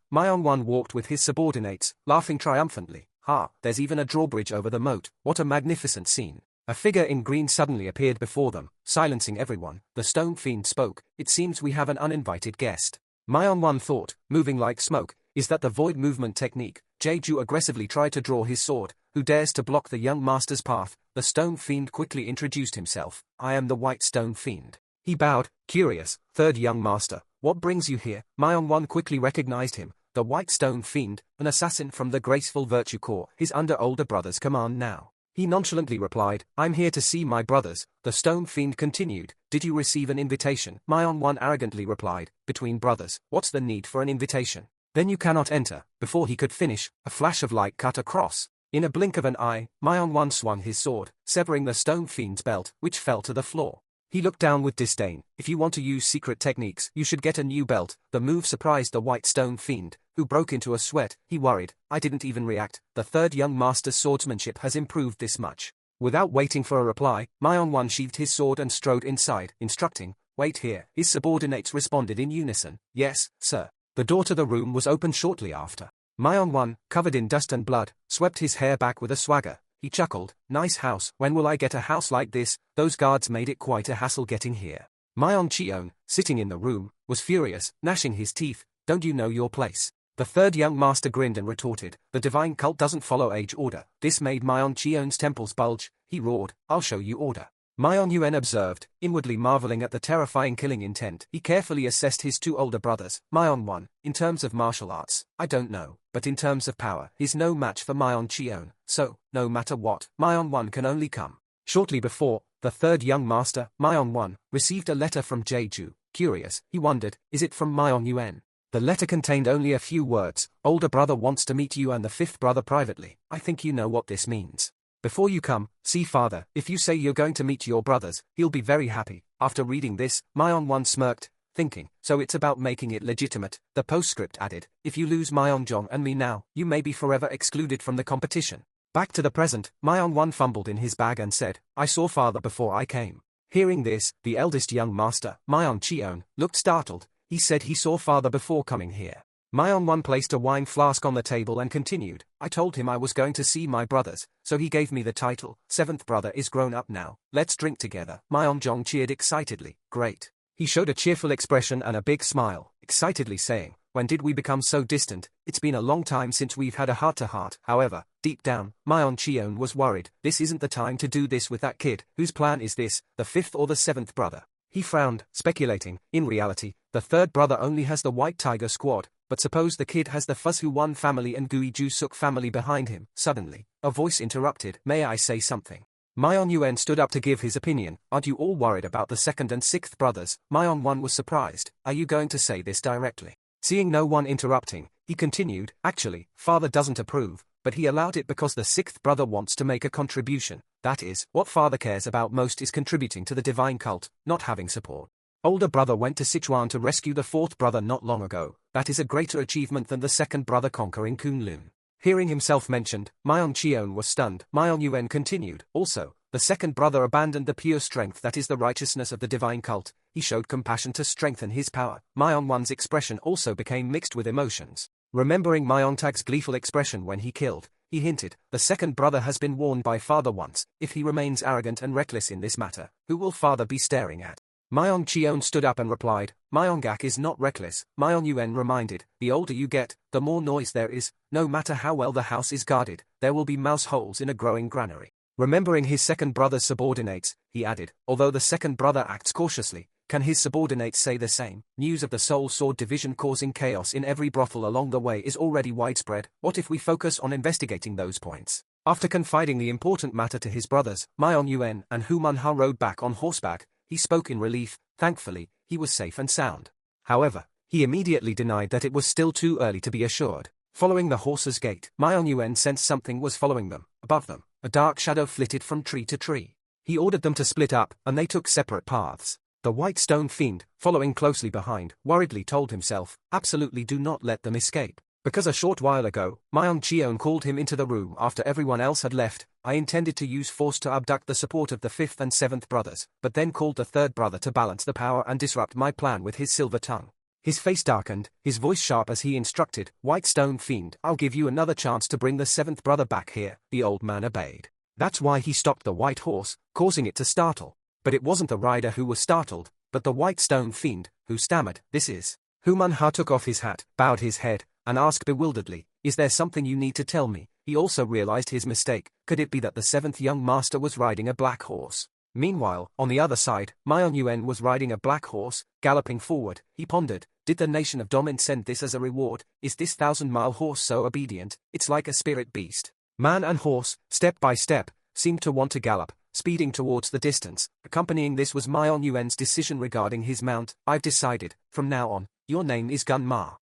Myung-Wan walked with his subordinates, laughing triumphantly. "Ha, there's even a drawbridge over the moat. What a magnificent scene." A figure in green suddenly appeared before them, silencing everyone. The stone fiend spoke, "It seems we have an uninvited guest." Myung-Wan thought, moving like smoke, "Is that the void movement technique?" Jeju aggressively tried to draw his sword. Who dares to block the young master's path? The stone fiend quickly introduced himself. I am the white stone fiend. He bowed, curious. Third young master, what brings you here? Manhwa quickly recognized him. The white stone fiend, an assassin from the graceful virtue corps, his older brother's command now. He nonchalantly replied, I'm here to see my brothers. The stone fiend continued, did you receive an invitation? Manhwa arrogantly replied, between brothers, what's the need for an invitation? Then you cannot enter. Before he could finish, a flash of light cut across. In a blink of an eye, Manhwa swung his sword, severing the stone fiend's belt, which fell to the floor. He looked down with disdain. If you want to use secret techniques, you should get a new belt. The move surprised the white stone fiend, who broke into a sweat. He worried, I didn't even react. The third young master's swordsmanship has improved this much. Without waiting for a reply, Manhwa sheathed his sword and strode inside, instructing, wait here. His subordinates responded in unison, yes, sir. The door to the room was opened shortly after. Manhwa, covered in dust and blood, swept his hair back with a swagger. He chuckled, nice house, when will I get a house like this? Those guards made it quite a hassle getting here. Manhwa, sitting in the room, was furious, gnashing his teeth, don't you know your place? The third young master grinned and retorted, the divine cult doesn't follow age order. This made Manhwa's temples bulge. He roared, I'll show you order. Manhwa observed, inwardly marveling at the terrifying killing intent. He carefully assessed his two older brothers. Manhwa, in terms of martial arts, I don't know, but in terms of power, he's no match for Manhwa. So, no matter what, Manhwa can only come. Shortly before, the third young master, Manhwa, received a letter from Jeju. Curious, he wondered, is it from Manhwa? The letter contained only a few words. Older brother wants to meet you and the fifth brother privately. I think you know what this means. Before you come, see father. If you say you're going to meet your brothers, he'll be very happy. After reading this, Manhwa smirked, thinking, so it's about making it legitimate. The postscript added, if you lose Manhwa and me now, you may be forever excluded from the competition. Back to the present, Manhwa fumbled in his bag and said, I saw father before I came. Hearing this, the eldest young master, Manhwa, looked startled. He said he saw father before coming here. Manhwa placed a wine flask on the table and continued, I told him I was going to see my brothers, so he gave me the title. Seventh brother is grown up now. Let's drink together. Manhwa cheered excitedly. Great. He showed a cheerful expression and a big smile, excitedly saying, when did we become so distant? It's been a long time since we've had a heart-to-heart. However, deep down, Manhwa was worried. This isn't the time to do this with that kid. Whose plan is this, the fifth or the seventh brother? He frowned, speculating. In reality, the third brother only has the White Tiger Squad, but suppose the kid has the Fuzhu-1 family and Guiju-suk family behind him. Suddenly, a voice interrupted. May I say something? Manhwa stood up to give his opinion. Aren't you all worried about the second and sixth brothers? Manhwa was surprised. Are you going to say this directly? Seeing no one interrupting, he continued, actually, father doesn't approve, but he allowed it because the sixth brother wants to make a contribution. That is, what father cares about most is contributing to the divine cult, not having support. Older brother went to Sichuan to rescue the fourth brother not long ago. That is a greater achievement than the second brother conquering Kunlun. Hearing himself mentioned, Manhwa was stunned. Manhwa continued, also, the second brother abandoned the pure strength that is the righteousness of the divine cult. He showed compassion to strengthen his power. Manhwa's expression also became mixed with emotions. Remembering Manhwa's gleeful expression when he killed, he hinted, the second brother has been warned by father once. If he remains arrogant and reckless in this matter, who will father be staring at? Manhwa stood up and replied, Manhwa is not reckless. Manhwa reminded, the older you get, the more noise there is. No matter how well the house is guarded, there will be mouse holes in a growing granary. Remembering his second brother's subordinates, he added, although the second brother acts cautiously, can his subordinates say the same? News of the Soul Sword division causing chaos in every brothel along the way is already widespread. What if we focus on investigating those points? After confiding the important matter to his brothers, Manhwa and Manhwa rode back on horseback. He spoke in relief. Thankfully, he was safe and sound. However, he immediately denied that it was still too early to be assured. Following the horse's gait, Manhwa sensed something was following them. Above them, a dark shadow flitted from tree to tree. He ordered them to split up, and they took separate paths. The white stone fiend, following closely behind, worriedly told himself, absolutely do not let them escape. Because a short while ago, Manhwa called him into the room after everyone else had left. I intended to use force to abduct the support of the fifth and seventh brothers, but then called the third brother to balance the power and disrupt my plan with his silver tongue. His face darkened, his voice sharp as he instructed, White Stone Fiend, I'll give you another chance to bring the seventh brother back here. The old man obeyed. That's why he stopped the white horse, causing it to startle. But it wasn't the rider who was startled, but the White Stone Fiend, who stammered, this is. Manhwa took off his hat, bowed his head, and asked bewilderedly, is there something you need to tell me? He also realized his mistake. Could it be that the seventh young master was riding a black horse? Meanwhile, on the other side, Myung Yuen was riding a black horse, galloping forward. He pondered, did the nation of Domin send this as a reward? Is this 1,000-mile horse so obedient? It's like a spirit beast. Man and horse, step by step, seemed to want to gallop, speeding towards the distance. Accompanying this was Myung Yuen's decision regarding his mount. I've decided, from now on, your name is Gun Ma.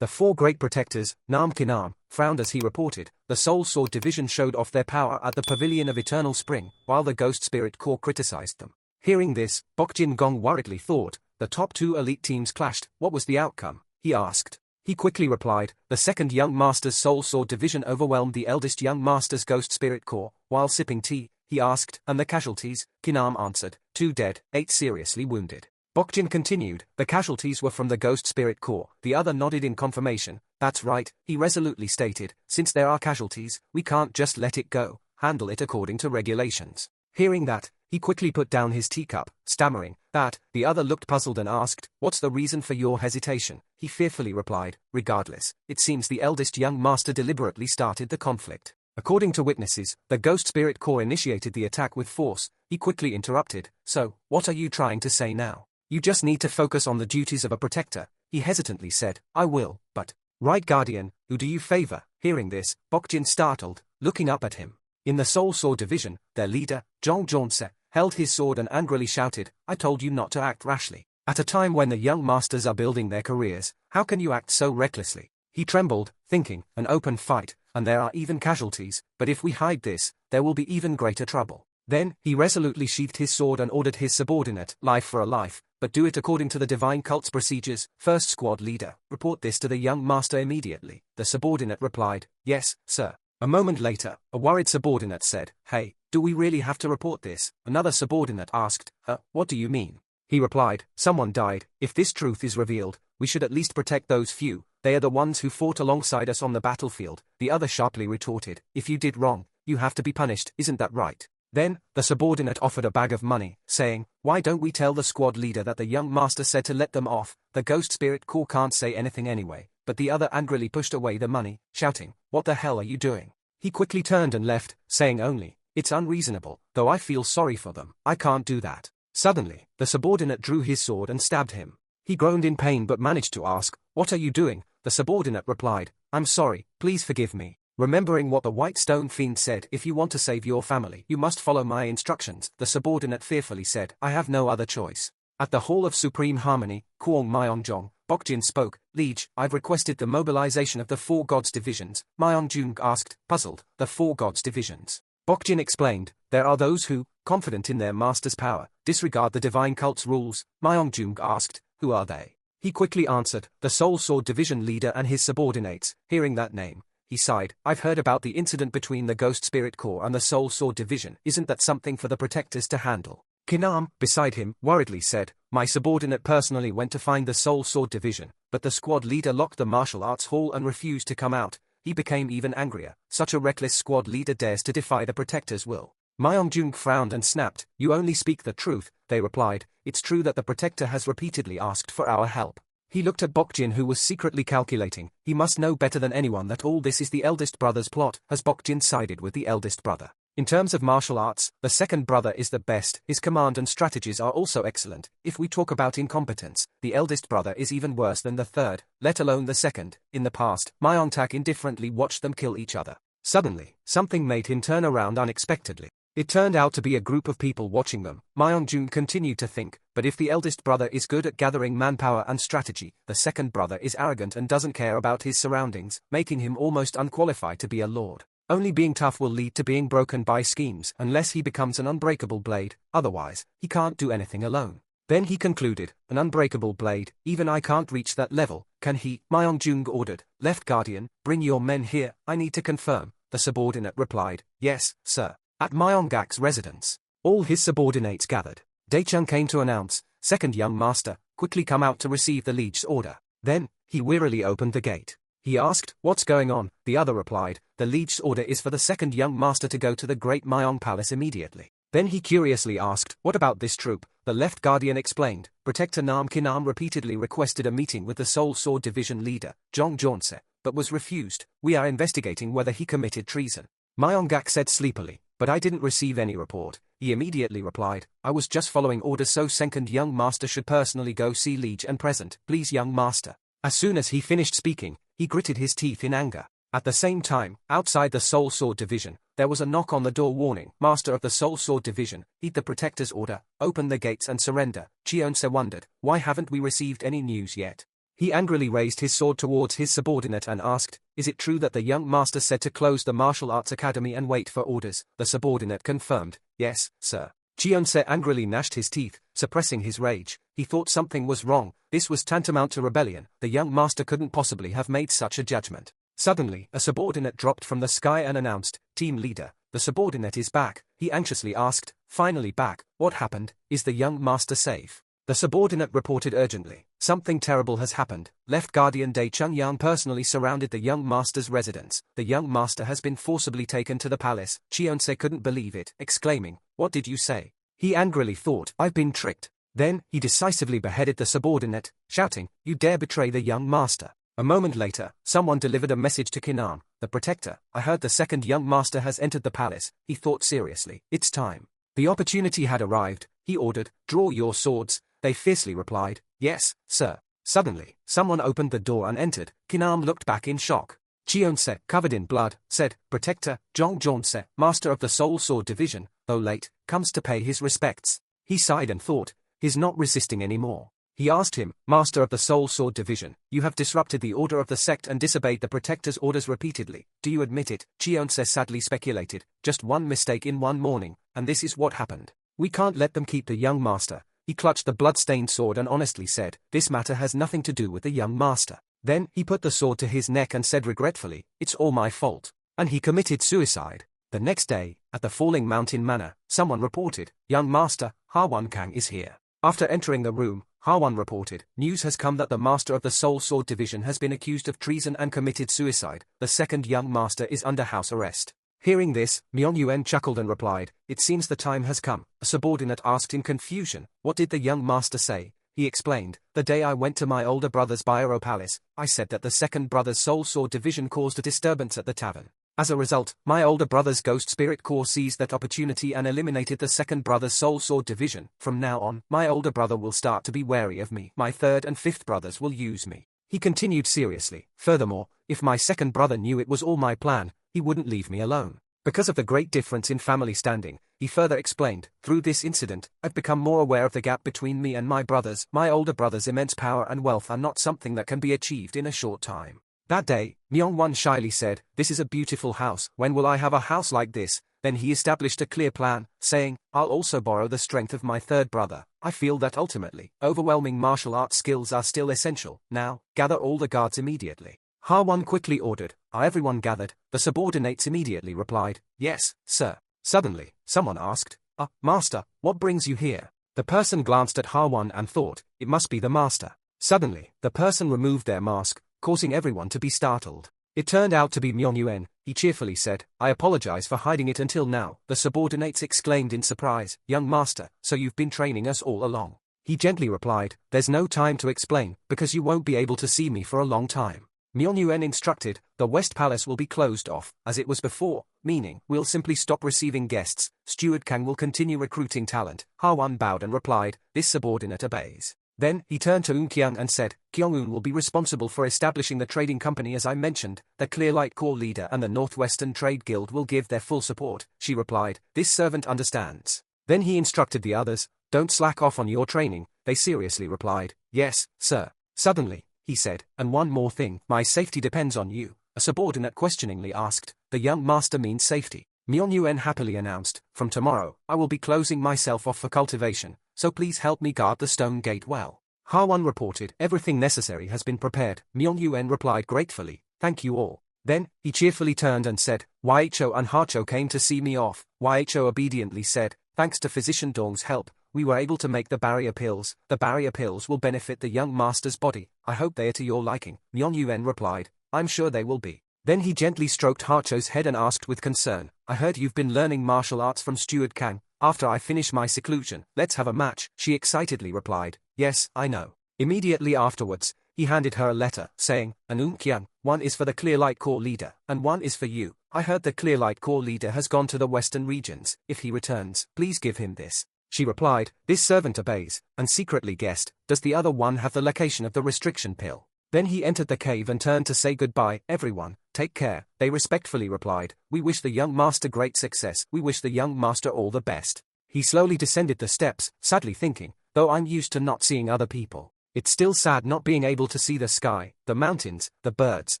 The four great protectors, Nam Kinam, frowned as he reported. The Soul Sword Division showed off their power at the Pavilion of Eternal Spring, while the Ghost Spirit Corps criticized them. Hearing this, Bokjin Gong worriedly thought, the top two elite teams clashed. What was the outcome? He asked. He quickly replied, the second Young Master's Soul Sword Division overwhelmed the eldest Young Master's Ghost Spirit Corps. While sipping tea, he asked, and the casualties? Kinam answered, 2 dead, 8 seriously wounded. Bokjin continued, the casualties were from the Ghost Spirit Corps. The other nodded in confirmation. That's right, he resolutely stated, since there are casualties, we can't just let it go, handle it according to regulations. Hearing that, he quickly put down his teacup, stammering, that. The other looked puzzled and asked, what's the reason for your hesitation? He fearfully replied, regardless, it seems the eldest young master deliberately started the conflict. According to witnesses, the Ghost Spirit Corps initiated the attack with force. He quickly interrupted, so, what are you trying to say now? You just need to focus on the duties of a protector. He hesitantly said, I will, but, right Guardian, who do you favor? Hearing this, Bokjin startled, looking up at him. In the Soul Sword Division, their leader, Zhong Zhonse, held his sword and angrily shouted, I told you not to act rashly. At a time when the young masters are building their careers, how can you act so recklessly? He trembled, thinking, an open fight, and there are even casualties, but if we hide this, there will be even greater trouble. Then, he resolutely sheathed his sword and ordered his subordinate, life for a life, but do it according to the divine cult's procedures. First squad leader, report this to the young master immediately. The subordinate replied, yes, sir. A moment later, a worried subordinate said, hey, do we really have to report this? Another subordinate asked, what do you mean? He replied, someone died. If this truth is revealed, we should at least protect those few. They are the ones who fought alongside us on the battlefield. The other sharply retorted, if you did wrong, you have to be punished, isn't that right? Then, the subordinate offered a bag of money, saying, why don't we tell the squad leader that the young master said to let them off? The Ghost Spirit Corps can't say anything anyway. But the other angrily pushed away the money, shouting, what the hell are you doing? He quickly turned and left, saying only, it's unreasonable, though I feel sorry for them. I can't do that. Suddenly, the subordinate drew his sword and stabbed him. He groaned in pain but managed to ask, what are you doing? The subordinate replied, I'm sorry, please forgive me. Remembering what the White Stone Fiend said, if you want to save your family, you must follow my instructions, the subordinate fearfully said, I have no other choice. At the Hall of Supreme Harmony, Kwong Myeongjong, Bokjin spoke, Liege, I've requested the mobilization of the Four Gods Divisions. Myeongjong asked, puzzled, the Four Gods Divisions. Bokjin explained, there are those who, confident in their master's power, disregard the divine cult's rules. Myeongjong asked, who are they? He quickly answered, the Soul Sword Division leader and his subordinates. Hearing that name, he sighed, I've heard about the incident between the Ghost Spirit Corps and the Soul Sword Division. Isn't that something for the protectors to handle? Kinam, beside him, worriedly said, my subordinate personally went to find the Soul Sword Division, but the squad leader locked the martial arts hall and refused to come out. He became even angrier. Such a reckless squad leader dares to defy the protector's will. Myeongjong frowned and snapped, you only speak the truth. They replied, it's true that the protector has repeatedly asked for our help. He looked at Bokjin, who was secretly calculating. He must know better than anyone that all this is the eldest brother's plot. Has Bokjin sided with the eldest brother? In terms of martial arts, the second brother is the best. His command and strategies are also excellent. If we talk about incompetence, the eldest brother is even worse than the third, let alone the second. In the past, Myeongtak indifferently watched them kill each other. Suddenly, something made him turn around unexpectedly. It turned out to be a group of people watching them. Myeongjong continued to think, but if the eldest brother is good at gathering manpower and strategy, the second brother is arrogant and doesn't care about his surroundings, making him almost unqualified to be a lord. Only being tough will lead to being broken by schemes unless he becomes an unbreakable blade, otherwise, he can't do anything alone. Then he concluded, an unbreakable blade, even I can't reach that level, can he? Myeongjong ordered, Left Guardian, bring your men here, I need to confirm. The subordinate replied, yes, sir. At Myeonggak's residence, all his subordinates gathered. Daechung came to announce, second young master, quickly come out to receive the liege's order. Then, he wearily opened the gate. He asked, what's going on? The other replied, the liege's order is for the second young master to go to the Great Myeong Palace immediately. Then he curiously asked, what about this troop? The Left Guardian explained, Protector Nam Kinam repeatedly requested a meeting with the Soul Sword Division leader, Zhong Zhonse. but was refused. We are investigating whether he committed treason. Myongak said sleepily, but I didn't receive any report. He immediately replied, I was just following orders, so second young master should personally go see liege and present. Please young master. As soon as he finished speaking, he gritted his teeth in anger. At the same time, outside the Soul Sword Division, there was a knock on the door warning, Master of the Soul Sword Division, heed the Protector's order, open the gates and surrender. Cheonse wondered, why haven't we received any news yet? He angrily raised his sword towards his subordinate and asked, is it true that the young master said to close the martial arts academy and wait for orders? The subordinate confirmed, yes, sir. Cheonse angrily gnashed his teeth, suppressing his rage. He thought something was wrong. This was tantamount to rebellion. The young master couldn't possibly have made such a judgment. Suddenly, a subordinate dropped from the sky and announced, Team leader, the subordinate is back. He anxiously asked, finally back, what happened? Is the young master safe? The subordinate reported urgently, something terrible has happened. Left Guardian Dai Chungyang personally surrounded the young master's residence. The young master has been forcibly taken to the palace. Cheonse couldn't believe it, exclaiming, what did you say? He angrily thought, I've been tricked. Then, he decisively beheaded the subordinate, shouting, you dare betray the young master. A moment later, someone delivered a message to Kinan, the protector. I heard the second young master has entered the palace. He thought seriously, it's time. The opportunity had arrived. He ordered, draw your swords. They fiercely replied, yes, sir. Suddenly, someone opened the door and entered. Kinan looked back in shock. Cheonse, covered in blood, said, Protector, Zhong Zhonse, master of the Soul Sword Division, though late, comes to pay his respects. He sighed and thought, he's not resisting anymore. He asked him, Master of the Soul Sword Division, you have disrupted the order of the sect and disobeyed the Protector's orders repeatedly. Do you admit it? Cheonse sadly speculated, just one mistake in one morning, and this is what happened. We can't let them keep the young master. He clutched the blood-stained sword and honestly said, this matter has nothing to do with the young master. Then, he put the sword to his neck and said regretfully, it's all my fault. And he committed suicide. The next day, at the Falling Mountain Manor, someone reported, young master, Harwan Kang is here. After entering the room, Harwan reported, news has come that the master of the Soul Sword Division has been accused of treason and committed suicide. The second young master is under house arrest. Hearing this, Myong-Yuen chuckled and replied, it seems the time has come. A subordinate asked in confusion, what did the young master say? He explained, the day I went to my older brother's Biro Palace, I said that the second brother's Soul Sword Division caused a disturbance at the tavern. As a result, my older brother's Ghost Spirit Corps seized that opportunity and eliminated the second brother's Soul Sword Division. From now on, my older brother will start to be wary of me. My third and fifth brothers will use me. He continued seriously, furthermore, if my second brother knew it was all my plan, he wouldn't leave me alone. Because of the great difference in family standing, he further explained, through this incident, I've become more aware of the gap between me and my brothers. My older brother's immense power and wealth are not something that can be achieved in a short time. That day, Myong-Won shyly said, this is a beautiful house, when will I have a house like this? Then he established a clear plan, saying, I'll also borrow the strength of my third brother. I feel that ultimately, overwhelming martial arts skills are still essential. Now, gather all the guards immediately. Harwan quickly ordered, are everyone gathered? The subordinates immediately replied, yes, sir. Suddenly, someone asked, master, what brings you here? The person glanced at Harwan and thought, it must be the master. Suddenly, the person removed their mask, causing everyone to be startled. It turned out to be Myong-Yuen. He cheerfully said, I apologize for hiding it until now. The subordinates exclaimed in surprise, young master, so you've been training us all along. He gently replied, there's no time to explain, because you won't be able to see me for a long time. Myong-Yuen instructed, the West Palace will be closed off, as it was before, meaning, we'll simply stop receiving guests. Steward Kang will continue recruiting talent. Harwan bowed and replied, this subordinate obeys. Then, he turned to Eun-Kyung and said, Kyung-Eun will be responsible for establishing the trading company as I mentioned. The Clearlight Corps leader and the Northwestern Trade Guild will give their full support. She replied, this servant understands. Then he instructed the others, don't slack off on your training. They seriously replied, yes, sir. Suddenly, he said, and one more thing, my safety depends on you. A subordinate questioningly asked, the young master means safety. Myong-Yuen happily announced, from tomorrow, I will be closing myself off for cultivation, so please help me guard the stone gate well. Harwan reported, everything necessary has been prepared. Myong-Yuen replied gratefully, thank you all. Then, he cheerfully turned and said, Yho and Hacho came to see me off. Yho obediently said, thanks to Physician Dong's help, we were able to make the barrier pills. The barrier pills will benefit the young master's body. I hope they are to your liking. Myong-Yuen replied, I'm sure they will be. Then he gently stroked Hacho's head and asked with concern, I heard you've been learning martial arts from Steward Kang. After I finish my seclusion, let's have a match. She excitedly replied, yes, I know. Immediately afterwards, he handed her a letter, saying, "An Kyung, one is for the Clear Light Corps leader, and one is for you. I heard the Clear Light Corps leader has gone to the western regions. If he returns, please give him this." She replied, "This servant obeys," and secretly guessed, "Does the other one have the location of the restriction pill?" Then he entered the cave and turned to say goodbye. "Everyone, take care," they respectfully replied. "We wish the young master great success. We wish the young master all the best." He slowly descended the steps, sadly thinking, "Though I'm used to not seeing other people, it's still sad not being able to see the sky, the mountains, the birds,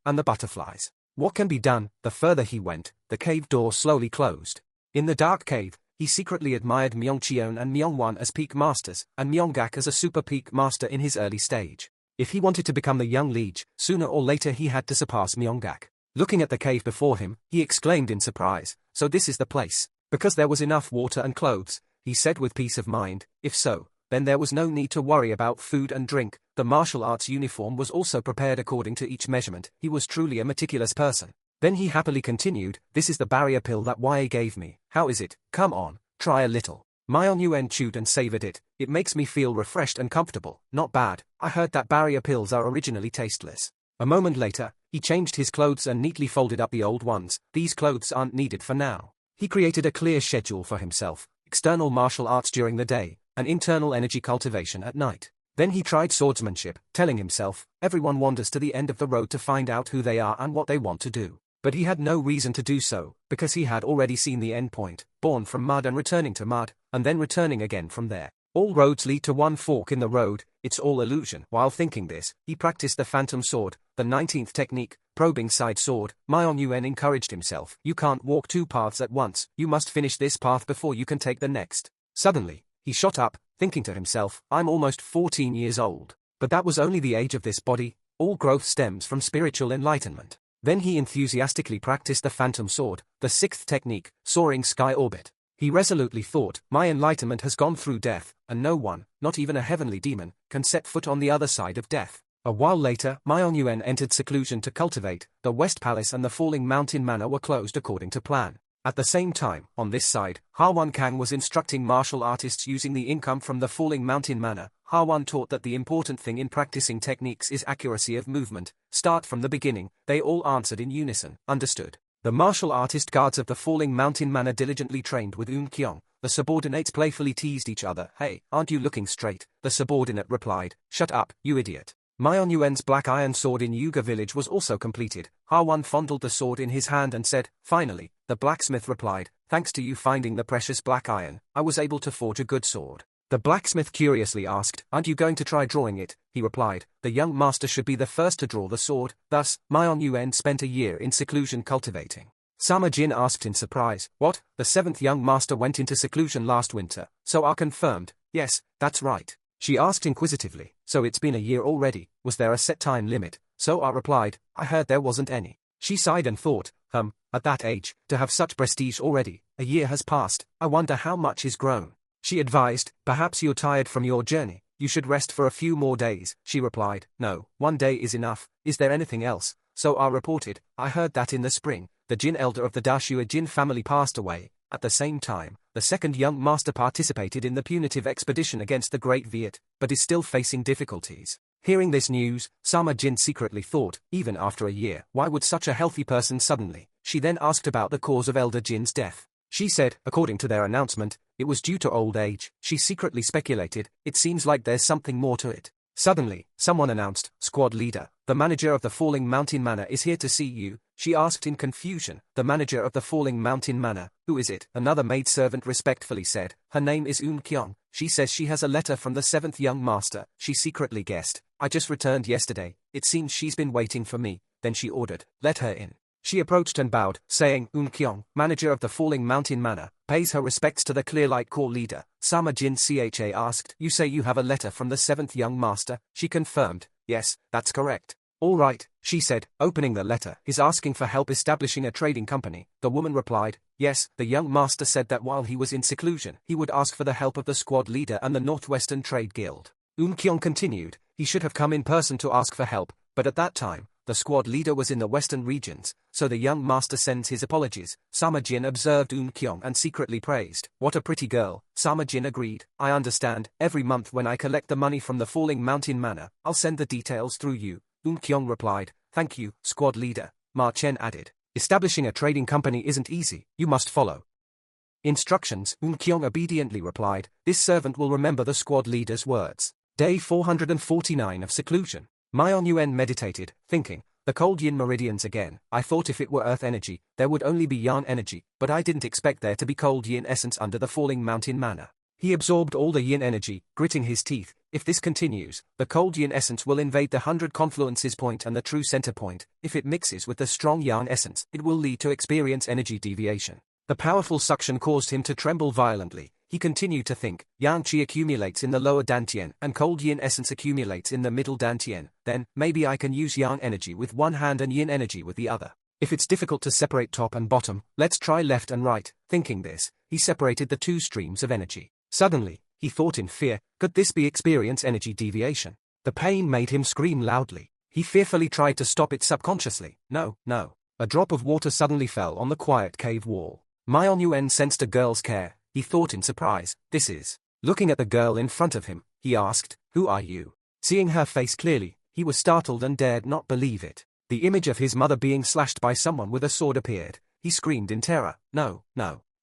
and the butterflies. What can be done?" The further he went, the cave door slowly closed. In the dark cave, he secretly admired Myeongcheon and Myeongwon as peak masters, and Myeonggak as a super peak master in his early stage. If he wanted to become the young liege, sooner or later he had to surpass Myeonggak. Looking at the cave before him, he exclaimed in surprise, "So this is the place." Because there was enough water and clothes, he said with peace of mind. If so, then there was no need to worry about food and drink. The martial arts uniform was also prepared according to each measurement. He was truly a meticulous person. Then he happily continued, "This is the barrier pill that YA gave me. How is it? Come on, try a little." Myeon chewed and savored it. "It makes me feel refreshed and comfortable. Not bad. I heard that barrier pills are originally tasteless." A moment later, he changed his clothes and neatly folded up the old ones. These clothes aren't needed for now. He created a clear schedule for himself: external martial arts during the day, and internal energy cultivation at night. Then he tried swordsmanship, telling himself, "Everyone wanders to the end of the road to find out who they are and what they want to do." But he had no reason to do so, because he had already seen the end point, born from mud and returning to mud, and then returning again from there. All roads lead to one fork in the road, it's all illusion. While thinking this, he practiced the phantom sword, the 19th technique, probing side sword. Myeon encouraged himself, "You can't walk two paths at once, you must finish this path before you can take the next." Suddenly, he shot up, thinking to himself, "I'm almost 14 years old. But that was only the age of this body. All growth stems from spiritual enlightenment." Then he enthusiastically practiced the phantom sword, the 6th technique, soaring sky orbit. He resolutely thought, "My enlightenment has gone through death, and no one, not even a heavenly demon, can set foot on the other side of death." A while later, Myeon entered seclusion to cultivate. The West Palace and the Falling Mountain Manor were closed according to plan. At the same time, on this side, Harwon Kang was instructing martial artists using the income from the Falling Mountain Manor. Harwon taught that the important thing in practicing techniques is accuracy of movement. Start from the beginning. They all answered in unison, "Understood." The martial artist guards of the Falling Mountain Manor diligently trained with Kyung. The subordinates playfully teased each other. "Hey, aren't you looking straight?" The subordinate replied, "Shut up, you idiot." Myeon's black iron sword in Yuga village was also completed. Harwon fondled the sword in his hand and said, "Finally." The blacksmith replied, "Thanks to you finding the precious black iron, I was able to forge a good sword." The blacksmith curiously asked, "Aren't you going to try drawing it?" He replied, "The young master should be the first to draw the sword." Thus, Myeon spent a year in seclusion cultivating. Sama Jin asked in surprise, "What? The 7th young master went into seclusion last winter?" So I confirmed, "Yes, that's right." She asked inquisitively, "So it's been a year already, was there a set time limit?" So I replied, "I heard there wasn't any." She sighed and thought, at that age, to have such prestige already, a year has passed, I wonder how much is grown." She advised, "Perhaps you're tired from your journey, you should rest for a few more days." She replied, "No, 1 day is enough, is there anything else?" So I reported, "I heard that in the spring, the Jin elder of the Dashua Jin family passed away. At the same time, the 2nd young master participated in the punitive expedition against the Great Viet, but is still facing difficulties." Hearing this news, Sama Jin secretly thought, even after a year, why would such a healthy person suddenly? She then asked about the cause of Elder Jin's death. She said, according to their announcement, it was due to old age. She secretly speculated, "It seems like there's something more to it." Suddenly, someone announced, "Squad leader, the manager of the Falling Mountain Manor is here to see you." She asked in confusion, "The manager of the Falling Mountain Manor, who is it?" Another maidservant respectfully said, "Her name is Kyung. She says she has a letter from the 7th young master." She secretly guessed, "I just returned yesterday, it seems she's been waiting for me." Then she ordered, "Let her in." She approached and bowed, saying, Kyung, manager of the Falling Mountain Manor, pays her respects to the Clear Light Corps leader. Sama Jin Cha asked, "You say you have a letter from the 7th young master?" She confirmed, "Yes, that's correct." "All right," she said, opening the letter. "He's asking for help establishing a trading company." The woman replied, "Yes, the young master said that while he was in seclusion, he would ask for the help of the squad leader and the Northwestern Trade Guild." Kyung continued, "He should have come in person to ask for help, but at that time, the squad leader was in the western regions, so the young master sends his apologies. Sama Jin observed Eun Kyung and secretly praised. What a pretty girl, Sama Jin agreed. I understand, every month when I collect the money from the Falling Mountain Manor, I'll send the details through you, Eun Kyung replied. Thank you, squad leader, Ma Chen added. Establishing a trading company isn't easy, you must follow instructions, Eun Kyung obediently replied. This servant will remember the squad leader's words. Day 449 of seclusion. Myeon Yuen meditated, thinking, the cold yin meridians again. I thought if it were earth energy, there would only be yang energy, but I didn't expect there to be cold yin essence under the Falling Mountain Manor. He absorbed all the yin energy, gritting his teeth. If this continues, the cold yin essence will invade the 100 confluences point and the true center point. If it mixes with the strong yang essence, it will lead to experience energy deviation. The powerful suction caused him to tremble violently. He continued to think, yang qi accumulates in the lower dantian and cold yin essence accumulates in the middle dantian. Then, maybe I can use yang energy with one hand and yin energy with the other. If it's difficult to separate top and bottom, let's try left and right. Thinking this, he separated the two streams of energy. Suddenly, he thought in fear, could this be experience energy deviation? The pain made him scream loudly. He fearfully tried to stop it subconsciously. No. A drop of water suddenly fell on the quiet cave wall. Myeon Yuen sensed a girl's care. He thought in surprise, this is. Looking at the girl in front of him, he asked, who are you? Seeing her face clearly, he was startled and dared not believe it. The image of his mother being slashed by someone with a sword appeared. He screamed in terror, no.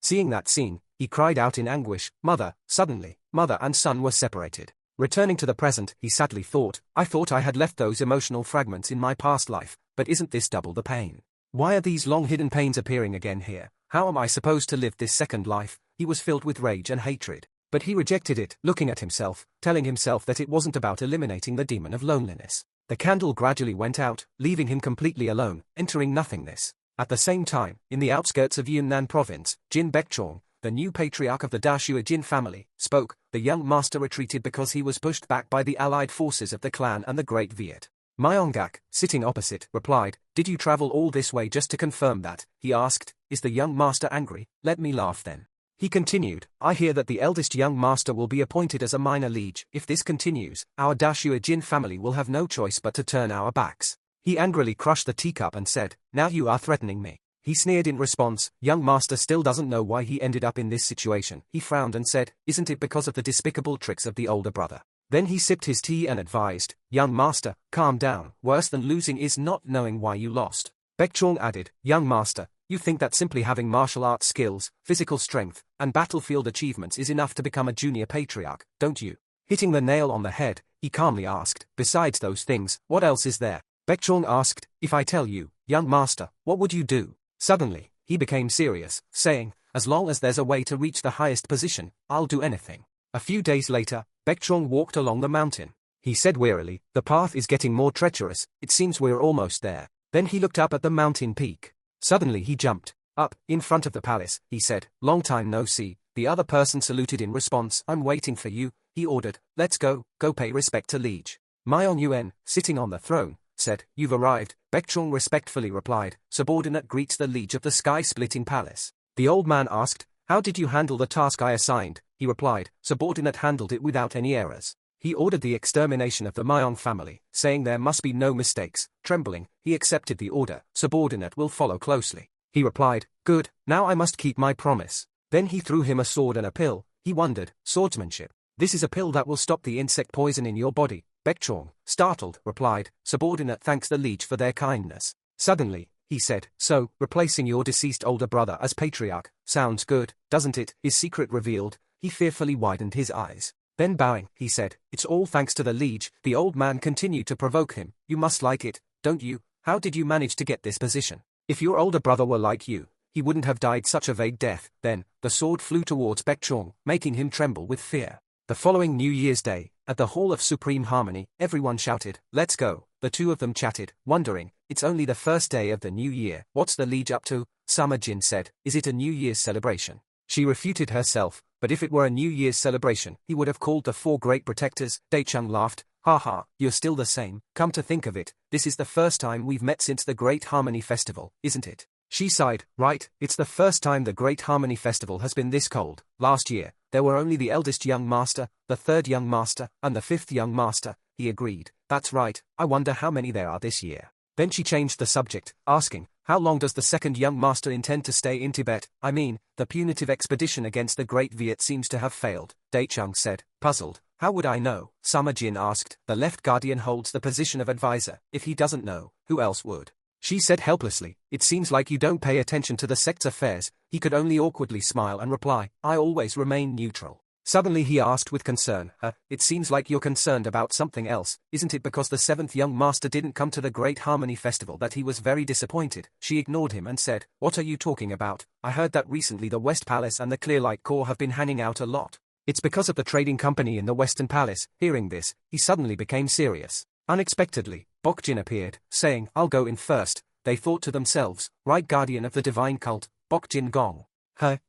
Seeing that scene, he cried out in anguish, mother. Suddenly, mother and son were separated. Returning to the present, he sadly thought, I thought I had left those emotional fragments in my past life, but isn't this double the pain? Why are these long hidden pains appearing again here? How am I supposed to live this second life? He was filled with rage and hatred. But he rejected it, looking at himself, telling himself that it wasn't about eliminating the demon of loneliness. The candle gradually went out, leaving him completely alone, entering nothingness. At the same time, in the outskirts of Yunnan province, Jin Baekchong, the new patriarch of the Dashua Jin family, spoke. The young master retreated because he was pushed back by the allied forces of the clan and the Great Viet. Myongak, sitting opposite, replied, did you travel all this way just to confirm that? He asked, is the young master angry? Let me laugh then. He continued, I hear that the eldest young master will be appointed as a minor liege. If this continues, our Dashua Jin family will have no choice but to turn our backs. He angrily crushed the teacup and said, now you are threatening me. He sneered in response. Young master still doesn't know why he ended up in this situation. He frowned and said, isn't it because of the despicable tricks of the older brother? Then he sipped his tea and advised, young master, calm down. Worse than losing is not knowing why you lost. Baekchong added, young master, you think that simply having martial arts skills, physical strength, and battlefield achievements is enough to become a junior patriarch, don't you? Hitting the nail on the head, he calmly asked, besides those things, what else is there? Baekchong asked, if I tell you, young master, what would you do? Suddenly, he became serious, saying, as long as there's a way to reach the highest position, I'll do anything. A few days later, Baekchong walked along the mountain. He said wearily, the path is getting more treacherous, it seems we're almost there. Then he looked up at the mountain peak. Suddenly he jumped. Up, in front of the palace, he said, long time no see. The other person saluted in response, I'm waiting for you, he ordered, let's go pay respect to liege. Myeon Yuen, sitting on the throne, said, you've arrived. Baekchong respectfully replied, subordinate greets the liege of the sky-splitting palace. The old man asked, how did you handle the task I assigned? He replied, subordinate handled it without any errors. He ordered the extermination of the Myeong family, saying there must be no mistakes. Trembling, he accepted the order, subordinate will follow closely. He replied, good, now I must keep my promise. Then he threw him a sword and a pill. He wondered, swordsmanship. This is a pill that will stop the insect poison in your body. Baekchong, startled, replied, subordinate thanks the liege for their kindness. Suddenly, he said, so, replacing your deceased older brother as patriarch, sounds good, doesn't it? His secret revealed, he fearfully widened his eyes. Then bowing, he said, it's all thanks to the liege. The old man continued to provoke him, you must like it, don't you? How did you manage to get this position? If your older brother were like you, he wouldn't have died such a vague death. Then, the sword flew towards Baekchong, making him tremble with fear. The following New Year's Day, at the Hall of Supreme Harmony, everyone shouted, let's go. The two of them chatted, wondering, it's only the first day of the new year, what's the liege up to? Sama Jin said, is it a New Year's celebration? She refuted herself, but if it were a New Year's celebration, he would have called the four great protectors. Daechung laughed, haha, you're still the same, come to think of it, this is the first time we've met since the Great Harmony Festival, isn't it? She sighed, right, it's the first time the Great Harmony Festival has been this cold. Last year, there were only the eldest young master, the third young master, and the fifth young master, he agreed. That's right, I wonder how many there are this year. Then she changed the subject, asking, how long does the second young master intend to stay in Tibet? I mean, the punitive expedition against the Great Viet seems to have failed, Daechung said, puzzled. How would I know? Summer Jin asked. The left guardian holds the position of advisor. If he doesn't know, who else would? She said helplessly, it seems like you don't pay attention to the sect's affairs. He could only awkwardly smile and reply, I always remain neutral. Suddenly he asked with concern, it seems like you're concerned about something else. Isn't it because the seventh young master didn't come to the Great Harmony Festival that he was very disappointed? She ignored him and said, what are you talking about? I heard that recently the West Palace and the Clearlight Corps have been hanging out a lot. It's because of the trading company in the Western Palace. Hearing this, he suddenly became serious. Unexpectedly, Bokjin appeared, saying, I'll go in first. They thought to themselves, right guardian of the divine cult, Bokjin Gong.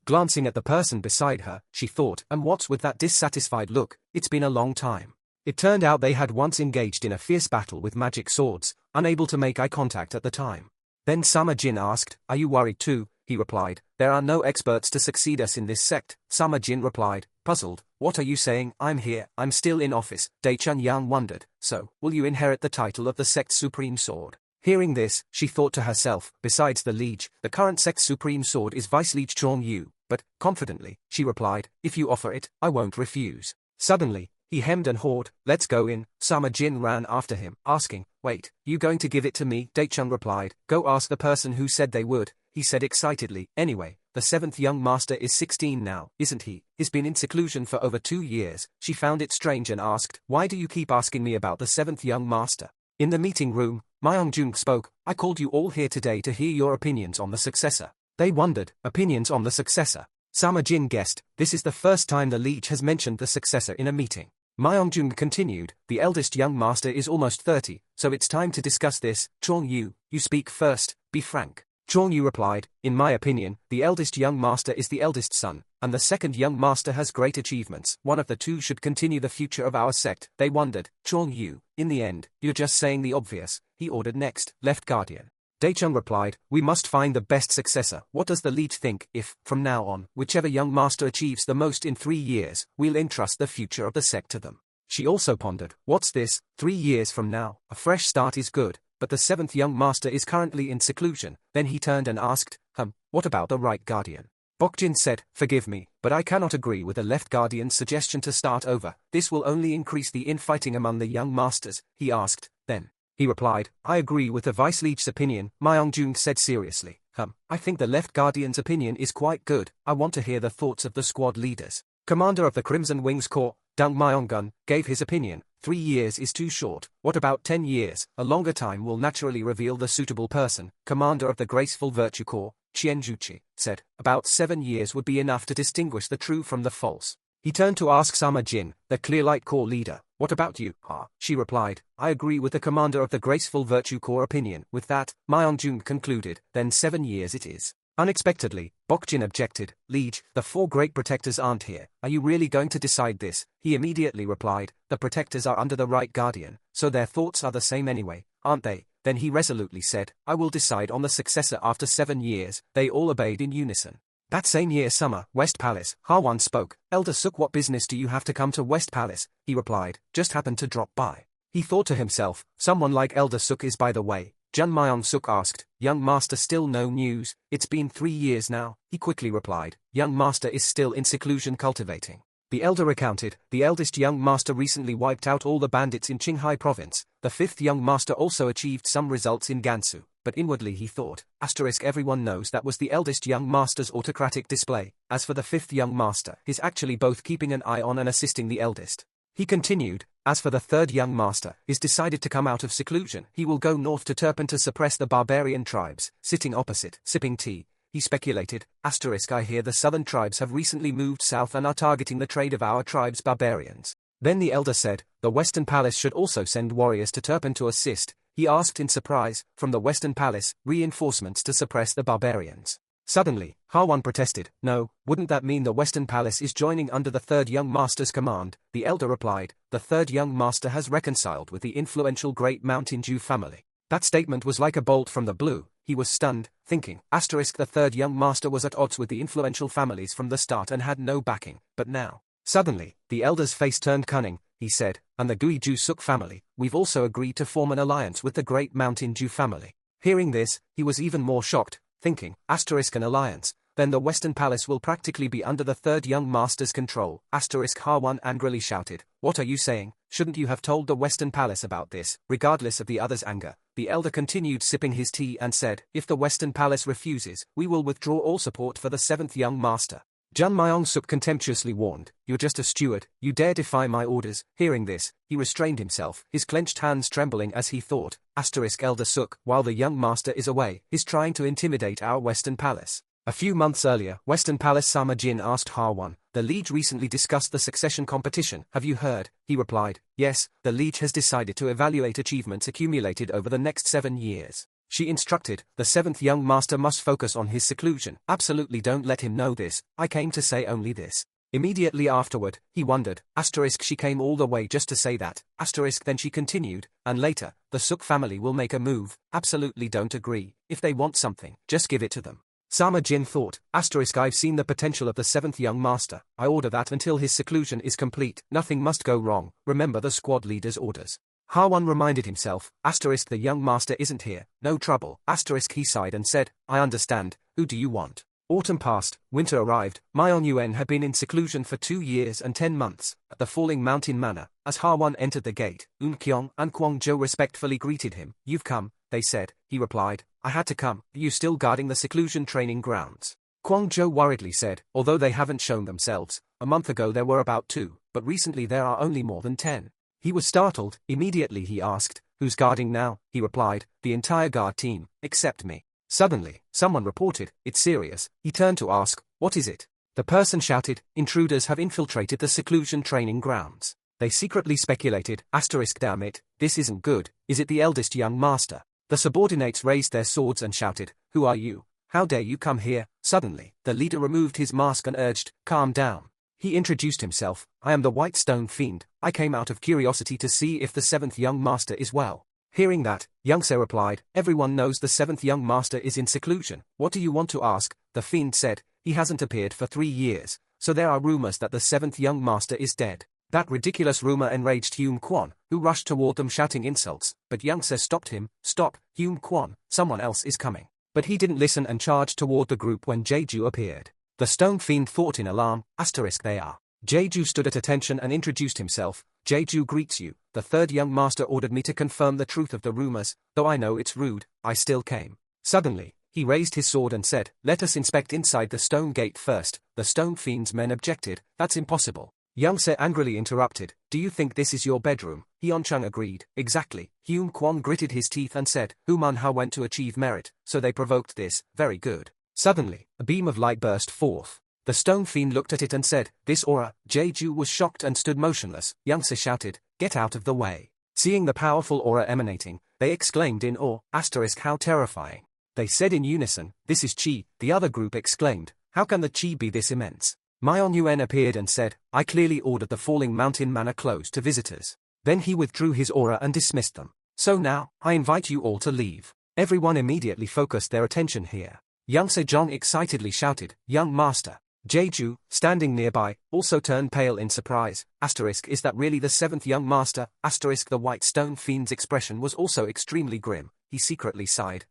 Glancing at the person beside her, she thought, and what's with that dissatisfied look? It's been a long time. It turned out they had once engaged in a fierce battle with magic swords, unable to make eye contact at the time. Then Summer Jin asked, are you worried too? He replied, there are no experts to succeed us in this sect. Summer Jin replied, puzzled, what are you saying? I'm here, I'm still in office. Daechun Yang wondered, so, will you inherit the title of the sect's supreme sword? Hearing this, she thought to herself, besides the liege, the current sect's supreme sword is Vice Liege Chong Yu, but, confidently, she replied, if you offer it, I won't refuse. Suddenly, he hemmed and hawed, let's go in. Summer Jin ran after him, asking, wait, you going to give it to me? Daechun replied, go ask the person who said they would, he said excitedly. Anyway, the seventh young master is 16 now, isn't he? He's been in seclusion for over 2 years. She found it strange and asked, why do you keep asking me about the seventh young master? In the meeting room, Myeongjung spoke, I called you all here today to hear your opinions on the successor. They wondered, opinions on the successor. Summer Jin guessed, this is the first time the liege has mentioned the successor in a meeting. Myeongjung continued, the eldest young master is almost 30, so it's time to discuss this. Chong Yu, you speak first, be frank. Chong Yu replied, in my opinion, the eldest young master is the eldest son, and the second young master has great achievements. One of the two should continue the future of our sect. They wondered, Chong Yu, in the end, you're just saying the obvious, he ordered next, left guardian. Daechung replied, we must find the best successor. What does the liege think if, from now on, whichever young master achieves the most in 3 years, we'll entrust the future of the sect to them? She also pondered, what's this, 3 years from now, a fresh start is good, but the seventh young master is currently in seclusion. Then he turned and asked, what about the right guardian? Bokjin said, forgive me, but I cannot agree with the left guardian's suggestion to start over. This will only increase the infighting among the young masters. He asked, then. He replied, I agree with the vice liege's opinion. Myeongjung said seriously, I think the left guardian's opinion is quite good. I want to hear the thoughts of the squad leaders. Commander of the Crimson Wings Corps, Dung Myeongun, gave his opinion. 3 years is too short. What about 10 years? A longer time will naturally reveal the suitable person. Commander of the Graceful Virtue Corps, Chien Juchi, said, about 7 years would be enough to distinguish the true from the false. He turned to ask Summer Jin, the Clearlight Corps leader, what about you? She replied, I agree with the commander of the Graceful Virtue Corps opinion. With that, Myeongjung concluded, then 7 years it is. Unexpectedly, Bokjin objected, liege, the 4 great protectors aren't here. Are you really going to decide this? He immediately replied, the protectors are under the right guardian, so their thoughts are the same anyway, aren't they? Then he resolutely said, I will decide on the successor after 7 years. They all obeyed in unison. That same year summer, West Palace, Harwan spoke, Elder Suk, what business do you have to come to West Palace? He replied, just happened to drop by. He thought to himself, someone like Elder Suk is by the way. Jun Myeong Suk asked, young master still no news? It's been 3 years now. He quickly replied, young master is still in seclusion cultivating. The elder recounted, the eldest young master recently wiped out all the bandits in Qinghai province. The 5th young master also achieved some results in Gansu, but inwardly he thought, everyone knows that was the eldest young master's autocratic display. As for the 5th young master, he's actually both keeping an eye on and assisting the eldest. He continued, as for the 3rd young master, he's decided to come out of seclusion. He will go north to Turpan to suppress the barbarian tribes. Sitting opposite, sipping tea, he speculated, I hear the southern tribes have recently moved south and are targeting the trade of our tribe's barbarians. Then the elder said, the Western Palace should also send warriors to Turpan to assist. He asked in surprise, from the Western Palace, reinforcements to suppress the barbarians. Suddenly, Harwan protested, no, wouldn't that mean the Western Palace is joining under the 3rd young master's command? The elder replied, the 3rd young master has reconciled with the influential Great Mountain Dew family. That statement was like a bolt from the blue. He was stunned, thinking, the 3rd young master was at odds with the influential families from the start and had no backing, but now. Suddenly, the elder's face turned cunning. he said, and the Guiju-suk family, we've also agreed to form an alliance with the great Mountain Dew family. Hearing this, he was even more shocked, thinking, an alliance, then the Western Palace will practically be under the third young master's control. Harwan angrily shouted, what are you saying? Shouldn't you have told the Western Palace about this? Regardless of the other's anger, the elder continued sipping his tea and said, if the Western Palace refuses, we will withdraw all support for the seventh young master. Jun Myong-suk contemptuously warned, you're just a steward, you dare defy my orders. Hearing this, he restrained himself, his clenched hands trembling as he thought, Elder Suk, while the young master is away, is trying to intimidate our Western Palace. A few months earlier, Western Palace Sama Jin asked Harwan, the liege recently discussed the succession competition, have you heard? He replied, yes, the liege has decided to evaluate achievements accumulated over the next 7 years. She instructed, the seventh young master must focus on his seclusion. Absolutely don't let him know this, I came to say only this. Immediately afterward, he wondered, she came all the way just to say that, then she continued, and later, the Suk family will make a move. Absolutely don't agree, if they want something, just give it to them. Sama Jin thought, I've seen the potential of the seventh young master, I order that until his seclusion is complete, nothing must go wrong, remember the squad leader's orders. Harwan reminded himself, the young master isn't here, no trouble, he sighed and said, I understand, who do you want? Autumn passed, winter arrived, Myeon Yuen had been in seclusion for 2 years and 10 months, at the Falling Mountain Manor. As Harwan entered the gate, Eun Kyung and Kwang Jo respectfully greeted him. You've come, they said. He replied, I had to come. Are you still guarding the seclusion training grounds? Kwang Jo worriedly said, although they haven't shown themselves, a month ago there were about 2, but recently there are only more than 10. He was startled. Immediately he asked, who's guarding now? He replied, the entire guard team, except me. Suddenly, someone reported, it's serious. He turned to ask, what is it? The person shouted, intruders have infiltrated the seclusion training grounds. They secretly speculated, damn it, this isn't good, is it the eldest young master? The subordinates raised their swords and shouted, who are you? How dare you come here? Suddenly, the leader removed his mask and urged, calm down. He introduced himself, I am the White Stone Fiend, I came out of curiosity to see if the seventh young master is well. Hearing that, Youngse replied, everyone knows the seventh young master is in seclusion, what do you want to ask? The fiend said, he hasn't appeared for 3 years, so there are rumors that the seventh young master is dead. That ridiculous rumor enraged Hume Kwon, who rushed toward them shouting insults, but Youngse stopped him, stop, Hume Kwon, someone else is coming. But he didn't listen and charged toward the group when Jeju appeared. The Stone Fiend thought in alarm, they are. Jeju stood at attention and introduced himself, Jeju greets you, the third young master ordered me to confirm the truth of the rumors, though I know it's rude, I still came. Suddenly, he raised his sword and said, let us inspect inside the stone gate first. The Stone Fiend's men objected, that's impossible. Youngse angrily interrupted, do you think this is your bedroom? Hyunchung agreed, exactly. Hume Kwon gritted his teeth and said, Manhwa went to achieve merit, so they provoked this, very good. Suddenly, a beam of light burst forth. The Stone Fiend looked at it and said, this aura. Jeju was shocked and stood motionless. Youngse shouted, get out of the way. Seeing the powerful aura emanating, they exclaimed in awe, how terrifying. They said in unison, this is Chi. The other group exclaimed, how can the Chi be this immense? Myeon Yuen appeared and said, I clearly ordered the Falling Mountain Manor closed to visitors. Then he withdrew his aura and dismissed them. So now, I invite you all to leave. Everyone immediately focused their attention here. Youngse Jong excitedly shouted, young master. Jeju, standing nearby, also turned pale in surprise. Is that really the seventh young master? The White Stone Fiend's expression was also extremely grim. He secretly sighed.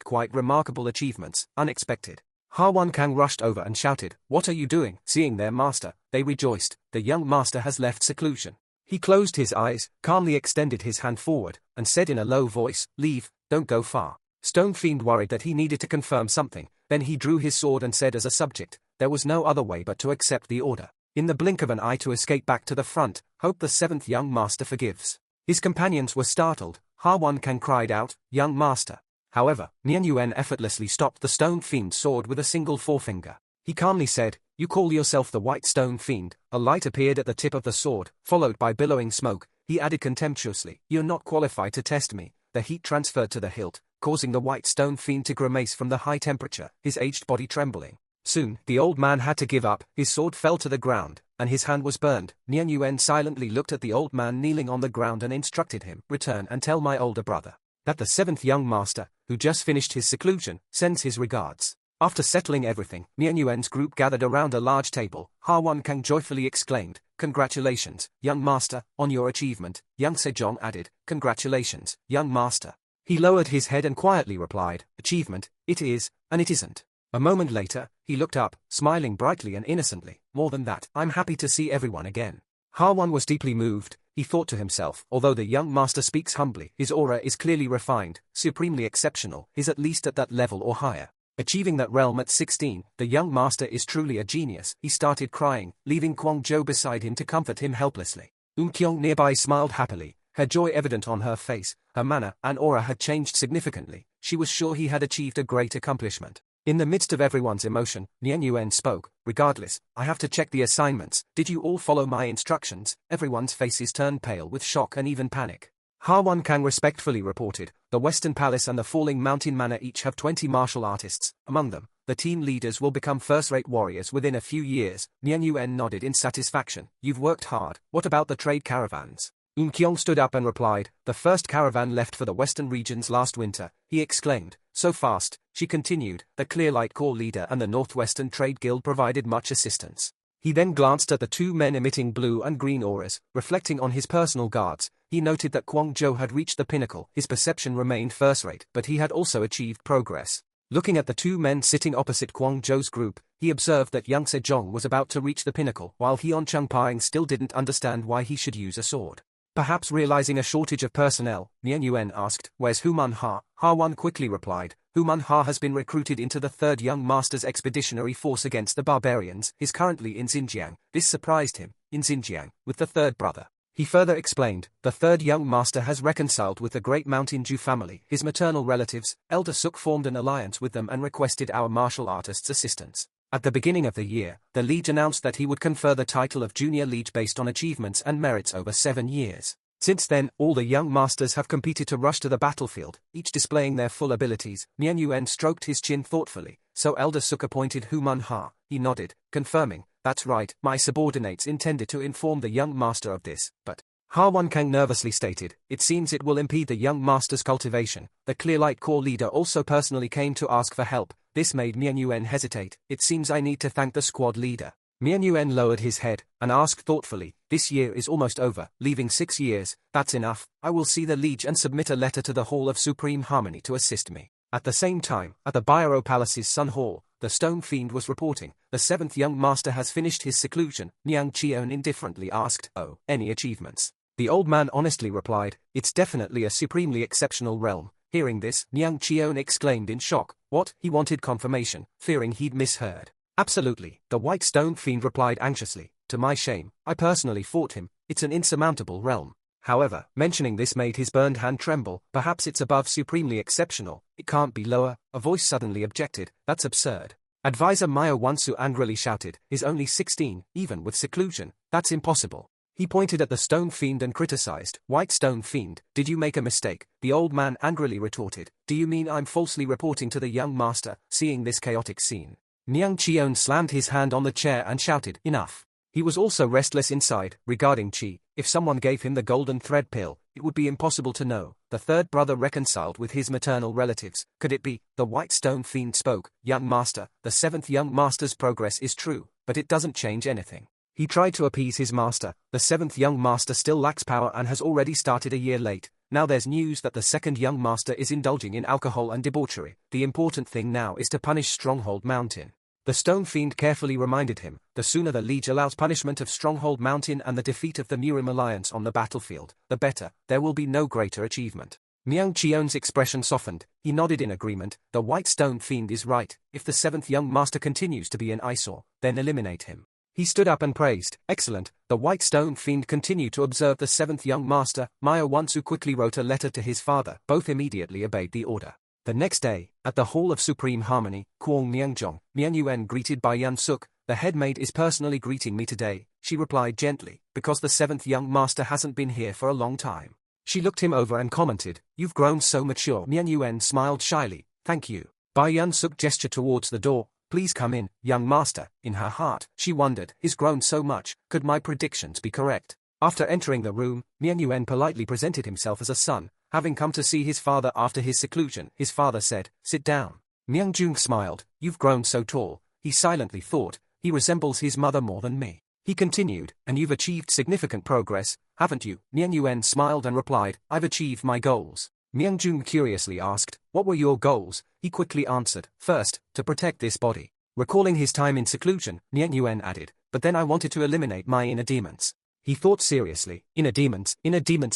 Quite remarkable achievements, unexpected. Harwan Kang rushed over and shouted, what are you doing? Seeing their master, they rejoiced. The young master has left seclusion. He closed his eyes, calmly extended his hand forward, and said in a low voice, leave, don't go far. Stone Fiend worried that he needed to confirm something, then he drew his sword and said as a subject, there was no other way but to accept the order. In the blink of an eye to escape back to the front, hope the seventh young master forgives. His companions were startled. Harwan Kang cried out, young master. However, Nien Yuen effortlessly stopped the Stone Fiend's sword with a single forefinger. He calmly said, you call yourself the White Stone Fiend. A light appeared at the tip of the sword, followed by billowing smoke. He added contemptuously, you're not qualified to test me. The heat transferred to the hilt, causing the White Stone Fiend to grimace from the high temperature, his aged body trembling. Soon, the old man had to give up, his sword fell to the ground, and his hand was burned. Nien Yuen silently looked at the old man kneeling on the ground and instructed him, return and tell my older brother that the seventh young master, who just finished his seclusion, sends his regards. After settling everything, Mian Yuan's group gathered around a large table. Ha Wan Kang joyfully exclaimed, "Congratulations, young master, on your achievement." Yang Sejong added, "Congratulations, young master." He lowered his head and quietly replied, "Achievement, it is, and it isn't." A moment later, he looked up, smiling brightly and innocently. "More than that, I'm happy to see everyone again." Ha Wan was deeply moved. He thought to himself, although the young master speaks humbly, his aura is clearly refined, supremely exceptional, is at least at that level or higher. Achieving that realm at 16, the young master is truly a genius. He started crying, leaving Kwang Jo beside him to comfort him helplessly. Kyung nearby smiled happily, her joy evident on her face. Her manner and aura had changed significantly. She was sure he had achieved a great accomplishment. In the midst of everyone's emotion, Nian Yuan spoke, "Regardless, I have to check the assignments. Did you all follow my instructions?" Everyone's faces turned pale with shock and even panic. Ha Wan Kang respectfully reported, "The Western Palace and the Falling Mountain Manor each have 20 martial artists. Among them, the team leaders will become first-rate warriors within a few years." Nian Yuan nodded in satisfaction. "You've worked hard. What about the trade caravans?" Kyung stood up and replied, "The first caravan left for the western regions last winter." He exclaimed, "So fast." She continued, "The Clearlight Corps leader and the Northwestern Trade Guild provided much assistance." He then glanced at the two men emitting blue and green auras, reflecting on his personal guards. He noted that Kwang Jo had reached the pinnacle. His perception remained first-rate, but he had also achieved progress. Looking at the two men sitting opposite Kwang Jo's group, he observed that Yang Sejong was about to reach the pinnacle, while Heon Changping still didn't understand why he should use a sword. Perhaps realizing a shortage of personnel, Nian Yuan asked, "Where's Human Ha?" Ha Wan quickly replied, "Human Ha has been recruited into the 3rd Young Master's expeditionary force against the barbarians. He's currently in Xinjiang." This surprised him. In Xinjiang, with the third brother. He further explained, "The 3rd Young Master has reconciled with the great Mountain Ju family. His maternal relatives, Elder Suk, formed an alliance with them and requested our martial artists' assistance." At the beginning of the year, the liege announced that he would confer the title of Junior Liege based on achievements and merits over 7 years. Since then, all the young masters have competed to rush to the battlefield, each displaying their full abilities. Nian Yuan stroked his chin thoughtfully. "So Elder Suk appointed Human Ha." He nodded, confirming, "That's right, my subordinates intended to inform the young master of this, but..." Ha Wan Kang nervously stated, "It seems it will impede the young master's cultivation." The Clearlight Corps leader also personally came to ask for help. This made Mian Yuan hesitate. "It seems I need to thank the squad leader." Mian Yuan lowered his head and asked thoughtfully, "This year is almost over, leaving 6 years. That's enough. I will see the liege and submit a letter to the Hall of Supreme Harmony to assist me." At the same time, at the Biro Palace's Sun Hall, the Stone Fiend was reporting, "The 7th Young Master has finished his seclusion." Niang Cheon indifferently asked, "Oh, any achievements?" The old man honestly replied, "It's definitely a supremely exceptional realm." Hearing this, Niang Cheon exclaimed in shock, "What?" He wanted confirmation, fearing he'd misheard. "Absolutely," the White Stone Fiend replied anxiously. "To my shame, I personally fought him. It's an insurmountable realm." However, mentioning this made his burned hand tremble. "Perhaps it's above supremely exceptional. It can't be lower." A voice suddenly objected, "That's absurd." Advisor Maya Wansu angrily shouted, "He's only 16, even with seclusion. That's impossible." He pointed at the Stone Fiend and criticized, "White Stone Fiend, did you make a mistake?" The old man angrily retorted, "Do you mean I'm falsely reporting to the young master?" Seeing this chaotic scene, Niang Cheon slammed his hand on the chair and shouted, "Enough." He was also restless inside. Regarding Chi, if someone gave him the golden thread pill, it would be impossible to know. The third brother reconciled with his maternal relatives. Could it be? The White Stone Fiend spoke, "Young master, the 7th young master's progress is true, but it doesn't change anything." He tried to appease his master. The 7th young master still lacks power and has already started a year late. Now there's news that the 2nd young master is indulging in alcohol and debauchery. The important thing now is to punish Stronghold Mountain. The Stone Fiend carefully reminded him, the sooner the Liege allows punishment of Stronghold Mountain and the defeat of the Murim Alliance on the battlefield, the better. There will be no greater achievement. Niang Cheon's expression softened. He nodded in agreement. The White Stone Fiend is right. If the 7th young master continues to be an eyesore, then eliminate him. He stood up and praised, "Excellent." The White Stone Fiend continued to observe the 7th young master. Maya Wansu quickly wrote a letter to his father. Both immediately obeyed the order. The next day, at the Hall of Supreme Harmony, Kwong Myeongjong, Mian Yuan greeted by Yan Suk, "The headmaid is personally greeting me today," she replied gently, "because the 7th young master hasn't been here for a long time." She looked him over and commented, "You've grown so mature." Mian Yuan smiled shyly, "Thank you." Bai Yan Suk gestured towards the door, "Please come in, young master." In her heart, she wondered, he's grown so much, could my predictions be correct? After entering the room, Mian Yuan politely presented himself as a son, having come to see his father after his seclusion. His father said, "Sit down." Myung Jung smiled, you've grown so tall, he silently thought, he resembles his mother more than me. He continued, and you've achieved significant progress, haven't you? Miang Yuan smiled and replied, I've achieved my goals. Miang Jun curiously asked, what were your goals? He quickly answered, first, to protect this body. Recalling his time in seclusion, Miang Yuan added, but then I wanted to eliminate my inner demons. He thought seriously, inner demons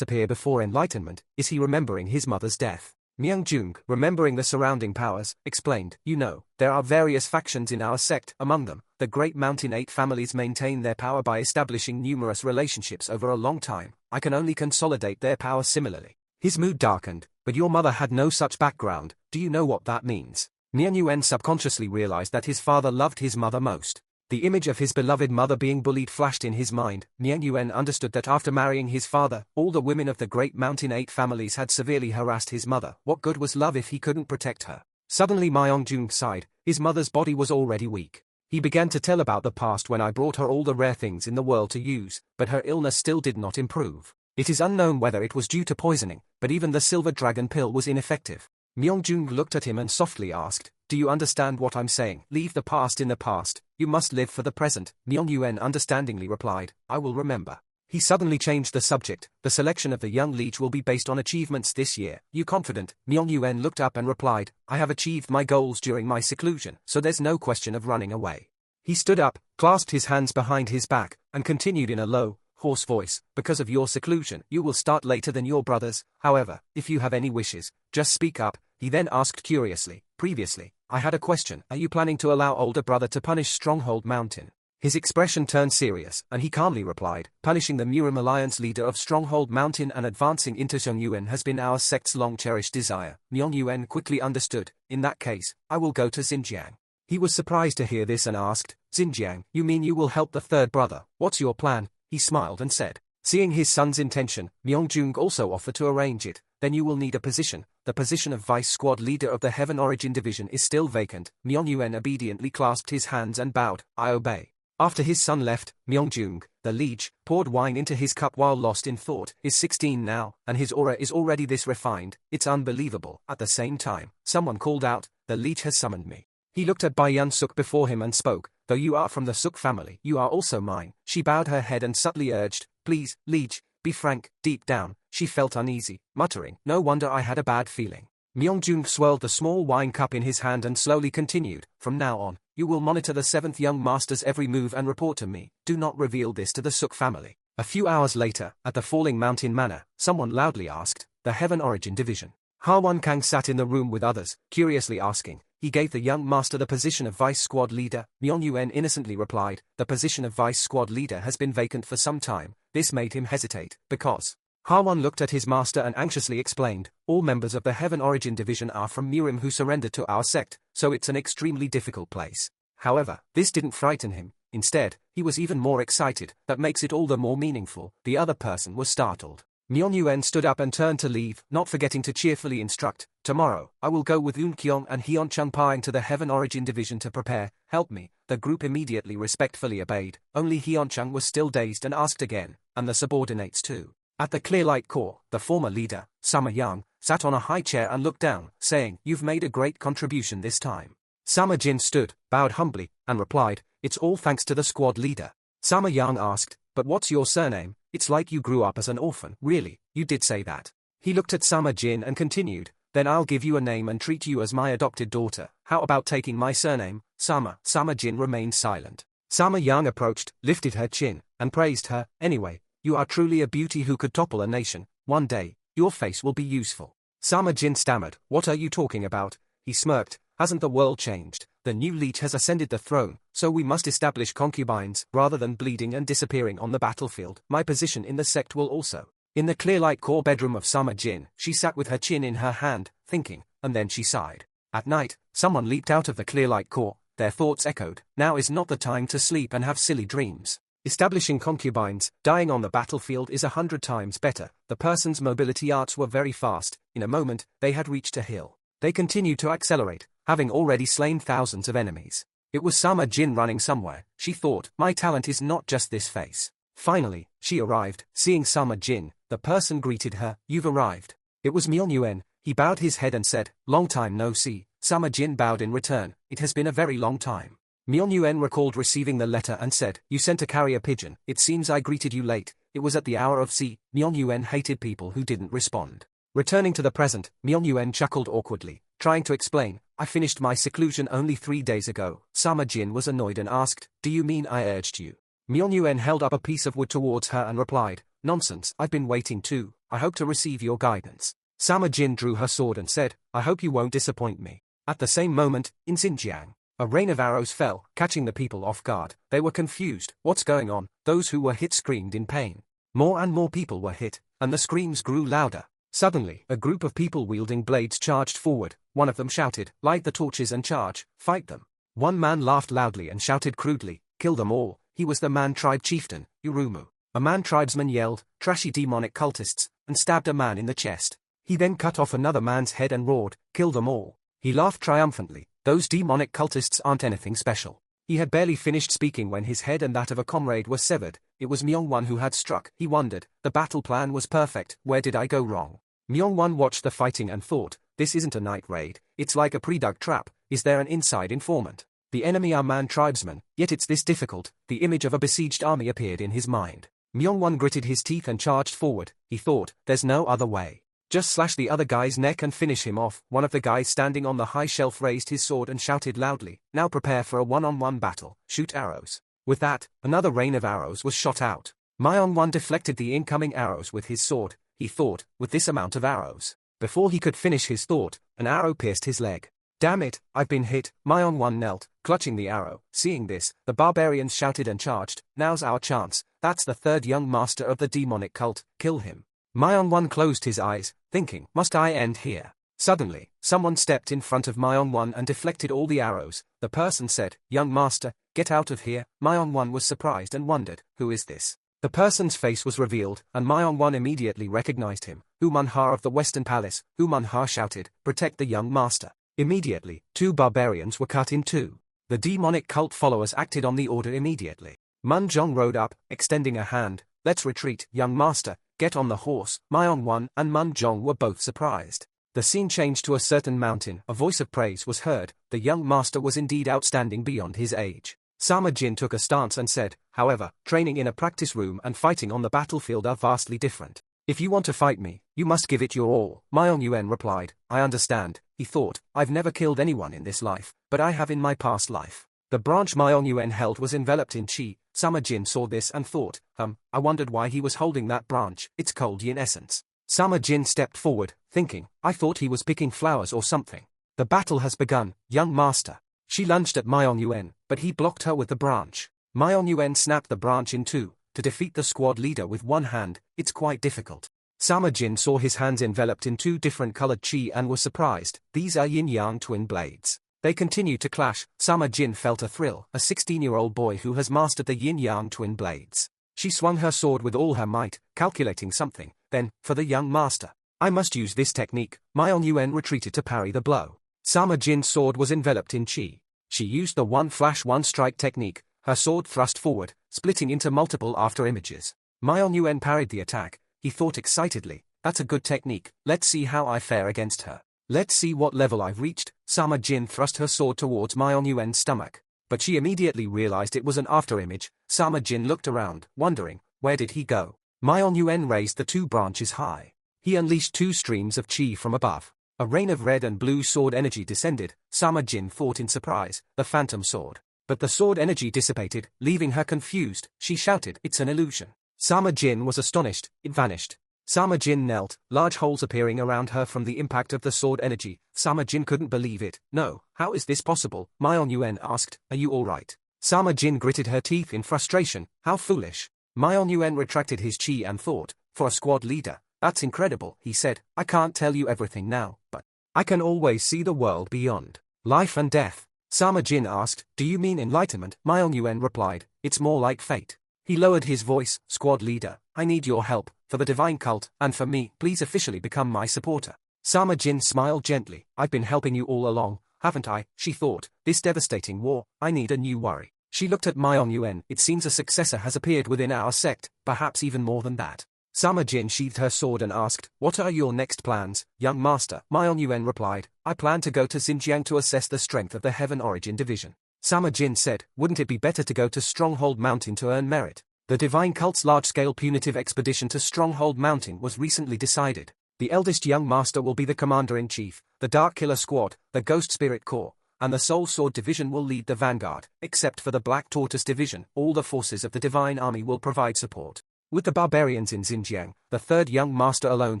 appear before enlightenment, is he remembering his mother's death? Miang Jung, remembering the surrounding powers, explained, you know, there are various factions in our sect. Among them, the Great Mountain 8 families maintain their power by establishing numerous relationships over a long time. I can only consolidate their power similarly. His mood darkened, but your mother had no such background, do you know what that means? Mian Yuan subconsciously realized that his father loved his mother most. The image of his beloved mother being bullied flashed in his mind. Mian Yuan understood that after marrying his father, all the women of the Great Mountain 8 families had severely harassed his mother. What good was love if he couldn't protect her? Suddenly Myong-jung sighed. His mother's body was already weak. He began to tell about the past when I brought her all the rare things in the world to use, but her illness still did not improve. It is unknown whether it was due to poisoning, but even the silver dragon pill was ineffective. Myong-jung looked at him and softly asked, do you understand what I'm saying? Leave the past in the past, you must live for the present. Myong-yuan understandingly replied, I will remember. He suddenly changed the subject. The selection of the young leech will be based on achievements this year. You confident? Myong-yuan looked up and replied, I have achieved my goals during my seclusion, so there's no question of running away. He stood up, clasped his hands behind his back, and continued in a low, hoarse voice, because of your seclusion, you will start later than your brothers. However, if you have any wishes, just speak up. He then asked curiously, previously, I had a question, are you planning to allow older brother to punish Stronghold Mountain? His expression turned serious, and he calmly replied, punishing the Murim Alliance leader of Stronghold Mountain and advancing into Xiongyuan has been our sect's long-cherished desire. Myong-yuan quickly understood, in that case, I will go to Xinjiang. He was surprised to hear this and asked, Xinjiang, you mean you will help the third brother? What's your plan? He smiled and said. Seeing his son's intention, Myong-jung also offered to arrange it. Then you will need a position. The position of vice squad leader of the Heaven Origin Division is still vacant. Myong-yuan obediently clasped his hands and bowed, I obey. After his son left, Myong-jung, the leech, poured wine into his cup while lost in thought. Is 16 now, and his aura is already this refined. It's unbelievable. At the same time, someone called out, the leech has summoned me. He looked at Bai Yun-suk before him and spoke, though you are from the Suk family, you are also mine. She bowed her head and subtly urged, please, leech, be frank. Deep down, she felt uneasy, muttering, no wonder I had a bad feeling. Myong-jung swirled the small wine cup in his hand and slowly continued, from now on, you will monitor the 7th young master's every move and report to me. Do not reveal this to the Suk family. A few hours later, at the Falling Mountain Manor, someone loudly asked, the Heaven Origin Division. Ha-Won Kang sat in the room with others, curiously asking, he gave the young master the position of vice squad leader. Myong-yuan innocently replied, the position of vice squad leader has been vacant for some time. This made him hesitate, because Ha-Won looked at his master and anxiously explained, all members of the Heaven Origin Division are from Murim who surrendered to our sect, so it's an extremely difficult place. However, this didn't frighten him. Instead, he was even more excited. That makes it all the more meaningful. The other person was startled. Myong-yuan stood up and turned to leave, not forgetting to cheerfully instruct, tomorrow, I will go with Eun-kyung and Hyeon-chang to the Heaven Origin Division to prepare. Help me. The group immediately respectfully obeyed. Only Hyeon-chang was still dazed and asked again, and the subordinates too. At the Clearlight Corps, the former leader, Summer Young, sat on a high chair and looked down, saying, you've made a great contribution this time. Summer Jin stood, bowed humbly, and replied, it's all thanks to the squad leader. Summer Young asked, but what's your surname? It's like you grew up as an orphan. Really, you did say that. He looked at Summer Jin and continued, then I'll give you a name and treat you as my adopted daughter. How about taking my surname, Summer? Summer Jin remained silent. Summer Young approached, lifted her chin, and praised her. Anyway, you are truly a beauty who could topple a nation. One day, your face will be useful. Summer Jin stammered, what are you talking about? He smirked, hasn't the world changed? The new leech has ascended the throne, so we must establish concubines, rather than bleeding and disappearing on the battlefield. My position in the sect will also. In the Clearlight Core bedroom of Summer Jin, she sat with her chin in her hand, thinking, and then she sighed. At night, someone leaped out of the Clearlight Core, their thoughts echoed, now is not the time to sleep and have silly dreams. Establishing concubines, dying on the battlefield is 100 times better. The person's mobility arts were very fast. In a moment, they had reached a hill. They continued to accelerate, having already slain thousands of enemies. It was Summer Jin running somewhere. She thought, my talent is not just this face. Finally, she arrived. Seeing Summer Jin, the person greeted her, you've arrived. It was Myong-yuan. He bowed his head and said, "Long time no see." Sama Jin bowed in return. "It has been a very long time." Myung Yuen recalled receiving the letter and said, "You sent a carrier pigeon. It seems I greeted you late. It was at the hour of C." Myung Yuen hated people who didn't respond. Returning to the present, Myung Yuen chuckled awkwardly, trying to explain, "I finished my seclusion only 3 days ago." Sama Jin was annoyed and asked, "Do you mean I urged you?" Myung Yuen held up a piece of wood towards her and replied, "Nonsense, I've been waiting too. I hope to receive your guidance." Sama Jin drew her sword and said, "I hope you won't disappoint me." At the same moment, in Xinjiang, a rain of arrows fell, catching the people off guard. They were confused. What's going on? Those who were hit screamed in pain. More and more people were hit, and the screams grew louder. Suddenly, a group of people wielding blades charged forward. One of them shouted, "Light the torches and charge, fight them." One man laughed loudly and shouted crudely, "Kill them all." He was the Man tribe chieftain, Urumu. A Man tribesman yelled, "Trashy demonic cultists," and stabbed a man in the chest. He then cut off another man's head and roared, "Kill them all." He laughed triumphantly. "Those demonic cultists aren't anything special." He had barely finished speaking when his head and that of a comrade were severed. It was Myung-won who had struck. He wondered, the battle plan was perfect. Where did I go wrong? Myung-won watched the fighting and thought, this isn't a night raid. It's like a pre-dug trap. Is there an inside informant? The enemy are Man tribesmen, yet it's this difficult. The image of a besieged army appeared in his mind. Myung-won gritted his teeth and charged forward. He thought, there's no other way. Just slash the other guy's neck and finish him off. One of the guys standing on the high shelf raised his sword and shouted loudly, "Now prepare for a one-on-one battle. Shoot arrows." With that, another rain of arrows was shot out. Myung-won deflected the incoming arrows with his sword. He thought, with this amount of arrows. Before he could finish his thought, an arrow pierced his leg. "Damn it, I've been hit." Myung-won knelt, clutching the arrow. Seeing this, the barbarians shouted and charged. "Now's our chance. That's the third young master of the demonic cult. Kill him." Myung-won closed his eyes, thinking, must I end here? Suddenly, someone stepped in front of Myung-won and deflected all the arrows. The person said, "Young master, get out of here." Myung-won was surprised and wondered, who is this? The person's face was revealed, and Myung-won immediately recognized him. Manhwa of the Western Palace. Manhwa shouted, "Protect the young master." Immediately, 2 barbarians were cut in 2. The demonic cult followers acted on the order immediately. Mun Jong rode up, extending a hand. "Let's retreat, young master. Get on the horse." Myung-won and Mun Jong were both surprised. The scene changed to a certain mountain. A voice of praise was heard. The young master was indeed outstanding beyond his age. Sama Jin took a stance and said, "However, training in a practice room and fighting on the battlefield are vastly different. If you want to fight me, you must give it your all." Myung Yuen replied, "I understand." He thought, "I've never killed anyone in this life, but I have in my past life." The branch Myung Yuen held was enveloped in chi. Sama Jin saw this and thought, I wondered why he was holding that branch. It's cold yin essence. Sama Jin stepped forward, thinking, I thought he was picking flowers or something. "The battle has begun, young master." She lunged at Myung Yuen, but he blocked her with the branch. Myung Yuen snapped the branch in 2. To defeat the squad leader with one hand, it's quite difficult. Sama Jin saw his hands enveloped in 2 different colored chi and was surprised. These are yin-yang twin blades. They continued to clash. Sama Jin felt a thrill, a 16-year-old boy who has mastered the yin-yang twin blades. She swung her sword with all her might, calculating something. Then, for the young master, "I must use this technique." Myung Yuen retreated to parry the blow. Sama Jin's sword was enveloped in chi. She used the one flash one strike technique. Her sword thrust forward, splitting into multiple after images. Myung Yuen parried the attack. He thought excitedly, "That's a good technique. Let's see how I fare against her. Let's see what level I've reached." Sama Jin thrust her sword towards Myung Yuen's stomach. But she immediately realized it was an afterimage. Sama Jin looked around, wondering, where did he go? Myung Yuen raised the 2 branches high. He unleashed 2 streams of chi from above. A rain of red and blue sword energy descended. Sama Jin thought in surprise, the phantom sword. But the sword energy dissipated, leaving her confused. She shouted, "It's an illusion." Sama Jin was astonished. It vanished. Sama Jin knelt, large holes appearing around her from the impact of the sword energy. Sama Jin couldn't believe it. "No, how is this possible?" Myung Yuen asked, "Are you all right?" Sama Jin gritted her teeth in frustration. How foolish. Myung Yuen retracted his chi and thought, for a squad leader, "That's incredible," he said. "I can't tell you everything now, but I can always see the world beyond life and death." Sama Jin asked, "Do you mean enlightenment?" Myung Yuen replied, "It's more like fate." He lowered his voice, "Squad leader, I need your help, for the divine cult, and for me. Please officially become my supporter." Sama Jin smiled gently. "I've been helping you all along, haven't I?" She thought, "This devastating war, I need a new worry." She looked at Myung Yuen. "It seems a successor has appeared within our sect, perhaps even more than that." Sama Jin sheathed her sword and asked, "What are your next plans, young master?" Myung Yuen replied, "I plan to go to Xinjiang to assess the strength of the Heaven Origin Division." Sama Jin said, "Wouldn't it be better to go to Stronghold Mountain to earn merit?" The Divine Cult's large-scale punitive expedition to Stronghold Mountain was recently decided. The eldest young master will be the commander-in-chief, the Dark Killer Squad, the Ghost Spirit Corps, and the Soul Sword Division will lead the vanguard. Except for the Black Tortoise Division, all the forces of the Divine Army will provide support. With the barbarians in Xinjiang, the third young master alone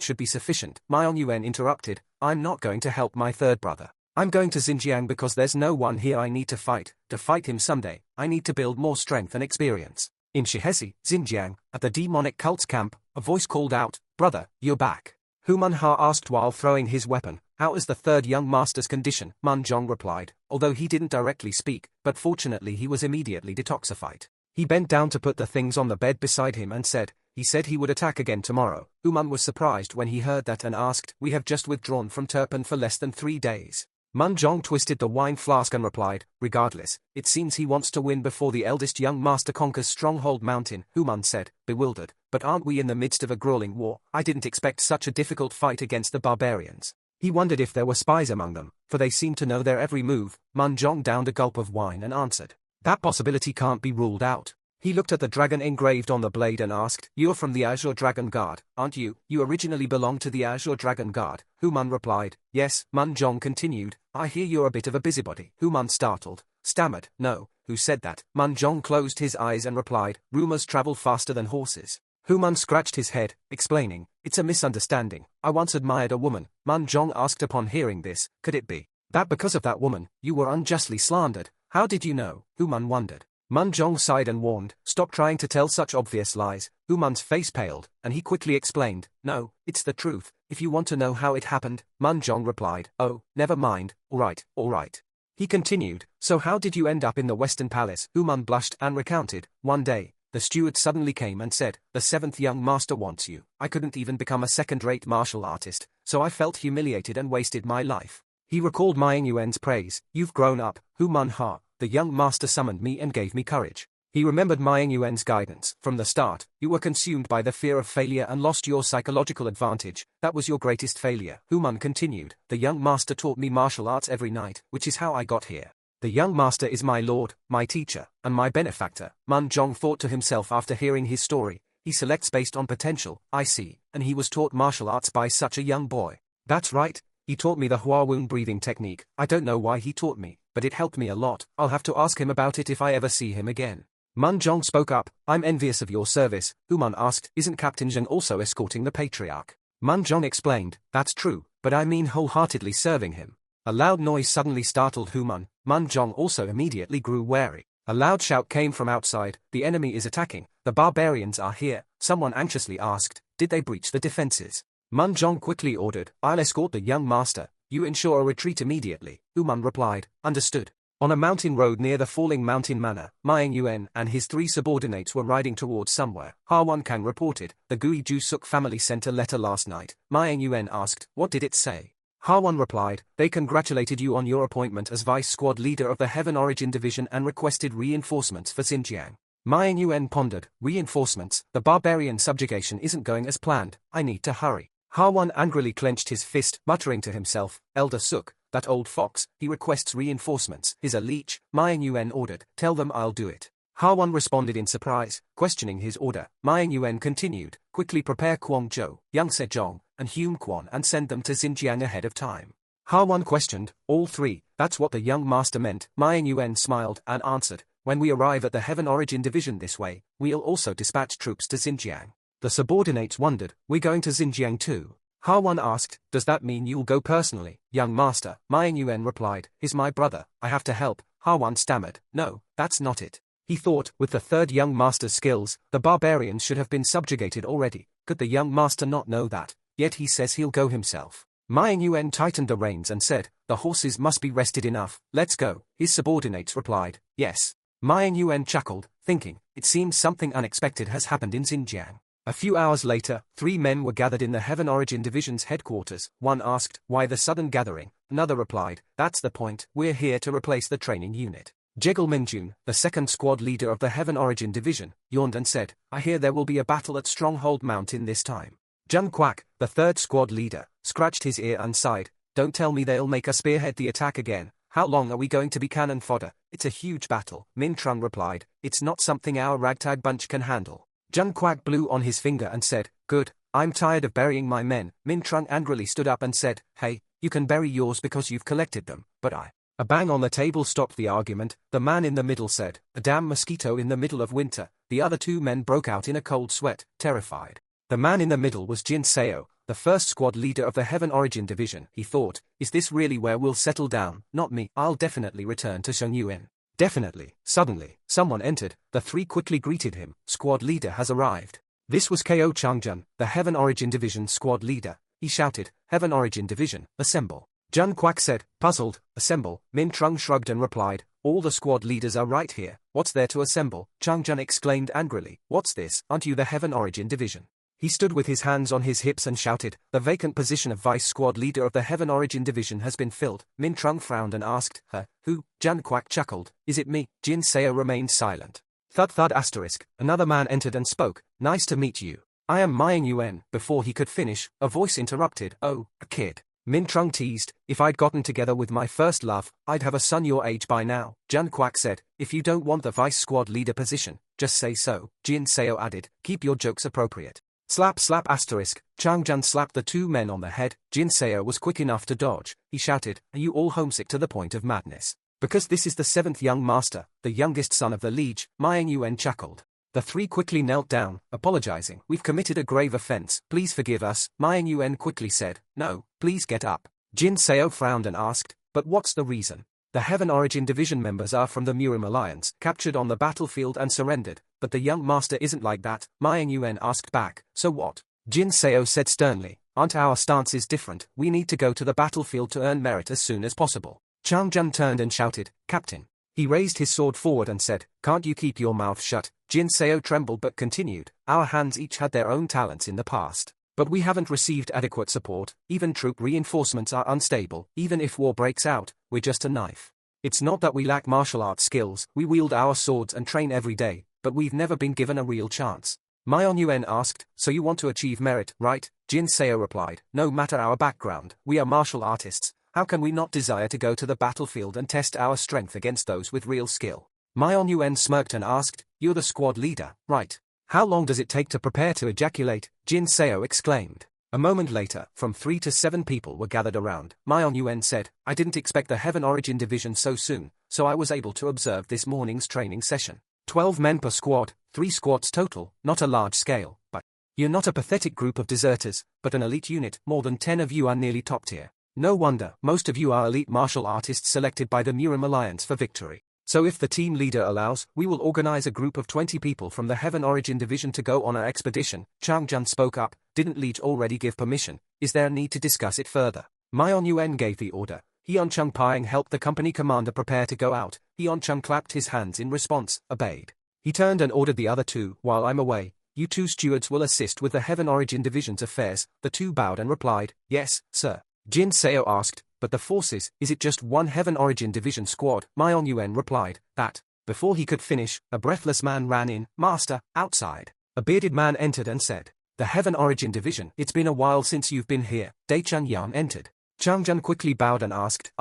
should be sufficient. Myung Yuen interrupted, "I'm not going to help my third brother. I'm going to Xinjiang because there's no one here I need to fight. To fight him someday, I need to build more strength and experience." In Shihesi, Xinjiang, at the demonic cult's camp, a voice called out, "Brother, you're back." Hu Manhwa asked while throwing his weapon, "How is the third young master's condition?" Man Zhong replied, although he didn't directly speak, but fortunately he was immediately detoxified. He bent down to put the things on the bed beside him and said, "He said he would attack again tomorrow." Human was surprised when he heard that and asked, "We have just withdrawn from Turpan for less than 3 days." Man Zhong twisted the wine flask and replied, "Regardless, it seems he wants to win before the eldest young master conquers Stronghold Mountain." Human said, bewildered, "But aren't we in the midst of a grueling war? I didn't expect such a difficult fight against the barbarians." He wondered if there were spies among them, for they seemed to know their every move. Man Zhong downed a gulp of wine and answered, "That possibility can't be ruled out." He looked at the dragon engraved on the blade and asked, "You're from the Azure Dragon Guard, aren't you? You originally belonged to the Azure Dragon Guard." Human replied, "Yes." Man Zhong continued, "I hear you're a bit of a busybody." Human startled, stammered, "No, who said that?" Man Zhong closed his eyes and replied, "Rumors travel faster than horses." Human scratched his head, explaining, "It's a misunderstanding. I once admired a woman." Man Zhong asked upon hearing this, "Could it be that because of that woman, you were unjustly slandered?" "How did you know?" Human wondered. Man Zhong sighed and warned, "Stop trying to tell such obvious lies." Human's face paled, and he quickly explained, "No, it's the truth. If you want to know how it happened." Man Zhong replied, "Oh, never mind, all right. He continued, "So how did you end up in the Western Palace?" Human blushed and recounted, "One day, the steward suddenly came and said, 'The seventh young master wants you.' I couldn't even become a second-rate martial artist, so I felt humiliated and wasted my life." He recalled Myung Yuen's praise, "You've grown up, Human Ha. The young master summoned me and gave me courage." He remembered Myung Yuen's guidance. "From the start, you were consumed by the fear of failure and lost your psychological advantage. That was your greatest failure." Human continued, "The young master taught me martial arts every night, which is how I got here. The young master is my lord, my teacher, and my benefactor." Man Zhong thought to himself after hearing his story, "He selects based on potential, I see, and he was taught martial arts by such a young boy." "That's right. He taught me the Hua Wound breathing technique. I don't know why he taught me, but it helped me a lot. I'll have to ask him about it if I ever see him again." Man Zhong spoke up, "I'm envious of your service." Human asked, "Isn't Captain Zheng also escorting the patriarch?" Man Zhong explained, "That's true, but I mean wholeheartedly serving him." A loud noise suddenly startled Human. Man Zhong also immediately grew wary. A loud shout came from outside, "The enemy is attacking, the barbarians are here." Someone anxiously asked, "Did they breach the defenses?" Man Zhong quickly ordered, "I'll escort the young master. You ensure a retreat immediately." Human replied, "Understood." On a mountain road near the falling mountain manor, Myung Yuen and his 3 subordinates were riding towards somewhere. Ha Wan Kang reported, "The Gui Ju Suk family sent a letter last night." Myung Yuen asked, "What did it say?" Ha Wan replied, "They congratulated you on your appointment as vice squad leader of the Heaven Origin Division and requested reinforcements for Xinjiang." Myung Yuen pondered, "Reinforcements? The barbarian subjugation isn't going as planned. I need to hurry." Ha Wan angrily clenched his fist, muttering to himself, "Elder Suk, that old fox, he requests reinforcements. He's a leech." Myung Yuen ordered, "Tell them I'll do it." Ha Wan responded in surprise, questioning his order. Myung Yuen continued, "Quickly prepare Kwong Jo, Young Sejong, and Hume Kwon and send them to Xinjiang ahead of time." Ha Wan questioned, "All 3, that's what the young master meant?" Myung Yuen smiled and answered, "When we arrive at the Heaven Origin Division this way, we'll also dispatch troops to Xinjiang." The subordinates wondered, "We're going to Xinjiang too?" Ha Wan asked, "Does that mean you'll go personally, young master?" Myung Yuen replied, "He's my brother, I have to help." Ha Wan stammered, "No, that's not it." He thought, with the third young master's skills, the barbarians should have been subjugated already. Could the young master not know that? Yet he says he'll go himself. Myung Yuen tightened the reins and said, "The horses must be rested enough, let's go." His subordinates replied, "Yes." Myung Yuen chuckled, thinking, it seems something unexpected has happened in Xinjiang. A few hours later, 3 men were gathered in the Heaven Origin Division's headquarters. One asked, "Why the sudden gathering?" Another replied, "That's the point, we're here to replace the training unit. Jiggle Minjun, the second squad leader of the Heaven Origin Division, yawned and said, I hear there will be a battle at Stronghold Mountain this time. Jun Quack, the third squad leader, scratched his ear and sighed, don't tell me they'll make us spearhead the attack again. How long are we going to be cannon fodder? It's a huge battle, Min Trung replied. It's not something our ragtag bunch can handle. Jun Quack blew on his finger and said, good, I'm tired of burying my men. Min Trung angrily stood up and said, hey, you can bury yours because you've collected them, but I. A bang on the table stopped the argument. The man in the middle said, a damn mosquito in the middle of winter. The other two men broke out in a cold sweat, terrified. The man in the middle was Jin Seo, the first squad leader of the Heaven Origin Division. He thought, is this really where we'll settle down? Not me, I'll definitely return to Shengyuan. Definitely. Suddenly, someone entered. The three quickly greeted him. Squad leader has arrived. This was Ko Changjun, the Heaven Origin Division squad leader. He shouted, Heaven Origin Division, assemble. Jun Quack said, puzzled, assemble. Min Trung shrugged and replied, all the squad leaders are right here. What's there to assemble? Changjun exclaimed angrily, what's this? Aren't you the Heaven Origin Division? He stood with his hands on his hips and shouted, the vacant position of vice squad leader of the Heaven Origin Division has been filled. Min Trung frowned and asked, who? Jun Quack chuckled, is it me? Jin Seo remained silent. Thud thud asterisk, another man entered and spoke, nice to meet you. I am Mying Yuen. Before he could finish, a voice interrupted, oh, a kid. Min Trung teased, if I'd gotten together with my first love, I'd have a son your age by now. Jun Quack said, if you don't want the vice squad leader position, just say so. Jin Seo added, keep your jokes appropriate. Slap slap asterisk, Changjun slapped the two men on the head. Jin Seo was quick enough to dodge. He shouted, are you all homesick to the point of madness? Because this is the seventh young master, the youngest son of the liege. Mying Yuen chuckled. The three quickly knelt down, apologizing. We've committed a grave offense, please forgive us. Mying Yuen quickly said, no, please get up. Jin Seo frowned and asked, but what's the reason? The Heaven Origin Division members are from the Murim Alliance, captured on the battlefield and surrendered, but the young master isn't like that. Mying Yuen asked back, so what? Jin Seo said sternly, aren't our stances different? We need to go to the battlefield to earn merit as soon as possible. Changjun turned and shouted, Captain. He raised his sword forward and said, can't you keep your mouth shut? Jin Seo trembled but continued, our hands each had their own talents in the past. But we haven't received adequate support, even troop reinforcements are unstable, even if war breaks out, we're just a knife. It's not that we lack martial arts skills, we wield our swords and train every day, but we've never been given a real chance. Mying Yuen asked, so you want to achieve merit, right? Jin Seo replied, no matter our background, we are martial artists. How can we not desire to go to the battlefield and test our strength against those with real skill? Mying Yuen smirked and asked, you're the squad leader, right? How long does it take to prepare to ejaculate? Jin Seo exclaimed. A moment later, from 3 to 7 people were gathered around. Mying Yuen said, I didn't expect the Heaven Origin Division so soon, so I was able to observe this morning's training session. 12 men per squad, 3 squads total, not a large scale, but you're not a pathetic group of deserters, but an elite unit. More than 10 of you are nearly top tier. No wonder, most of you are elite martial artists selected by the Murim Alliance for victory. So if the team leader allows, we will organize a group of 20 people from the Heaven Origin Division to go on our expedition. Changjun spoke up, didn't Liege already give permission? Is there a need to discuss it further? Mying Yuen gave the order. Heon Chung Pying helped the company commander prepare to go out. Heon Chung clapped his hands in response, obeyed. He turned and ordered the other two, while I'm away, you two stewards will assist with the Heaven Origin Division's affairs. The two bowed and replied, yes, sir. Jin Seo asked, but the forces, is it just one Heaven Origin Division squad? Mying Yuen replied, that. Before he could finish, a breathless man ran in, Master, outside. A bearded man entered and said, the Heaven Origin Division, it's been a while since you've been here. Daichun Yan entered. Changjun quickly bowed and asked,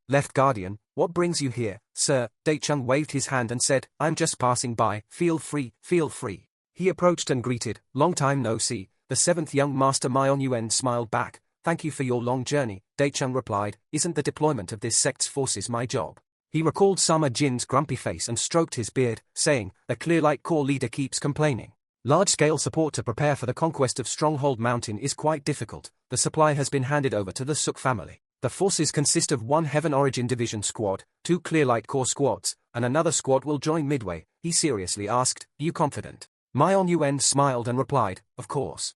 Left Guardian, what brings you here, sir? Daichun waved his hand and said, I'm just passing by, feel free, feel free. He approached and greeted, long time no see. The 7th young master Mying Yuen smiled back. Thank you for your long journey, Daichun replied, isn't the deployment of this sect's forces my job? He recalled Sama Jin's grumpy face and stroked his beard, saying, the Clearlight Corps leader keeps complaining. Large-scale support to prepare for the conquest of Stronghold Mountain is quite difficult. The supply has been handed over to the Suk family. The forces consist of 1 Heaven Origin Division squad, 2 Clearlight Corps squads, and another squad will join midway. He seriously asked, you confident? Mying Yuen smiled and replied, of course.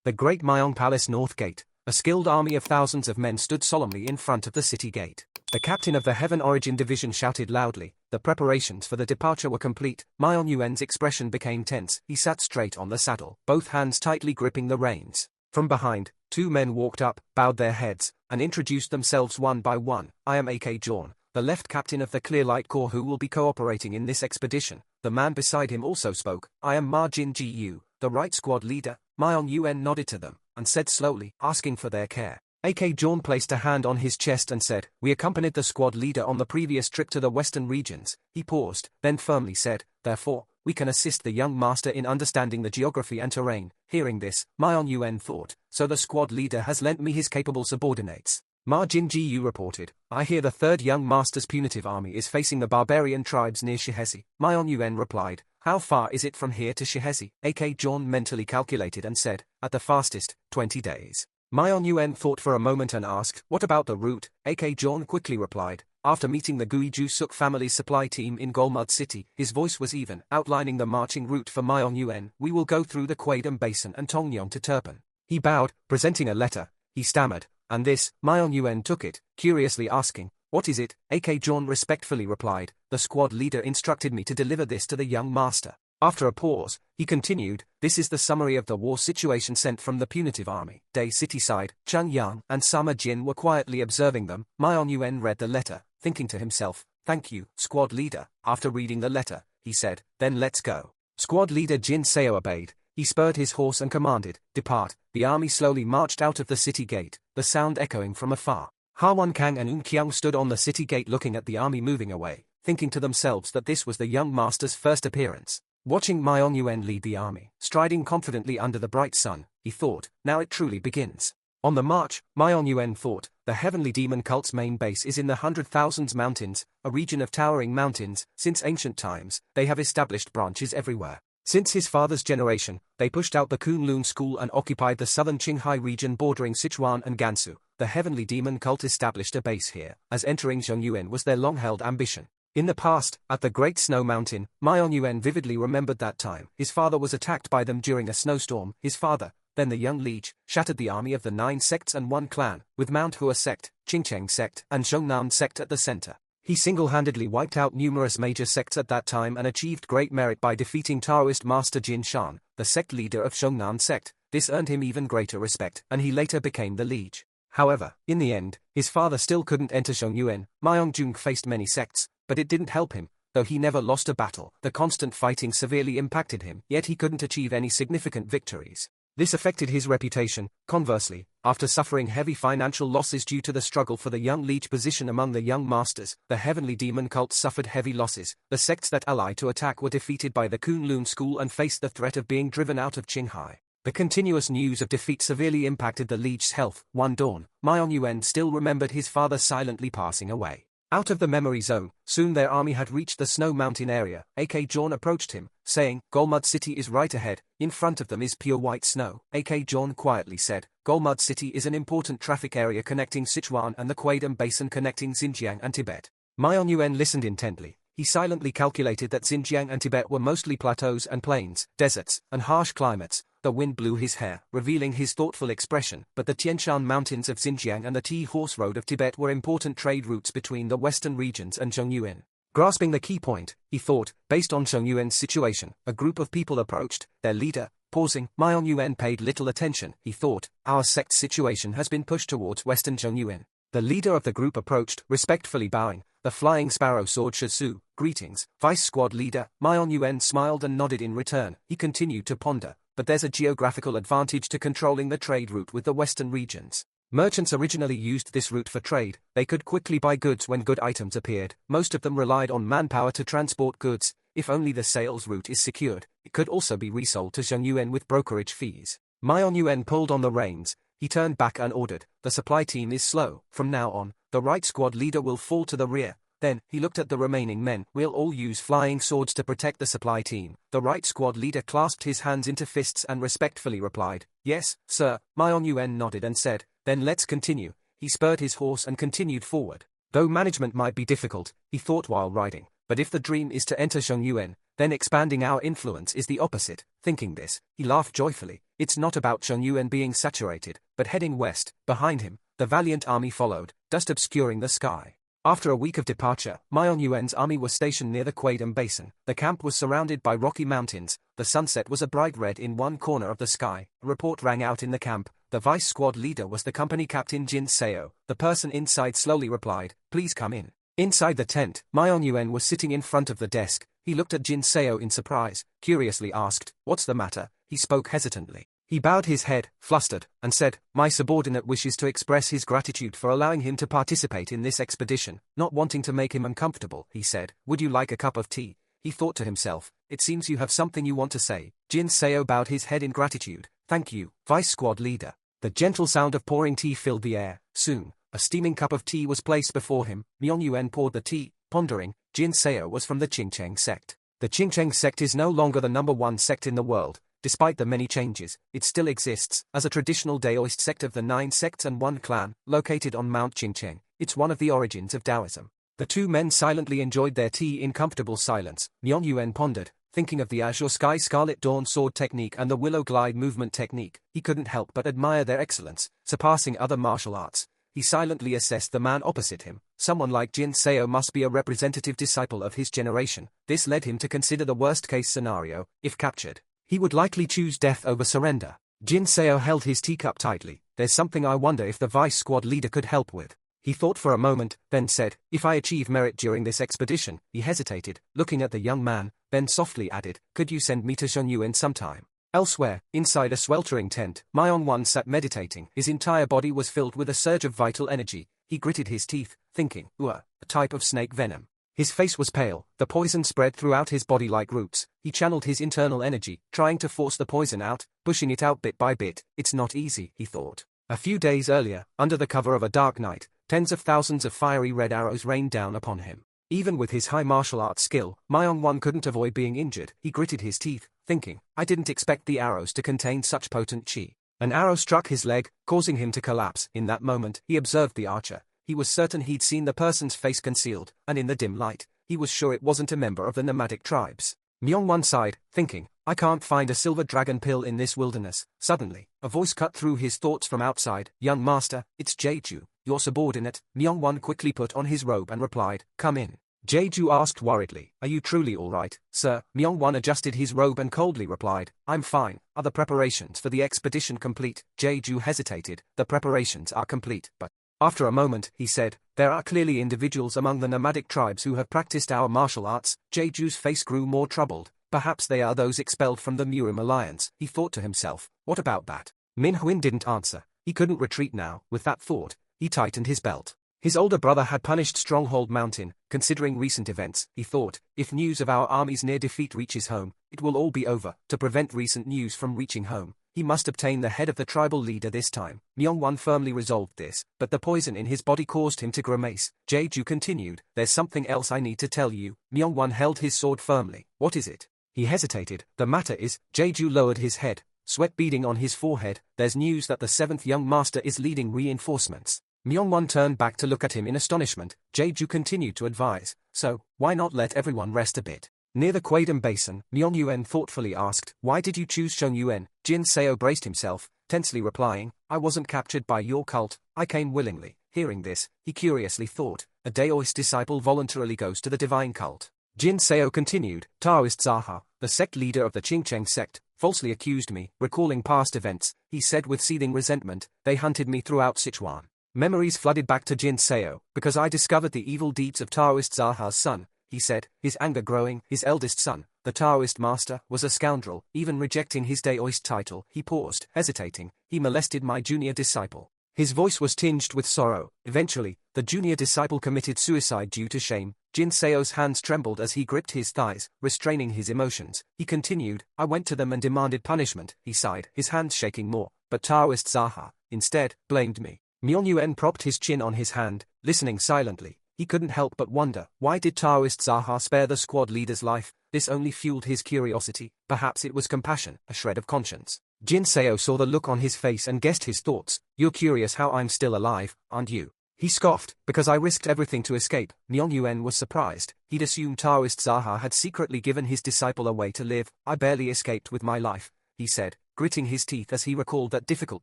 The Great Myong Palace North Gate. A skilled army of thousands of men stood solemnly in front of the city gate. The captain of the Heaven Origin Division shouted loudly. The preparations for the departure were complete. Mying Yuen's expression became tense. He sat straight on the saddle, both hands tightly gripping the reins. From behind, 2 men walked up, bowed their heads, and introduced themselves one by one. I am A.K. Jorn, the left captain of the Clear Light Corps who will be cooperating in this expedition. The man beside him also spoke. I am Ma Jin-Gu, the right squad leader. Myong-Yuen nodded to them, and said slowly, asking for their care. AK Jorn placed a hand on his chest and said, we accompanied the squad leader on the previous trip to the western regions. He paused, then firmly said, therefore, we can assist the young master in understanding the geography and terrain. Hearing this, Myong-Yuen thought, so the squad leader has lent me his capable subordinates. Ma Jin-Gu reported, I hear the third young master's punitive army is facing the barbarian tribes near Shihezi. Myong-Yuen replied, how far is it from here to Shihezi? AK Jorn mentally calculated and said, at the fastest, 20 days. Myong-Yuen thought for a moment and asked, what about the route? AK Jorn quickly replied, after meeting the Guiju-suk family's supply team in Golmud City, his voice was even, outlining the marching route for Myong-Yuen. We will go through the Kwadam Basin and Tongyong to Turpan. He bowed, presenting a letter. He stammered, and this, Myong-Yuen took it, curiously asking, what is it? AK Jorn respectfully replied, the squad leader instructed me to deliver this to the young master. After a pause, he continued, this is the summary of the war situation sent from the punitive army. Day Cityside, Chung Yang and Sama Jin were quietly observing them. Myong-Yuen read the letter, thinking to himself, thank you, squad leader. After reading the letter, he said, then let's go. Squad leader Jin Seo obeyed. He spurred his horse and commanded, depart. The army slowly marched out of the city gate, the sound echoing from afar. Ha-Won Kang and Un Kyung stood on the city gate looking at the army moving away, thinking to themselves that this was the young master's first appearance. Watching Myong-Yuen lead the army, striding confidently under the bright sun, he thought, now it truly begins. On the march, Myong-Yuen thought, the heavenly demon cult's main base is in the 100,000 Mountains, a region of towering mountains. Since ancient times, they have established branches everywhere. Since his father's generation, they pushed out the Kunlun school and occupied the southern Qinghai region bordering Sichuan and Gansu. The heavenly demon cult established a base here, as entering Zhongyuan was their long-held ambition. In the past, at the Great Snow Mountain, Myong-Yuen vividly remembered that time. His father was attacked by them during a snowstorm. His father, then the young liege, shattered the army of the 9 sects and 1 clan, with Manhwa sect, Qingcheng sect, and Zhongnan sect at the center. He single-handedly wiped out numerous major sects at that time and achieved great merit by defeating Taoist master Jin Shan, the sect leader of Zhongnan sect. This earned him even greater respect, and he later became the liege. However, in the end, his father still couldn't enter Zhongyuan. Myong-Jung faced many sects, but it didn't help him. Though he never lost a battle, the constant fighting severely impacted him, yet he couldn't achieve any significant victories. This affected his reputation. Conversely, after suffering heavy financial losses due to the struggle for the young liege position among the young masters, the heavenly demon cult suffered heavy losses. The sects that allied to attack were defeated by the Kunlun school and faced the threat of being driven out of Qinghai. The continuous news of defeat severely impacted the liege's health. One dawn, Myong-Yuen still remembered his father silently passing away. Out of the memory zone, soon their army had reached the snow mountain area. AK Jorn approached him, saying, Golmud City is right ahead, in front of them is pure white snow. AK Jorn quietly said, Golmud City is an important traffic area connecting Sichuan and the Kwadam Basin connecting Xinjiang and Tibet. Myong-Yuen listened intently. He silently calculated that Xinjiang and Tibet were mostly plateaus and plains, deserts, and harsh climates. The wind blew his hair, revealing his thoughtful expression, but the Tian Shan Mountains of Xinjiang and the Tea-Horse Road of Tibet were important trade routes between the western regions and Zhongyuan. Grasping the key point, he thought, based on Zhongyuan's situation, a group of people approached, their leader, pausing. Myong-Yuen paid little attention. He thought, our sect's situation has been pushed towards western Zhongyuan. The leader of the group approached, respectfully bowing. The flying sparrow sword Shisu, greetings, vice squad leader. Myong-Yuen smiled and nodded in return. He continued to ponder. But there's a geographical advantage to controlling the trade route with the western regions. Merchants originally used this route for trade. They could quickly buy goods when good items appeared. Most of them relied on manpower to transport goods. If only the sales route is secured, it could also be resold to Zhongyuan with brokerage fees. Myong-Yuen pulled on the reins. He turned back and ordered, the supply team is slow. From now on, the right squad leader will fall to the rear. Then, he looked at the remaining men. We'll all use flying swords to protect the supply team. The right squad leader clasped his hands into fists and respectfully replied, yes, sir. Myong-Yuen nodded and said, then let's continue. He spurred his horse and continued forward. Though management might be difficult, he thought while riding, but if the dream is to enter Zhongyuan, then expanding our influence is the opposite. Thinking this, he laughed joyfully. It's not about Zhongyuan being saturated, but heading west. Behind him, the valiant army followed, dust obscuring the sky. After a week of departure, Myong-Yuen's army was stationed near the Kwadam Basin. The camp was surrounded by rocky mountains. The sunset was a bright red in one corner of the sky. A report rang out in the camp. The vice squad leader was the company captain Jin Seo. The person inside slowly replied, please come in. Inside the tent, Myung Yuen was sitting in front of the desk. He looked at Jin Seo in surprise, curiously asked, "What's the matter?" He spoke hesitantly. He bowed his head, flustered, and said, "My subordinate wishes to express his gratitude for allowing him to participate in this expedition, not wanting to make him uncomfortable," he said. "Would you like a cup of tea?" He thought to himself, "It seems you have something you want to say." Jin Seo bowed his head in gratitude. "Thank you, Vice Squad Leader." The gentle sound of pouring tea filled the air. Soon, a steaming cup of tea was placed before him. Myung Yuen poured the tea, pondering. Jin Seo was from the Qingcheng sect. The Qingcheng sect is no longer the #1 sect in the world. Despite the many changes, it still exists as a traditional Daoist sect of the 9 sects and 1 clan, located on Mount Qingcheng. It's one of the origins of Taoism. The two men silently enjoyed their tea in comfortable silence. Myung Yuen pondered, thinking of the Azure Sky Scarlet Dawn sword technique and the Willow Glide movement technique. He couldn't help but admire their excellence, surpassing other martial arts. He silently assessed the man opposite him. Someone like Jin Seo must be a representative disciple of his generation. This led him to consider the worst-case scenario. If captured, he would likely choose death over surrender. Jin Seo held his teacup tightly. "There's something I wonder if the Vice Squad Leader could help with." He thought for a moment, then said, "If I achieve merit during this expedition." He hesitated, looking at the young man, then softly added, "Could you send me to Shenyuan sometime?" Elsewhere, inside a sweltering tent, Myung Won sat meditating. His entire body was filled with a surge of vital energy. He gritted his teeth, thinking, a type of snake venom. His face was pale, the poison spread throughout his body like roots. He channeled his internal energy, trying to force the poison out, pushing it out bit by bit. It's not easy, he thought. A few days earlier, under the cover of a dark night, tens of thousands of fiery red arrows rained down upon him. Even with his high martial arts skill, Myung Won couldn't avoid being injured. He gritted his teeth, thinking, I didn't expect the arrows to contain such potent chi. An arrow struck his leg, causing him to collapse. In that moment, he observed the archer. He was certain he'd seen the person's face concealed, and in the dim light, he was sure it wasn't a member of the nomadic tribes. Myung Won sighed, thinking, I can't find a silver dragon pill in this wilderness. Suddenly, a voice cut through his thoughts from outside. Young master, it's Jeju, your subordinate. Myung Won quickly put on his robe and replied, come in. Jeju asked worriedly, are you truly all right, sir? Myung Won adjusted his robe and coldly replied, I'm fine. Are the preparations for the expedition complete? Jeju hesitated. The preparations are complete, but after a moment, he said, there are clearly individuals among the nomadic tribes who have practiced our martial arts. Jeju's face grew more troubled. Perhaps they are those expelled from the Murim alliance. He thought to himself, what about that? Min Huin didn't answer. He couldn't retreat now. With that thought, he tightened his belt. His older brother had punished Stronghold Mountain. Considering recent events, he thought, if news of our army's near defeat reaches home, it will all be over. To prevent recent news from reaching home, he must obtain the head of the tribal leader this time. Myung Won firmly resolved this, but the poison in his body caused him to grimace. Jeju continued, there's something else I need to tell you. Myung Won held his sword firmly. What is it? He hesitated. The matter is, Jeju lowered his head, sweat beading on his forehead. There's news that the 7th young master is leading reinforcements. Myung Won turned back to look at him in astonishment. Jeju continued to advise, so, why not let everyone rest a bit? Near the Kwadam Basin, Myung Yuen thoughtfully asked, why did you choose Shenyuan? Jin Seo braced himself, tensely replying, I wasn't captured by your cult, I came willingly. Hearing this, he curiously thought, a Daoist disciple voluntarily goes to the divine cult. Jin Seo continued, Taoist Zaha, the sect leader of the Qingcheng sect, falsely accused me. Recalling past events, he said with seething resentment, they hunted me throughout Sichuan. Memories flooded back to Jin Seo, because I discovered the evil deeds of Taoist Zaha's son, he said, his anger growing. His eldest son, the Taoist master, was a scoundrel, even rejecting his Daoist title. He paused, hesitating. He molested my junior disciple. His voice was tinged with sorrow. Eventually, the junior disciple committed suicide due to shame. Jin Seo's hands trembled as he gripped his thighs, restraining his emotions. He continued, I went to them and demanded punishment. He sighed, his hands shaking more, but Taoist Zaha, instead, blamed me. Myung Yuen propped his chin on his hand, listening silently. He couldn't help but wonder, why did Taoist Zaha spare the squad leader's life? This only fueled his curiosity. Perhaps it was compassion, a shred of conscience. Jin Seo saw the look on his face and guessed his thoughts. You're curious how I'm still alive, aren't you? He scoffed, because I risked everything to escape. Myung Yuen was surprised. He'd assumed Taoist Zaha had secretly given his disciple a way to live. I barely escaped with my life, he said, gritting his teeth as he recalled that difficult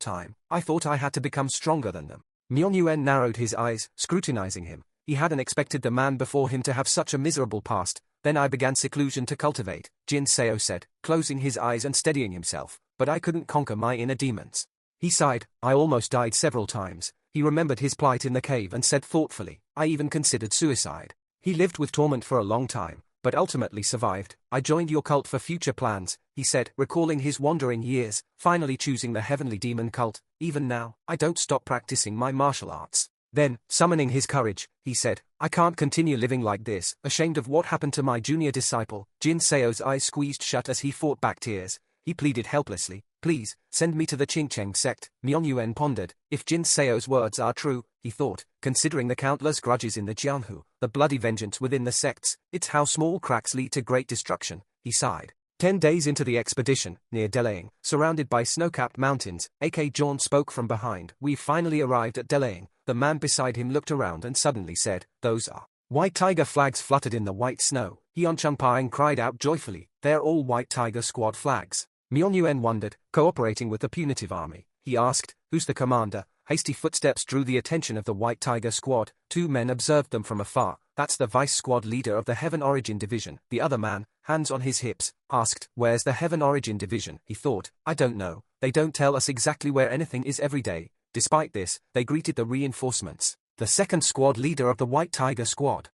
time. I thought I had to become stronger than them. Myung Yuen narrowed his eyes, scrutinizing him. He hadn't expected the man before him to have such a miserable past. Then I began seclusion to cultivate, Jin Seo said, closing his eyes and steadying himself. But I couldn't conquer my inner demons. He sighed, I almost died several times. He remembered his plight in the cave and said thoughtfully, I even considered suicide. He lived with torment for a long time, but ultimately survived. I joined your cult for future plans, he said, recalling his wandering years, finally choosing the heavenly demon cult. Even now, I don't stop practicing my martial arts. Then, summoning his courage, he said, I can't continue living like this, ashamed of what happened to my junior disciple. Jin Seo's eyes squeezed shut as he fought back tears. He pleaded helplessly, please, send me to the Qingcheng sect. Myeon-Yuen pondered. If Jin Seo's words are true, he thought, considering the countless grudges in the Jianhu, the bloody vengeance within the sects, it's how small cracks lead to great destruction, he sighed. 10 days into the expedition, near Delaying, surrounded by snow-capped mountains, A.K. John spoke from behind. We've finally arrived at Delaying. The man beside him looked around and suddenly said, those are white tiger flags fluttered in the white snow. Hyun Chung-paing cried out joyfully, they're all white tiger squad flags. Myeon-Yuen wondered, cooperating with the punitive army. He asked, who's the commander? Hasty footsteps drew the attention of the White Tiger Squad. 2 men observed them from afar. That's the vice squad leader of the Heaven Origin Division. The other man, hands on his hips, asked, where's the Heaven Origin Division? He thought, I don't know. They don't tell us exactly where anything is every day. Despite this, they greeted the reinforcements. The second squad leader of the White Tiger Squad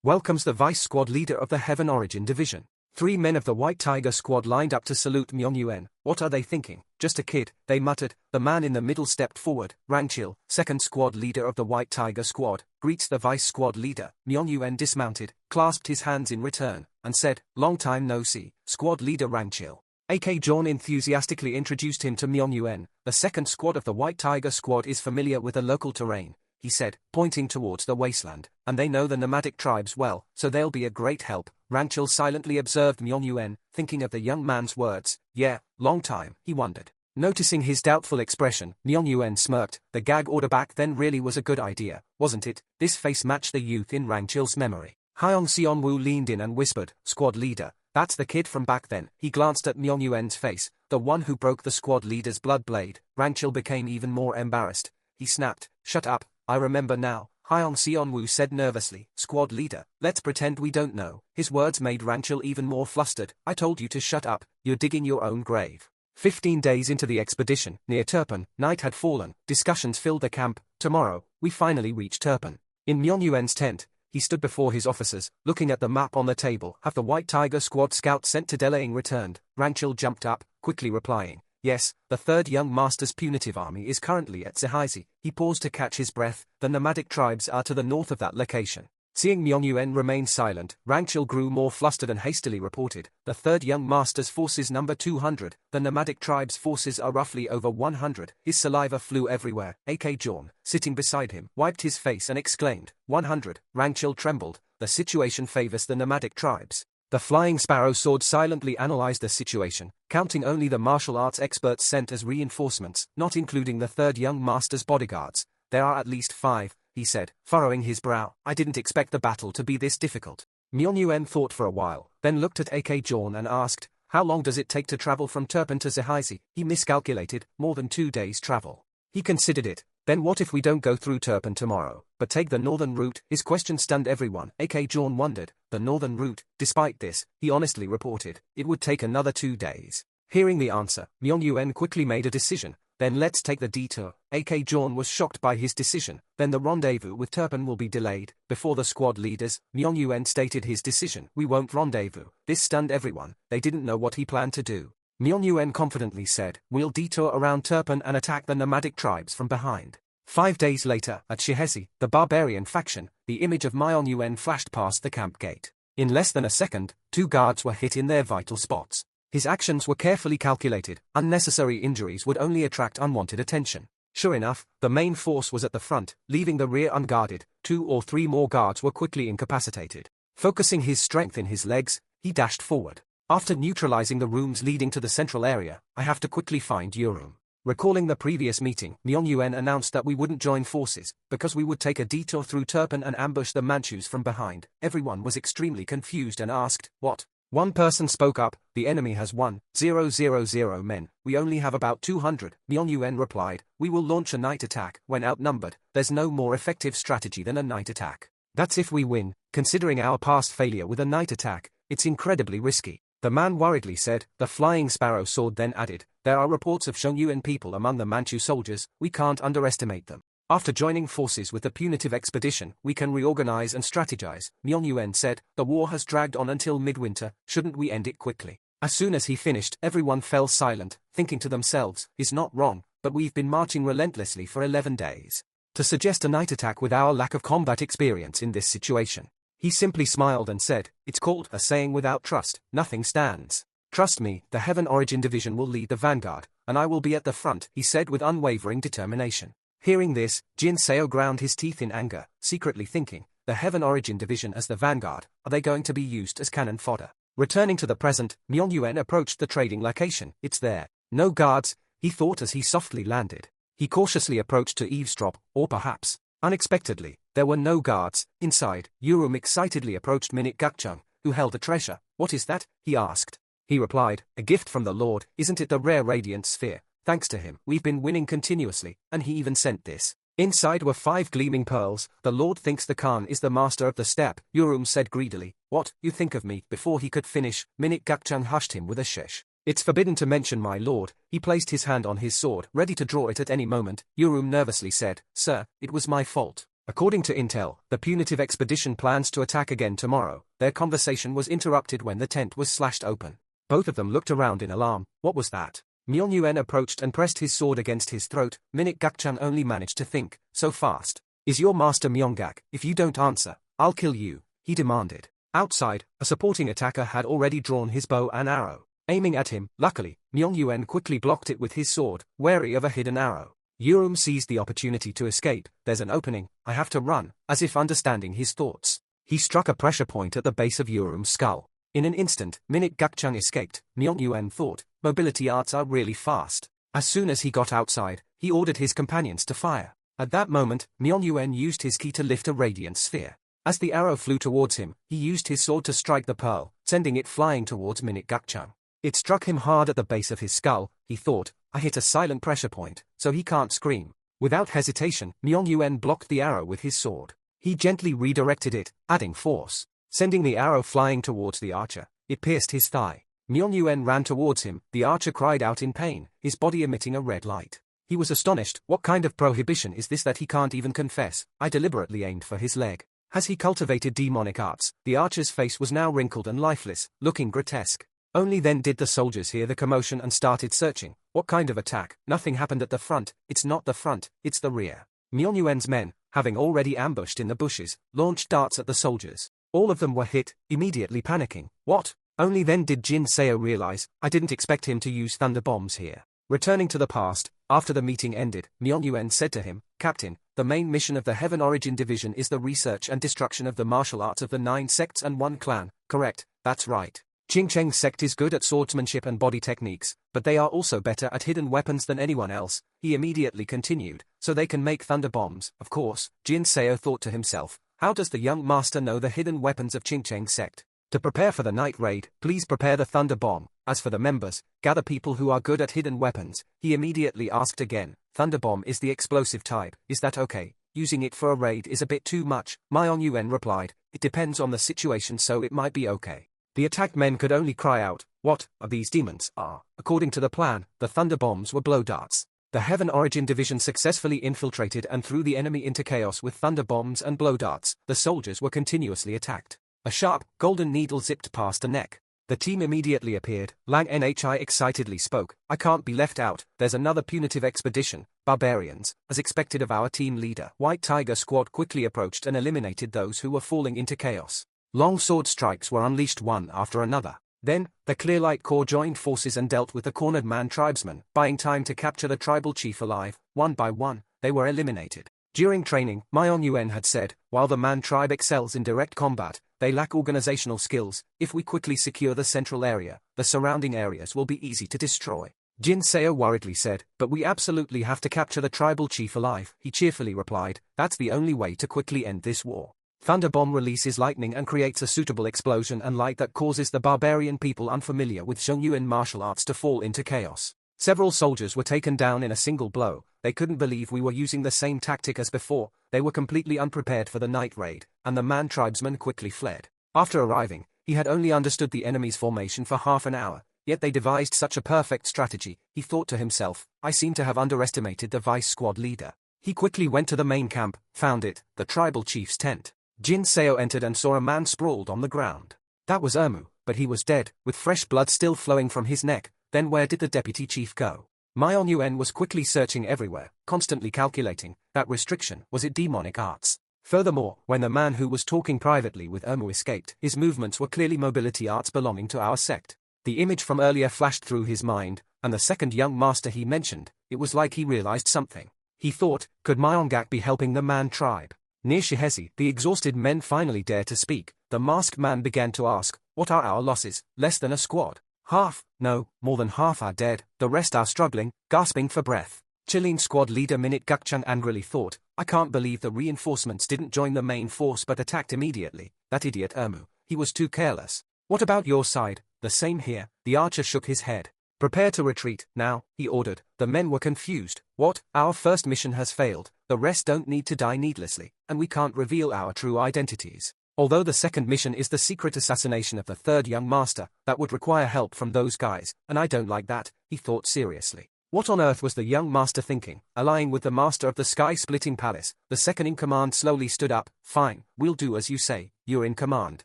welcomes the vice squad leader of the Heaven Origin Division. 3 men of the White Tiger Squad lined up to salute Myeon-Yuen. What are they thinking? Just a kid, they muttered. The man in the middle stepped forward. Rangchil, second squad leader of the White Tiger Squad, greets the vice squad leader. Myeon-Yuen dismounted, clasped his hands in return, and said, long time no see, squad leader Rangchil. A.K. John enthusiastically introduced him to Myeon-Yuen. The second squad of the White Tiger Squad is familiar with the local terrain, he said, pointing towards the wasteland, and they know the nomadic tribes well, so they'll be a great help. Rangchil silently observed Myeon-Yuen, thinking of the young man's words. Yeah, long time, he wondered. Noticing his doubtful expression, Myeon-Yuen smirked. The gag order back then really was a good idea, wasn't it? This face matched the youth in Rangchil's memory. Hyung Seon-woo leaned in and whispered, squad leader, that's the kid from back then. He glanced at Myeon-Yuen's face, the one who broke the squad leader's blood blade. Rangchil became even more embarrassed. He snapped, shut up, I remember now. Hyung Seon-woo said nervously, squad leader, let's pretend we don't know. His words made Rangchil even more flustered. I told you to shut up, you're digging your own grave. 15 days into the expedition, near Turpan, night had fallen. Discussions filled the camp. Tomorrow, we finally reached Turpan. In Myeon-Yuen's tent, he stood before his officers, looking at the map on the table. Have the White Tiger Squad scouts sent to Delaying returned? Rangchil jumped up, quickly replying, yes, the third young master's punitive army is currently at Zehaizi. He paused to catch his breath. The nomadic tribes are to the north of that location. Seeing Myeon-Yuen remain silent, Rangchil grew more flustered and hastily reported, the third young master's forces number 200, the nomadic tribe's forces are roughly over 100. His saliva flew everywhere. A.K. Jorn, sitting beside him, wiped his face and exclaimed, 100. Rangchil trembled. The situation favors the nomadic tribes. The Flying Sparrow Sword silently analyzed the situation, counting only the martial arts experts sent as reinforcements, not including the third young master's bodyguards. There are at least 5, he said, furrowing his brow. I didn't expect the battle to be this difficult. Myeon-Yuen thought for a while, then looked at A.K. Jorn and asked, how long does it take to travel from Turpan to Zehaizi? He miscalculated, more than 2 days' travel. He considered it. Then what if we don't go through Turpan tomorrow, but take the northern route? His question stunned everyone. A.K. Jorn wondered, the northern route? Despite this, he honestly reported, it would take another 2 days. Hearing the answer, Myeon-Yuen quickly made a decision. Then let's take the detour. A.K. Jorn was shocked by his decision. Then the rendezvous with Turpan will be delayed. Before the squad leaders, Myeon-Yuen stated his decision. We won't rendezvous. This stunned everyone. They didn't know what he planned to do. Myeon-Yuen confidently said, we'll detour around Turpan and attack the nomadic tribes from behind. 5 days later, at Zehaizi, the barbarian faction, the image of Myeon-Yuen flashed past the camp gate. In less than a second, 2 guards were hit in their vital spots. His actions were carefully calculated. Unnecessary injuries would only attract unwanted attention. Sure enough, the main force was at the front, leaving the rear unguarded. 2 or 3 more guards were quickly incapacitated. Focusing his strength in his legs, he dashed forward. After neutralizing the rooms leading to the central area, I have to quickly find your room. Recalling the previous meeting, Myeon-Yuen announced that we wouldn't join forces, because we would take a detour through Turpan and ambush the Manchus from behind. Everyone was extremely confused and asked, what? One person spoke up, the enemy has 1,000 men, we only have about 200. Myeon-Yuen replied, we will launch a night attack. When outnumbered, there's no more effective strategy than a night attack. That's if we win. Considering our past failure with a night attack, it's incredibly risky. The man worriedly said. The Flying Sparrow Sword then added, there are reports of Shongyuan people among the Manchu soldiers, we can't underestimate them. After joining forces with the punitive expedition, we can reorganize and strategize, Myung-Yuan said. The war has dragged on until midwinter, shouldn't we end it quickly? As soon as he finished, everyone fell silent, thinking to themselves, he's not wrong, but we've been marching relentlessly for 11 days. To suggest a night attack with our lack of combat experience in this situation. He simply smiled and said, it's called a saying without trust, nothing stands. Trust me, the Heaven Origin Division will lead the vanguard, and I will be at the front, he said with unwavering determination. Hearing this, Jin Seo ground his teeth in anger, secretly thinking, the Heaven Origin Division as the vanguard, are they going to be used as cannon fodder? Returning to the present, Myung-Yuan approached the trading location. It's there. No guards, he thought as he softly landed. He cautiously approached to eavesdrop, or perhaps, unexpectedly, there were no guards. Inside, Yurum excitedly approached Minute Gakchung, who held a treasure. What is that? He asked. He replied, a gift from the Lord, isn't it the rare radiant sphere? Thanks to him, we've been winning continuously, and he even sent this. Inside were 5 gleaming pearls. The Lord thinks the Khan is the master of the steppe, Yurum said greedily. What, you think of me? Before he could finish, Minute Gakchung hushed him with a shush. It's forbidden to mention my lord. He placed his hand on his sword, ready to draw it at any moment. Yurum nervously said, Sir, it was my fault. According to intel, the punitive expedition plans to attack again tomorrow. Their conversation was interrupted when the tent was slashed open. Both of them looked around in alarm. What was that? Myung-Yuan approached and pressed his sword against his throat. Minute Gakchung only managed to think, so fast. Is your master Myung-Gak? If you don't answer, I'll kill you, he demanded. Outside, a supporting attacker had already drawn his bow and arrow. Aiming at him, luckily, Myung-Yuan quickly blocked it with his sword, wary of a hidden arrow. Yurum seized the opportunity to escape. There's an opening, I have to run, as if understanding his thoughts. He struck a pressure point at the base of Yurum's skull. In an instant, Minute Gakchung escaped. Myung-Yuan thought, mobility arts are really fast. As soon as he got outside, he ordered his companions to fire. At that moment, Myung-Yuan used his ki to lift a radiant sphere. As the arrow flew towards him, he used his sword to strike the pearl, sending it flying towards Minute Gakchung. It struck him hard at the base of his skull. He thought, I hit a silent pressure point, so he can't scream. Without hesitation, Myung-Yuan blocked the arrow with his sword. He gently redirected it, adding force. Sending the arrow flying towards the archer, it pierced his thigh. Myung-Yuan ran towards him. The archer cried out in pain, his body emitting a red light. He was astonished. What kind of prohibition is this that he can't even confess? I deliberately aimed for his leg. Has he cultivated demonic arts? The archer's face was now wrinkled and lifeless, looking grotesque. Only then did the soldiers hear the commotion and started searching. What kind of attack? Nothing happened at the front. It's not the front, it's the rear. Myung-Yuan's men, having already ambushed in the bushes, launched darts at the soldiers. All of them were hit, immediately panicking. What? Only then did Jin Seo realize, I didn't expect him to use thunder bombs here. Returning to the past, after the meeting ended, Myung-Yuan said to him, Captain, the main mission of the Heaven Origin Division is the research and destruction of the martial arts of the 9 sects and 1 clan. Correct, that's right. Qingcheng sect is good at swordsmanship and body techniques, but they are also better at hidden weapons than anyone else. He immediately continued, so they can make thunder bombs. Of course, Jin Seo thought to himself, how does the young master know the hidden weapons of Qingcheng sect? To prepare for the night raid, please prepare the thunder bomb. As for the members, gather people who are good at hidden weapons. He immediately asked again, thunder bomb is the explosive type, is that okay? Using it for a raid is a bit too much. Myung-Yuan replied, it depends on the situation, so it might be okay. The attacked men could only cry out, what are these demons? According to the plan, the thunder bombs were blow darts. The Heaven Origin Division successfully infiltrated and threw the enemy into chaos with thunder bombs and blow darts. The soldiers were continuously attacked. A sharp, golden needle zipped past the neck. The team immediately appeared. Lang Nhi excitedly spoke, I can't be left out, there's another punitive expedition, barbarians, as expected of our team leader. White Tiger Squad quickly approached and eliminated those who were falling into chaos. Long sword strikes were unleashed one after another. Then, the Clearlight Corps joined forces and dealt with the cornered man tribesmen, buying time to capture the tribal chief alive. One by one, they were eliminated. During training, Myung-Yuan had said, while the man tribe excels in direct combat, they lack organizational skills. If we quickly secure the central area, the surrounding areas will be easy to destroy. Jin Seo worriedly said, but we absolutely have to capture the tribal chief alive. He cheerfully replied, that's the only way to quickly end this war. Thunder bomb releases lightning and creates a suitable explosion and light that causes the barbarian people unfamiliar with Zhongyuan martial arts to fall into chaos. Several soldiers were taken down in a single blow. They couldn't believe we were using the same tactic as before. They were completely unprepared for the night raid, and the man tribesman quickly fled. After arriving, he had only understood the enemy's formation for half an hour, yet they devised such a perfect strategy. He thought to himself, I seem to have underestimated the vice squad leader. He quickly went to the main camp, found it, the tribal chief's tent. Jin Seo entered and saw a man sprawled on the ground. That was Ermu, but he was dead, with fresh blood still flowing from his neck. Then where did the deputy chief go? Mion Yuen was quickly searching everywhere, constantly calculating. That restriction, was it demonic arts? Furthermore, when the man who was talking privately with Ermu escaped, his movements were clearly mobility arts belonging to our sect. The image from earlier flashed through his mind, and the second young master he mentioned, it was like he realized something. He thought, could Myongak be helping the Man tribe? Near Shihezi, the exhausted men finally dared to speak. The masked man began to ask, what are our losses? Less than a squad. Half, no, more than half are dead, the rest are struggling, gasping for breath. Chilean squad leader Minute Gakchang angrily thought, I can't believe the reinforcements didn't join the main force but attacked immediately. That idiot Ermu, he was too careless. What about your side? The same here. The archer shook his head. Prepare to retreat, now, he ordered. The men were confused. What? Our first mission has failed, the rest don't need to die needlessly, and we can't reveal our true identities. Although the second mission is the secret assassination of the third young master, that would require help from those guys, and I don't like that, he thought seriously. What on earth was the young master thinking? Allying with the master of the sky-splitting palace, the second-in-command slowly stood up. Fine, we'll do as you say, you're in command,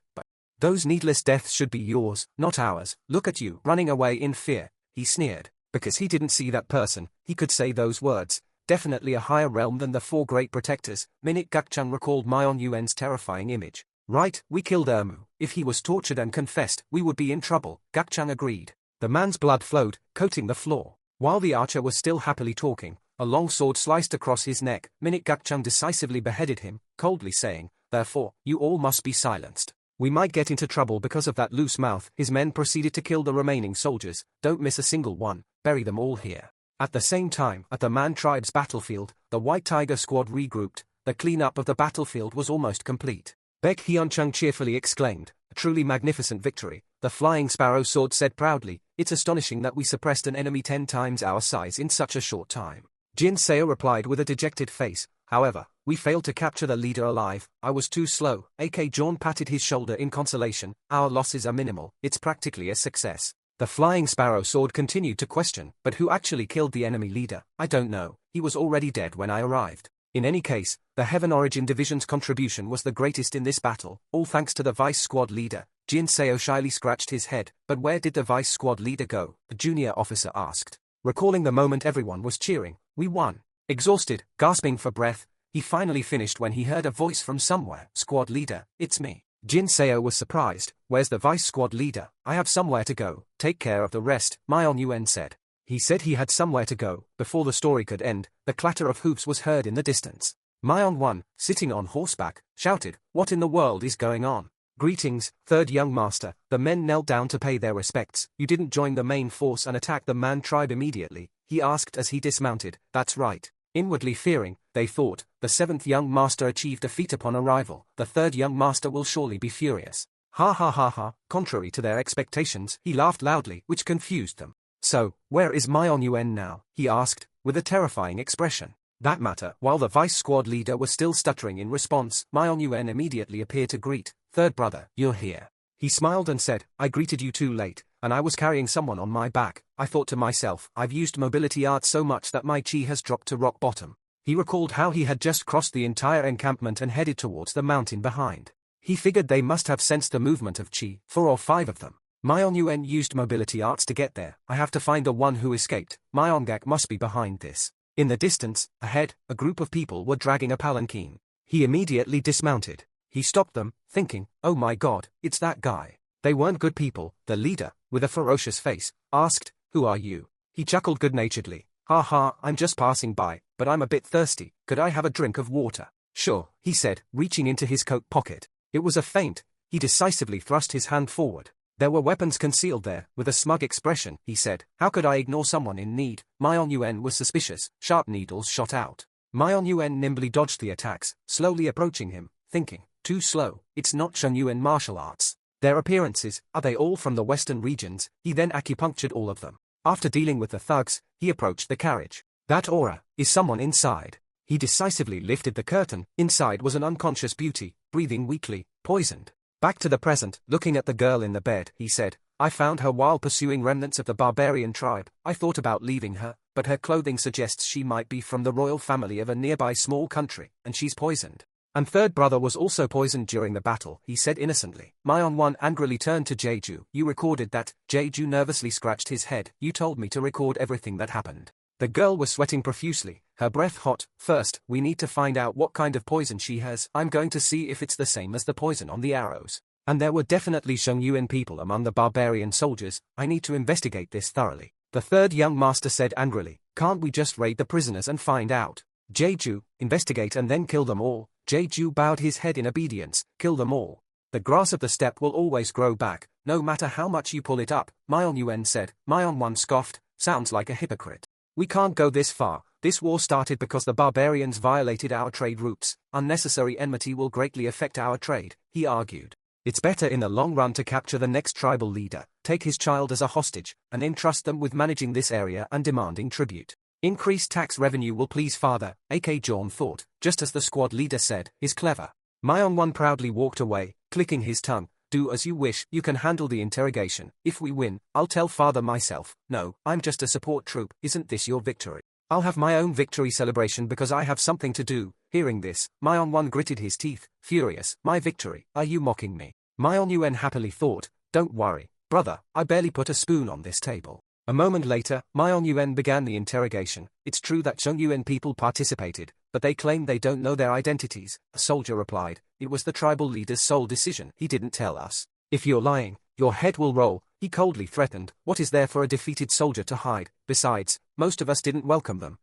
but those needless deaths should be yours, not ours. Look at you, running away in fear, he sneered. Because he didn't see that person, he could say those words. Definitely a higher realm than the four great protectors. Minute Gakchang recalled Mion Yuen's terrifying image. Right, we killed Ermu. If he was tortured and confessed, we would be in trouble, Gakchang agreed. The man's blood flowed, coating the floor. While the archer was still happily talking, a long sword sliced across his neck. Minute Gakchang decisively beheaded him, coldly saying, therefore, you all must be silenced. We might get into trouble because of that loose mouth. His men proceeded to kill the remaining soldiers. Don't miss a single one, bury them all here. At the same time, at the Man tribe's battlefield, the White Tiger squad regrouped. The cleanup of the battlefield was almost complete. Baek Hyunchung cheerfully exclaimed, a truly magnificent victory. The Flying Sparrow sword said proudly, it's astonishing that we suppressed an enemy 10 times our size in such a short time. Jin Seo replied with a dejected face, however, we failed to capture the leader alive. I was too slow. AK John patted his shoulder in consolation. Our losses are minimal, it's practically a success. The Flying Sparrow sword continued to question, but who actually killed the enemy leader? I don't know, he was already dead when I arrived. In any case, the Heaven Origin Division's contribution was the greatest in this battle, all thanks to the Vice Squad leader. Jin Seo shyly scratched his head, but where did the Vice Squad leader go? The junior officer asked. Recalling the moment everyone was cheering, we won. Exhausted, gasping for breath, he finally finished when he heard a voice from somewhere. Squad leader, it's me. Jin Seo was surprised. Where's the Vice Squad leader? I have somewhere to go. Take care of the rest, Mion Yuen said. He said he had somewhere to go. Before the story could end, the clatter of hoofs was heard in the distance. Mion Wan, sitting on horseback, shouted, what in the world is going on? Greetings, third young master. The men knelt down to pay their respects. You didn't join the main force and attack the Man tribe immediately, he asked as he dismounted. That's right. Inwardly fearing, they thought, the seventh young master achieved a feat upon arrival. The third young master will surely be furious. Ha ha ha ha. Contrary to their expectations, he laughed loudly, which confused them. So, where is Mion Yuen now? He asked, with a terrifying expression. That matter, while the Vice Squad leader was still stuttering in response, Mion Yuen immediately appeared to greet. Third brother, you're here. He smiled and said, I greeted you too late, and I was carrying someone on my back. I thought to myself, I've used mobility arts so much that my chi has dropped to rock bottom. He recalled how he had just crossed the entire encampment and headed towards the mountain behind. He figured they must have sensed the movement of chi, 4 or 5 of them. Mion Yuen used mobility arts to get there. I have to find the one who escaped. Myongak must be behind this. In the distance, ahead, a group of people were dragging a palanquin. He immediately dismounted. He stopped them, thinking, oh my god, it's that guy. They weren't good people. The leader, with a ferocious face, asked, who are you? He chuckled good-naturedly. Ha ha, I'm just passing by, but I'm a bit thirsty. Could I have a drink of water? Sure, he said, reaching into his coat pocket. It was a feint. He decisively thrust his hand forward. There were weapons concealed there. With a smug expression, he said, how could I ignore someone in need? Mion Yuen was suspicious. Sharp needles shot out. Mion Yuen nimbly dodged the attacks, slowly approaching him, thinking, too slow, it's not Shenyuan martial arts. Their appearances, are they all from the western regions? He then acupunctured all of them. After dealing with the thugs, he approached the carriage. That aura, is someone inside? He decisively lifted the curtain. Inside was an unconscious beauty, breathing weakly, poisoned. Back to the present, looking at the girl in the bed, he said, I found her while pursuing remnants of the barbarian tribe. I thought about leaving her, but her clothing suggests she might be from the royal family of a nearby small country, and she's poisoned. And third brother was also poisoned during the battle, he said innocently. Myeon-won angrily turned to Jae-ju. You recorded that? Jae-ju nervously scratched his head. You told me to record everything that happened. The girl was sweating profusely, her breath hot. First, we need to find out what kind of poison she has. I'm going to see if it's the same as the poison on the arrows. And there were definitely Zhongyuan people among the barbarian soldiers. I need to investigate this thoroughly. The third young master said angrily. Can't we just raid the prisoners and find out? Jae-ju, investigate and then kill them all. Jae-ju bowed his head in obedience. Kill them all. The grass of the steppe will always grow back, no matter how much you pull it up, Myeon-won said. Myeon-won scoffed. Sounds like a hypocrite. We can't go this far. This war started because the barbarians violated our trade routes. Unnecessary enmity will greatly affect our trade, he argued. It's better in the long run to capture the next tribal leader, take his child as a hostage, and entrust them with managing this area and demanding tribute. Increased tax revenue will please father, AK John thought, just as the squad leader said, is clever. Myeon-won proudly walked away, clicking his tongue. Do as you wish, you can handle the interrogation. If we win, I'll tell father myself. No, I'm just a support troop, isn't this your victory? I'll have my own victory celebration because I have something to do. Hearing this, Myeon-won gritted his teeth, furious. My victory, are you mocking me? Myeon-won happily thought, don't worry, brother, I barely put a spoon on this table. A moment later, Myeon-won began the interrogation. It's true that Zhongyuan people participated, but they claim they don't know their identities. A soldier replied, it was the tribal leader's sole decision. He didn't tell us. If you're lying, your head will roll, he coldly threatened. What is there for a defeated soldier to hide? Besides, most of us didn't welcome them.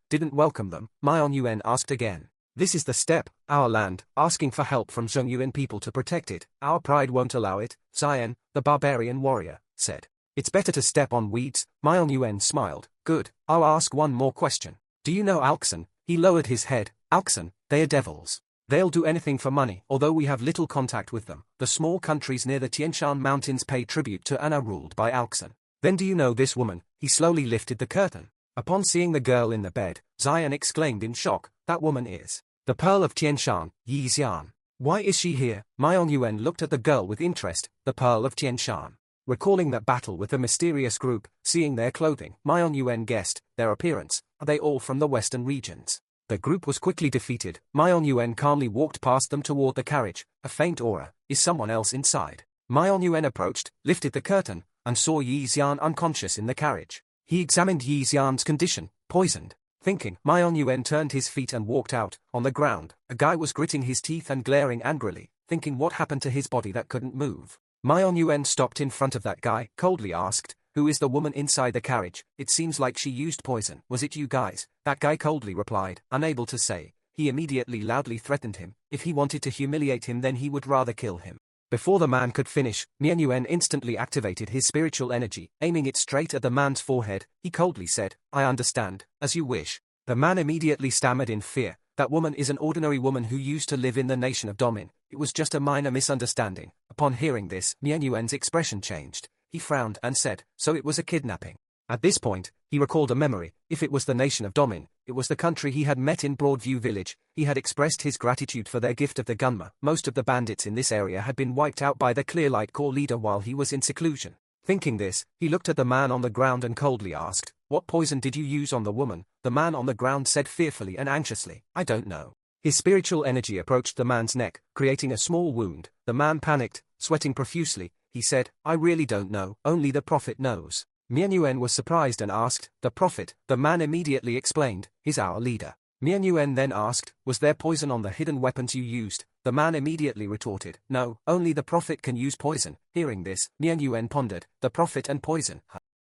Myeon-won asked again. This is the steppe, our land, asking for help from Zhongyuan people to protect it. Our pride won't allow it, Zion, the barbarian warrior, said. It's better to step on weeds, Myeon-won smiled. Good, I'll ask one more question. Do you know Alksan? He lowered his head. Alksan, they are devils. They'll do anything for money, although we have little contact with them. The small countries near the Tian Shan Mountains pay tribute to Anna ruled by Alksan. Then do you know this woman? He slowly lifted the curtain. Upon seeing the girl in the bed, Zion exclaimed in shock, that woman is the Pearl of Tian Shan, Yi Xian. Why is she here? Myeon-won looked at the girl with interest. The Pearl of Tian Shan. Recalling that battle with the mysterious group, seeing their clothing, Myeon-won guessed, their appearance, are they all from the western regions? The group was quickly defeated. Myeon-won calmly walked past them toward the carriage. A faint aura. Is someone else inside? Myeon-won approached, lifted the curtain, and saw Yi Xian unconscious in the carriage. He examined Yi Xian's condition, poisoned. Thinking, Myeon-won turned his feet and walked out. On the ground, a guy was gritting his teeth and glaring angrily, thinking what happened to his body that couldn't move. Myeon-won stopped in front of that guy, coldly asked, who is the woman inside the carriage? It seems like she used poison. Was it you guys? That guy coldly replied, unable to say. He immediately loudly threatened him. If he wanted to humiliate him, then he would rather kill him. Before the man could finish, Myeon-won instantly activated his spiritual energy, aiming it straight at the man's forehead. He coldly said, I understand, as you wish. The man immediately stammered in fear. That woman is an ordinary woman who used to live in the nation of Domin. It was just a minor misunderstanding. Upon hearing this, Myeon-won's expression changed. He frowned and said, so it was a kidnapping. At this point, he recalled a memory. If it was the nation of Domin, it was the country he had met in Broadview village. He had expressed his gratitude for their gift of the gunma. Most of the bandits in this area had been wiped out by the Clearlight Corps leader while he was in seclusion. Thinking this, he looked at the man on the ground and coldly asked, what poison did you use on the woman? The man on the ground said fearfully and anxiously, I don't know. His spiritual energy approached the man's neck, creating a small wound. The man panicked, sweating profusely. He said, I really don't know, only the prophet knows. Myeon-won was surprised and asked, the prophet? The man immediately explained, is our leader. Myeon-won then asked, was there poison on the hidden weapons you used? The man immediately retorted, no, only the prophet can use poison. Hearing this, Myeon-won pondered, the prophet and poison.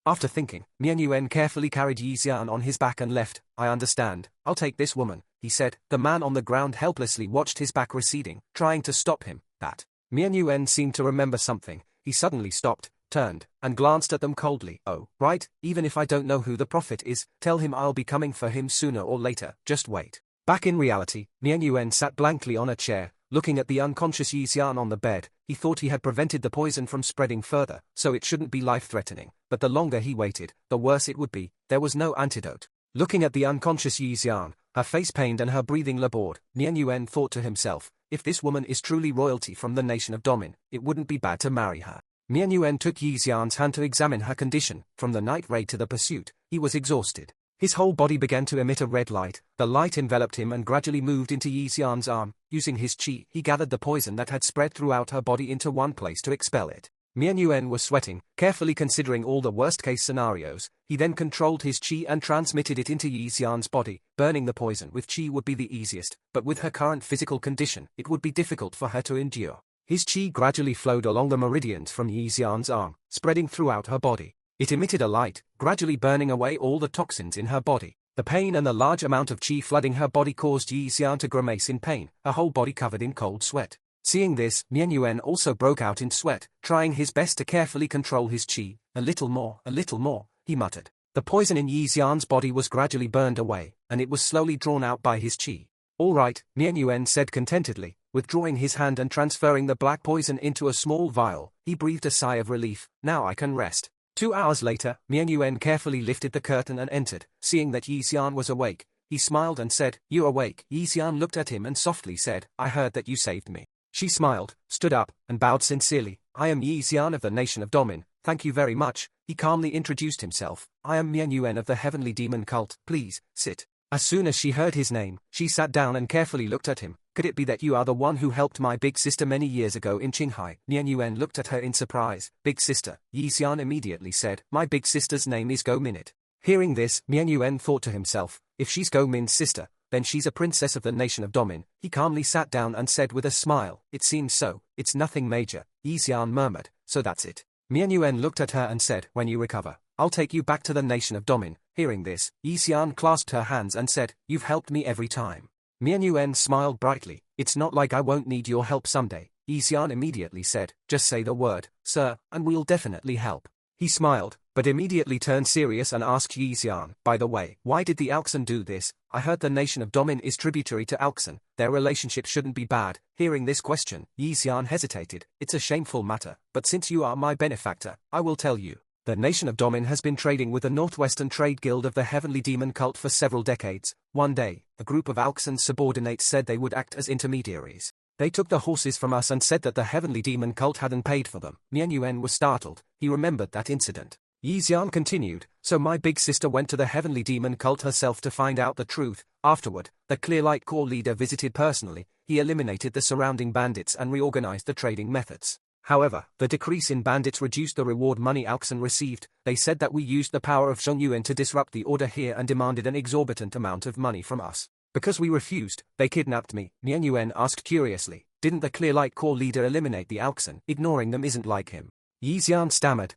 After thinking, Myeon-won carefully carried Yi Xian on his back and left. I understand, I'll take this woman, he said. The man on the ground helplessly watched his back receding, trying to stop him. That Myeon-won seemed to remember something. He suddenly stopped, turned, and glanced at them coldly. Oh, right, even if I don't know who the prophet is, tell him I'll be coming for him sooner or later, just wait. Back in reality, Myeon-won sat blankly on a chair, looking at the unconscious Yi Xian on the bed. He thought he had prevented the poison from spreading further, so it shouldn't be life-threatening. But the longer he waited, the worse it would be. There was no antidote. Looking at the unconscious Yi Xian, her face pained and her breathing labored, Myeon-won thought to himself, if this woman is truly royalty from the nation of Domin, it wouldn't be bad to marry her. Myeon-won took Yi Xian's hand to examine her condition. From the night raid to the pursuit, he was exhausted. His whole body began to emit a red light. The light enveloped him and gradually moved into Yi Xian's arm. Using his qi, he gathered the poison that had spread throughout her body into one place to expel it. Mian Yuan was sweating, carefully considering all the worst-case scenarios. He then controlled his qi and transmitted it into Yi Xian's body. Burning the poison with qi would be the easiest, but with her current physical condition, it would be difficult for her to endure. His qi gradually flowed along the meridians from Yi Xian's arm, spreading throughout her body. It emitted a light, gradually burning away all the toxins in her body. The pain and the large amount of qi flooding her body caused Yi Xian to grimace in pain, her whole body covered in cold sweat. Seeing this, Mian Yuan also broke out in sweat, trying his best to carefully control his qi. A little more, he muttered. The poison in Yi Xian's body was gradually burned away, and it was slowly drawn out by his qi. All right, Mian Yuan said contentedly, withdrawing his hand and transferring the black poison into a small vial. He breathed a sigh of relief. Now I can rest. 2 hours later, Mian Yuan carefully lifted the curtain and entered. Seeing that Yi Xian was awake, he smiled and said, "You awake?" Yi Xian looked at him and softly said, "I heard that you saved me." She smiled, stood up, and bowed sincerely. "I am Yi Xian of the nation of Domin. Thank you very much." He calmly introduced himself. "I am Mian Yuan of the heavenly demon cult. Please, sit." As soon as she heard his name, she sat down and carefully looked at him. "Could it be that you are the one who helped my big sister many years ago in Qinghai?" Mian Yuan looked at her in surprise. "Big sister?" Yi Xian immediately said. "My big sister's name is Go Minute." Hearing this, Mian Yuan thought to himself, if she's Go Min's sister, then she's a princess of the nation of Domin. He calmly sat down and said with a smile, "It seems so. It's nothing major." Yi Xian murmured, "So that's it." Mian Yuan looked at her and said, "When you recover, I'll take you back to the nation of Domin." Hearing this, Yi Xian clasped her hands and said, "You've helped me every time." Mian Yuan smiled brightly. "It's not like I won't need your help someday." Yi Xian immediately said, "Just say the word, sir, and we'll definitely help." He smiled, but immediately turned serious and asked Yi Xian, "By the way, why did the Alxan do this? I heard the nation of Domin is tributary to Alxan. Their relationship shouldn't be bad." Hearing this question, Yi Xian hesitated. "It's a shameful matter, but since you are my benefactor, I will tell you. The nation of Domin has been trading with the Northwestern Trade Guild of the Heavenly Demon Cult for several decades. One day, a group of Alxan's subordinates said they would act as intermediaries. They took the horses from us and said that the Heavenly Demon Cult hadn't paid for them." Mian Yuan was startled. He remembered that incident. Yi Xian continued, "So my big sister went to the Heavenly Demon Cult herself to find out the truth. Afterward, the Clearlight Corps leader visited personally. He eliminated the surrounding bandits and reorganized the trading methods. However, the decrease in bandits reduced the reward money Alxan received. They said that we used the power of Zhongyuan to disrupt the order here and demanded an exorbitant amount of money from us. Because we refused, they kidnapped me." Mian Yuan asked curiously, "Didn't the Clearlight Corps leader eliminate the Alxan? Ignoring them isn't like him." Yi Xian stammered,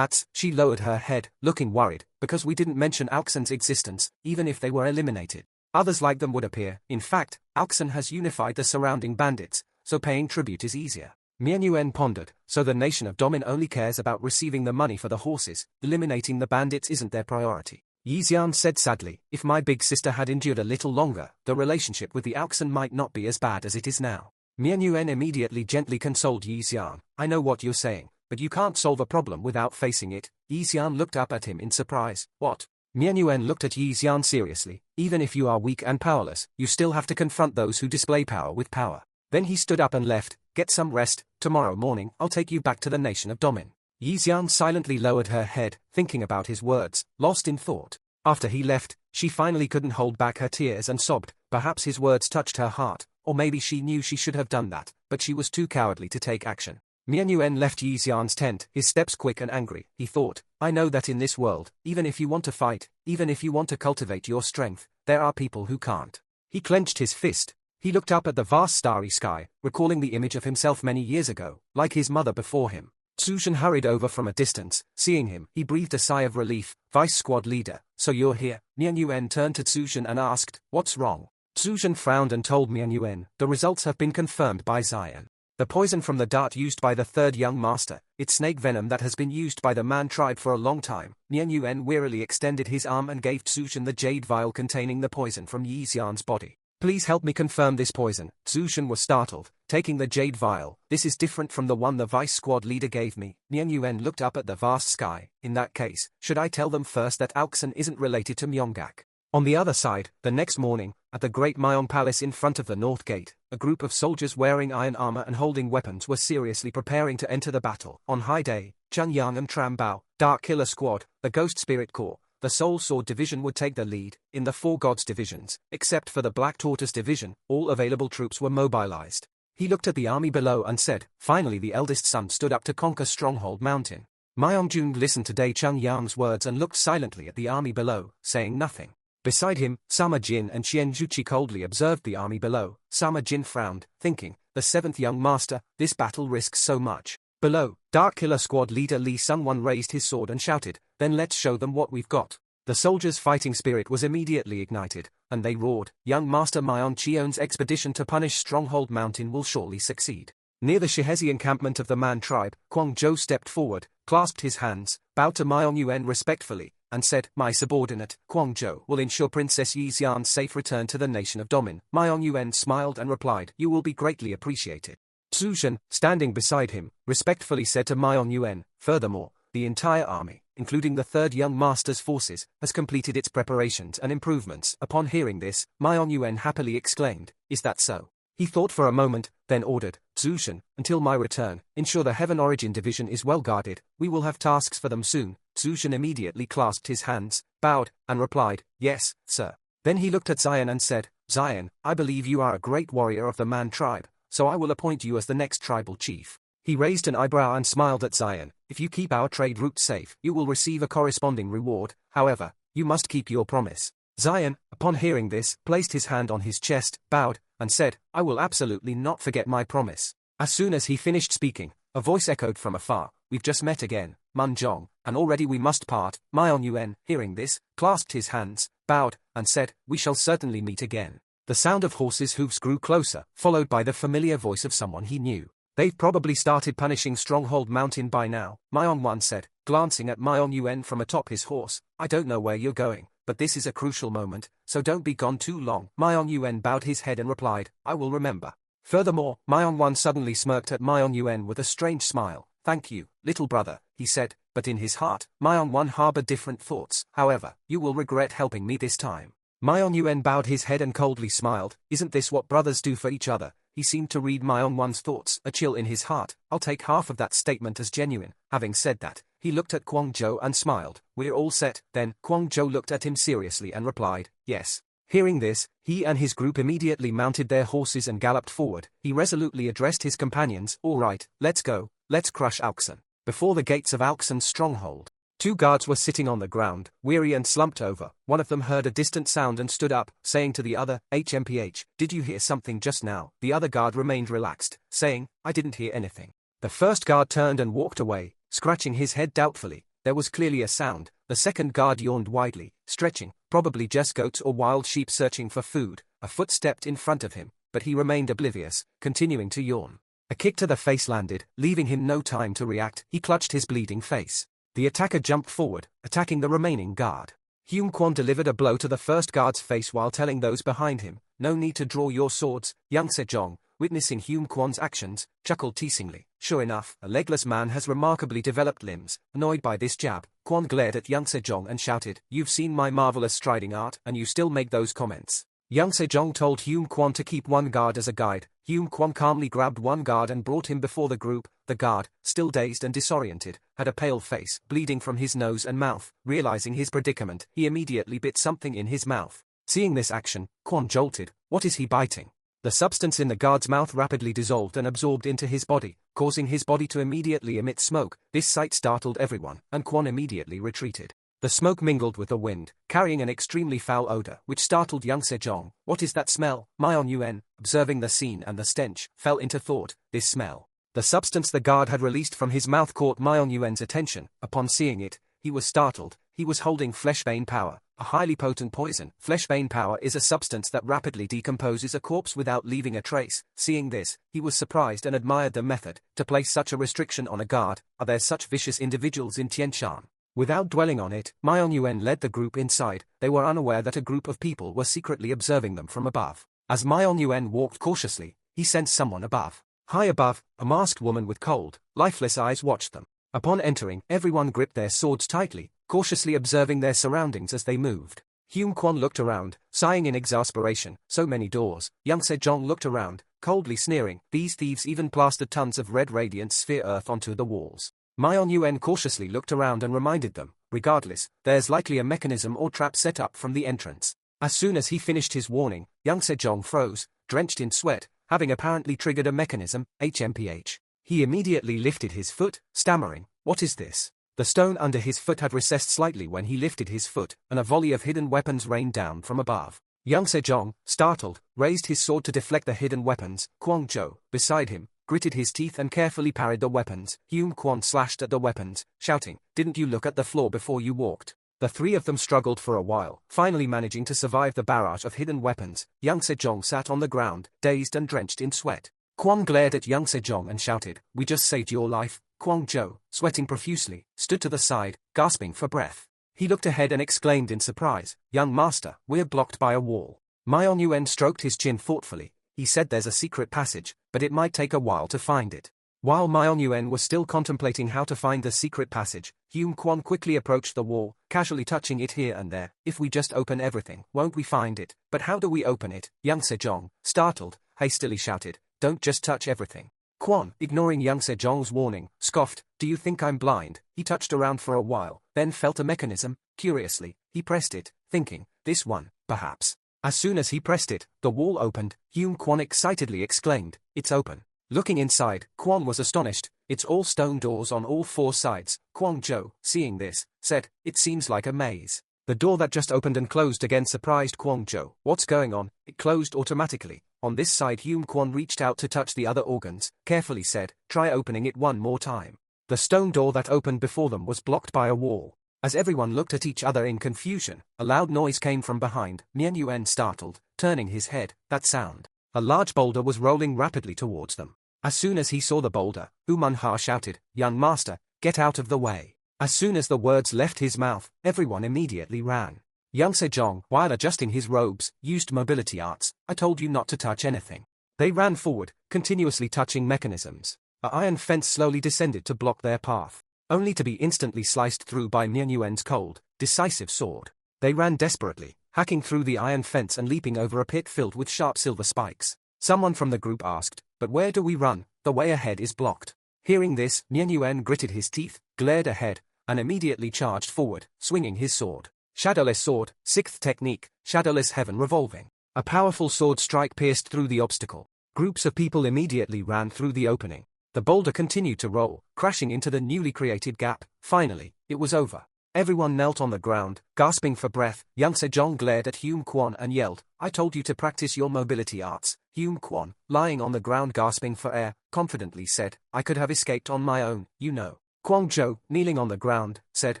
She lowered her head, looking worried, "Because we didn't mention Alxan's existence, even if they were eliminated. Others like them would appear. In fact, Alxan has unified the surrounding bandits, so paying tribute is easier." Mian Yuan pondered, "So the nation of Domin only cares about receiving the money for the horses, eliminating the bandits isn't their priority." Yi Xian said sadly, "If my big sister had endured a little longer, the relationship with the Alxan might not be as bad as it is now." Mian Yuan immediately gently consoled Yi Xian. "I know what you're saying, but you can't solve a problem without facing it." Yi Xian looked up at him in surprise. "What?" Mian Yuan looked at Yi Xian seriously. "Even if you are weak and powerless, you still have to confront those who display power with power." Then he stood up and left. "Get some rest. Tomorrow morning, I'll take you back to the nation of Domin." Yi Xian silently lowered her head, thinking about his words, lost in thought. After he left, she finally couldn't hold back her tears and sobbed. Perhaps his words touched her heart, or maybe she knew she should have done that, but she was too cowardly to take action. Mian Yuan left Yi Xian's tent, his steps quick and angry. He thought, "I know that in this world, even if you want to fight, even if you want to cultivate your strength, there are people who can't." He clenched his fist. He looked up at the vast starry sky, recalling the image of himself many years ago, like his mother before him. Tsushin hurried over from a distance. Seeing him, he breathed a sigh of relief. "Vice Squad Leader, so you're here?" Mian Yuan turned to Tsushin and asked, "What's wrong?" Tsushin frowned and told Mian Yuan, "The results have been confirmed by Zion. The poison from the dart used by the third young master, it's snake venom that has been used by the Man tribe for a long time." Mian Yuan wearily extended his arm and gave Tsushin the jade vial containing the poison from Yi Xian's body. "Please help me confirm this poison." Tsushin was startled, taking the jade vial. "This is different from the one the Vice Squad leader gave me." Mian Yuan looked up at the vast sky. "In that case, should I tell them first that Alxan isn't related to Myeonggak?" On the other side, the next morning, at the Great Myeong Palace in front of the North Gate, a group of soldiers wearing iron armor and holding weapons were seriously preparing to enter the battle. On High Day, Chun Yang and Tram Bao, Dark Killer Squad, the Ghost Spirit Corps, the Soul Sword Division would take the lead in the Four Gods divisions. Except for the Black Tortoise Division, all available troops were mobilized. He looked at the army below and said, finally the eldest son stood up to conquer Stronghold Mountain. Myeongjung listened to Dae Chung Yang's words and looked silently at the army below, saying nothing. Beside him, Sama Jin and Chien Juchi coldly observed the army below. Sama Jin frowned, thinking, the seventh young master, this battle risks so much. Below, Dark Killer Squad leader Lee Sung-won raised his sword and shouted, then let's show them what we've got. The soldiers' fighting spirit was immediately ignited, and they roared, young master Myeon Cheon's expedition to punish Stronghold Mountain will surely succeed. Near the Shihezi encampment of the Man tribe, Kwang Jo stepped forward, clasped his hands, bowed to Myeon Yuen respectfully, and said, my subordinate, Kwang Jo, will ensure Princess Yi Xian's safe return to the nation of Domin. Myeon Yuen smiled and replied, you will be greatly appreciated. Zhu Shen, standing beside him, respectfully said to Myeon Yuen, furthermore, the entire army, including the third young master's forces, has completed its preparations and improvements. Upon hearing this, Myeon Yuen happily exclaimed, is that so? He thought for a moment, then ordered, Zhu Shen, until my return, ensure the Heaven Origin Division is well guarded, we will have tasks for them soon. Zhu Shen immediately clasped his hands, bowed, and replied, yes, sir. Then he looked at Zion and said, Zion, I believe you are a great warrior of the Man tribe, so I will appoint you as the next tribal chief. He raised an eyebrow and smiled at Zion, if you keep our trade route safe, you will receive a corresponding reward, however, you must keep your promise. Zion, upon hearing this, placed his hand on his chest, bowed, and said, I will absolutely not forget my promise. As soon as he finished speaking, a voice echoed from afar, we've just met again, Munjong, and already we must part. Myeon Yuen, hearing this, clasped his hands, bowed, and said, we shall certainly meet again. The sound of horses' hoofs grew closer, followed by the familiar voice of someone he knew. They've probably started punishing Stronghold Mountain by now, Myeon Wan said, glancing at Myeon Yuen from atop his horse. I don't know where you're going, but this is a crucial moment, so don't be gone too long. Myeon Yuen bowed his head and replied, I will remember. Furthermore, Myeon Wan suddenly smirked at Myeon Yuen with a strange smile. Thank you, little brother, he said, but in his heart, Myeon Wan harbored different thoughts. However, you will regret helping me this time. Myeon Yuen bowed his head and coldly smiled. Isn't this what brothers do for each other? He seemed to read Myeon Wan's thoughts, a chill in his heart. I'll take half of that statement as genuine. Having said that, he looked at Kwang Jo and smiled. We're all set. Then, Kwang Jo looked at him seriously and replied, yes. Hearing this, he and his group immediately mounted their horses and galloped forward. He resolutely addressed his companions, all right, let's go, let's crush Aoksan. Before the gates of Aoksan's stronghold, two guards were sitting on the ground, weary and slumped over. One of them heard a distant sound and stood up, saying to the other, HMPH, did you hear something just now? The other guard remained relaxed, saying, I didn't hear anything. The first guard turned and walked away, scratching his head doubtfully. There was clearly a sound. The second guard yawned widely, stretching, probably just goats or wild sheep searching for food. A foot stepped in front of him, but he remained oblivious, continuing to yawn. A kick to the face landed, leaving him no time to react. He clutched his bleeding face. The attacker jumped forward, attacking the remaining guard. Hume Kwon delivered a blow to the first guard's face while telling those behind him, no need to draw your swords. Young Sejong, witnessing Hume Kwon's actions, chuckled teasingly. Sure enough, a legless man has remarkably developed limbs. Annoyed by this jab, Kwon glared at Young Sejong and shouted, you've seen my marvelous striding art, and you still make those comments. Young Sejong told Hume Kwon to keep one guard as a guide. Hume Kwon calmly grabbed one guard and brought him before the group. The guard, still dazed and disoriented, had a pale face, bleeding from his nose and mouth. Realizing his predicament, he immediately bit something in his mouth. Seeing this action, Kwon jolted. What is he biting? The substance in the guard's mouth rapidly dissolved and absorbed into his body, causing his body to immediately emit smoke. This sight startled everyone, and Kwon immediately retreated. The smoke mingled with the wind, carrying an extremely foul odor, which startled young Sejong. What is that smell? Myeon Yuen, observing the scene and the stench, fell into thought. This smell. The substance the guard had released from his mouth caught Myeon Yuen's attention. Upon seeing it, he was startled. He was holding Fleshbane Power, a highly potent poison. Fleshbane Power is a substance that rapidly decomposes a corpse without leaving a trace. Seeing this, he was surprised and admired the method to place such a restriction on a guard. Are there such vicious individuals in Tianshan? Without dwelling on it, Myeon Yuen led the group inside. They were unaware that a group of people were secretly observing them from above. As Myeon Yuen walked cautiously, he sensed someone above. High above, a masked woman with cold, lifeless eyes watched them. Upon entering, everyone gripped their swords tightly, cautiously observing their surroundings as they moved. Hume Kwon looked around, sighing in exasperation. So many doors. Young Sejong looked around, coldly sneering. These thieves even plastered tons of red radiant sphere earth onto the walls. Myeon Yuen cautiously looked around and reminded them, regardless, there's likely a mechanism or trap set up from the entrance. As soon as he finished his warning, young Sejong froze, drenched in sweat, having apparently triggered a mechanism, HMPH. He immediately lifted his foot, stammering, "What is this?" The stone under his foot had recessed slightly when he lifted his foot, and a volley of hidden weapons rained down from above. Young Sejong, startled, raised his sword to deflect the hidden weapons. Kwon Jo, beside him, gritted his teeth and carefully parried the weapons. Hume Kwon slashed at the weapons, shouting, "Didn't you look at the floor before you walked?" The three of them struggled for a while, finally managing to survive the barrage of hidden weapons. Young Sejong sat on the ground, dazed and drenched in sweat. Kwon glared at young Sejong and shouted, "We just saved your life." Kwon Jo, sweating profusely, stood to the side, gasping for breath. He looked ahead and exclaimed in surprise, "Young master, we're blocked by a wall." Myeon Yuen stroked his chin thoughtfully. He said there's a secret passage, but it might take a while to find it. While Myeon Yuen was still contemplating how to find the secret passage, Hume Kwon quickly approached the wall, casually touching it here and there. "If we just open everything, won't we find it?" "But how do we open it?" Young Sejong, startled, hastily shouted, "Don't just touch everything." Kwon, ignoring young Sejong's warning, scoffed, "Do you think I'm blind?" He touched around for a while, then felt a mechanism. Curiously, he pressed it, thinking, "This one, perhaps." As soon as he pressed it, the wall opened. Hume Kwon excitedly exclaimed, "It's open." Looking inside, Kwon was astonished. It's all stone doors on all four sides. Kwon Jo, seeing this, said, "It seems like a maze." The door that just opened and closed again surprised Kwon Jo. "What's going on?" It closed automatically. On this side, Hume Kwon reached out to touch the other organs, carefully said, "Try opening it one more time." The stone door that opened before them was blocked by a wall. As everyone looked at each other in confusion, a loud noise came from behind. Myeon Yuen startled, turning his head. That sound. A large boulder was rolling rapidly towards them. As soon as he saw the boulder, Manhwa shouted, "Young master, get out of the way." As soon as the words left his mouth, everyone immediately ran. Young Sejong, while adjusting his robes, used mobility arts. "I told you not to touch anything." They ran forward, continuously touching mechanisms. An iron fence slowly descended to block their path, only to be instantly sliced through by Myeon Yuen's cold, decisive sword. They ran desperately, hacking through the iron fence and leaping over a pit filled with sharp silver spikes. Someone from the group asked, "But where do we run? The way ahead is blocked." Hearing this, Myeon Yuen gritted his teeth, glared ahead, and immediately charged forward, swinging his sword. Shadowless sword, 6th technique, Shadowless Heaven revolving. A powerful sword strike pierced through the obstacle. Groups of people immediately ran through the opening. The boulder continued to roll, crashing into the newly created gap. Finally, it was over. Everyone knelt on the ground, gasping for breath. Young Sejong glared at Hume Kwon and yelled, "I told you to practice your mobility arts." Hume Kwon, lying on the ground gasping for air, confidently said, "I could have escaped on my own, you know." Kwon Jo, kneeling on the ground, said,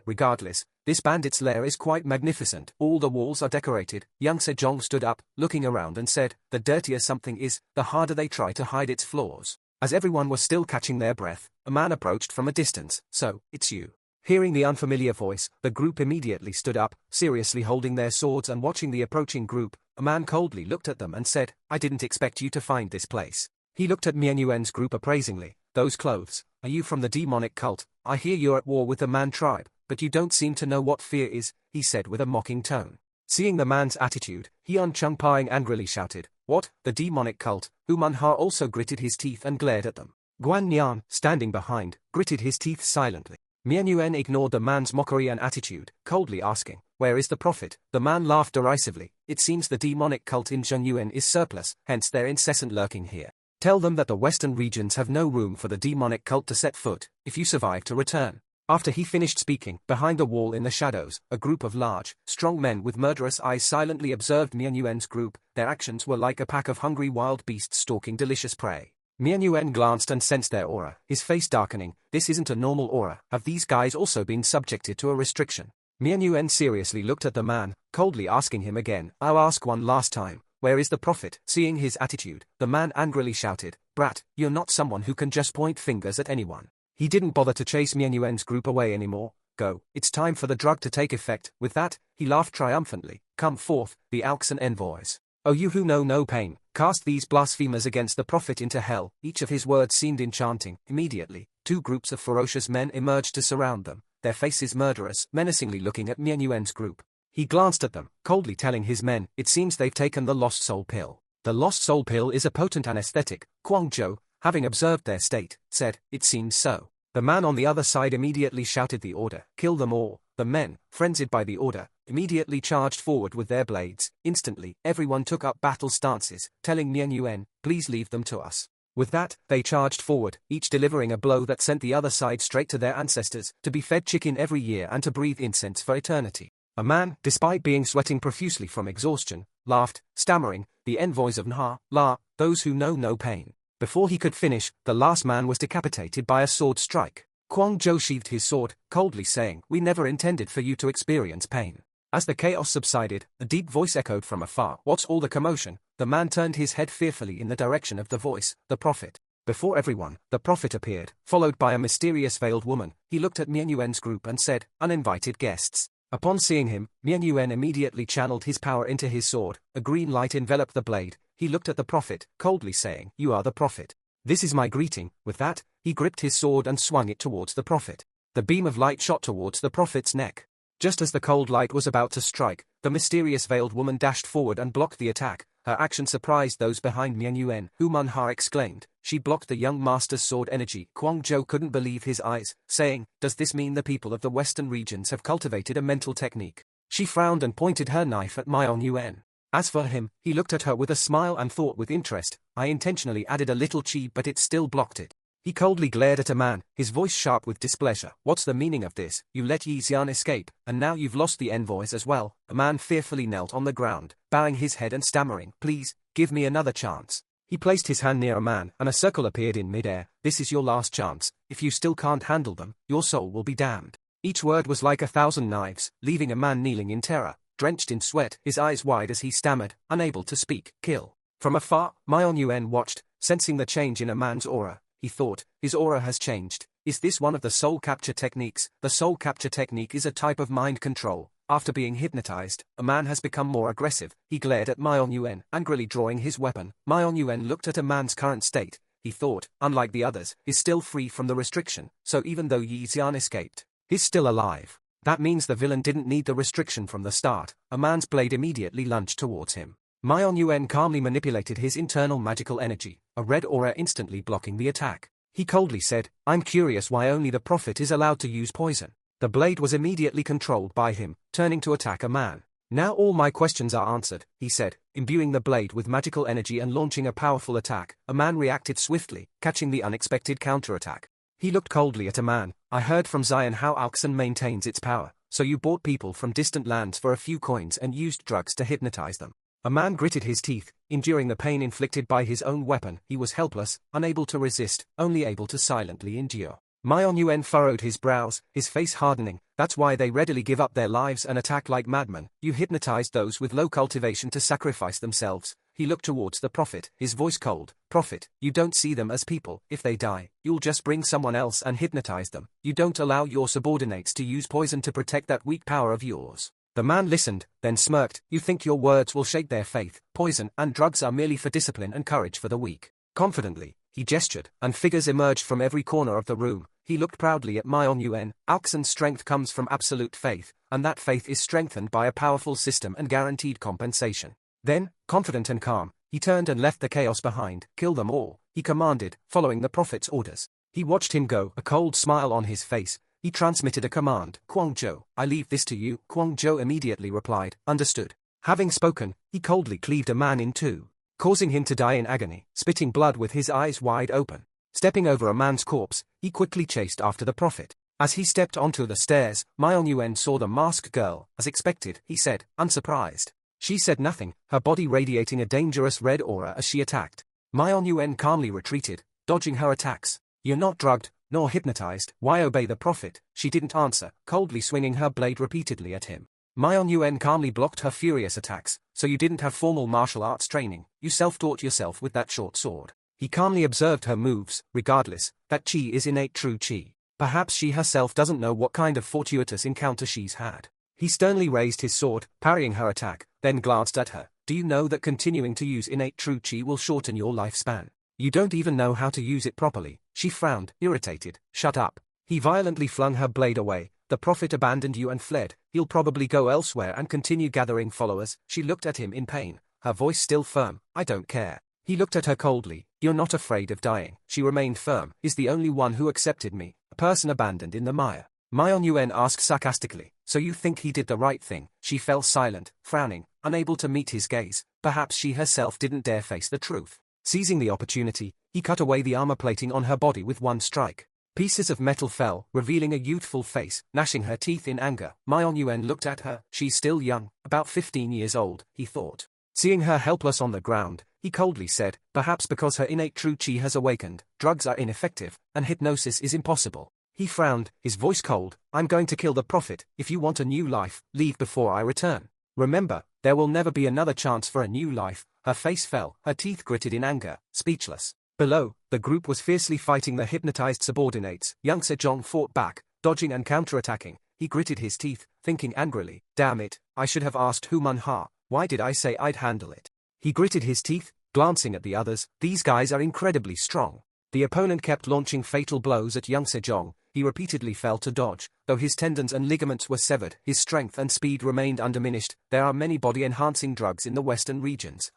"Regardless, this bandit's lair is quite magnificent. All the walls are decorated." Young Sejong stood up, looking around and said, "The dirtier something is, the harder they try to hide its flaws." As everyone was still catching their breath, a man approached from a distance. "So, it's you." Hearing the unfamiliar voice, the group immediately stood up, seriously holding their swords and watching the approaching group. A man coldly looked at them and said, "I didn't expect you to find this place." He looked at Myeon Yuen's group appraisingly. "Those clothes, are you from the demonic cult? I hear you're at war with the Man tribe, but you don't seem to know what fear is," he said with a mocking tone. Seeing the man's attitude, Hyun Chung Paing angrily shouted, "What, the demonic cult?" Manhwa also gritted his teeth and glared at them. Guan Nian, standing behind, gritted his teeth silently. Myeon Yuen ignored the man's mockery and attitude, coldly asking, "Where is the prophet?" The man laughed derisively. "It seems the demonic cult in Zhenyuan is surplus, hence their incessant lurking here. Tell them that the western regions have no room for the demonic cult to set foot, if you survive to return." After he finished speaking, behind the wall in the shadows, a group of large, strong men with murderous eyes silently observed Myeon Yuen's group. Their actions were like a pack of hungry wild beasts stalking delicious prey. Myeon Yuen glanced and sensed their aura, his face darkening. "This isn't a normal aura. Have these guys also been subjected to a restriction?" Myeon Yuen seriously looked at the man, coldly asking him again, "I'll ask one last time. Where is the prophet?" Seeing his attitude, the man angrily shouted, "Brat, you're not someone who can just point fingers at anyone." He didn't bother to chase Myeon Yuen's group away anymore. "Go, it's time for the drug to take effect." With that, he laughed triumphantly. "Come forth, the Alxan envoys. O you who know no pain, cast these blasphemers against the prophet into hell." Each of his words seemed enchanting. Immediately, two groups of ferocious men emerged to surround them, their faces murderous, menacingly looking at Myeon Yuen's group. He glanced at them, coldly telling his men, "It seems they've taken the Lost Soul Pill." The Lost Soul Pill is a potent anesthetic. Kwon Jo, having observed their state, said, "It seems so." The man on the other side immediately shouted the order, "Kill them all." The men, frenzied by the order, immediately charged forward with their blades. Instantly, everyone took up battle stances, telling Mian Yuan, please leave them to us. With that, they charged forward, each delivering a blow that sent the other side straight to their ancestors, to be fed chicken every year and to breathe incense for eternity. A man, despite being sweating profusely from exhaustion, laughed, stammering, the envoys of Nha, La, those who know no pain. Before he could finish, the last man was decapitated by a sword strike. Kwang Zhou sheathed his sword, coldly saying, we never intended for you to experience pain. As the chaos subsided, a deep voice echoed from afar. What's all the commotion? The man turned his head fearfully in the direction of the voice, the prophet. Before everyone, the prophet appeared, followed by a mysterious veiled woman. He looked at Mian Yuan's group and said, uninvited guests. Upon seeing him, Mian Yuan immediately channeled his power into his sword. A green light enveloped the blade. He looked at the prophet, coldly saying, you are the prophet. This is my greeting. With that, he gripped his sword and swung it towards the prophet. The beam of light shot towards the prophet's neck. Just as the cold light was about to strike, the mysterious veiled woman dashed forward and blocked the attack. Her action surprised those behind Mian Yuan, who Manhwa exclaimed. She blocked the young master's sword energy. Kwang Zhou couldn't believe his eyes, saying, does this mean the people of the western regions have cultivated a mental technique? She frowned and pointed her knife at Mian Yuan. As for him, he looked at her with a smile and thought with interest, I intentionally added a little chi but it still blocked it. He coldly glared at a man, his voice sharp with displeasure. What's the meaning of this? You let Yi Xian escape, and now you've lost the envoys as well. A man fearfully knelt on the ground, bowing his head and stammering, please, give me another chance. He placed his hand near a man, and a circle appeared in midair. This is your last chance. If you still can't handle them, your soul will be damned. Each word was like 1,000 knives, leaving a man kneeling in terror, drenched in sweat, his eyes wide as he stammered, unable to speak. Kill. From afar, Mian Yuan watched, sensing the change in a man's aura. He thought, his aura has changed. Is this one of the soul capture techniques? The soul capture technique is a type of mind control. After being hypnotized, a man has become more aggressive. He glared at Mian Yuan, angrily drawing his weapon. Mian Yuan looked at a man's current state. He thought, unlike the others, he's still free from the restriction, so even though Yi Xian escaped, he's still alive. That means the villain didn't need the restriction from the start. A man's blade immediately lunged towards him. Mian Yuan calmly manipulated his internal magical energy, a red aura instantly blocking the attack. He coldly said, I'm curious why only the prophet is allowed to use poison. The blade was immediately controlled by him, turning to attack a man. Now all my questions are answered, he said, imbuing the blade with magical energy and launching a powerful attack. A man reacted swiftly, catching the unexpected counterattack. He looked coldly at a man. I heard from Zion how Auxin maintains its power, so you bought people from distant lands for a few coins and used drugs to hypnotize them. A man gritted his teeth, enduring the pain inflicted by his own weapon. He was helpless, unable to resist, only able to silently endure. Mian Yuan furrowed his brows, his face hardening. That's why they readily give up their lives and attack like madmen. You hypnotized those with low cultivation to sacrifice themselves. He looked towards the prophet, his voice cold. Prophet, you don't see them as people. If they die, you'll just bring someone else and hypnotize them. You don't allow your subordinates to use poison to protect that weak power of yours. The man listened, then smirked. You think your words will shake their faith? Poison and drugs are merely for discipline and courage for the weak. Confidently, he gestured, and figures emerged from every corner of the room. He looked proudly at Mian Yuan. Auxin's strength comes from absolute faith, and that faith is strengthened by a powerful system and guaranteed compensation. Then, confident and calm, he turned and left the chaos behind. Kill them all, he commanded, following the prophet's orders. He watched him go, a cold smile on his face. He transmitted a command. Kwang Zhou, I leave this to you. Kwang Zhou immediately replied, understood. Having spoken, he coldly cleaved a man in two, causing him to die in agony, spitting blood with his eyes wide open. Stepping over a man's corpse, he quickly chased after the prophet. As he stepped onto the stairs, Mian Yuan saw the masked girl. As expected, he said, unsurprised. She said nothing, her body radiating a dangerous red aura as she attacked. Mian Yuan calmly retreated, dodging her attacks. You're not drugged, nor hypnotized. Why obey the prophet? She didn't answer, coldly swinging her blade repeatedly at him. Mian Yuan calmly blocked her furious attacks. So you didn't have formal martial arts training, you self-taught yourself with that short sword. He calmly observed her moves. Regardless, that chi is innate true chi. Perhaps she herself doesn't know what kind of fortuitous encounter she's had. He sternly raised his sword, parrying her attack, then glanced at her. Do you know that continuing to use innate true chi will shorten your lifespan? You don't even know how to use it properly. She frowned, irritated. Shut up. He violently flung her blade away. The prophet abandoned you and fled. He'll probably go elsewhere and continue gathering followers. She looked at him in pain, her voice still firm. I don't care. He looked at her coldly. You're not afraid of dying. She remained firm. He's the only one who accepted me, a person abandoned in the mire. Myeon Yuen asked sarcastically. So you think he did the right thing? She fell silent, frowning, unable to meet his gaze. Perhaps she herself didn't dare face the truth. Seizing the opportunity, he cut away the armor plating on her body with one strike. Pieces of metal fell, revealing a youthful face, gnashing her teeth in anger. Myeon Yuen looked at her. She's still young, about 15 years old, he thought. Seeing her helpless on the ground, he coldly said, perhaps because her innate true chi has awakened, drugs are ineffective, and hypnosis is impossible. He frowned, his voice cold. I'm going to kill the prophet. If you want a new life, leave before I return. Remember, there will never be another chance for a new life. Her face fell, her teeth gritted in anger, speechless. Below, the group was fiercely fighting the hypnotized subordinates. Young Sejong fought back, dodging and counterattacking. He gritted his teeth, thinking angrily, damn it, I should have asked who Manhwa. Why did I say I'd handle it? He gritted his teeth, glancing at the others. These guys are incredibly strong. The opponent kept launching fatal blows at young Sejong. He repeatedly fell to dodge. Though his tendons and ligaments were severed, his strength and speed remained undiminished. There are many body-enhancing drugs in the western regions.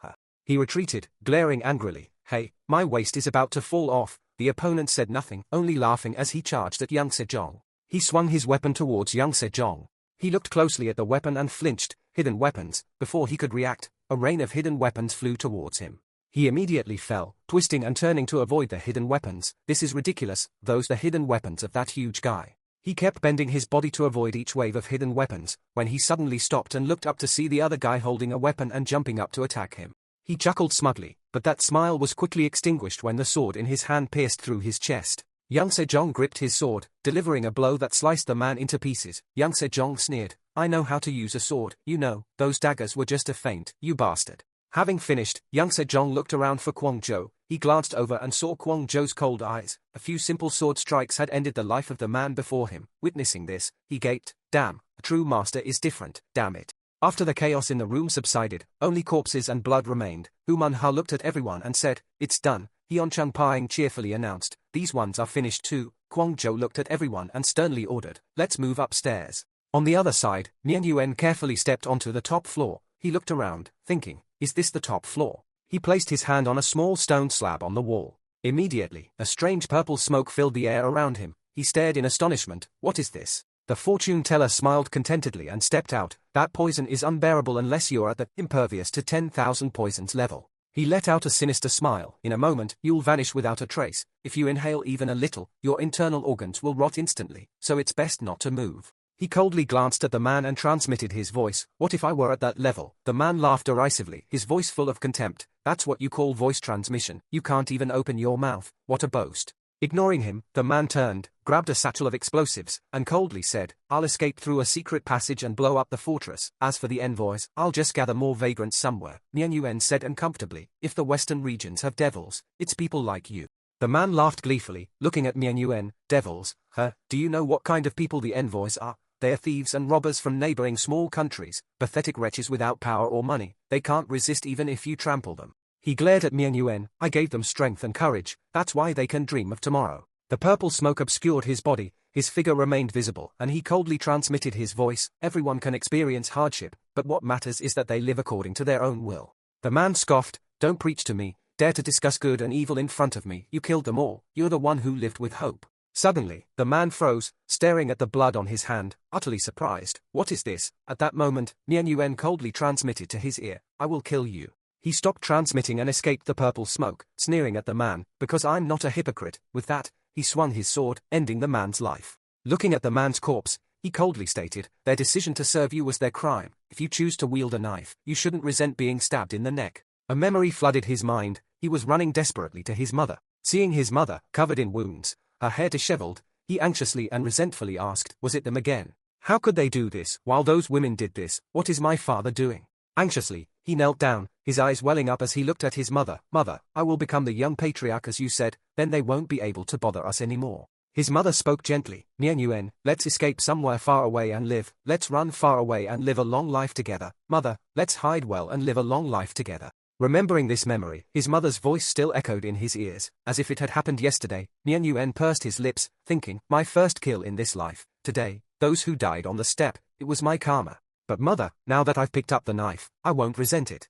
He retreated, glaring angrily. Hey, my waist is about to fall off. The opponent said nothing, only laughing as he charged at young Sejong. He swung his weapon towards young Sejong. He looked closely at the weapon and flinched. Hidden weapons. Before he could react, a rain of hidden weapons flew towards him. He immediately fell, twisting and turning to avoid the hidden weapons. This is ridiculous, those the hidden weapons of that huge guy. He kept bending his body to avoid each wave of hidden weapons, when he suddenly stopped and looked up to see the other guy holding a weapon and jumping up to attack him. He chuckled smugly, but that smile was quickly extinguished when the sword in his hand pierced through his chest. Young Sejong gripped his sword, delivering a blow that sliced the man into pieces. Young Sejong sneered, I know how to use a sword, you know, those daggers were just a feint, you bastard. Having finished, young Sejong looked around for Kwang Jo. He glanced over and saw Kwang Jo's cold eyes. A few simple sword strikes had ended the life of the man before him. Witnessing this, he gaped, damn, a true master is different, damn it. After the chaos in the room subsided, only corpses and blood remained. Hu Man-ha looked at everyone and said, it's done. Heon Chung-paing cheerfully announced, these ones are finished too. Kwang Jo looked at everyone and sternly ordered, let's move upstairs. On the other side, Mian Yuen carefully stepped onto the top floor. He looked around, thinking, is this the top floor? He placed his hand on a small stone slab on the wall. Immediately, a strange purple smoke filled the air around him. He stared in astonishment. What is this? The fortune teller smiled contentedly and stepped out. That poison is unbearable unless you're at the impervious to 10,000 poisons level. He let out a sinister smile. In a moment, you'll vanish without a trace. If you inhale even a little, your internal organs will rot instantly, so it's best not to move. He coldly glanced at the man and transmitted his voice. What if I were at that level? The man laughed derisively, his voice full of contempt. That's what you call voice transmission. You can't even open your mouth. What a boast. Ignoring him, the man turned, grabbed a satchel of explosives, and coldly said, I'll escape through a secret passage and blow up the fortress. As for the envoys, I'll just gather more vagrants somewhere. Mian Yuen said uncomfortably, if the western regions have devils, it's people like you. The man laughed gleefully, looking at Mian Yuen. Devils? Do you know what kind of people the envoys are? They are thieves and robbers from neighboring small countries, pathetic wretches without power or money. They can't resist even if you trample them. He glared at Mian Yuen. I gave them strength and courage, that's why they can dream of tomorrow. The purple smoke obscured his body, his figure remained visible, and he coldly transmitted his voice. Everyone can experience hardship, but what matters is that they live according to their own will. The man scoffed, don't preach to me, dare to discuss good and evil in front of me. You killed them all, you're the one who lived with hope. Suddenly, the man froze, staring at the blood on his hand, utterly surprised. What is this? At that moment, Mian Yuen coldly transmitted to his ear, I will kill you. He stopped transmitting and escaped the purple smoke, sneering at the man, because I'm not a hypocrite. With that, he swung his sword, ending the man's life. Looking at the man's corpse, he coldly stated, their decision to serve you was their crime. If you choose to wield a knife, you shouldn't resent being stabbed in the neck. A memory flooded his mind. He was running desperately to his mother. Seeing his mother, covered in wounds, her hair disheveled, he anxiously and resentfully asked, was it them again? How could they do this, while those women did this? What is my father doing? Anxiously, he knelt down, his eyes welling up as he looked at his mother. Mother, I will become the young patriarch as you said, then they won't be able to bother us anymore. His mother spoke gently, Mian Yuen, let's escape somewhere far away and live, let's run far away and live a long life together. Mother, let's hide well and live a long life together. Remembering this memory, his mother's voice still echoed in his ears, as if it had happened yesterday. Mian Yuen pursed his lips, thinking, my first kill in this life, today, those who died on the step, it was my karma. But mother, now that I've picked up the knife, I won't resent it.